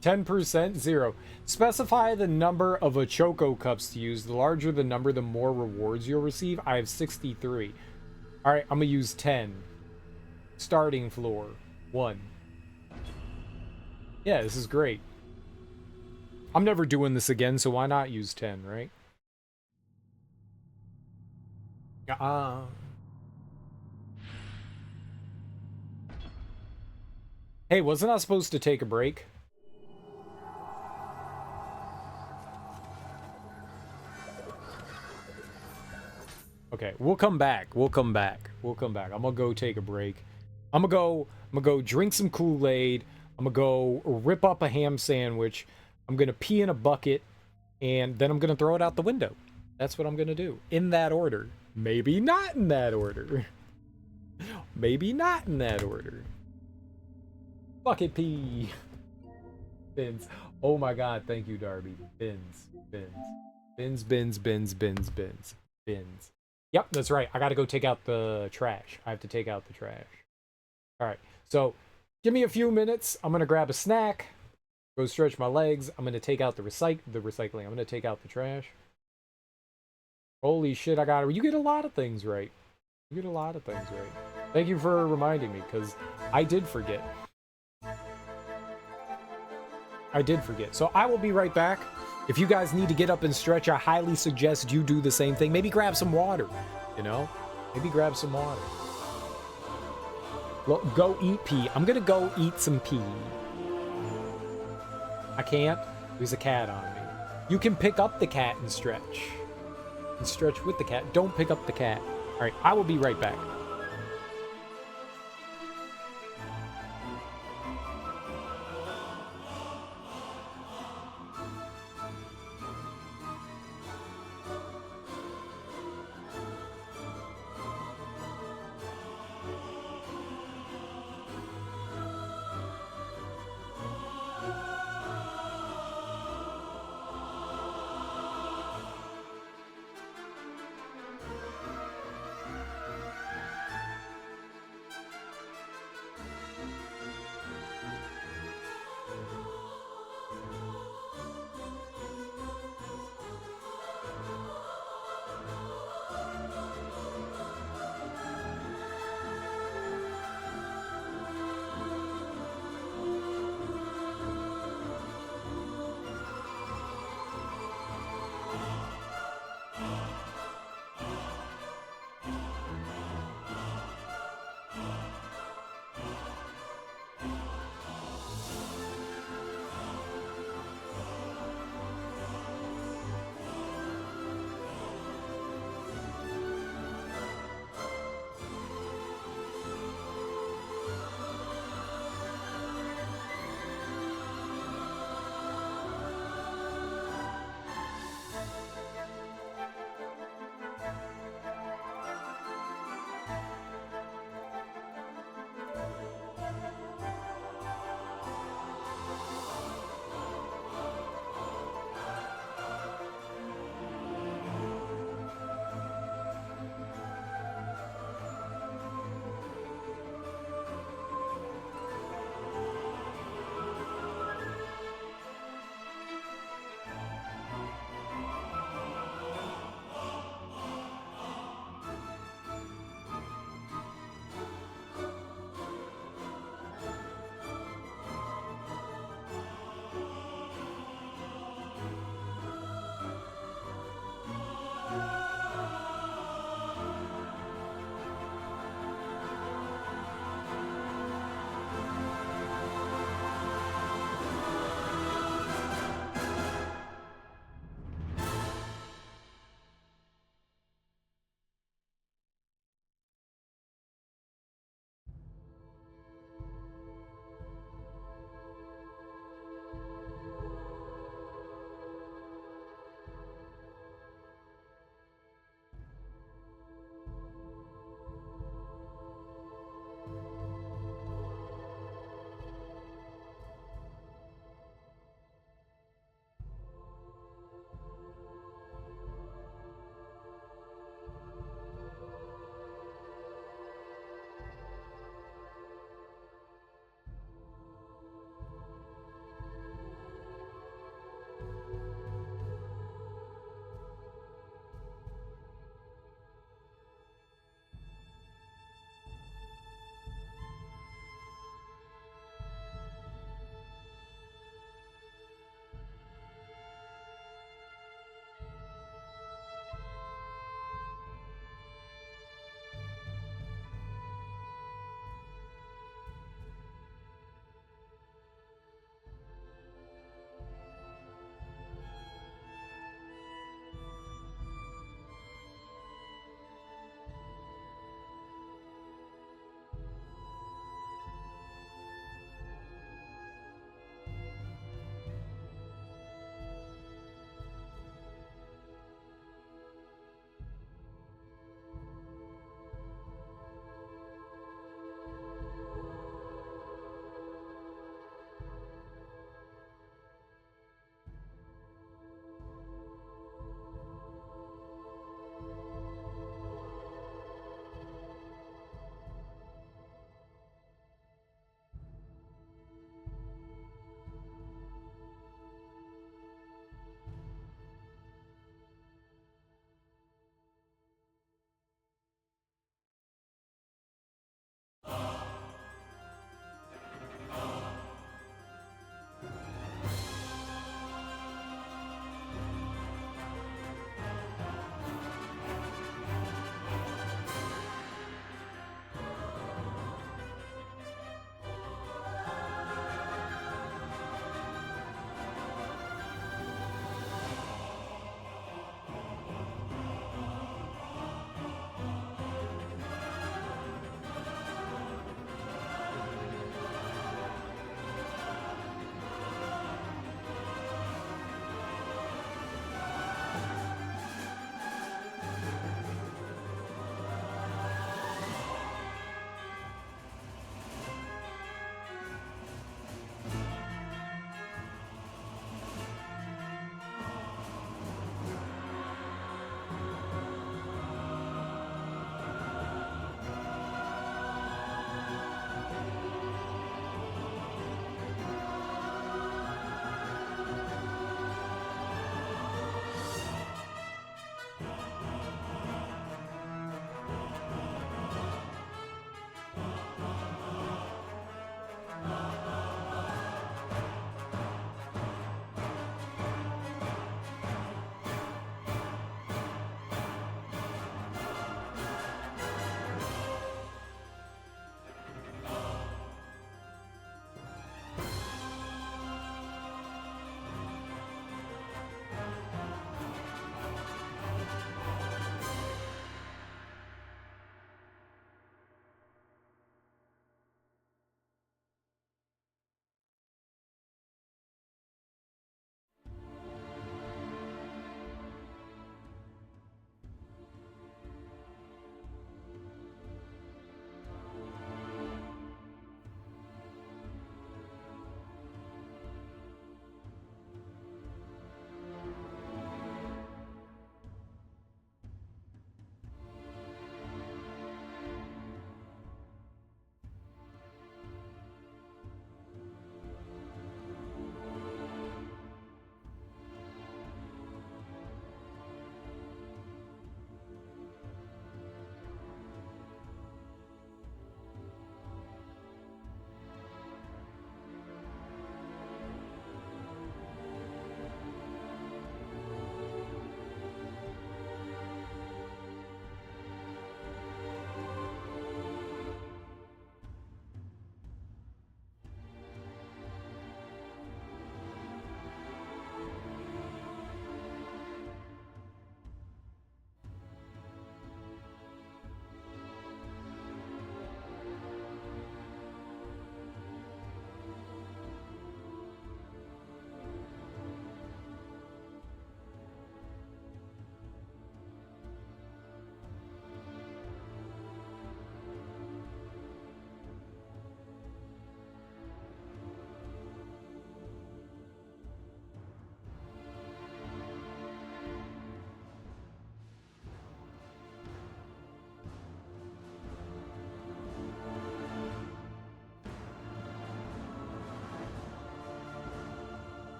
10%? 0. Specify the number of Choco cups to use. The larger the number, the more rewards you'll receive. I have 63. Alright, I'm gonna use 10. Starting floor. 1. Yeah, this is great. I'm never doing this again, so why not use 10, right? Hey, wasn't I supposed to take a break? Okay, we'll come back. We'll come back. We'll come back. I'm gonna go take a break. I'm gonna go drink some Kool-Aid. I'm gonna go rip up a ham sandwich. I'm gonna pee in a bucket, and then I'm gonna throw it out the window. That's what I'm gonna do. In that order. Maybe not in that order. Maybe not in that order. Bucket pee. Bins. Oh my god, thank you, Darby. Bins. Bins. Bins, bins, bins, bins, bins. Bins. Yep, that's right. I gotta go take out the trash. I have to take out the trash. Alright, so give me a few minutes. I'm gonna grab a snack. Go stretch my legs. I'm gonna take out the recycling. I'm gonna take out the trash. Holy shit, you get a lot of things right. You get a lot of things right. Thank you for reminding me, because I did forget. I did forget. So I will be right back. If you guys need to get up and stretch, I highly suggest you do the same thing. Maybe grab some water, you know? Maybe grab some water. Well, go eat pee. I'm gonna go eat some pee. I can't. There's a cat on me. You can pick up the cat and stretch. And stretch with the cat. Don't pick up the cat. All right, I will be right back.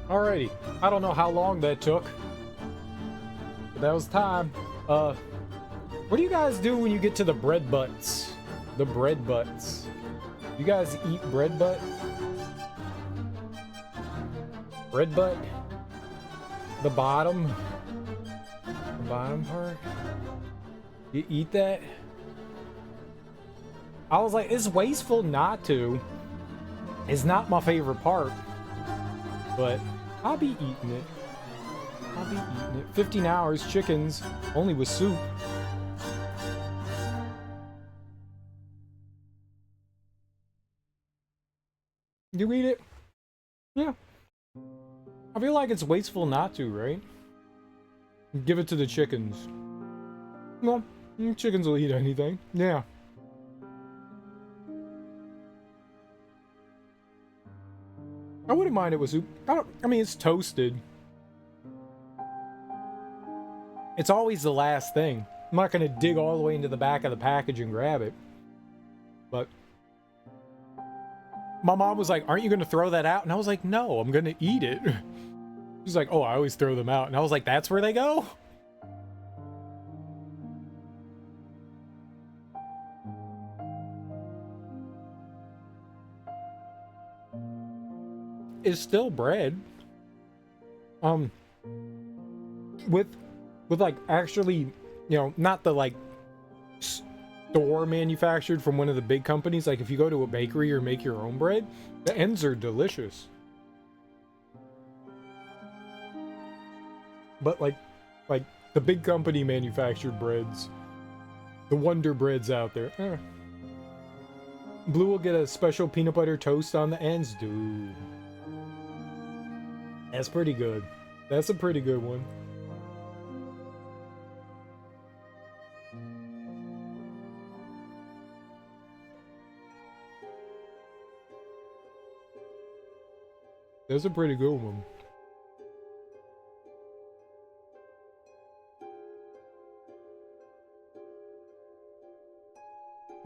Alrighty. I don't know how long that took. But that was time. What do you guys do when you get to the bread butts? The bread butts. You guys eat bread butt? Bread butt? The bottom? The bottom part? You eat that? I was like, it's wasteful not to. It's not my favorite part. But I'll be eating it. I'll be eating it. 15 hours, chickens, only with soup. You eat it? Yeah. I feel like it's wasteful not to, right? Give it to the chickens. Well, chickens will eat anything. Yeah. I wouldn't mind it with soup. I mean, it's toasted. It's always the last thing. I'm not gonna dig all the way into the back of the package and grab it. But my mom was like, aren't you gonna throw that out? And I was like, no, I'm gonna eat it. She's like, oh, I always throw them out. And I was like, that's where they go? It's still bread. With like actually, you know, not the like store manufactured from one of the big companies. Like if you go to a bakery or make your own bread, the ends are delicious. But like the big company manufactured breads, the Wonder Breads out there. Blue will get a special peanut butter toast on the ends, dude. That's pretty good. That's a pretty good one. That's a pretty good one.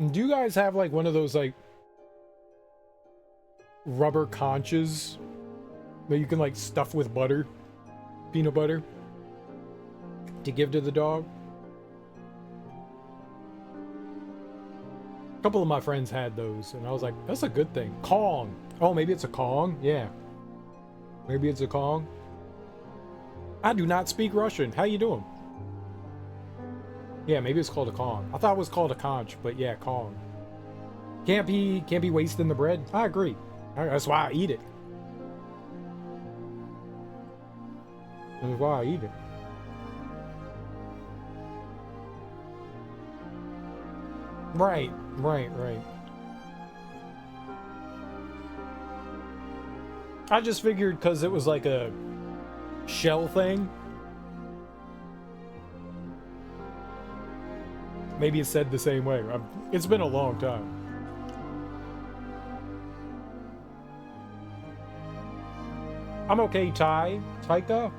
Do you guys have like one of those like rubber conches that you can like stuff with butter, peanut butter, to give to the dog? A couple of my friends had those, and I was like, that's a good thing. Kong. Oh, maybe it's a Kong? Yeah. Maybe it's a Kong. I do not speak Russian. How you doing? Yeah, maybe it's called a Kong. I thought it was called a conch, but yeah, Kong. Can't be wasting the bread. I agree. That's why I eat it. That's why I eat it. Right, right, right. I just figured because it was like a shell thing. Maybe it's said the same way. It's been a long time. I'm okay, Taika.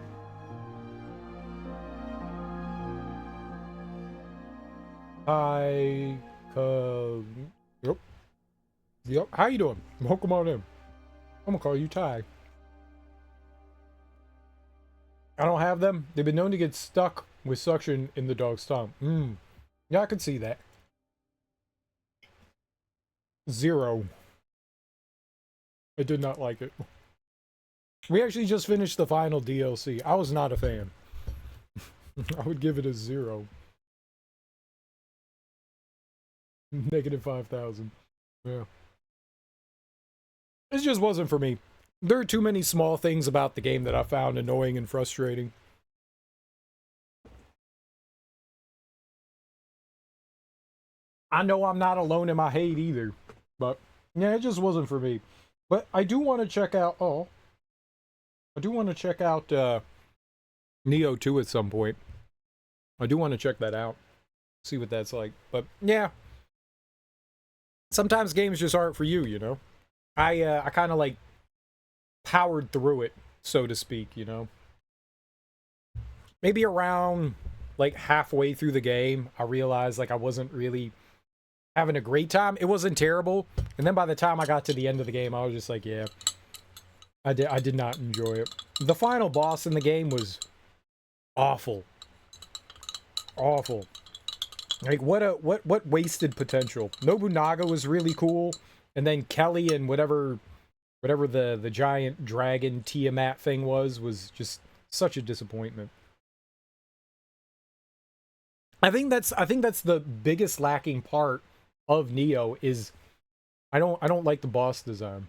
Yep. Yep. How you doing? Welcome on in. I'm gonna call you Ty. I don't have them. They've been known to get stuck with suction in the dog's tongue. Yeah, I could see that. 0. I did not like it. We actually just finished the final DLC. I was not a fan. I would give it a 0. Negative 5,000. Yeah. It just wasn't for me. There are too many small things about the game that I found annoying and frustrating. I know I'm not alone in my hate either. But, yeah, it just wasn't for me. But I do want to check out... I do want to check out Nioh 2 at some point. I do want to check that out. See what that's like. But, yeah. Sometimes games just aren't for you, you know? I kind of, like, powered through it, so to speak, you know? Maybe around, like, halfway through the game, I realized, like, I wasn't really having a great time. It wasn't terrible. And then by the time I got to the end of the game, I was just like, yeah... I did not enjoy it. The final boss in the game was awful. Awful. Like, what wasted potential. Nobunaga was really cool, and then Kelly and whatever the giant dragon Tiamat thing was just such a disappointment. I think that's the biggest lacking part of Nioh is I don't like the boss design.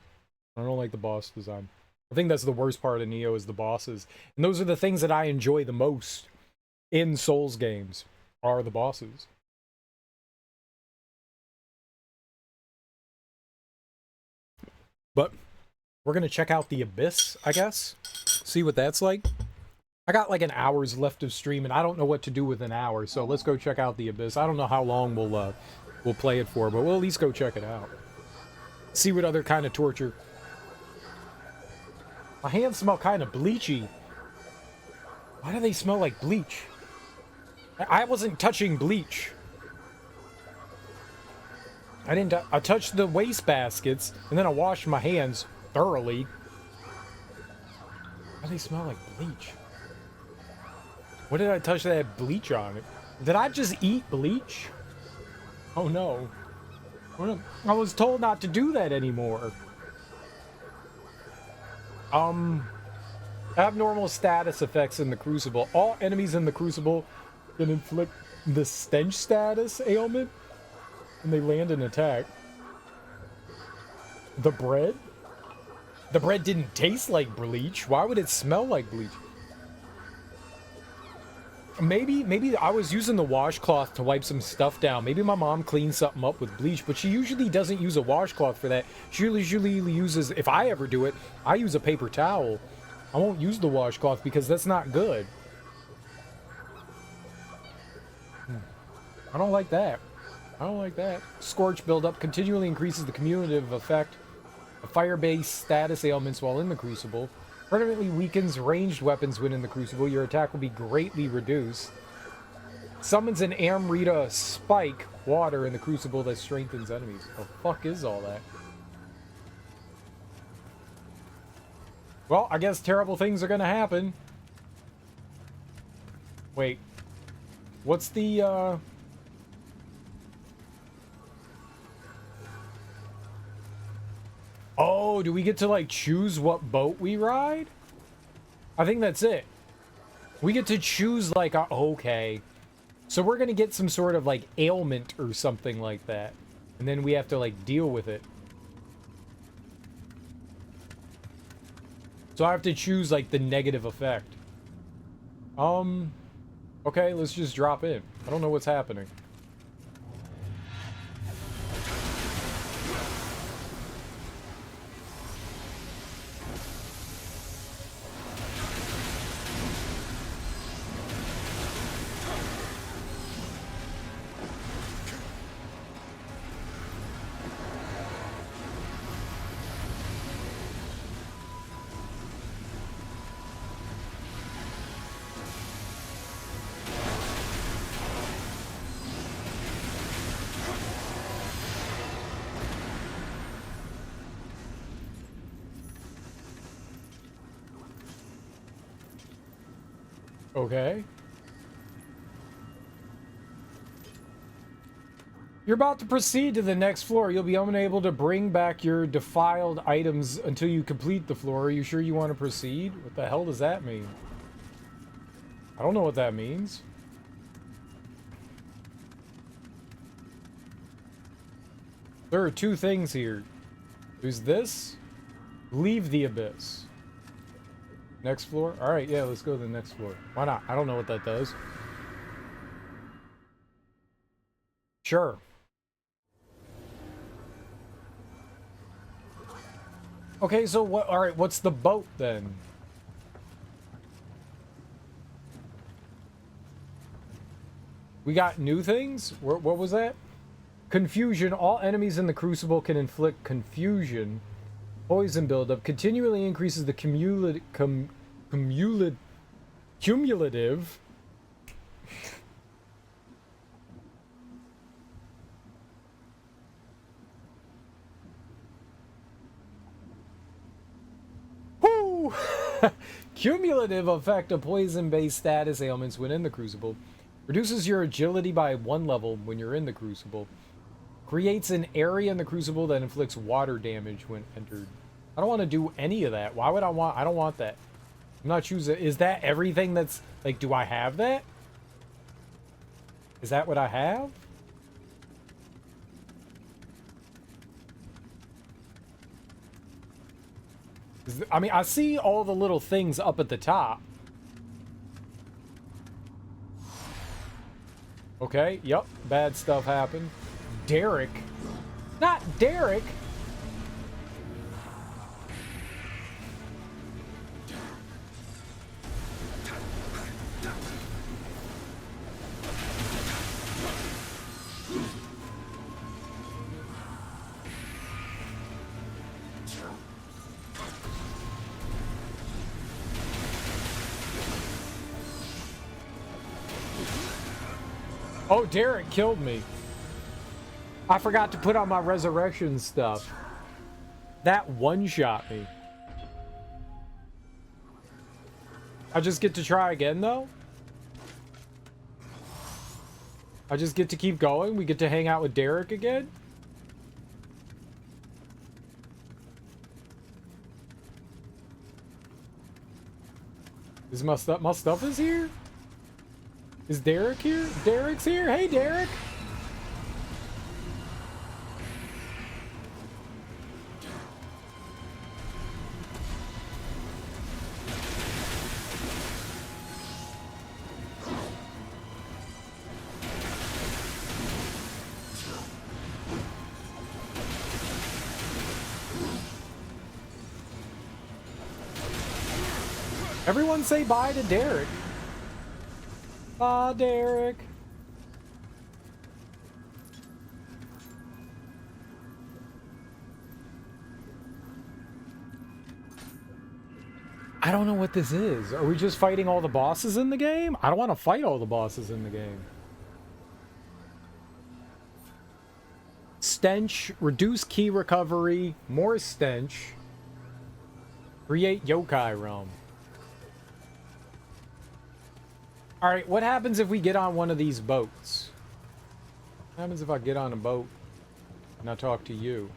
I don't like the boss design. I think that's the worst part of Nioh is the bosses. And those are the things that I enjoy the most in Souls games, are the bosses. But we're going to check out the Abyss, I guess. See what that's like. I got like an hour's left of stream, and I don't know what to do with an hour, so let's go check out the Abyss. I don't know how long we'll play it for, but we'll at least go check it out. See what other kind of torture... My hands smell kind of bleachy. Why do they smell like bleach? I wasn't touching bleach. I touched the waste baskets, and then I washed my hands thoroughly. Why do they smell like bleach? What did I touch that had bleach on it? Did I just eat bleach? Oh no. I was told not to do that anymore. Abnormal status effects in the Crucible. All enemies in the Crucible can inflict the stench status ailment when they land an attack. The bread? The bread didn't taste like bleach. Why would it smell like bleach? Maybe I was using the washcloth to wipe some stuff down. Maybe my mom cleaned something up with bleach, but she usually doesn't use a washcloth for that. She usually uses, if I ever do it, I use a paper towel. I won't use the washcloth because that's not good. I don't like that. I don't like that. Scorch buildup continually increases the cumulative effect of fire-based status ailments while in the Crucible. Permanently weakens ranged weapons when in the Crucible. Your attack will be greatly reduced. Summons an Amrita spike water in the Crucible that strengthens enemies. What the fuck is all that? Well, I guess terrible things are gonna happen. Wait. What's the, Oh, do we get to, like, choose what boat we ride? I think that's it. We get to choose, like, okay. So we're gonna get some sort of, like, ailment or something like that. And then we have to, like, deal with it. So I have to choose, like, the negative effect. Okay, let's just drop in. I don't know what's happening. Okay. You're about to proceed to the next floor. You'll be unable to bring back your defiled items until you complete the floor. Are you sure you want to proceed? What the hell does that mean? I don't know what that means. There are two things here. There's this. Leave the abyss. Next floor? Alright, yeah, let's go to the next floor. Why not? I don't know what that does. Sure. Okay, so what? Alright, what's the boat then? We got new things? What was that? Confusion. All enemies in the Crucible can inflict confusion. Poison buildup continually increases the cumulative Woo! Cumulative effect of poison-based status ailments when in the Crucible. Reduces your agility by 1 level when you're in the Crucible. Creates an area in the Crucible that inflicts water damage when entered. I don't want to do any of that. Why would I want... I don't want that. I'm not choosing... Is that everything that's... Like, do I have that? Is that what I have? I mean, I see all the little things up at the top. Okay, yep. Bad stuff happened. Derek. Not Derek! Oh, Derek killed me. I forgot to put on my resurrection stuff. That one-shot me. I just get to try again, though? I just get to keep going? We get to hang out with Derek again? Is my stuff... My stuff is here? Is Derek here? Derek's here? Hey, Derek! Everyone say bye to Derek. Bye, Derek. I don't know what this is. Are we just fighting all the bosses in the game? I don't want to fight all the bosses in the game. Stench. Reduce key recovery. More stench. Create yokai realm. Alright, what happens if we get on one of these boats? What happens if I get on a boat and I talk to you?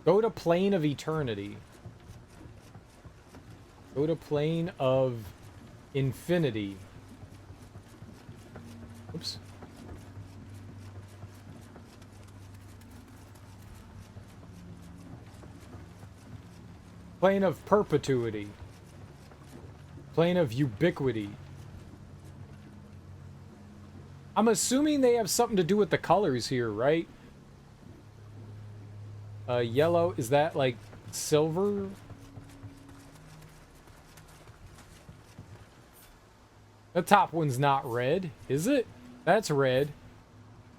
Go to Plane of Eternity. Go to Plane of Infinity. Oops. Plane of Perpetuity. Plane of Ubiquity. I'm assuming they have something to do with the colors here, right? Yellow, is that like silver? The top one's not red, is it? That's red.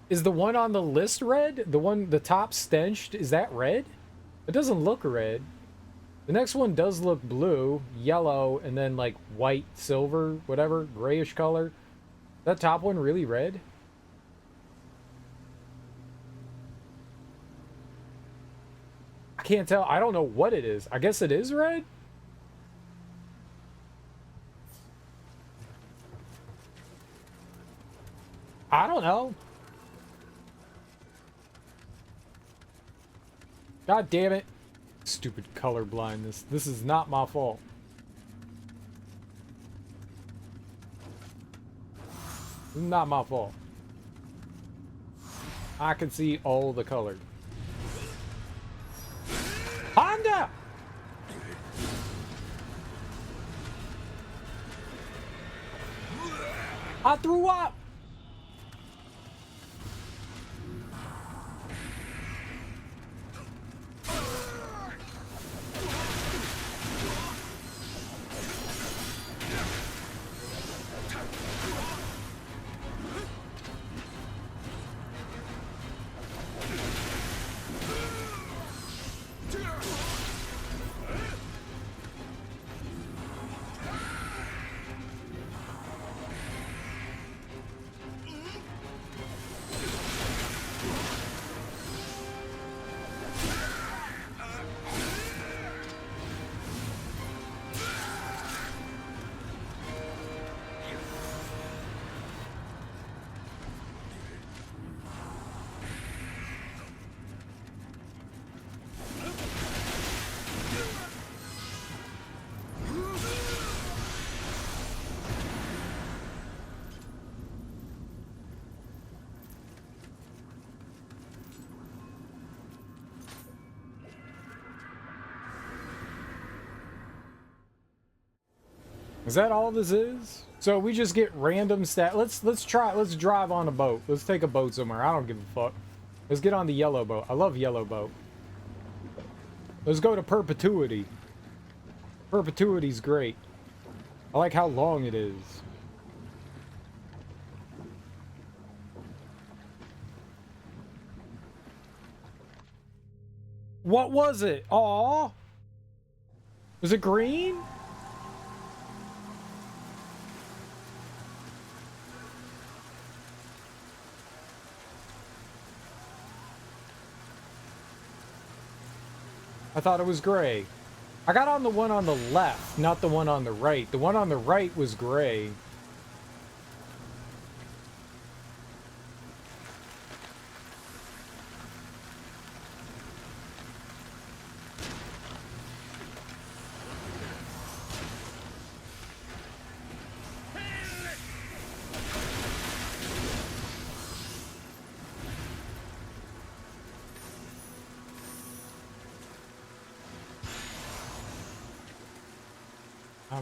Is the one on the list red? The top stenched, is that red? It doesn't look red. The next one does look blue, yellow, and then like white, silver, whatever, grayish color. That top one really red? I can't tell. I don't know what it is. I guess it is red? I don't know. God damn it. Stupid color blindness. This is not my fault. This is not my fault. I can see all the color. Honda! I threw up! Is that all this is? So we just get random stat. Let's drive on a boat. Let's take a boat somewhere. I don't give a fuck. Let's get on the yellow boat. I love yellow boat. Let's go to Perpetuity. Perpetuity's great. I like how long it is. What was it? Aw. Was it green? I thought it was gray. I got on the one on the left, not the one on the right. The one on the right was gray.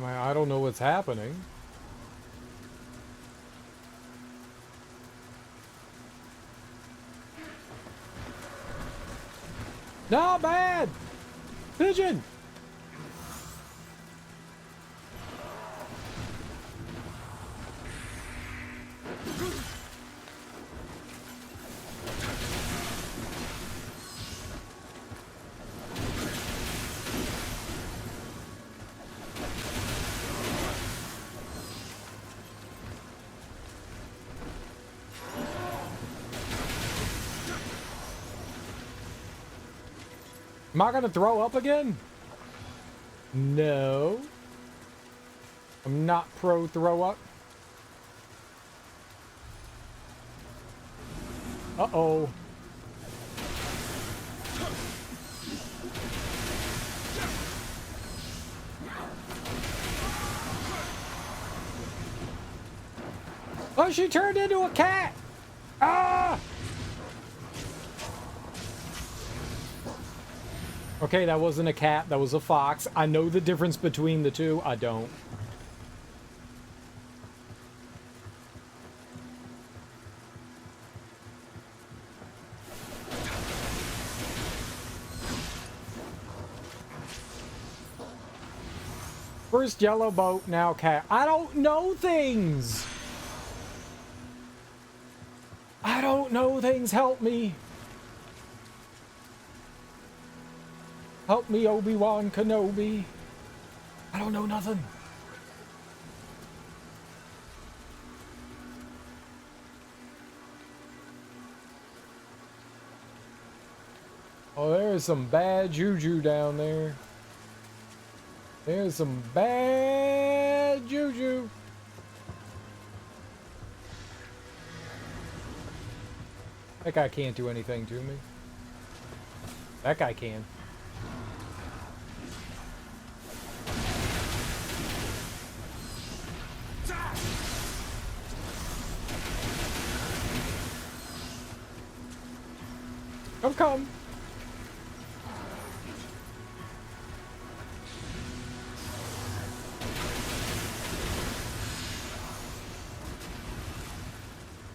I don't know what's happening. Not bad! Pigeon! Am I gonna throw up again? No. I'm not pro throw up. Uh-oh. Oh, she turned into a cat! Ah! Okay, that wasn't a cat, that was a fox. I know the difference between the two. I don't. First yellow boat, now cat. I don't know things. I don't know things. Help me. Help me, Obi-Wan Kenobi. I don't know nothing. Oh, there's some bad juju down there. There's some bad juju. That guy can't do anything to me. That guy can. Come.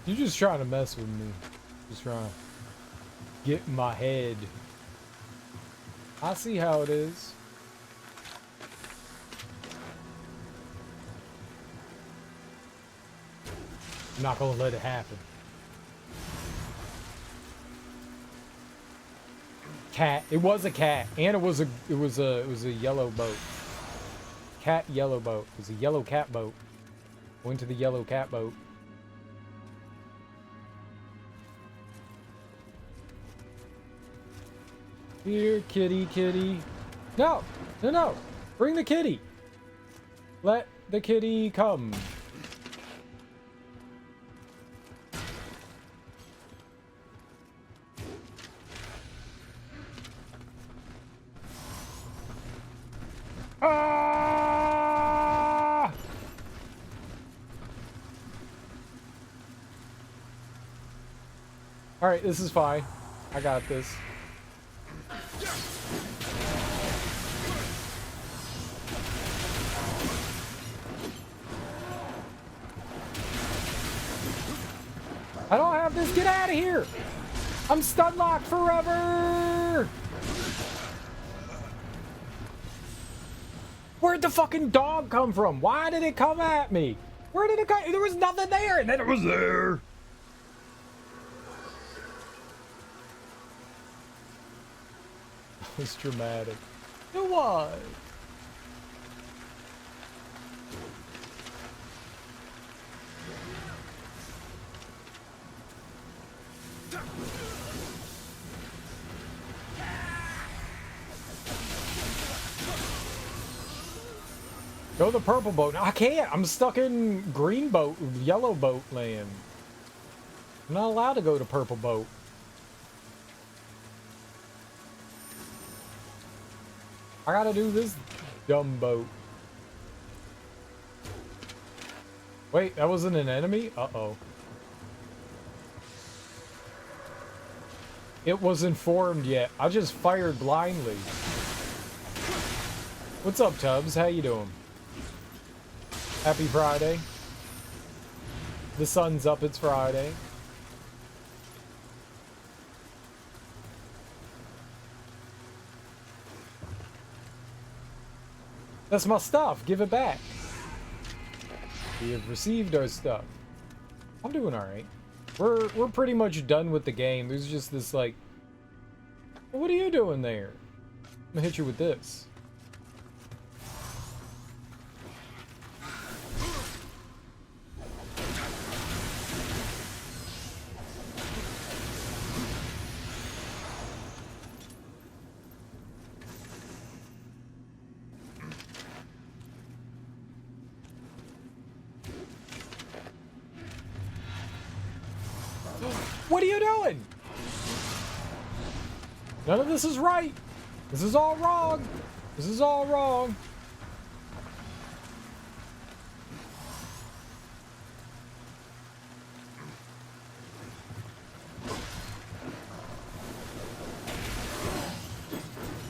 You're just trying to mess with me. Just trying to get in my head. I see how it is. I'm not gonna let it happen. Cat. It was a cat, and it was a yellow boat. Cat yellow boat. It was a yellow cat boat. Went to the yellow cat boat. Here, kitty, kitty. No, no, no. Bring the kitty. Let the kitty come. Ah! All right, this is fine. I got this. I don't have this. Get out of here. I'm stun locked forever. Where'd the fucking dog come from? Why did it come at me? Where did it come? There was nothing there, and then it was there. It was dramatic. It was. Go the purple boat. No, I can't. I'm stuck in green boat, yellow boat land. I'm not allowed to go to purple boat. I gotta do this dumb boat. Wait, that wasn't an enemy? Uh-oh. It wasn't formed yet. I just fired blindly. What's up, Tubbs? How you doing? Happy Friday. The sun's up, it's Friday. That's my stuff. Give it back. We have received our stuff. I'm doing alright. We're pretty much done with the game. There's just this like... What are you doing there? I'm gonna hit you with this. What are you doing? None of this is right. This is all wrong. This is all wrong.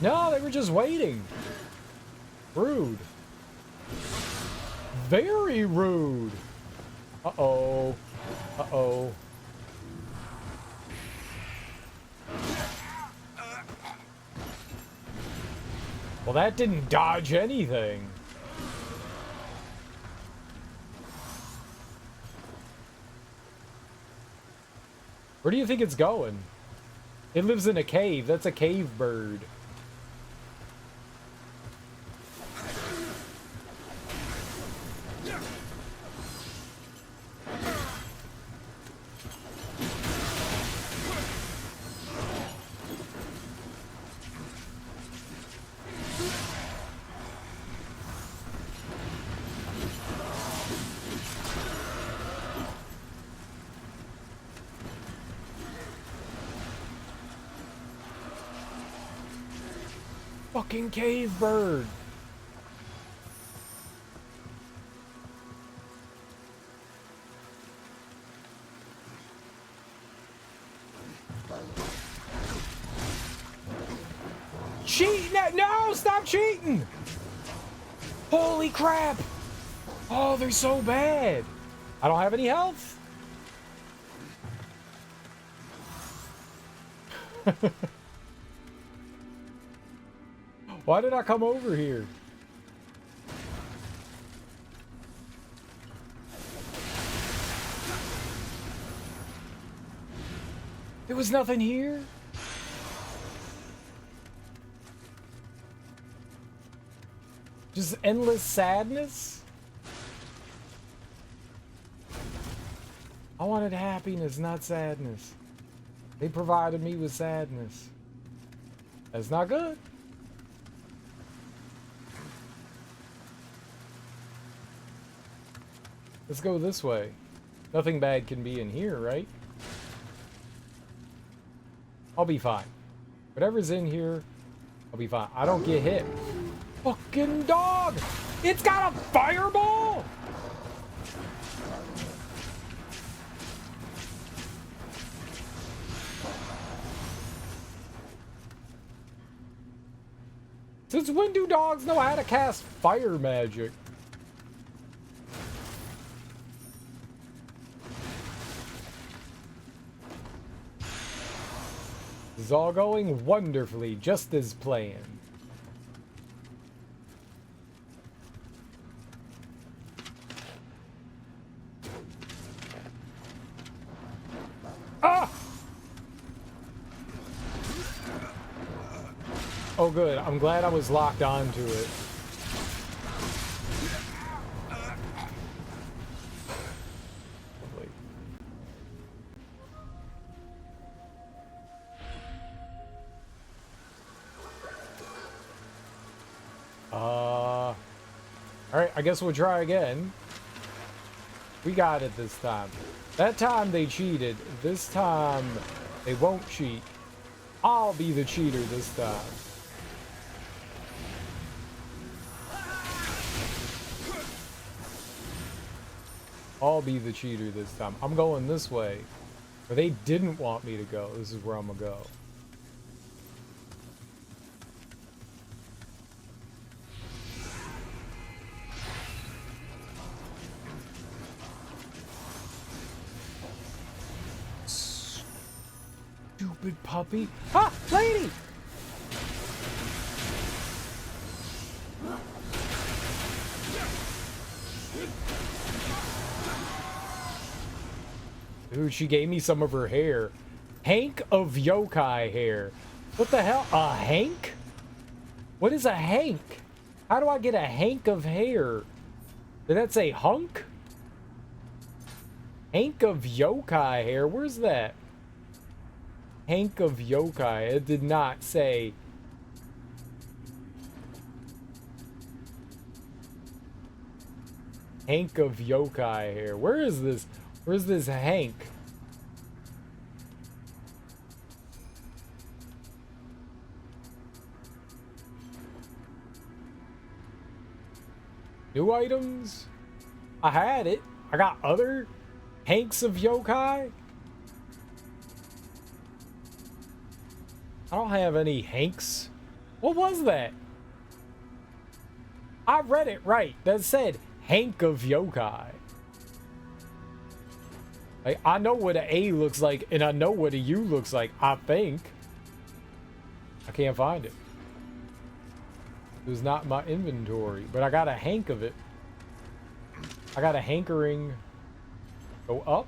No, they were just waiting. Rude. Very rude. Uh-oh. Uh-oh. Well, that didn't dodge anything. Where do you think it's going? It lives in a cave. That's a cave bird. Fucking cave bird. Cheat! No, stop cheating! Holy crap! Oh, they're so bad. I don't have any health. Why did I come over here? There was nothing here. Just endless sadness. I wanted happiness, not sadness. They provided me with sadness. That's not good. Let's go this way. Nothing bad can be in here, right? I'll be fine. Whatever's in here, I'll be fine. I don't get hit. Fucking dog! It's got a fireball! Since when do dogs know how to cast fire magic? This is all going wonderfully, just as planned. Ah! Oh good, I'm glad I was locked onto it. Alright, I guess we'll try again. We got it this time. That time they cheated. This time they won't cheat. I'll be the cheater this time. I'll be the cheater this time. I'm going this way. Where they didn't want me to go. This is where I'm gonna go. Stupid puppy. Ah, lady! Dude, she gave me some of her hair. Hank of yokai hair. What the hell? A hank? What is a hank? How do I get a hank of hair? Did that say hunk? Hank of yokai hair. Where's that? Hank of yokai. It did not say. Hank of yokai hair. Where is this? Where's this Hank? New items? I had it. I got other Hanks of yokai? I don't have any Hanks. What was that? I read it right. That said Hank of yokai. Like, I know what an A looks like, and I know what a U looks like, I think. I can't find it. It was not in my inventory, but I got a hank of it. I got a hankering. Go up.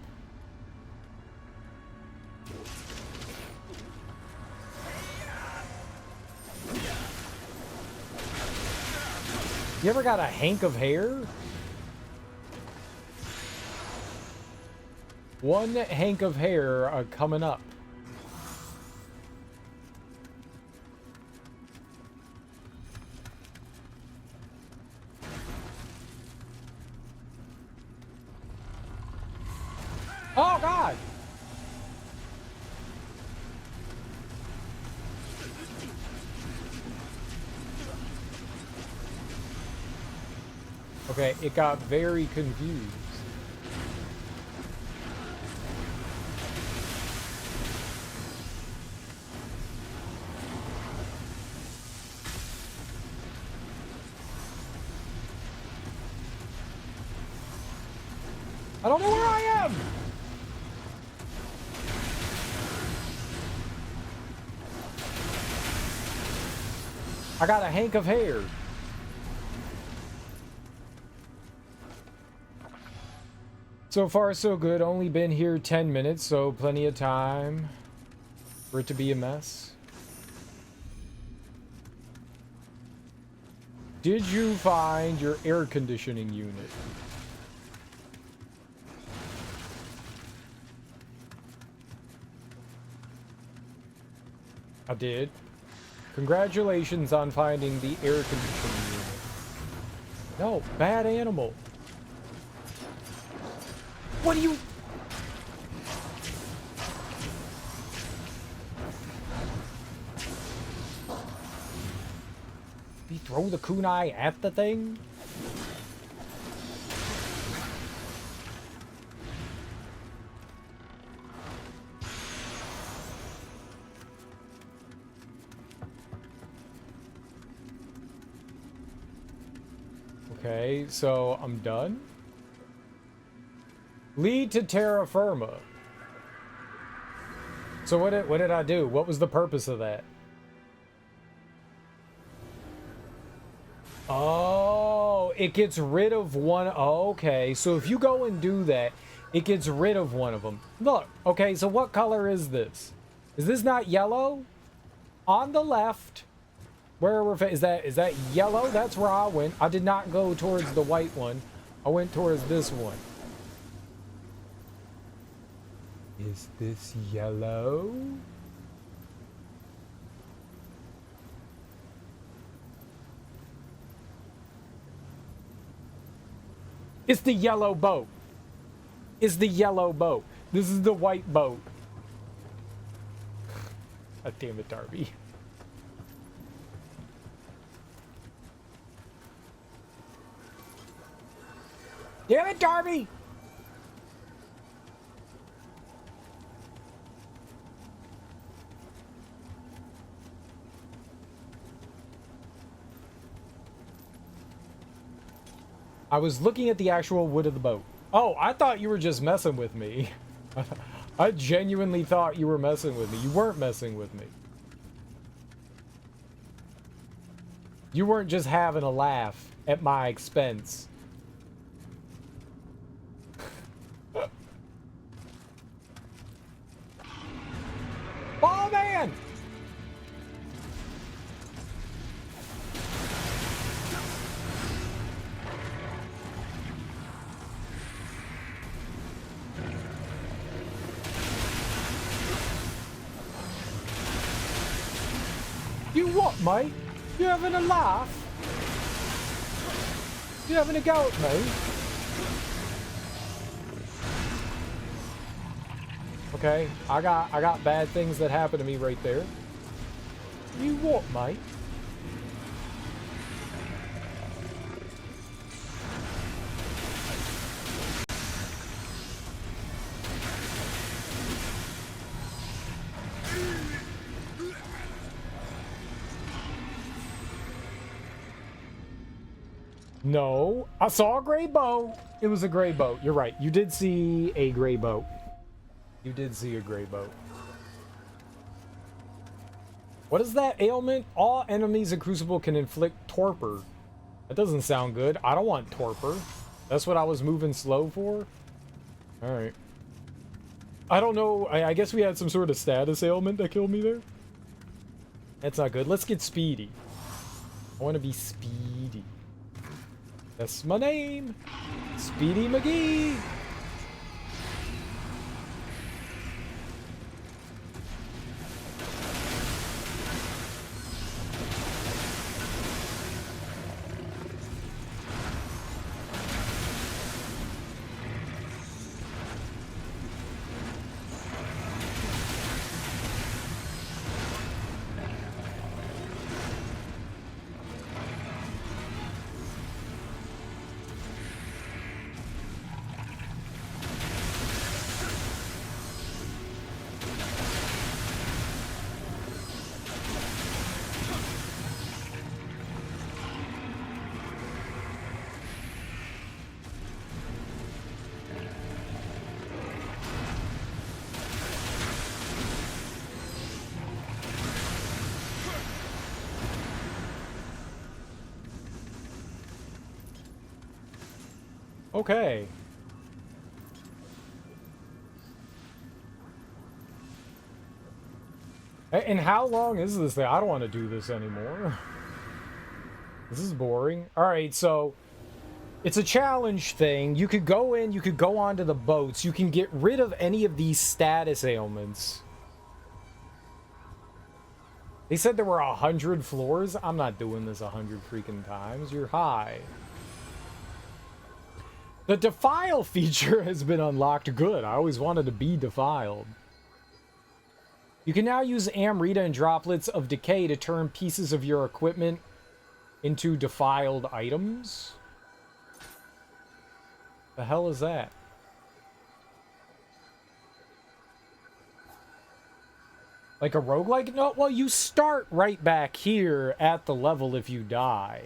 You ever got a hank of hair? One hank of hair coming up. Oh, God! Okay, it got very confused. I don't know where I am! I got a hank of hair. So far, so good. Only been here 10 minutes, so plenty of time for it to be a mess. Did you find your air conditioning unit? I did. Congratulations on finding the air conditioning unit. No, bad animal. What do you... You throw the kunai at the thing? Okay, so I'm done. Lead to terra firma. So what did I do? What was the purpose of that? Oh, it gets rid of one. Oh, okay, so if you go and do that, it gets rid of one of them. Look, okay, so what color is this? Is this not yellow? On the left, where we're is that yellow? That's where I went. I did not go towards the white one. I went towards this one. Is this yellow? It's the yellow boat. It's the yellow boat. This is the white boat. God damn it, Darby. Damn it, Darby! I was looking at the actual wood of the boat. Oh, I thought you were just messing with me. I genuinely thought you were messing with me. You weren't messing with me. You weren't just having a laugh at my expense. Oh, man! You what, mate? You having a laugh? You having a go at me? Okay, I got bad things that happen to me right there. You what, mate? No, I saw a gray boat. It was a gray boat. You're right. You did see a gray boat. You did see a gray boat. What is that ailment? All enemies in Crucible can inflict torpor. That doesn't sound good. I don't want torpor. That's what I was moving slow for? Alright. I don't know. I guess we had some sort of status ailment that killed me there. That's not good. Let's get speedy. I want to be speedy. That's my name. Speedy McGee. Okay. And how long is this thing? I don't want to do this anymore. This is boring. Alright, so it's a challenge thing. You could go in, you could go onto the boats, you can get rid of any of these status ailments. They said there were 100 floors. I'm not doing this 100 freaking times. You're high. The defile feature has been unlocked. Good. I always wanted to be defiled. You can now use Amrita and droplets of decay to turn pieces of your equipment into defiled items. The hell is that? Like a roguelike? No, well, you start right back here at the level if you die.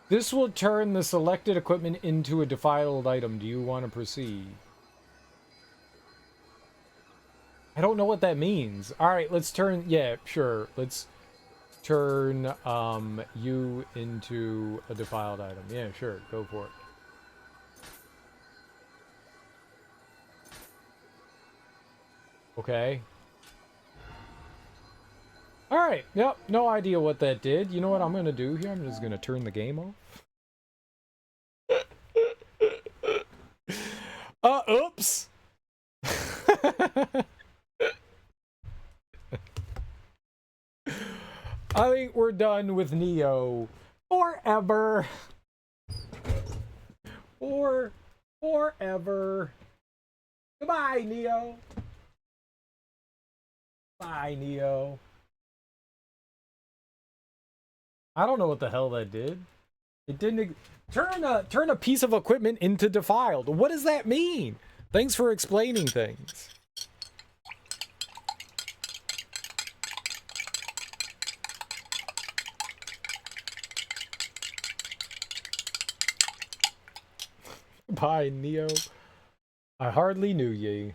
This will turn the selected equipment into a defiled item. Do you want to proceed? I don't know what that means. Alright, let's turn... Yeah, sure. Let's turn you into a defiled item. Yeah, sure. Go for it. Okay. Alright, yep, no idea what that did. You know what I'm gonna do here? I'm just gonna turn the game off. Oops! I think we're done with Nioh. Forever! Forever! Goodbye, Nioh! Bye, Nioh. I don't know what the hell that did. It didn't turn a piece of equipment into defiled. What does that mean? Thanks for explaining things. Bye, Nioh. I hardly knew ye.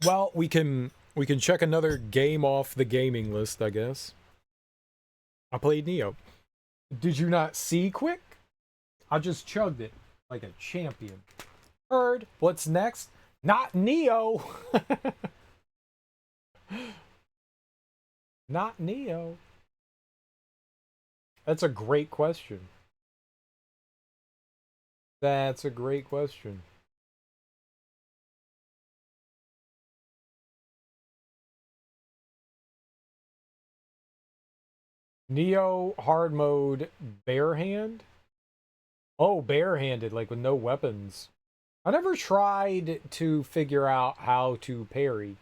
Well, we can check another game off the gaming list, I guess. I played Nioh. Did you not see quick? I just chugged it like a champion. Heard. What's next? Not Nioh. Not Nioh. That's a great question. That's a great question. Nioh hard mode barehand? Oh, barehanded, like with no weapons. I never tried to figure out how to parry.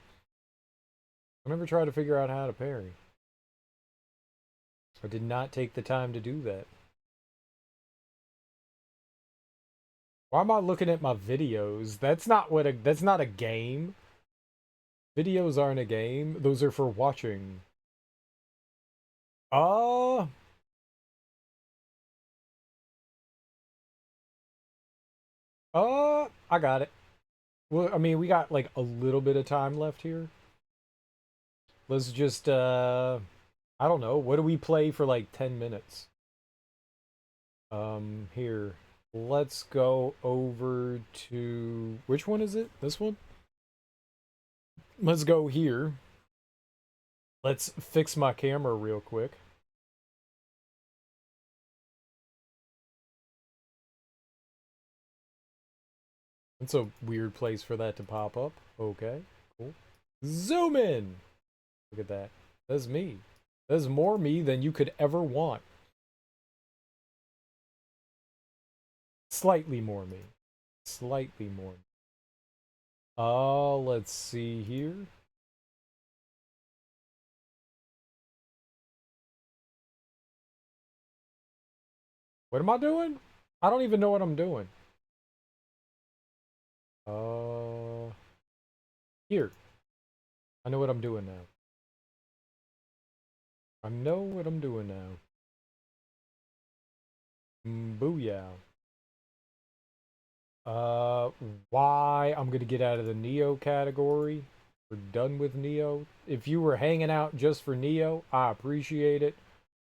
I never tried to figure out how to parry. I did not take the time to do that. Why am I looking at my videos? That's not a game. Videos aren't a game. Those are for watching. Uh I got it. Well, I mean, we got like a little bit of time left here. Let's just I I don't know. What do we play for like 10 minutes? Here. Let's go over to... Which one is it? This one? Let's go here. Let's fix my camera real quick. It's a weird place for that to pop up. Okay, cool. Zoom in! Look at that. That's me. That's more me than you could ever want. Slightly more me. Slightly more. Let's see here. What am I doing? I don't even know what I'm doing. Here. I know what I'm doing now. I know what I'm doing now. Booyah. Why? I'm gonna get out of the Nioh category. We're done with Nioh. If you were hanging out just for Nioh, I appreciate it.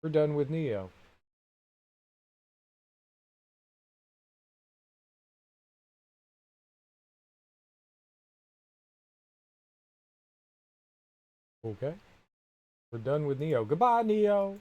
We're done with Nioh. Okay. We're done with Nioh. Goodbye, Nioh.